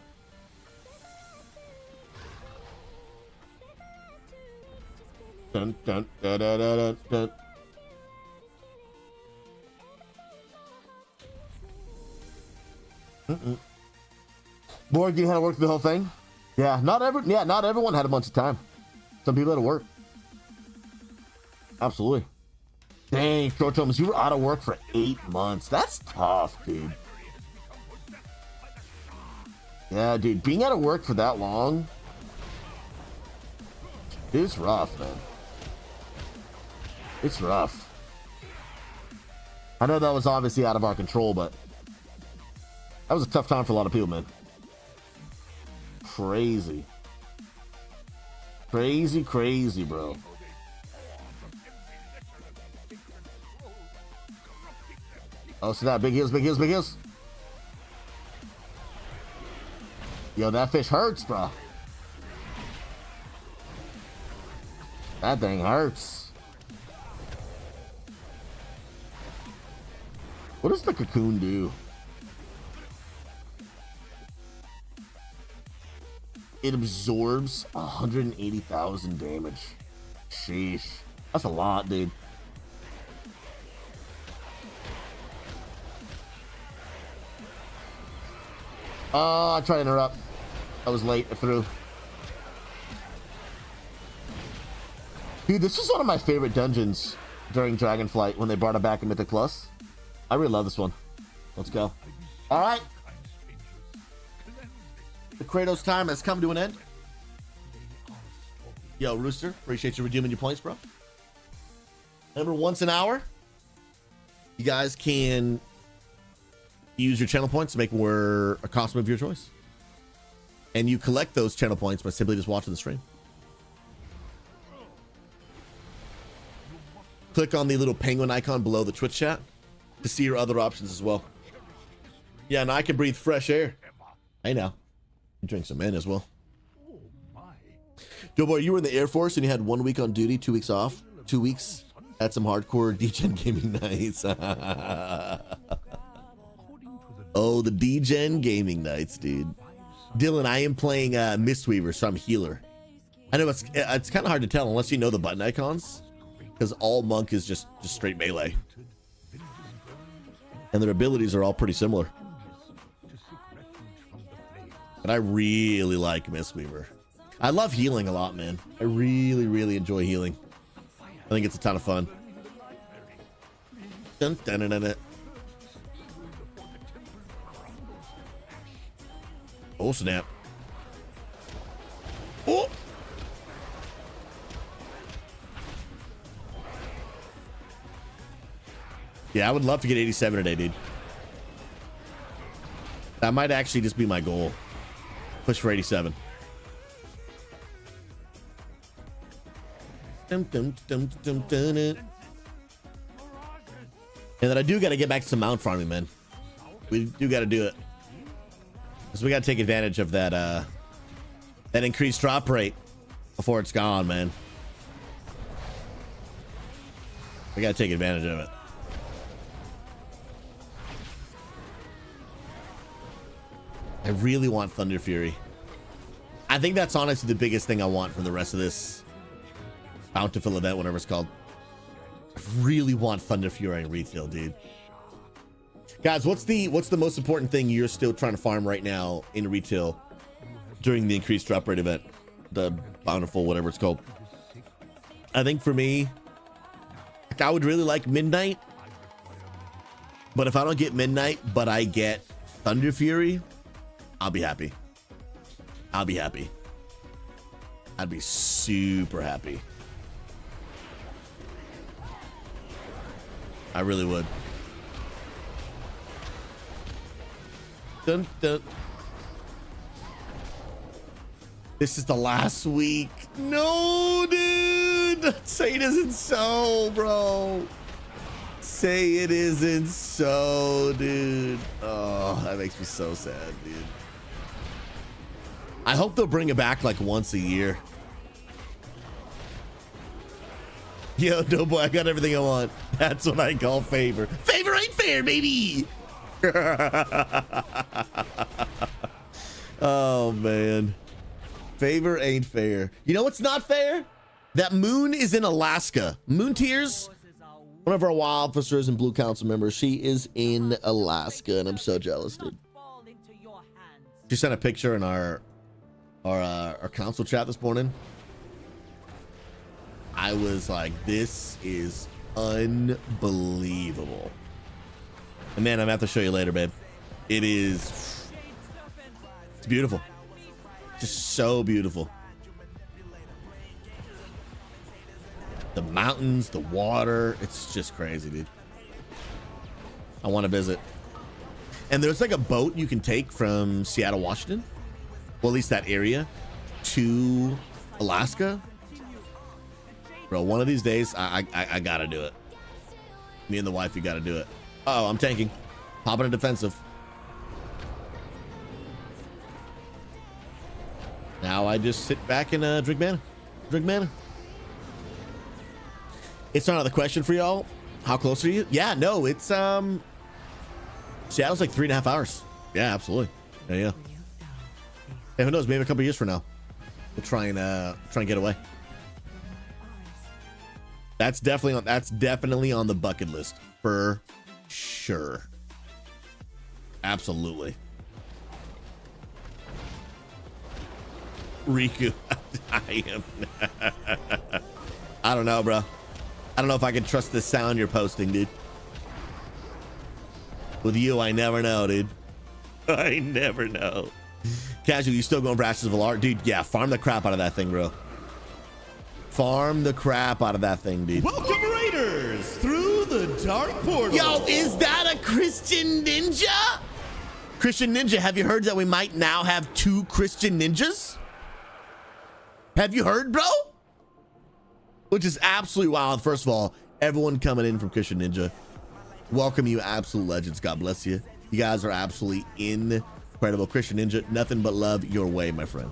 Dun, dun, dun, dun, dun, dun. Borg, you had to work through the whole thing? Yeah, not everyone had a bunch of time. Some people had to work. Absolutely. Dang, Short Thomas, you were out of work for 8 months. That's tough, dude. Yeah, dude, being out of work for that long, dude, it's rough, man. It's rough. I know that was obviously out of our control, but that was a tough time for a lot of people, man. Crazy. Crazy, crazy, bro. Oh, so that big heals, big heals, big heals. Yo, that fish hurts, bro. That thing hurts. What does the cocoon do? It absorbs 180,000 damage. Sheesh. That's a lot, dude. I tried to interrupt. I was late. I threw. Dude, this is one of my favorite dungeons during Dragonflight when they brought it back in Mythic Plus. I really love this one. Let's go. All right. The Kratos time has come to an end. Yo, Rooster, appreciate you redeeming your points, bro. Remember, once an hour, you guys can use your channel points to make more a costume of your choice. And you collect those channel points by simply just watching the stream. Click on the little penguin icon below the Twitch chat to see your other options as well. Yeah, and I can breathe fresh air. I know. Drink some men as well. Joe boy, you were in the Air Force and you had 1 week on duty, 2 weeks off. 2 weeks at some hardcore DGen gaming nights. Oh, the DGen gaming nights, dude. Dylan, I am playing Mistweaver, so I'm healer. I know it's kind of hard to tell unless you know the button icons, because all monk is just straight melee, and their abilities are all pretty similar. But I really like Mistweaver. I love healing a lot, man. I really enjoy healing. I think it's a ton of fun. Dun, dun, dun, dun, dun. Oh, snap. Oh! Yeah, I would love to get 87 today, dude. That might actually just be my goal. Push for 87. Dum, dum, dum, dum, dum, dum. And then I do got to get back to some mount farming, man. We do got to do it. Because we got to take advantage of that that increased drop rate before it's gone, man. We got to take advantage of it. I really want Thunder Fury. I think that's honestly the biggest thing I want from the rest of this bountiful event, whatever it's called. I really want Thunder Fury in retail, dude. Guys, what's the most important thing you're still trying to farm right now in retail during the increased drop rate event? The bountiful, whatever it's called. I think for me, I would really like Midnight. But if I don't get Midnight, but I get Thunder Fury, I'll be happy. I'll be happy. I'd be super happy. I really would. Dun, dun. This is the last week. No, dude. Say it isn't so, bro. Say it isn't so, dude. Oh, that makes me so sad, dude. I hope they'll bring it back like once a year. Yo, Doughboy, I got everything I want. That's what I call favor. Favor ain't fair, baby. Oh, man. Favor ain't fair. You know what's not fair? That Moon is in Alaska. Moon Tears, one of our wild officers and Blue Council members, she is in Alaska, and I'm so jealous, dude. She sent a picture in our council chat this morning. I was like, this is unbelievable. And man, I'm gonna have to show you later, babe. It is, it's beautiful. Just so beautiful. The mountains, the water, it's just crazy, dude. I want to visit. And there's like a boat you can take from Seattle, Washington, well, at least that area, to Alaska. Bro, one of these days, I gotta do it. Me and the wife, you gotta do it. Oh, I'm tanking. Popping a defensive. Now I just sit back and drink mana. Drink mana. It's not another question for y'all. How close are you? Yeah, no, it's Seattle's like 3.5 hours. Yeah, absolutely. Yeah. Hey, who knows? Maybe a couple years from now, we'll try and get away. That's definitely on the bucket list for sure. Absolutely. Riku, I am. I don't know, bro. I don't know if I can trust the sound you're posting, dude. With you, I never know, dude. I never know. Casual, you still going for Ashes of Valar? Dude, yeah, farm the crap out of that thing, bro. Farm the crap out of that thing, dude. Welcome, Raiders, through the dark portal. Yo, is that a Christian ninja? Christian ninja, have you heard that we might now have 2 Christian ninjas? Have you heard, bro? Which is absolutely wild. First of all, everyone coming in from Christian Ninja, welcome you, absolute legends. God bless you. You guys are absolutely incredible. Christian Ninja, nothing but love your way, my friend.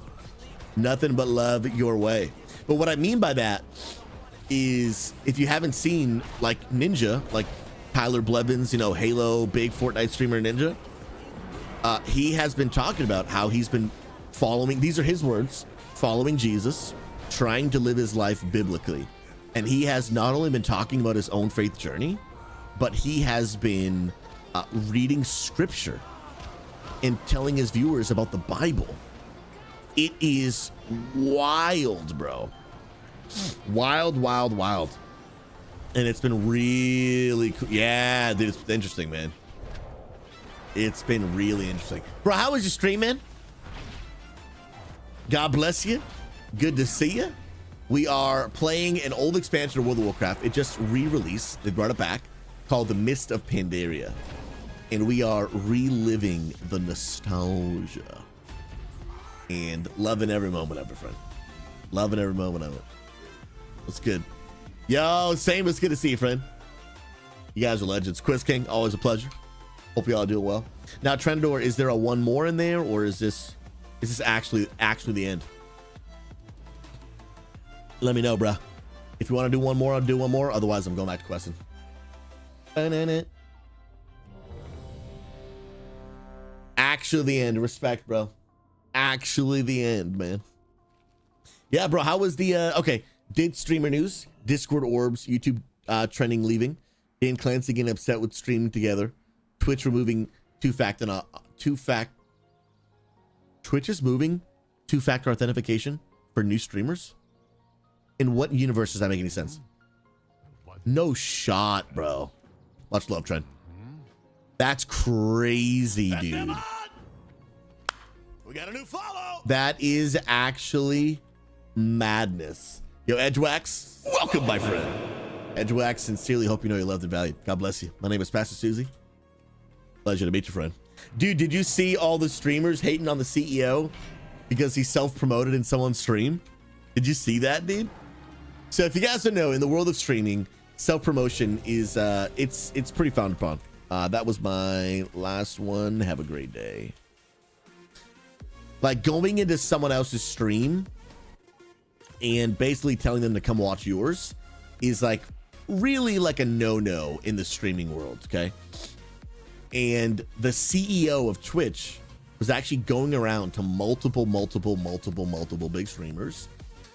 Nothing but love your way. But what I mean by that is, if you haven't seen like Ninja, like Tyler Blevins, you know, Halo, big Fortnite streamer Ninja, he has been talking about how he's been following, these are his words, following Jesus, trying to live his life biblically. And he has not only been talking about his own faith journey, but he has been reading scripture and telling his viewers about the Bible. It is wild, bro. Wild, wild, wild. And it's been really cool. Yeah, dude, it's interesting, man. It's been really interesting. Bro, how was your stream, man? God bless you. Good to see you. We are playing an old expansion of World of Warcraft. It just re-released. They brought it back, called the Mists of Pandaria. And we are reliving the nostalgia. And loving every moment of it, friend. Loving every moment of it. What's good? Yo, same. It's good to see you, friend. You guys are legends. Quiz King, always a pleasure. Hope you all doing well. Now, Trendor, is there a one more in there, or is this actually the end? Let me know, bruh. If you want to do one more, I'll do one more. Otherwise, I'm going back to question. Actually the end. Respect, bro. Actually the end, man. Yeah, bro. How was the okay, did streamer news, Discord orbs, YouTube trending leaving, Dan Clancy getting upset with streaming together, Twitch removing Twitch is moving two-factor authentication for new streamers? In what universe does that make any sense? No shot, bro. Much love, Trent. That's crazy, dude. We got a new follow. That is actually madness. Yo, Edgewax, welcome, my friend. Edgewax, sincerely hope you know you loved and valued. God bless you. My name is Pastor SouZy. Pleasure to meet you, friend. Dude, did you see all the streamers hating on the CEO because he self-promoted in someone's stream? Did you see that, dude? So if you guys don't know, in the world of streaming, self-promotion is it's pretty frowned upon. That was my last one. Have a great day. Like going into someone else's stream and basically telling them to come watch yours is like really like a no-no in the streaming world, okay? And the CEO of Twitch was actually going around to multiple big streamers.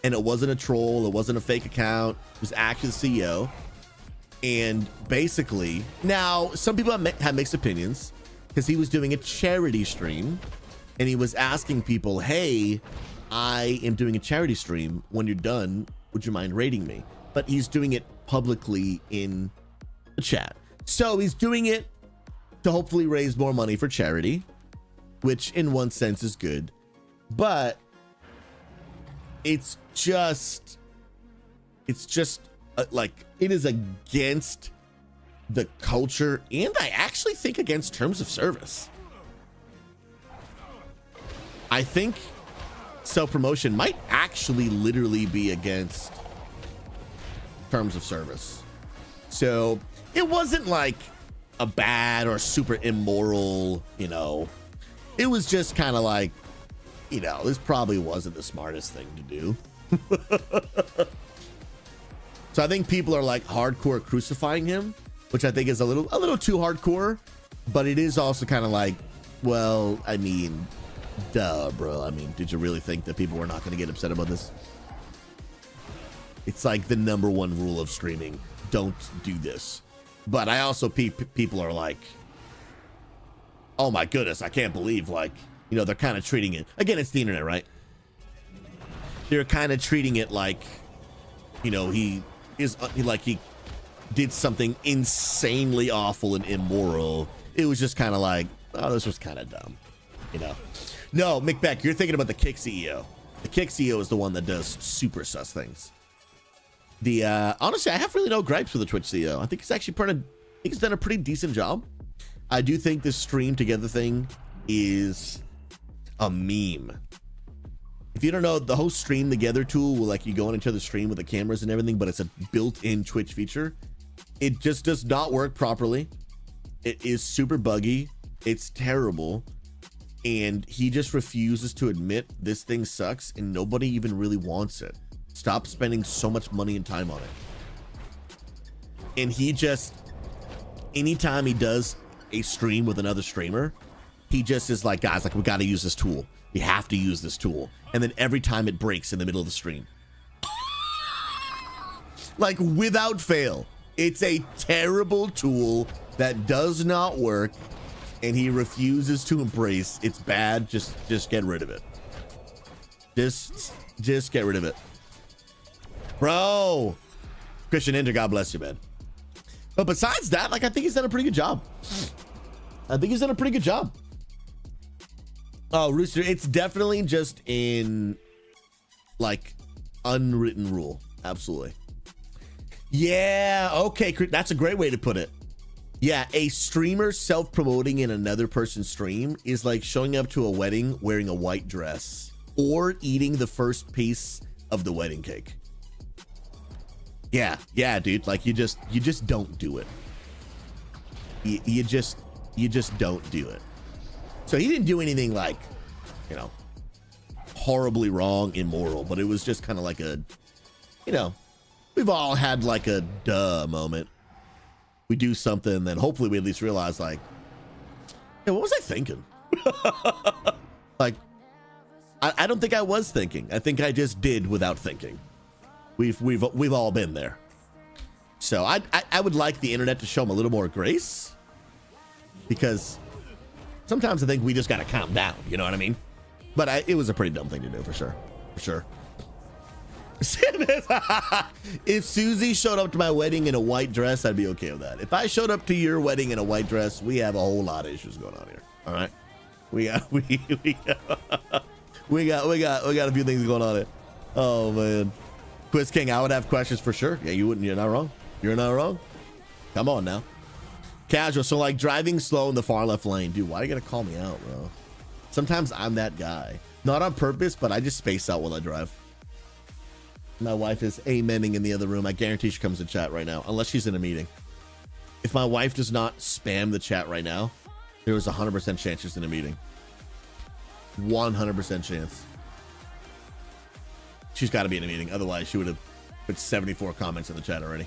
And it wasn't a troll, it wasn't a fake account, it was actually the CEO. And basically, now some people have mixed opinions because he was doing a charity stream and he was asking people, hey, I am doing a charity stream. When you're done, would you mind rating me? But he's doing it publicly in the chat. So he's doing it to hopefully raise more money for charity, which in one sense is good. But it's just like, it is against the culture, and I actually think against terms of service. I think self-promotion might actually literally be against terms of service. So it wasn't like a bad or super immoral, you know, it was just kind of like, you know, this probably wasn't the smartest thing to do. So I think people are like hardcore crucifying him, which I think is a little too hardcore, but it is also kind of like, well, I mean, duh, bro. I mean, did you really think that people were not going to get upset about this? It's like the #1 rule of streaming. Don't do this. But I also, people are like, oh my goodness, I can't believe, like, you know, they're kind of treating it. Again, it's the internet, right? They're kind of treating it like, you know, he did something insanely awful and immoral. It was just kind of like, oh, this was kind of dumb, you know? No, McBeck, you're thinking about the Kick CEO. The Kick CEO is the one that does super sus things. The honestly, I have really no gripes with the Twitch CEO. I think he's actually he's done a pretty decent job. I do think this stream together thing is a meme. If you don't know, the whole stream together tool will like you go on each other's stream with the cameras and everything, but it's a built-in Twitch feature. It just does not work properly. It is super buggy. It's terrible. And he just refuses to admit this thing sucks and nobody even really wants it. Stop spending so much money and time on it. And he just, anytime he does a stream with another streamer, he just is like, guys, like, we got to use this tool. We have to use this tool. And then every time it breaks in the middle of the stream. Like, without fail. It's a terrible tool that does not work. And he refuses to embrace. It's bad. Just get rid of it. Just get rid of it. Bro. Christian Inter, God bless you, man. But besides that, like, I think he's done a pretty good job. Oh, Rooster, it's definitely just in, like, unwritten rule. Absolutely. Yeah, okay, that's a great way to put it. Yeah, a streamer self-promoting in another person's stream is like showing up to a wedding wearing a white dress or eating the first piece of the wedding cake. Yeah, dude, like you just don't do it. You just don't do it. So he didn't do anything like, you know, horribly wrong, immoral, but it was just kind of like a, you know, we've all had like a duh moment. We do something, then hopefully we at least realize, like, hey, what was I thinking? Like, I don't think I was thinking. I think I just did without thinking. We've all been there. So I would like the internet to show them a little more grace, because sometimes I think we just got to calm down. You know what I mean? But it was a pretty dumb thing to do, for sure. For sure. If SouZy showed up to my wedding in a white dress, I'd be okay with that. If I showed up to your wedding in a white dress, we have a whole lot of issues going on here. All right, we got a few things going on here. Oh man, Quiz King, I would have questions for sure. Yeah, you wouldn't. You're not wrong. You're not wrong. Come on now, casual. So like driving slow in the far left lane, dude. Why are you gonna call me out, bro? Sometimes I'm that guy, not on purpose, but I just space out while I drive. My wife is amening in the other room. I guarantee she comes to chat right now, unless she's in a meeting. If my wife does not spam the chat right now, there is 100% chance she's in a meeting. 100% chance. She's got to be in a meeting. Otherwise, she would have put 74 comments in the chat already.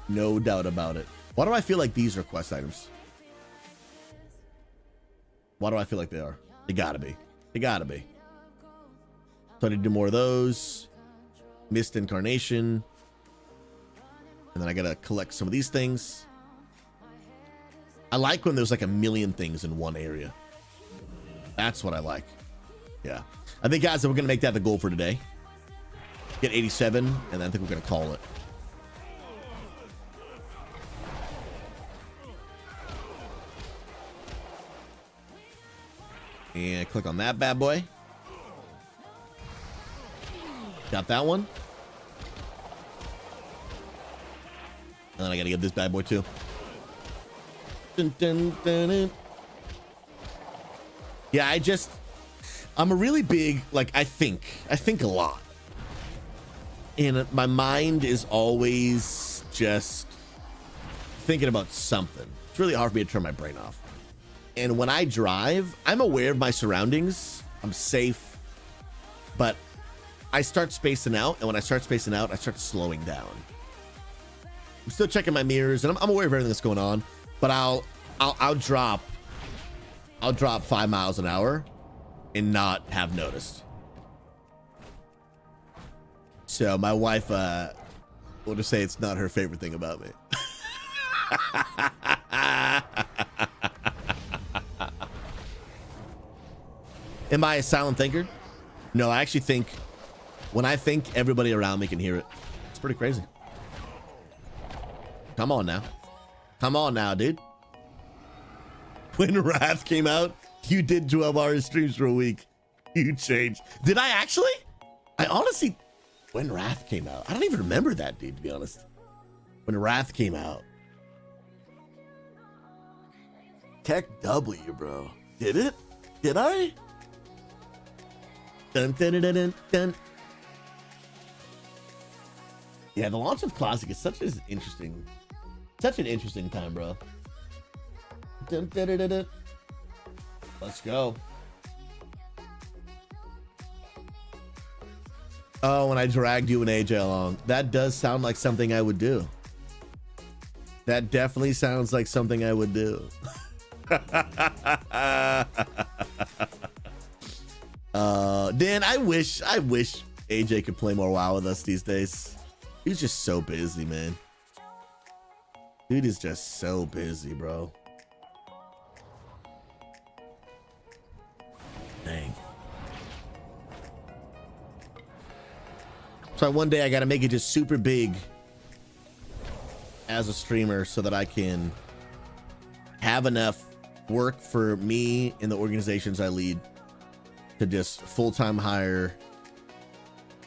No doubt about it. Why do I feel like these are quest items? Why do I feel like they are? They gotta be. They gotta be. So I need to do more of those. Mist Incarnation. And then I gotta collect some of these things. I like when there's like a million things in one area. That's what I like. Yeah. I think, guys, that we're gonna make that the goal for today. Get 87, and then I think we're gonna call it. And click on that bad boy. Got that one. And then I gotta get this bad boy too. Dun, dun, dun, dun. Yeah, I'm a really big, like, I think a lot. And my mind is always just thinking about something. It's really hard for me to turn my brain off. And when I drive, I'm aware of my surroundings. I'm safe. But I start spacing out, and when I start spacing out, I start slowing down. I'm still checking my mirrors, and I'm aware of everything that's going on, but I'll drop 5 miles an hour, and not have noticed. So my wife, will just say it's not her favorite thing about me. Am I a silent thinker? No, I actually think when I think, everybody around me can hear it. It's pretty crazy. Come on now. Come on now, dude. When Wrath came out, you did 12-hour streams for a week. You changed. Did I actually? I honestly, when Wrath came out, I don't even remember that, dude, to be honest. When Wrath came out. Tech W, bro. Did it? Did I? Dun, dun, dun, dun, dun. Yeah, the launch of Classic is such an interesting time, bro. Dun, dun, dun, dun, dun. Let's go. Oh, when I dragged you and AJ along. That does sound like something I would do. That definitely sounds like something I would do. Dan, I wish AJ could play more WoW with us these days. He's just so busy, man. Dude is just so busy, bro. Dang. So one day I gotta make it just super big as a streamer so that I can have enough work for me and the organizations I lead to just full-time hire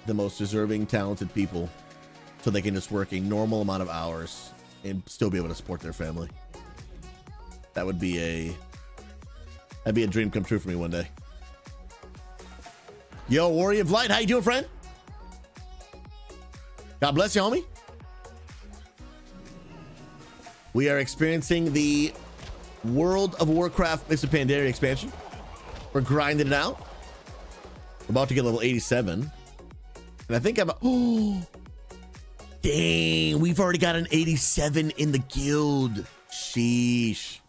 the most deserving, talented people so they can just work a normal amount of hours and still be able to support their family. That'd be a dream come true for me one day. Yo, Warrior of Light, how you doing, friend? God bless you, homie. We are experiencing the World of Warcraft Mists of Pandaria expansion. We're grinding it out. We're about to get level 87. And I think I'm... Oh, dang. We've already got an 87 in the guild. Sheesh.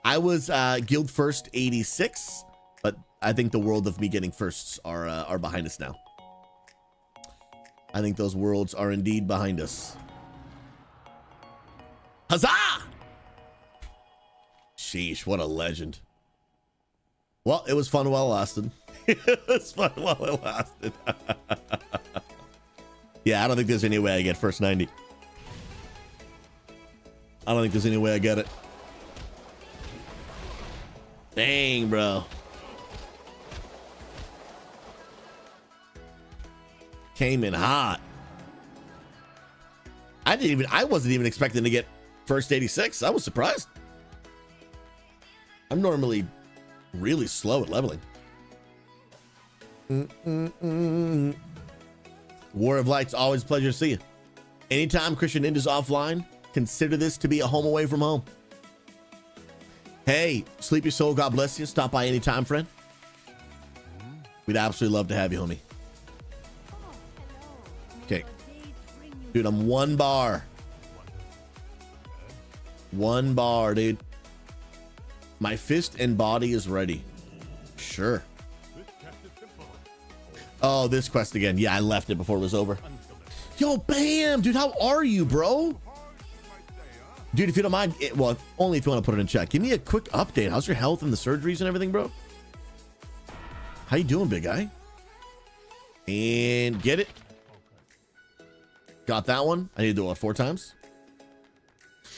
I was guild first 86, but I think the world of me getting firsts are behind us now. I think those worlds are indeed behind us. Huzzah! Sheesh, what a legend. Well, it was fun while it lasted. It was fun while it lasted. Yeah, I don't think there's any way I get first 90. I don't think there's any way I get it. Dang, bro. Came in hot. I wasn't even expecting to get first 86. I was surprised. I'm normally really slow at leveling. War of Light's always a pleasure to see you. Anytime Christian Ninja's offline, consider this to be a home away from home. Hey, Sleepy Soul, God bless you. Stop by anytime, friend. We'd absolutely love to have you, homie. Okay. Dude, I'm one bar. One bar, dude. My fist and body is ready. Sure. Oh, this quest again. Yeah, I left it before it was over. Yo, Bam! Dude, how are you, bro? Dude, if you don't mind, well, only if you want to put it in chat. Give me a quick update. How's your health and the surgeries and everything, bro? How you doing, big guy? And get it. Got that one. I need to do it 4 times.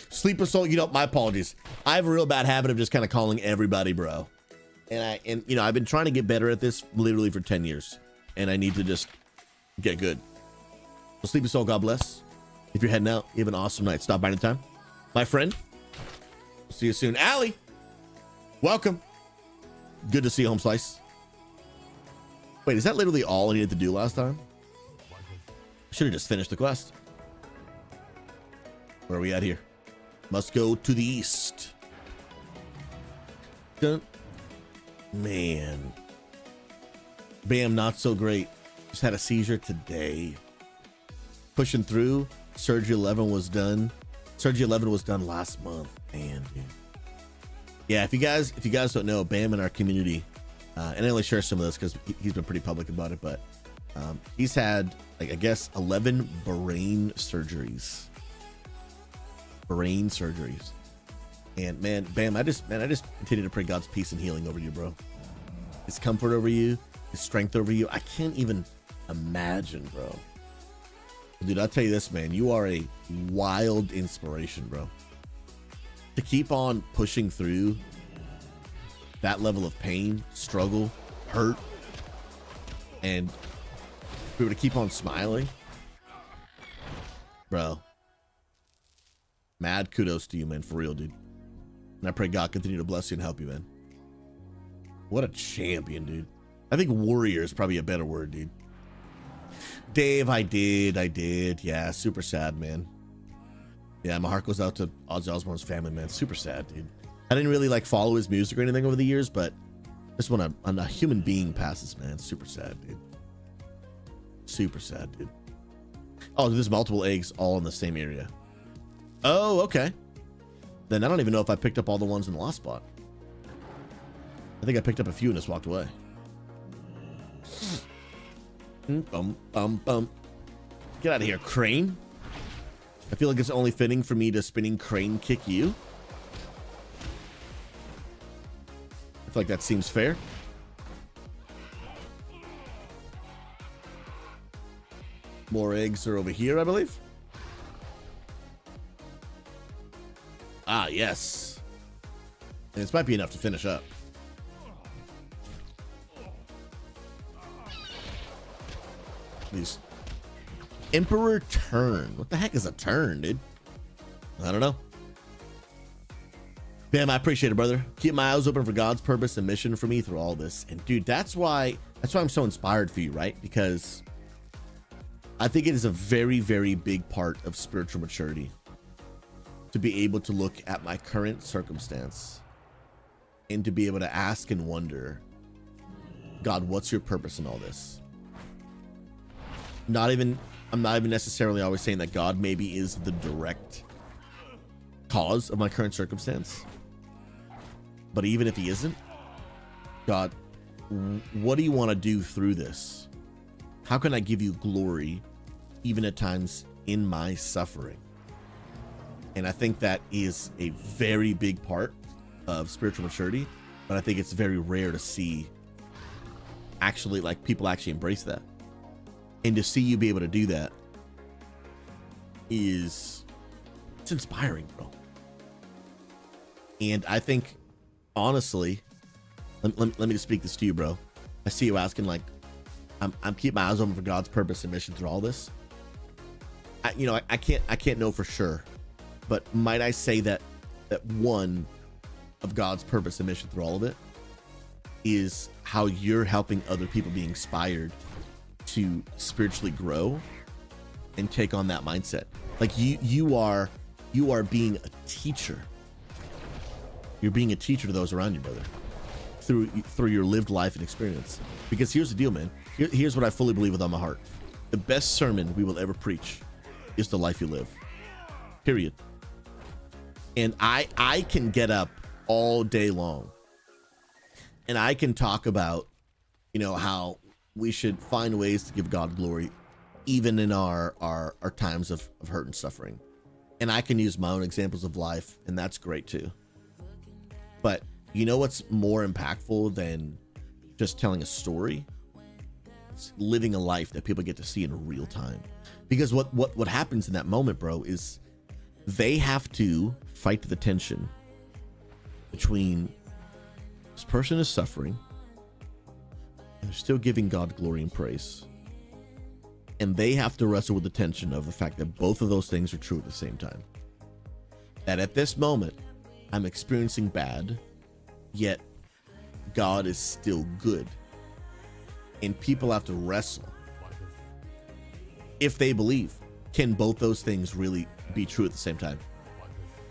Sleeper Soul, you know, my apologies. I have a real bad habit of just kind of calling everybody bro. And you know, I've been trying to get better at this literally for 10 years. And I need to just get good. So Sleepy Soul, God bless. If you're heading out, you have an awesome night. Stop by anytime. My friend, see you soon. Allie, welcome. Good to see you, Home Slice. Wait, is that literally all I needed to do last time? Should have just finished the quest. Where are we at here? Must go to the east. Dun. Man. Bam, not so great. Just had a seizure today. Pushing through. Surgery 11 was done. Surgery 11 was done last month. Man, dude. Yeah, if you guys don't know, Bam in our community And I only share some of this because he's been pretty public about it, but he's had, like, I guess 11 brain surgeries. And man, Bam, I just continue to pray God's peace and healing over you, bro. His comfort over you, his strength over you. I can't even imagine, bro. Dude, I'll tell you this, man. You are a wild inspiration, bro. To keep on pushing through that level of pain, struggle, hurt, and be able to keep on smiling, bro. Mad kudos to you, man, for real, dude. And I pray God continue to bless you and help you, man. What a champion, dude. I think warrior is probably a better word, dude. Dave, I did. Yeah, super sad, man. Yeah, my heart goes out to Ozzy Osbourne's family, man. Super sad, dude. I didn't really like follow his music or anything over the years, but just when a human being passes, man, super sad, dude. Super sad, dude. Oh, there's multiple eggs all in the same area. Oh, okay. Then I don't even know if I picked up all the ones in the last spot. I think I picked up a few and just walked away. Bum. Get out of here, Crane. I feel like it's only fitting for me to spinning crane kick you. I feel like that seems fair. More eggs are over here, I believe. Ah, yes. And this might be enough to finish up. These Emperor turn. What the heck is a turn, dude? I don't know. Bam, I appreciate it, brother. Keep my eyes open for God's purpose and mission for me through all this. And dude, that's why I'm so inspired for you, right? Because I think it is a very, very big part of spiritual maturity to be able to look at my current circumstance and to be able to ask and wonder, God, what's your purpose in all this? I'm not even necessarily always saying that God maybe is the direct cause of my current circumstance. But even if he isn't, God, what do you want to do through this? How can I give you glory even at times in my suffering? And I think that is a very big part of spiritual maturity, but I think it's very rare to see actually, like, people actually embrace that. And to see you be able to do that it's inspiring, bro. And I think, honestly, let me just speak this to you, bro. I see you asking, like, I'm keeping my eyes open for God's purpose and mission through all this. I can't know for sure, but might I say that one of God's purpose and mission through all of it is how you're helping other people be inspired to spiritually grow and take on that mindset. Like you are being a teacher. You're being a teacher to those around you, brother, through your lived life and experience. Because here's the deal, man. Here's what I fully believe with all my heart. The best sermon we will ever preach is the life you live. Period. And I can get up all day long and I can talk about, how we should find ways to give God glory even in our times of hurt and suffering. And I can use my own examples of life, and that's great too. But you know what's more impactful than just telling a story? It's living a life that people get to see in real time. Because what happens in that moment, bro, is they have to fight the tension between this person is suffering and they're still giving God glory and praise. And they have to wrestle with the tension of the fact that both of those things are true at the same time. That at this moment, I'm experiencing bad, yet God is still good. And people have to wrestle. If they believe, can both those things really be true at the same time?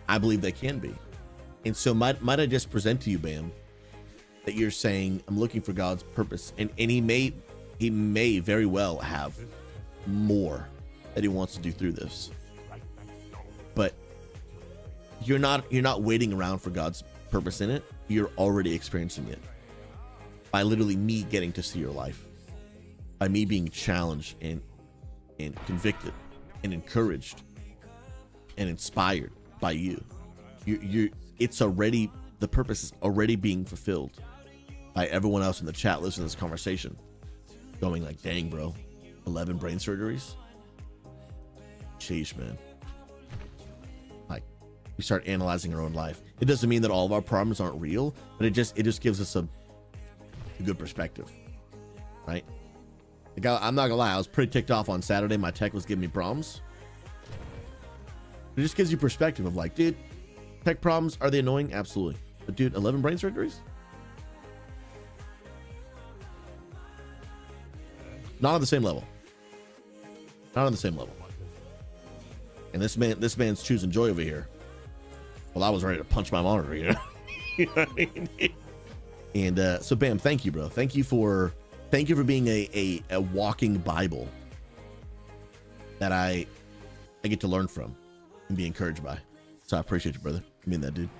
I believe they can be. And so might I just present to you, Bam, that you're saying, I'm looking for God's purpose. And he may very well have more that he wants to do through this. But you're not waiting around for God's purpose in it. You're already experiencing it. by literally me getting to see your life, by me being challenged and convicted and encouraged and inspired by you. It's already, the purpose is already being fulfilled by everyone else in the chat listening to this conversation, going like, dang, bro, 11 brain surgeries. Sheesh, man. Like, we start analyzing our own life. It doesn't mean that all of our problems aren't real, but it just gives us a good perspective, right? Like, I'm not gonna lie, I was pretty ticked off on Saturday. My tech was giving me problems. It just gives you perspective of like, dude, tech problems, are they annoying? Absolutely. But dude, 11 brain surgeries? Not on the same level. Not on the same level. And this man's choosing joy over here. Well, I was ready to punch my monitor, you know? You know what I mean? And so Bam, thank you, bro. Thank you for being a walking Bible that I get to learn from and be encouraged by. So I appreciate you, brother. I mean that, dude.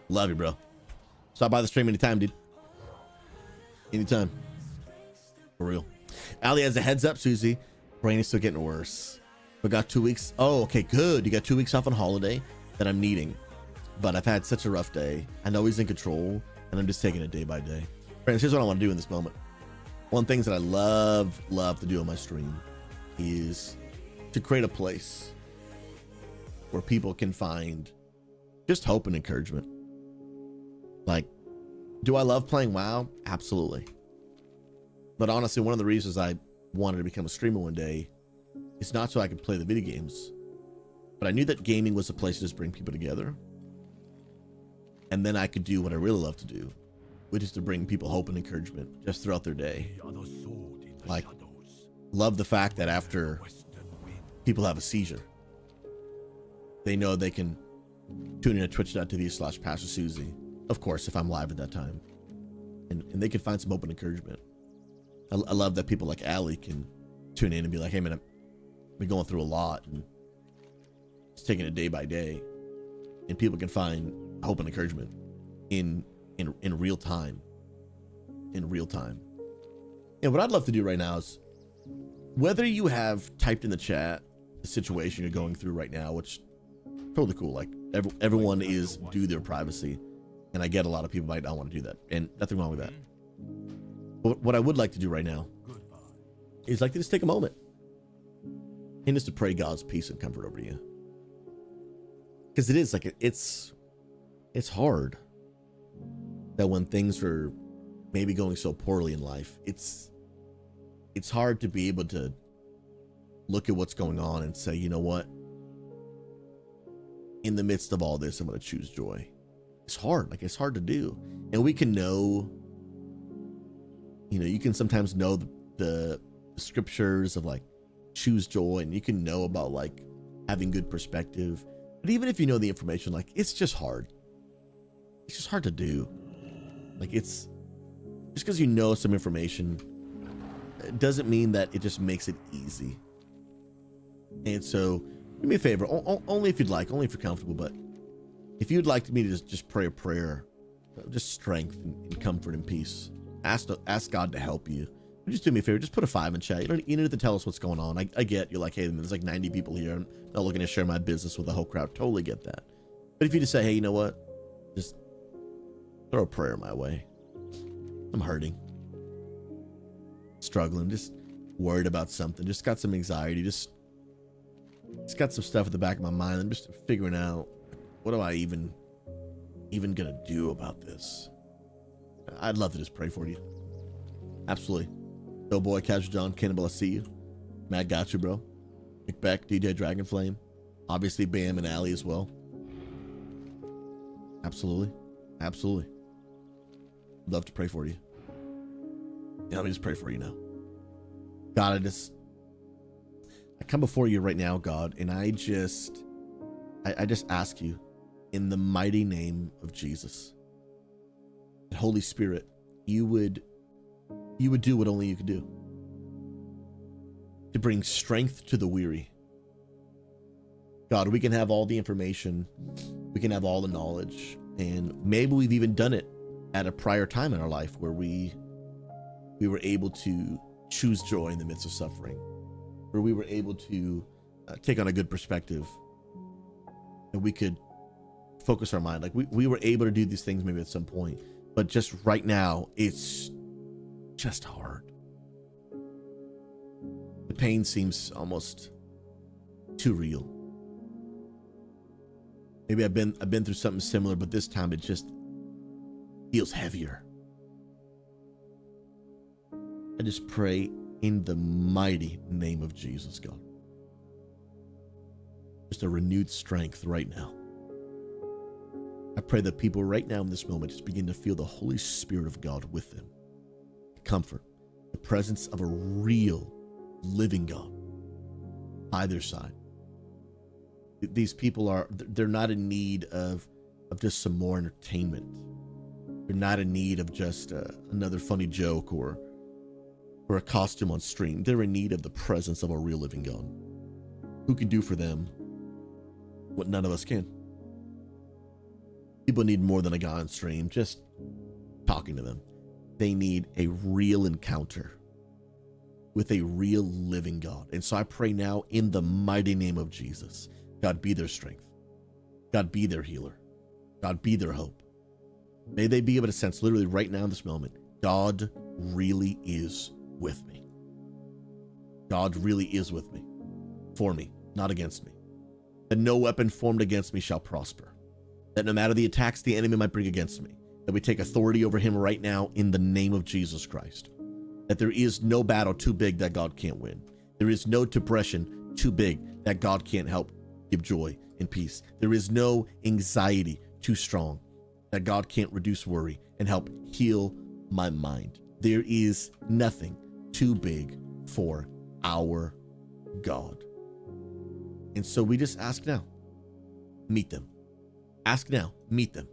Love you, bro. Stop by the stream anytime, dude. Anytime. For real. Ali has a heads up, SouZy. Brain is still getting worse. But got 2 weeks. Oh, okay, good. You got 2 weeks off on holiday that I'm needing. But I've had such a rough day. I know he's in control, and I'm just taking it day by day. Friends, here's what I want to do in this moment. One of the things that I love to do on my stream is to create a place where people can find just hope and encouragement. Like, do I love playing WoW? Absolutely. But honestly, one of the reasons I wanted to become a streamer one day is not so I could play the video games, but I knew that gaming was a place to just bring people together. And then I could do what I really love to do, which is to bring people hope and encouragement just throughout their day. Like, love the fact that after people have a seizure, they know they can tune in at twitch.tv/Pastor SouZy. Of course, if I'm live at that time. And they can find some hope and encouragement. I love that people like Ali can tune in and be like, hey man, I've been going through a lot and it's taking it day by day. And people can find hope and encouragement in real time. In real time. And what I'd love to do right now is, whether you have typed in the chat the situation you're going through right now, which totally cool. Like everyone is due their privacy. And I get a lot of people might not want to do that. And nothing wrong with that. But what I would like to do right now is like to just take a moment and just to pray God's peace and comfort over you. Because it is like, it's hard that when things are maybe going so poorly in life, it's hard to be able to look at what's going on and say, you know what? In the midst of all this, I'm going to choose joy. It's hard. Like, it's hard to do. And we can know, you know, you can sometimes know the scriptures of like choose joy, and you can know about like having good perspective. But even if you know the information, like, it's just hard. It's just hard to do. Like, it's just because you know some information, it doesn't mean that it just makes it easy. And so do me a favor, only if you'd like, only if you're comfortable, but if you'd like me to just pray a prayer, just strength and comfort and peace, ask God to help you. Just do me a favor, just put a 5 in chat. You don't have to tell us what's going on. I get, you're like, hey, there's like 90 people here. I'm not looking to share my business with the whole crowd. Totally get that. But if you just say, hey, you know what? Just throw a prayer my way. I'm hurting. Struggling. Just worried about something. Just got some anxiety. Just got some stuff at the back of my mind. I'm just figuring out, what am I even gonna do about this? I'd love to just pray for you. Absolutely. Doughboy, Casual John, Cannibal, I see you. Matt got you, bro. McBeck, DJ Dragonflame. Obviously Bam and Ali as well. Absolutely. Absolutely. Love to pray for you. Yeah, let me just pray for you now. God, I come before you right now, God, and I just ask you in the mighty name of Jesus, that Holy Spirit, you would do what only you could do, to bring strength to the weary. God, we can have all the information, we can have all the knowledge, and maybe we've even done it at a prior time in our life where we were able to choose joy in the midst of suffering, where we were able to take on a good perspective, and we could focus our mind. Like we were able to do these things maybe at some point, but just right now, it's just hard. The pain seems almost too real. Maybe I've been through something similar, but this time it just feels heavier. I just pray in the mighty name of Jesus, God. Just a renewed strength right now. I pray that people right now in this moment just begin to feel the Holy Spirit of God with them. The comfort, the presence of a real living God by their side. These people they're not in need of just some more entertainment. They're not in need of just another funny joke or a costume on stream. They're in need of the presence of a real living God who can do for them what none of us can. People need more than a guy on stream just talking to them. They need a real encounter with a real living God. And so I pray now in the mighty name of Jesus, God, be their strength. God, be their healer. God, be their hope. May they be able to sense literally right now in this moment, God really is with me. God really is with me, for me, not against me. That no weapon formed against me shall prosper. That no matter the attacks the enemy might bring against me, that we take authority over him right now in the name of Jesus Christ. That there is no battle too big that God can't win. There is no depression too big that God can't help give joy and peace. There is no anxiety too strong that God can't reduce worry and help heal my mind. There is nothing too big for our God. And so we just ask now, meet them. Ask now, meet them.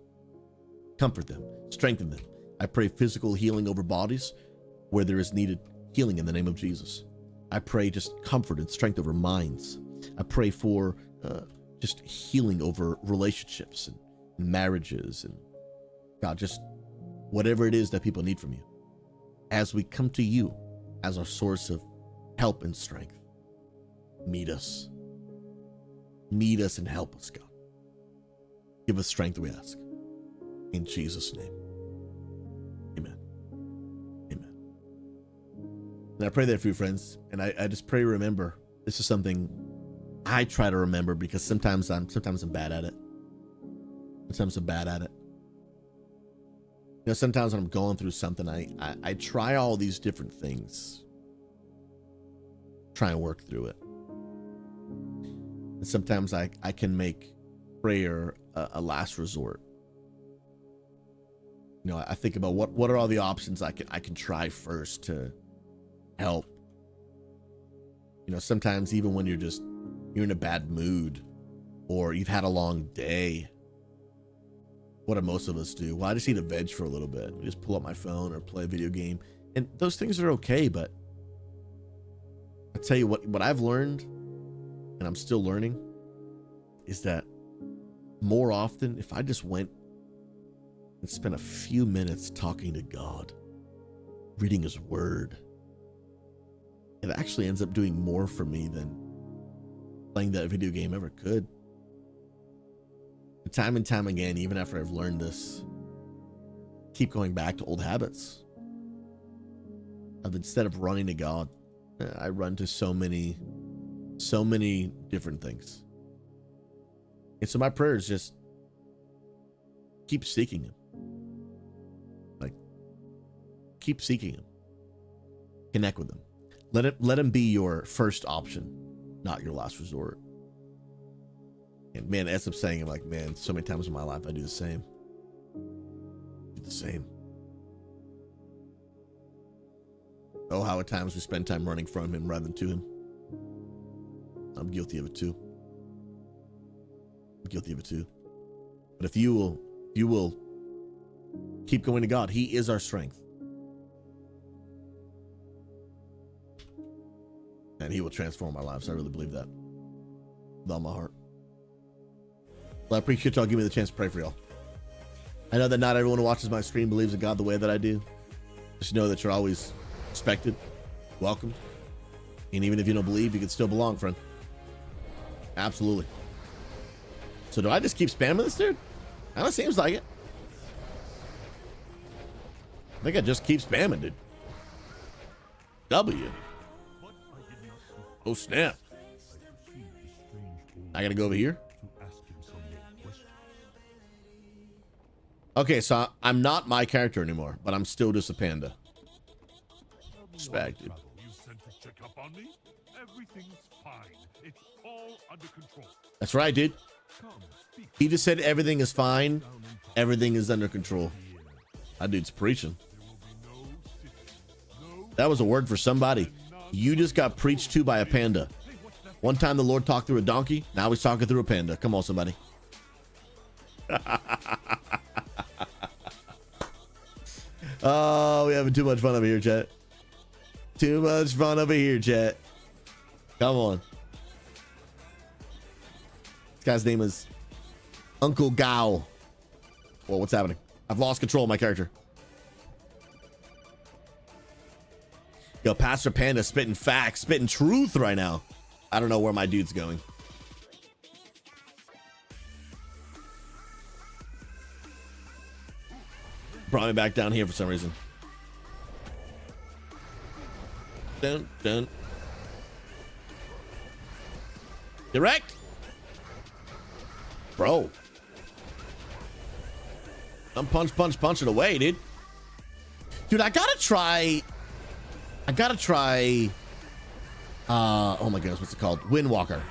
Comfort them, strengthen them. I pray physical healing over bodies where there is needed healing in the name of Jesus. I pray just comfort and strength over minds. I pray for just healing over relationships and marriages and God, just whatever it is that people need from you. As we come to you as our source of help and strength, meet us. Meet us and help us, God. Give us strength, we ask. In Jesus' name. Amen. Amen. And I pray that for you, friends. And I just pray, remember, this is something I try to remember because sometimes I'm bad at it. Sometimes I'm bad at it. You know, sometimes when I'm going through something, I try all these different things. Try and work through it. And sometimes I can make prayer a last resort. You know, I think about what are all the options I can try first to help. You know, sometimes even when you're in a bad mood or you've had a long day, what do most of us do? Well, I just eat a veg for a little bit. I just pull up my phone or play a video game. And those things are okay, but I'll tell you what I've learned, and I'm still learning, is that more often, if I just went and spent a few minutes talking to God, reading his word, it actually ends up doing more for me than playing that video game ever could. And time again, even after I've learned this, keep going back to old habits. Instead of running to God, I run to so many different things. And so my prayer is just keep seeking him. Like, keep seeking him. Connect with him. Let him be your first option, not your last resort. And man, as I'm saying, I'm like, man, so many times in my life I do the same. Oh, how at times we spend time running from him rather than to him. I'm guilty of it too. But if you will keep going to God, he is our strength. And he will transform our lives. I really believe that with all my heart. Well, I appreciate y'all giving me the chance to pray for y'all. I know that not everyone who watches my stream believes in God the way that I do. Just know that you're always respected, welcome. And even if you don't believe, you can still belong, friend. Absolutely. So do I just keep spamming this dude? Kind of seems like it. I think I just keep spamming, dude. W. Oh, snap. I gotta go over here. Okay, so I'm not my character anymore, but I'm still just a panda. Spag, dude. You sent to check up on me? Everything's fine. It's all under control. That's right, dude. He just said everything is fine. Everything is under control. That dude's preaching. That was a word for somebody. You just got preached to by a panda. One time the Lord talked through a donkey. Now he's talking through a panda. Come on, somebody. Oh, we're having too much fun over here, chat. Too much fun over here, chat. Come on. This guy's name is Uncle Gao. Well, what's happening? I've lost control of my character. Yo, Pastor Panda spitting facts, spitting truth right now. I don't know where my dude's going. Brought me back down here for some reason. Dun, dun. Direct. Bro. I'm punching away, dude. Dude, I gotta try. Oh my goodness, what's it called? Windwalker.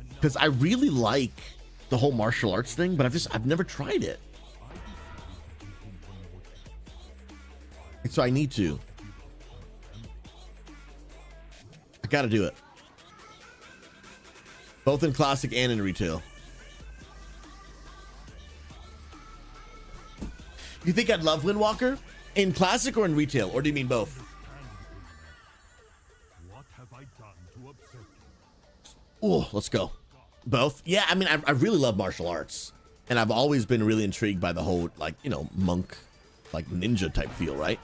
Because I really like the whole martial arts thing, but I've never tried it. And so I need to. I gotta do it. Both in classic and in retail. You think I'd love Windwalker? In classic or in retail? Or do you mean both? What have I done to upset you? Oh, let's go. Both? Yeah, I mean, I really love martial arts. And I've always been really intrigued by the whole, like, you know, monk, like ninja type feel, right?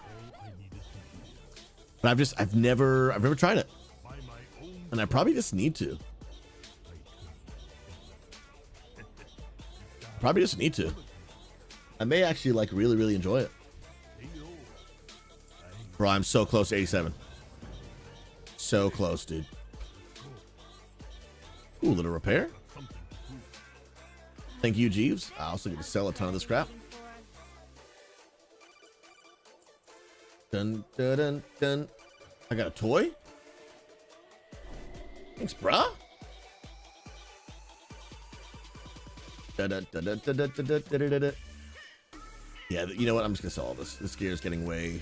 But I've never tried it. And I probably just need to. Probably just need to. I may actually, like, really enjoy it. Bro, I'm so close to 87. So close, dude. Ooh, little repair. Thank you, Jeeves. I also get to sell a ton of this crap. Dun, dun, dun, dun. I got a toy? Thanks, bruh. Dun, dun, dun, dun, dun, dun, dun, dun, dun, dun, dun. Yeah, you know what? I'm just gonna sell all this. This gear is getting way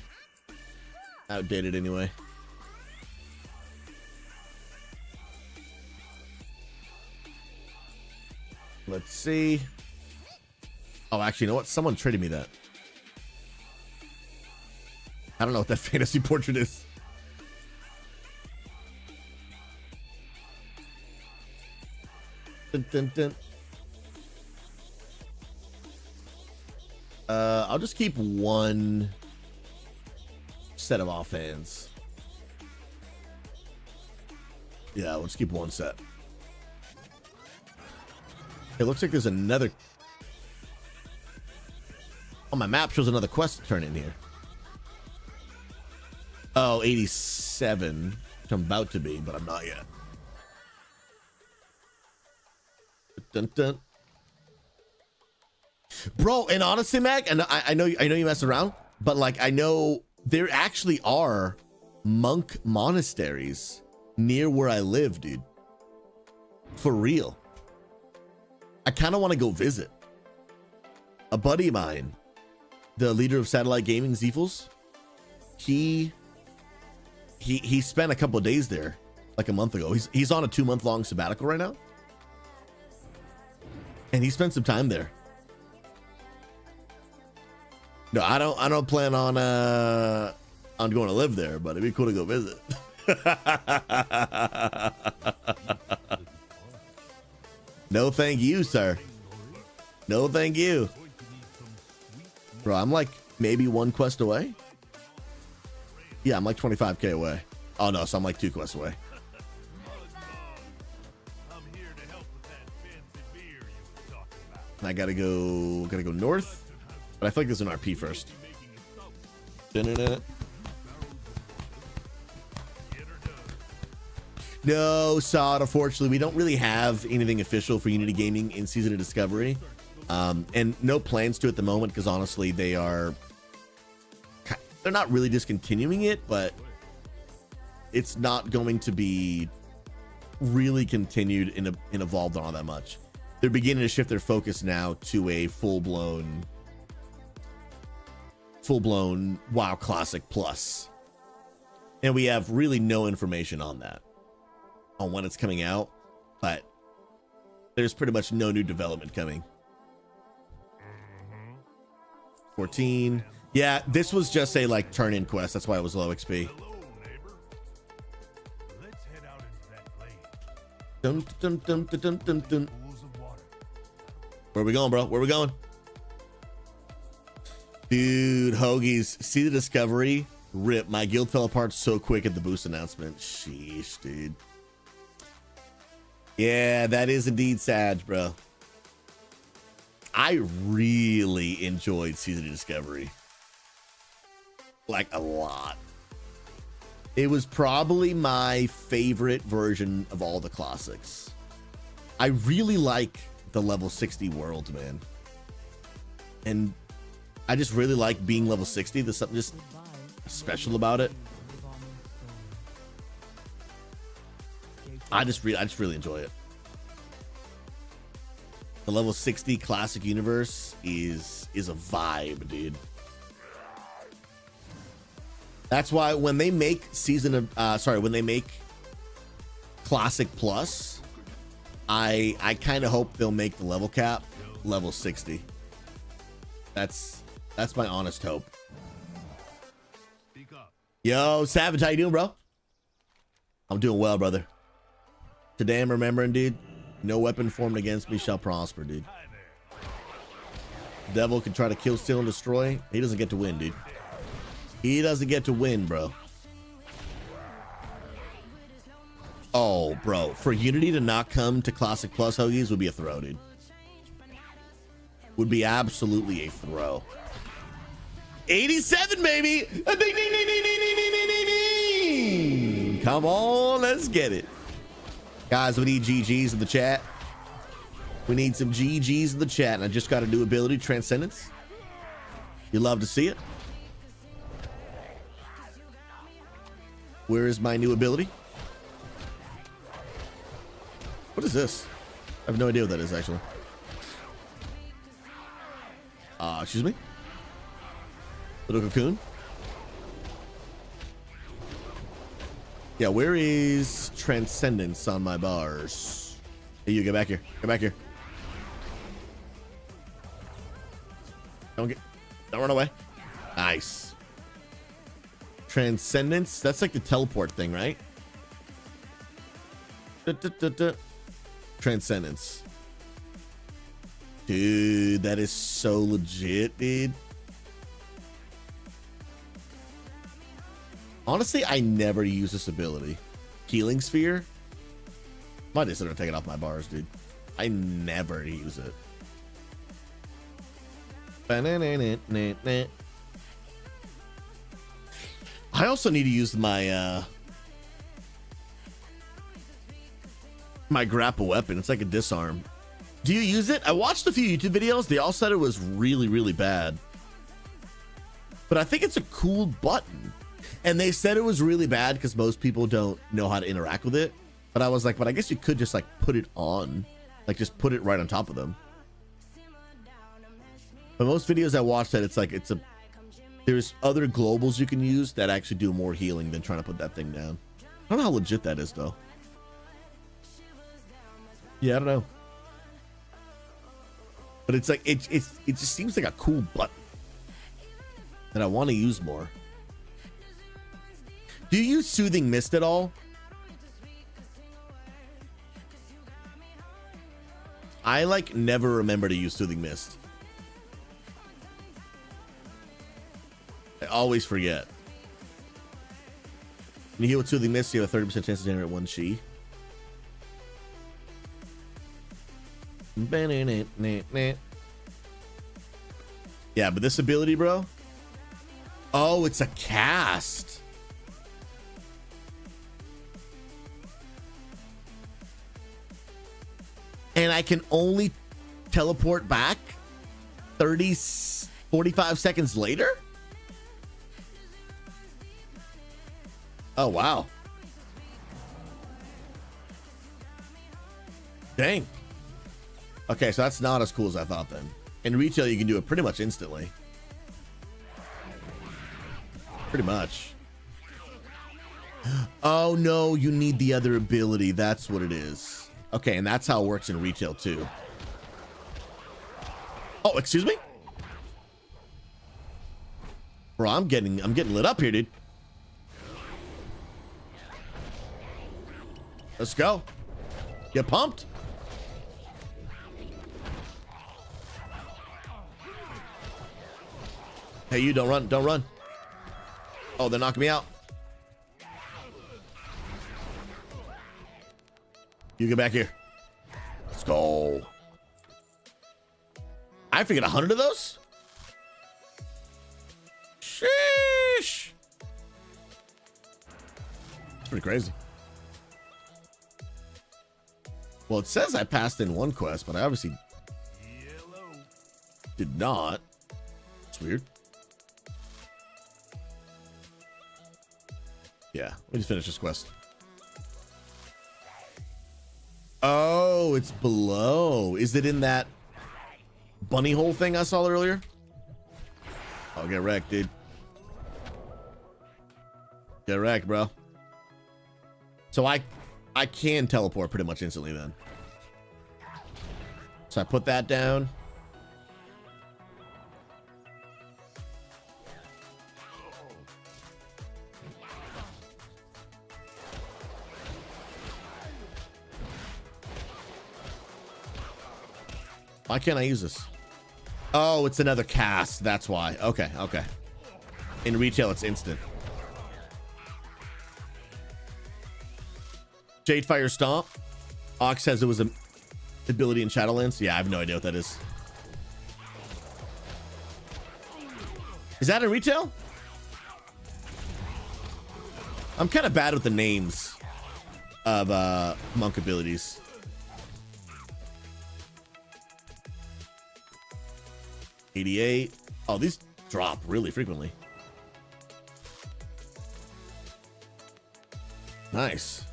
outdated anyway. Let's see. Oh, actually, you know what? Someone traded me that. I don't know what that fantasy portrait is. Dun, dun, dun. I'll just keep one set of offhands. Yeah, let's keep one set. It looks like there's another. Oh, my map shows another quest to turn in here. Oh, 87. Which I'm about to be, but I'm not yet. Dun, dun. Bro, and honestly, Mac, and I know you mess around, but like I know there actually are monk monasteries near where I live, dude. For real. I kind of want to go visit. A buddy of mine, the leader of Satellite Gaming, Zeefels, he spent a couple of days there like a month ago. He's on a 2-month-long sabbatical right now. And he spent some time there. No, I don't plan on going to live there, but it'd be cool to go visit. No, thank you, sir. No, thank you. Bro, I'm like maybe 1 quest away. Yeah, I'm like 25k away. Oh no, so I'm like 2 quests away. And I gotta go north, but I feel like there's an RP first. Da-na-na. No, Sod, unfortunately, we don't really have anything official for Unity Gaming in Season of Discovery. And no plans to at the moment, because honestly, they're not really discontinuing it, but it's not going to be really continued and evolved on all that much. They're beginning to shift their focus now to a full-blown WoW Classic Plus. And we have really no information on that, on when it's coming out, but there's pretty much no new development coming. 14. Yeah, this was just a like turn-in quest. That's why it was low XP. Dun, dun, dun, dun, dun, dun, dun. Where we going, bro? Where we going? Dude, Hoagies, see the Discovery? Rip, my guild fell apart so quick at the boost announcement. Sheesh, dude. Yeah, that is indeed sad, bro. I really enjoyed Season of Discovery. Like, a lot. It was probably my favorite version of all the classics. I really like the level 60 world, man. And I just really like being level 60. There's something just special about it. I just really enjoy it. The level 60 classic universe is a vibe, dude. That's why when they make when they make Classic Plus, I kind of hope they'll make the level cap level 60. That's my honest hope. Yo, Savage, how you doing, bro? I'm doing well, brother. Today I'm remembering, dude. No weapon formed against me shall prosper, dude. Devil can try to kill, steal, and destroy. He doesn't get to win, dude. He doesn't get to win, bro. Oh, bro. For Unity to not come to Classic Plus, Hoagies, would be a throw, dude. Would be absolutely a throw. 87, baby! Ding, ding, ding, ding, ding, ding, ding, ding, ding. Come on, let's get it. Guys, we need GGs in the chat. We need some GGs in the chat. And I just got a new ability, Transcendence. You love to see it. Where is my new ability? What is this? I have no idea what that is, actually. Excuse me? Little cocoon? Yeah, where is Transcendence on my bars? Hey, you get back here. Get back here. Don't run away. Nice. Transcendence. That's like the teleport thing, right? Transcendence. Dude, that is so legit, dude. Honestly, I never use this ability. Healing Sphere. Might just start taking off my bars, dude. I never use it. I also need to use my my grapple weapon. It's like a disarm. Do you use it? I watched a few YouTube videos. They all said it was really, really bad. But I think it's a cool button. And they said it was really bad because most people don't know how to interact with it. But I was like, but I guess you could just like put it on. Like just put it right on top of them. But most videos I watched that there's other globals you can use that actually do more healing than trying to put that thing down. I don't know how legit that is though. Yeah, I don't know. But it's like it just seems like a cool button that I want to use more. Do you use Soothing Mist at all? I like never remember to use Soothing Mist. I always forget. When you heal with Soothing Mist, you have a 30% chance to generate one chi. Yeah, but this ability, bro. Oh, it's a cast. And I can only teleport back 45 seconds later? Oh, wow. Dang. Okay, so that's not as cool as I thought then. In retail, you can do it pretty much instantly. Pretty much. Oh, no, you need the other ability. That's what it is. Okay, and that's how it works in retail too. Oh, excuse me? Bro, I'm getting lit up here, dude. Let's go. Get pumped. Hey, you don't run, don't run. Oh, they're knocking me out. You get back here. Let's go. I figured 100 of those. Sheesh. It's pretty crazy. Well, it says I passed in one quest, but I obviously did not. It's weird. Yeah, let me just finish this quest. Oh, it's below. Is it in that bunny hole thing I saw earlier? Oh, get wrecked, dude. Get wrecked, bro. So I can teleport pretty much instantly then. So I put that down. Why can't I use this? Oh, it's another cast. That's why. Okay, okay. In retail, it's instant. Jadefire Stomp. Ox says it was an ability in Shadowlands. Yeah, I have no idea what that is. Is that in retail? I'm kind of bad with the names of monk abilities. $88. Oh, these drop really frequently. Nice.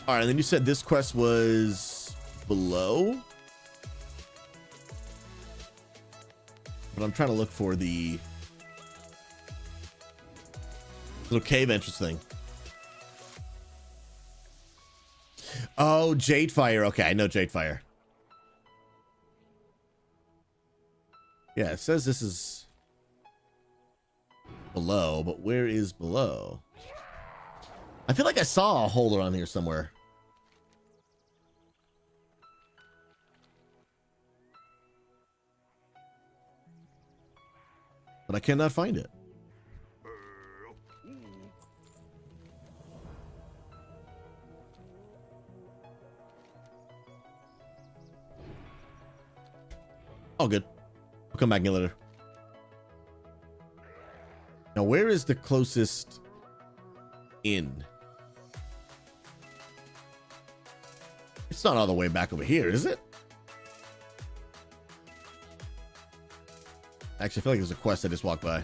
All right, and then you said this quest was below. But I'm trying to look for the little cave entrance thing. Oh, Jadefire. Okay, I know Jadefire. Yeah, it says this is below, but where is below? I feel like I saw a holder on here somewhere. But I cannot find it. All good. We'll come back and get later. Now, where is the closest inn? It's not all the way back over here, is it? Actually, I feel like there's a quest I just walked by.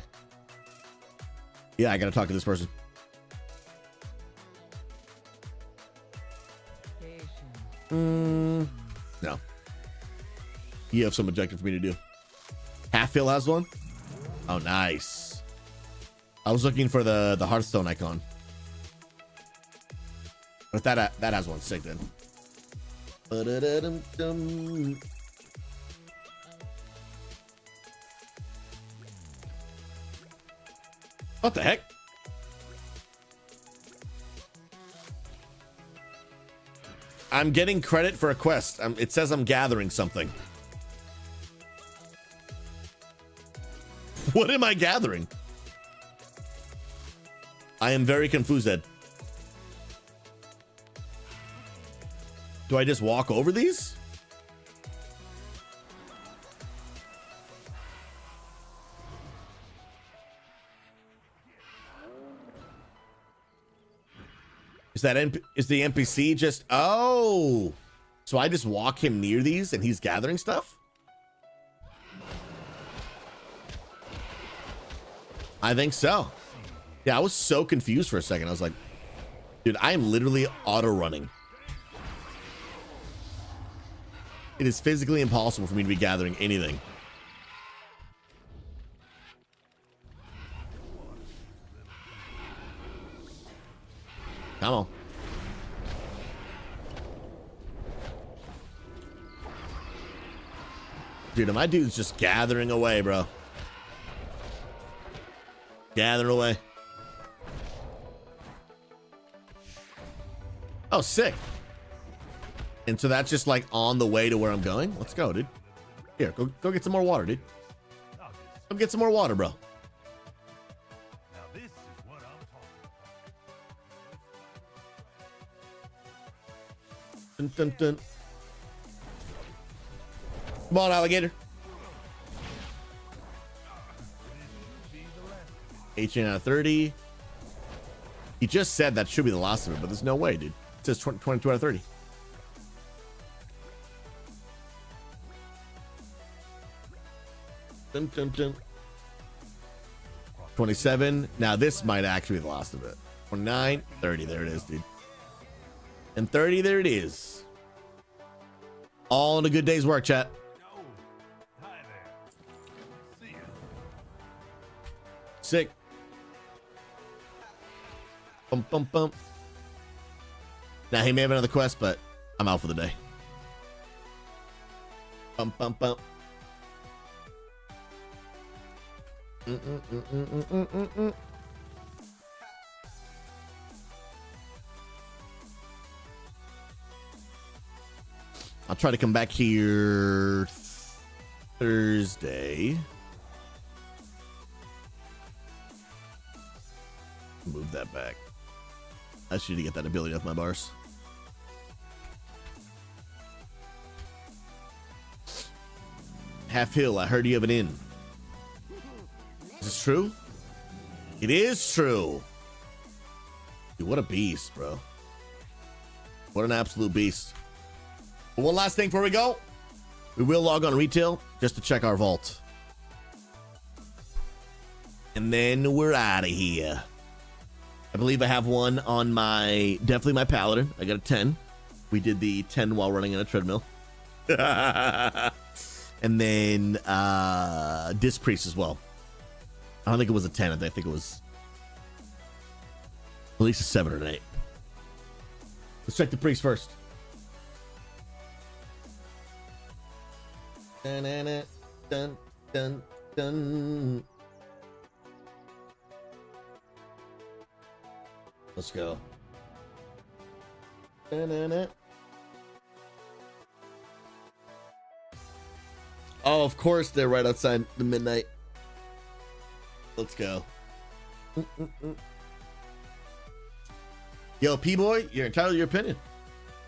Yeah, I gotta talk to this person. No. You have some objective for me to do. Half-Fill has one? Oh, nice. I was looking for the Hearthstone icon. But that has one. Sick then. What the heck? I'm getting credit for a quest. It says I'm gathering something. What am I gathering? I am very confused. Do I just walk over these? Is the NPC just, oh, so I just walk him near these and he's gathering stuff? I think so. Yeah, I was so confused for a second. I was like, dude, I am literally auto running. It is physically impossible for me to be gathering anything. Come on. Dude, my dude's just gathering away, bro. Gathering away. Oh, sick. And so that's just like on the way to where I'm going. Let's go, dude. Here, go get some more water, dude. Come get some more water, bro. Now this is what I'm talking Dun, dun, dun. Come on, alligator. 18 out of 30. He just said that should be the last of it, but there's no way, dude. It says 22 out of 30. Dun, dun, dun. 27. Now this might actually be the last of it. 29, 30. There it is, dude. And 30, there it is. All in a good day's work, chat. Sick. Bump, bump, bump. Now, he may have another quest, but I'm out for the day. Bump, bump, bump. I'll try to come back here Thursday. Move that back. I just need to get that ability off my bars. Half Hill, I heard you have an inn. Is this true? It is true. Dude, what a beast, bro. What an absolute beast. But one last thing before we go. We will log on retail just to check our vault. And then we're out of here. I believe I have one on definitely my Paladin. I got a 10. We did the 10 while running on a treadmill. And then Disc Priest as well. I don't think it was a 10. I think it was at least a 7 or an 8. Let's check the Priest first. Dun, dun, dun, dun. Let's go. Dun. Oh, of course they're right outside the midnight. Let's go. Yo, P-Boy, you're entitled to your opinion.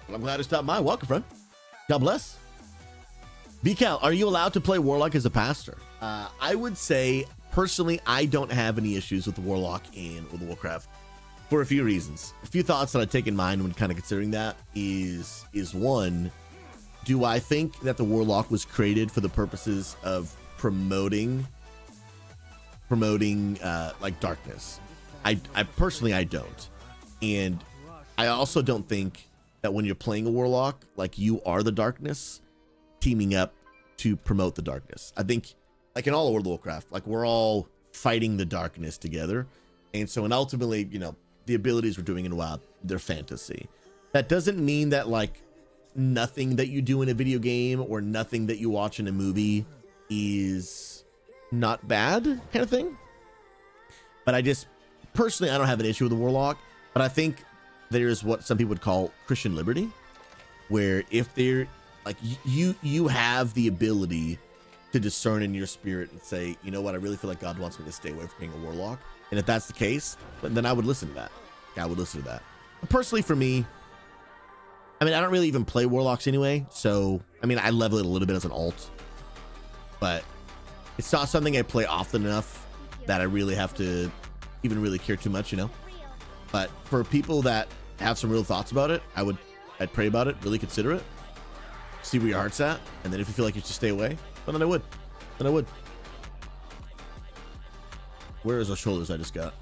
But I'm glad to stop by. Welcome, friend. God bless. BCal, are you allowed to play Warlock as a pastor? I would say, personally, I don't have any issues with the Warlock in World of Warcraft for a few reasons. A few thoughts that I take in mind when kind of considering that is one, do I think that the Warlock was created for the purposes of promoting like darkness? I personally, I don't. And I also don't think that when you're playing a Warlock, like you are the darkness teaming up to promote the darkness. I think like in all of World of Warcraft, like we're all fighting the darkness together. And so, and ultimately, you know, the abilities we're doing in WoW, they're fantasy. That doesn't mean that like nothing that you do in a video game or nothing that you watch in a movie is not bad kind of thing. But I just personally, I don't have an issue with the Warlock, but I think there's what some people would call Christian liberty, where if they're like you have the ability to discern in your spirit and say, you know what, I really feel like God wants me to stay away from being a warlock. And if that's the case, then I would listen to that. I would listen to that. But personally, for me, I mean, I don't really even play warlocks anyway. So, I mean, I level it a little bit as an alt, but it's not something I play often enough that I really have to even really care too much, you know? But for people that have some real thoughts about it, I'd pray about it, really consider it, see where your heart's at, and then if you feel like you should stay away, then I would. Where is those shoulders I just got?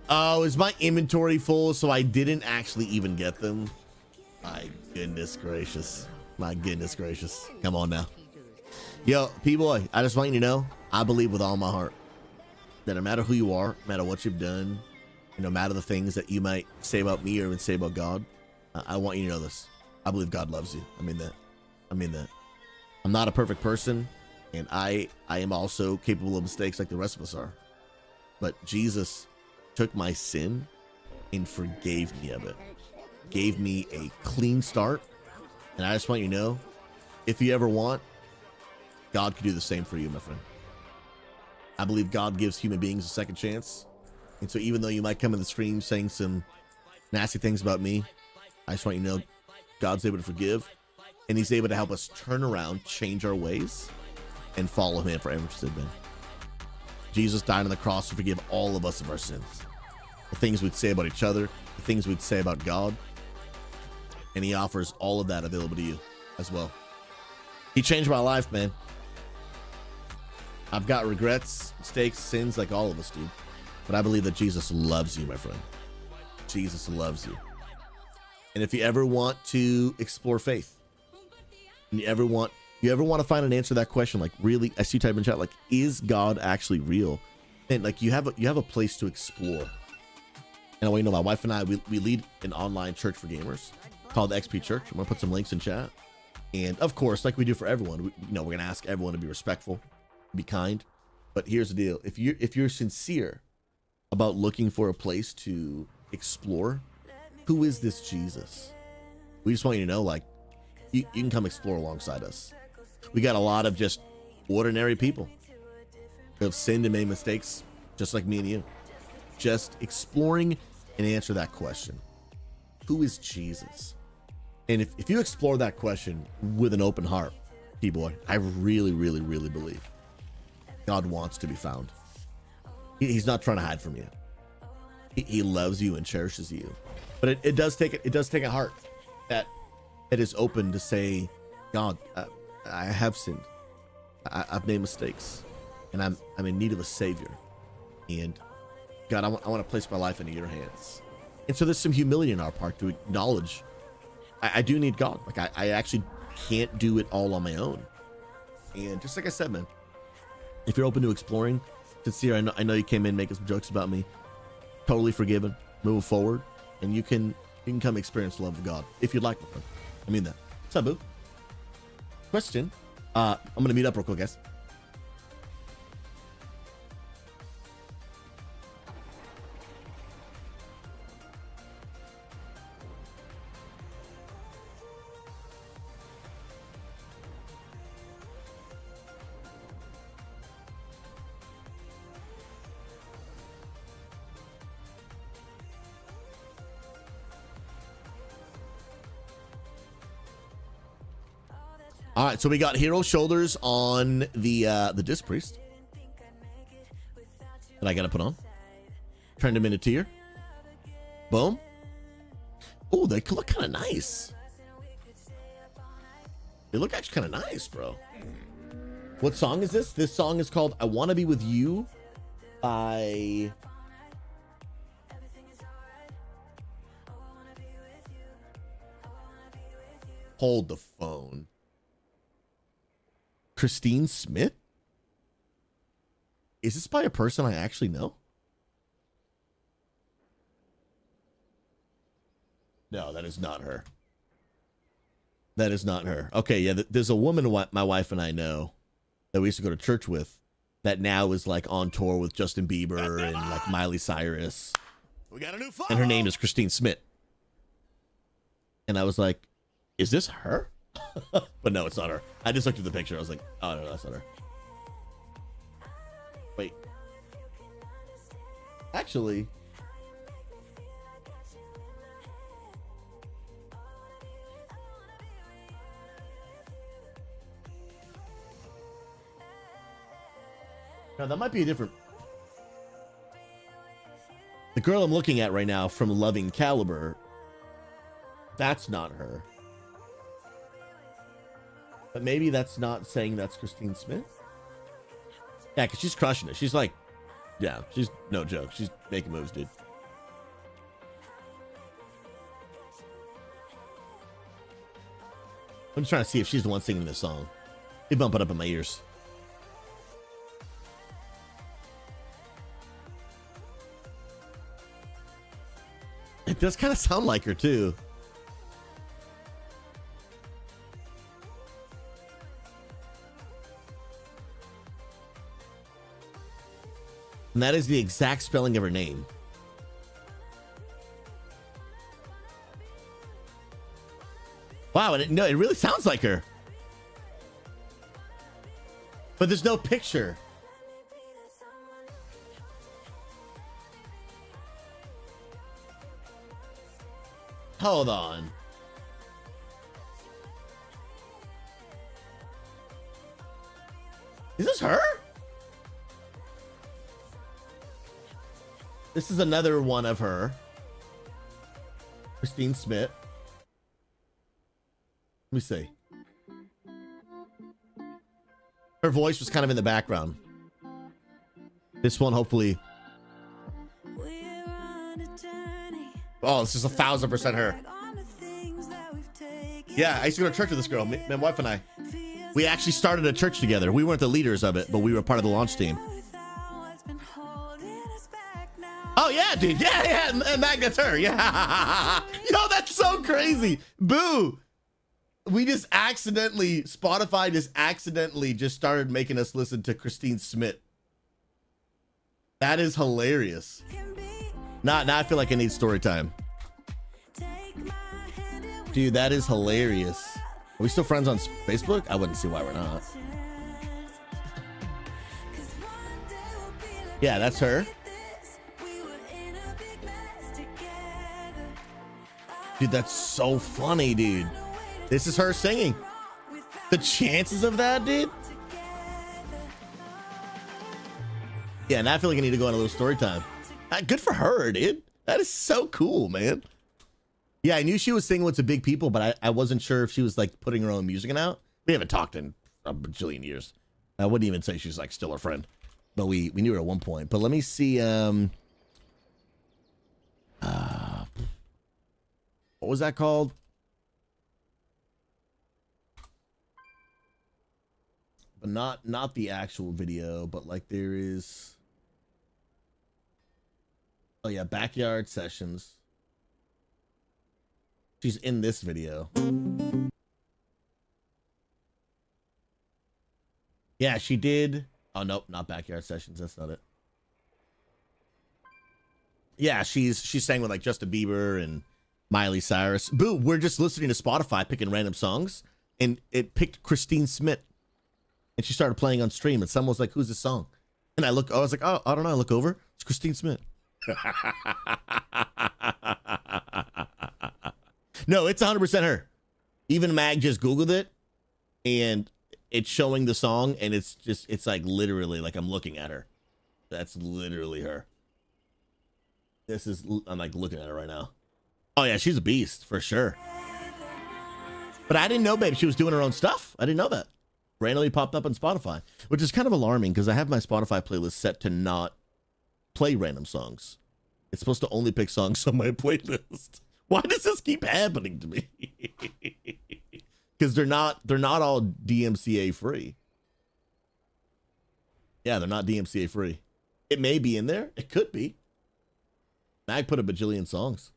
Oh, is my inventory full so I didn't actually even get them? My goodness gracious. Come on now. Yo, P-Boy, I just want you to know, I believe with all my heart that no matter who you are, no matter what you've done, and no matter the things that you might say about me or even say about God, I want you to know this. I believe God loves you. I mean that. I'm not a perfect person, and I am also capable of mistakes like the rest of us are. But Jesus took my sin and forgave me of it. Gave me a clean start. And I just want you to know, if you ever want, God can do the same for you, my friend. I believe God gives human beings a second chance. And so even though you might come in the stream saying some nasty things about me, I just want you to know God's able to forgive, and he's able to help us turn around, change our ways, and follow him forever to sin, man. Jesus died on the cross to forgive all of us of our sins. The things we'd say about each other, the things we'd say about God. And he offers all of that available to you as well. He changed my life, man. I've got regrets, mistakes, sins like all of us do. But I believe that Jesus loves you, my friend. Jesus loves you. And if you ever want to explore faith, and you ever want to find an answer to that question, like really, I see you type in chat, like, is God actually real? And like you have a place to explore. And I want you to know, my wife and I, we lead an online church for gamers called the XP Church. I'm gonna put some links in chat. And of course, like we do for everyone, we're gonna ask everyone to be respectful, be kind. But here's the deal: if you're sincere about looking for a place to explore, who is this Jesus? We just want you to know, like, you can come explore alongside us. We got a lot of just ordinary people who have sinned and made mistakes, just like me and you. Just exploring and answer that question. Who is Jesus? And if you explore that question with an open heart, P-Boy, I really, really, really believe God wants to be found. He's not trying to hide from you. He loves you and cherishes you. But it does take a heart that is open to say, God, I have sinned. I've made mistakes, and I'm in need of a savior. And God, I want to place my life into your hands. And so there's some humility in our part to acknowledge I do need God. Like I actually can't do it all on my own. And just like I said, man, if you're open to exploring, sincere, I know you came in making some jokes about me. Totally forgiven. Move forward, and you can come experience the love of God if you'd like. I mean that. What's up, boo? Question. I'm gonna meet up real quick, guys. All right, so we got hero shoulders on the disc priest that I gotta put on. Turned him into tier. Boom. Oh, they look kind of nice. They look actually kind of nice, bro. What song is this? This song is called "I Want to Be With You" by Hold the Phone. Christine Smith? Is this by a person I actually know? No, that is not her. That is not her. Okay, yeah, there's a woman my wife and I know that we used to go to church with that now is like on tour with Justin Bieber and like Miley Cyrus. We got a new phone. And her name is Christine Smith. And I was like, is this her? But no, it's not her. I just looked at the picture. I was like, oh no, that's not her. Wait. Actually. No, that might be a different. The girl I'm looking at right now from Loving Caliber, that's not her. But maybe that's not saying that's Christine Smith. Yeah, because she's crushing it. She's like, yeah, she's no joke. She's making moves, dude. I'm just trying to see if she's the one singing this song. They bump it up in my ears. It does kind of sound like her, too. And that is the exact spelling of her name. Wow, and it really sounds like her. But there's no picture. Hold on. Is this her? This is another one of her. Christine Smith. Let me see. Her voice was kind of in the background. This one, hopefully. Oh, this is 1,000% her. Yeah, I used to go to church with this girl, my wife and I. We actually started a church together. We weren't the leaders of it, but we were part of the launch team. Oh, yeah, dude. Yeah. And that's her. Yeah. Yo, that's so crazy. Boo. We just Spotify just accidentally started making us listen to Christine Smith. That is hilarious. Now I feel like I need story time. Dude, that is hilarious. Are we still friends on Facebook? I wouldn't see why we're not. Yeah, that's her. Dude, that's so funny, dude. This is her singing. The chances of that, dude. Yeah, now I feel like I need to go on a little story time. Good for her, dude. That is so cool, man. Yeah, I knew she was singing with some big people, but I wasn't sure if she was like putting her own music out. We haven't talked in a bajillion years. I wouldn't even say she's like still a friend, but we knew her at one point. But let me see. What was that called? But not the actual video, but like there is. Oh yeah, Backyard Sessions. She's in this video. Yeah, she did. Oh nope, not Backyard Sessions. That's not it. Yeah, she's sang with like Justin Bieber and Miley Cyrus. Boo, we're just listening to Spotify, picking random songs, and it picked Christine Smith. And she started playing on stream, and someone was like, "Who's this song?" And I was like, "Oh, I don't know." I look over, it's Christine Smith. No, it's 100% her. Even Mag just Googled it, and it's showing the song, and it's like literally like I'm looking at her. That's literally her. I'm like looking at her right now. Oh yeah, she's a beast for sure. But I didn't know, babe, she was doing her own stuff. I didn't know that. Randomly popped up on Spotify, which is kind of alarming because I have my Spotify playlist set to not play random songs. It's supposed to only pick songs on my playlist. Why does this keep happening to me? Because they're not all DMCA free. Yeah, they're not DMCA free. It may be in there. It could be. Mag put a bajillion songs.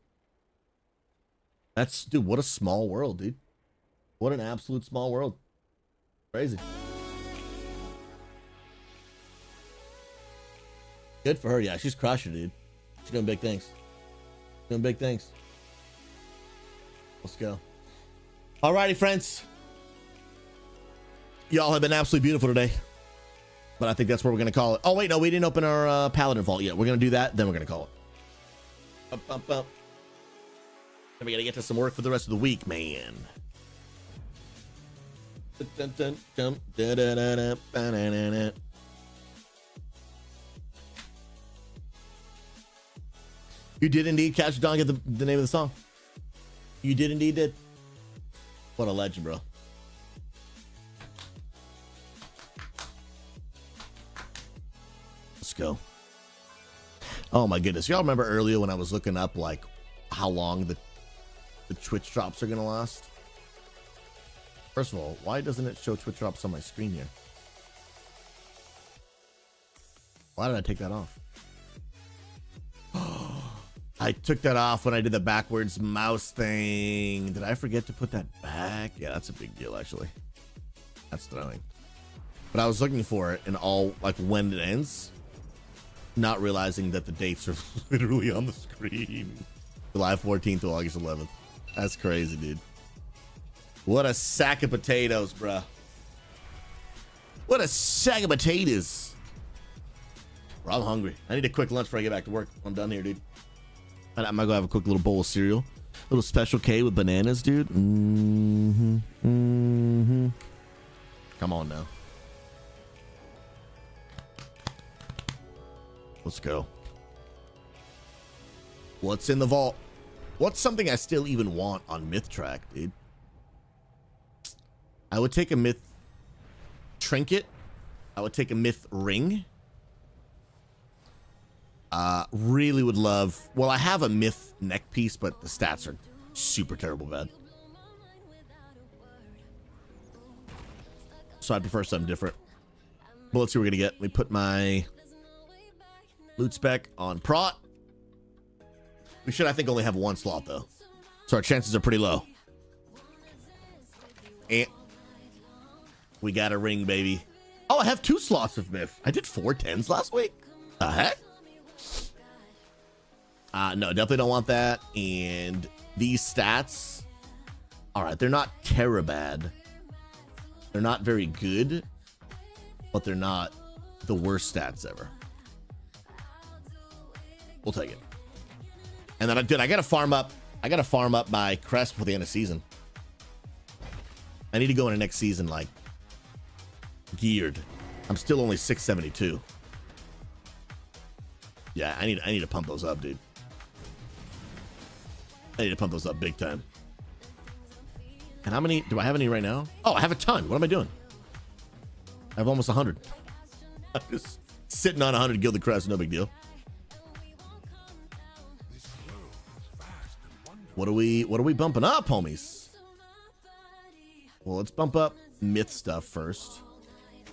Dude, what a small world, dude. What an absolute small world. Crazy. Good for her. Yeah, she's crushing, dude. She's doing big things. Doing big things. Let's go. Alrighty, friends. Y'all have been absolutely beautiful today. But I think that's where we're going to call it. Oh, wait, no, we didn't open our Paladin Vault yet. We're going to do that, then we're going to call it. Up, up, up. Then we got to get to some work for the rest of the week, man. Dun, dun, dun, dun, dun, dun, dun, dun, dun, dun, dun. You did indeed catch Don, get the name of the song. You did indeed did. What a legend, bro. Let's go. Oh my goodness. Y'all remember earlier when I was looking up like how long the Twitch drops are gonna last? First of all, why doesn't it show Twitch drops on my screen here? Why did I take that off? I took that off when I did the backwards mouse thing. Did I forget to put that back? Yeah, that's a big deal, actually. That's throwing. But I was looking for it and all, like, when it ends, not realizing that the dates are literally on the screen. July 14th to August 11th. That's crazy, dude. What a sack of potatoes, bruh. What a sack of potatoes. Bro, I'm hungry. I need a quick lunch before I get back to work. I'm done here, dude. I might go have a quick little bowl of cereal. A little Special K with bananas, dude. Mm-hmm. Mm-hmm. Come on now. Let's go. What's in the vault? What's something I still even want on Myth Track, dude? I would take a Myth Trinket. I would take a Myth Ring. Really would love... Well, I have a Myth neck piece, but the stats are super terrible bad. So I'd prefer something different. But let's see what we're going to get. Let me put my loot spec on Prot. We should, I think, only have one slot, though. So our chances are pretty low. And we got a ring, baby. Oh, I have 2 slots of Myth. I did 4 10s last week. The heck? No, definitely don't want that. And these stats, all right, they're not terrible. They're not very good, but they're not the worst stats ever. We'll take it. And then I gotta farm up. I gotta farm up my crest before the end of season. I need to go into next season like geared. I'm still only 672. Yeah, I need to pump those up, dude. I need to pump those up big time. And how many do I have any right now? Oh, I have a ton. What am I doing? I have almost 100. I'm just sitting on 100 Gilded Crest, no big deal. What are we bumping up, homies? Well, let's bump up Myth stuff first.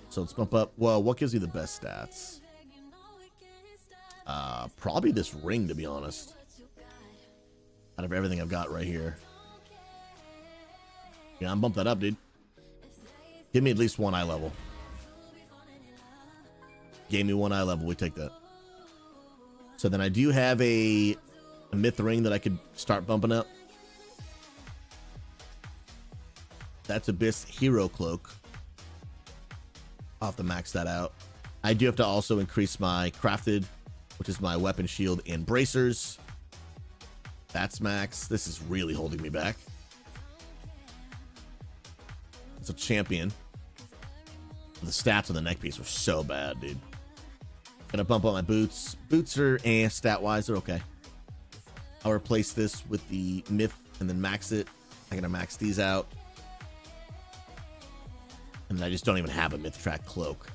So let's bump up, well, what gives you the best stats? Probably this ring, to be honest. Out of everything I've got right here. Yeah, I'm bump that up, dude. Give me at least 1 eye level. Gave me 1 eye level, we take that. So then I do have a Myth ring that I could start bumping up. That's Abyss Hero Cloak. I'll have to max that out. I do have to also increase my crafted, which is my weapon shield and bracers. That's max. This is really holding me back. It's a champion. The stats on the neck piece were so bad, dude. Gonna bump up my boots. Boots are stat-wise, they're okay. I'll replace this with the Myth and then max it. I'm gonna max these out. And I just don't even have a Myth Track cloak.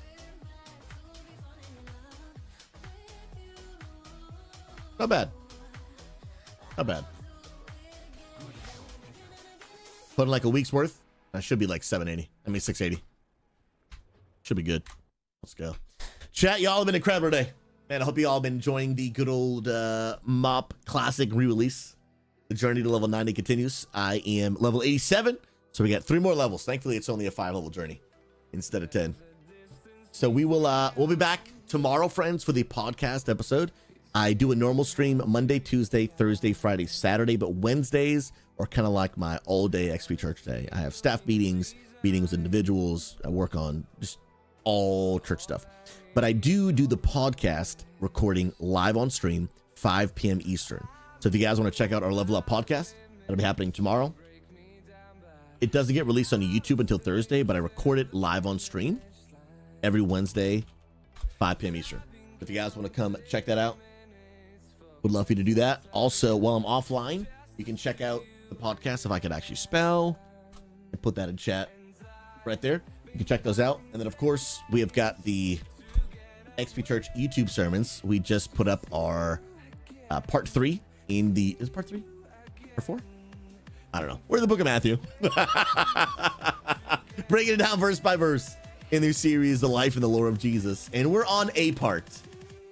Not bad. Not bad. Put in like a week's worth. That should be like 780. I mean 680. Should be good. Let's go. Chat, y'all have been incredible today. Man, I hope you all have been enjoying the good old MOP Classic re-release. The journey to level 90 continues. I am level 87, so we got 3 more levels. Thankfully, it's only a 5-level journey instead of 10. So we will we'll be back tomorrow, friends, for the podcast episode. I do a normal stream Monday, Tuesday, Thursday, Friday, Saturday, but Wednesdays are kind of like my all-day XP Church day. I have staff meetings meetings with individuals. I work on just all church stuff. But I do the podcast recording live on stream, 5 p.m. Eastern. So if you guys want to check out our Level Up podcast, that'll be happening tomorrow. It doesn't get released on YouTube until Thursday, but I record it live on stream every Wednesday, 5 p.m. Eastern. If you guys want to come check that out, would love for you to do that. Also, while I'm offline, you can check out the podcast, if I could actually spell, and put that in chat right there. You can check those out. And then, of course, we have got the XP Church YouTube sermons. We just put up our part 3 in the... Is it part 3 or 4? I don't know. We're in the book of Matthew. Breaking it down verse by verse in their series, The Life and the Lore of Jesus. And we're on a part.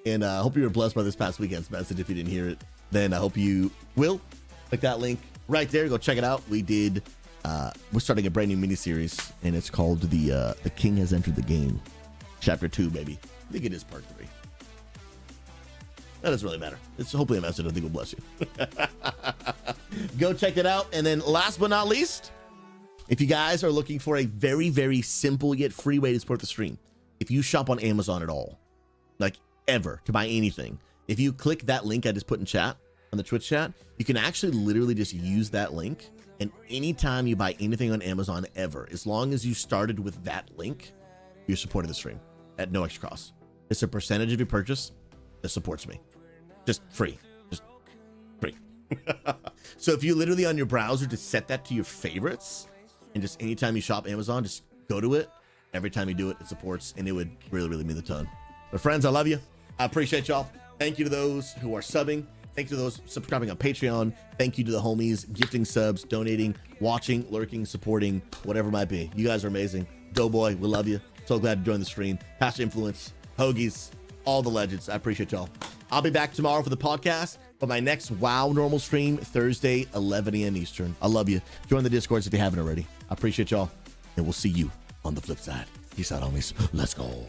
And I hope you were blessed by this past weekend's message. If you didn't hear it, then I hope you will. Click that link right there. Go check it out. We're starting a brand new mini-series, and it's called The King Has Entered the Game. Chapter 2, baby. I think it is part 3. That doesn't really matter. It's hopefully a message I think will bless you. Go check it out. And then last but not least, if you guys are looking for a very, very simple yet free way to support the stream, if you shop on Amazon at all, like ever, to buy anything, if you click that link I just put in chat, on the Twitch chat, you can actually literally just use that link. And anytime you buy anything on Amazon ever, as long as you started with that link, you're supporting the stream at no extra cost. It's a percentage of your purchase that supports me. Just free. Just free. So if you literally on your browser just set that to your favorites, and just anytime you shop Amazon, just go to it. Every time you do it, it supports, and it would really, really mean a ton. But friends, I love you. I appreciate y'all. Thank you to those who are subbing. Thank you to those subscribing on Patreon. Thank you to the homies gifting subs, donating, watching, lurking, supporting, whatever it might be. You guys are amazing. Doughboy, we love you. So glad to join the stream. Pastor Influence, Hoagies, all the legends. I appreciate y'all. I'll be back tomorrow for the podcast, but my next WoW normal stream, Thursday, 11 a.m. Eastern. I love you. Join the Discords if you haven't already. I appreciate y'all, and we'll see you on the flip side. Peace out, homies. Let's go.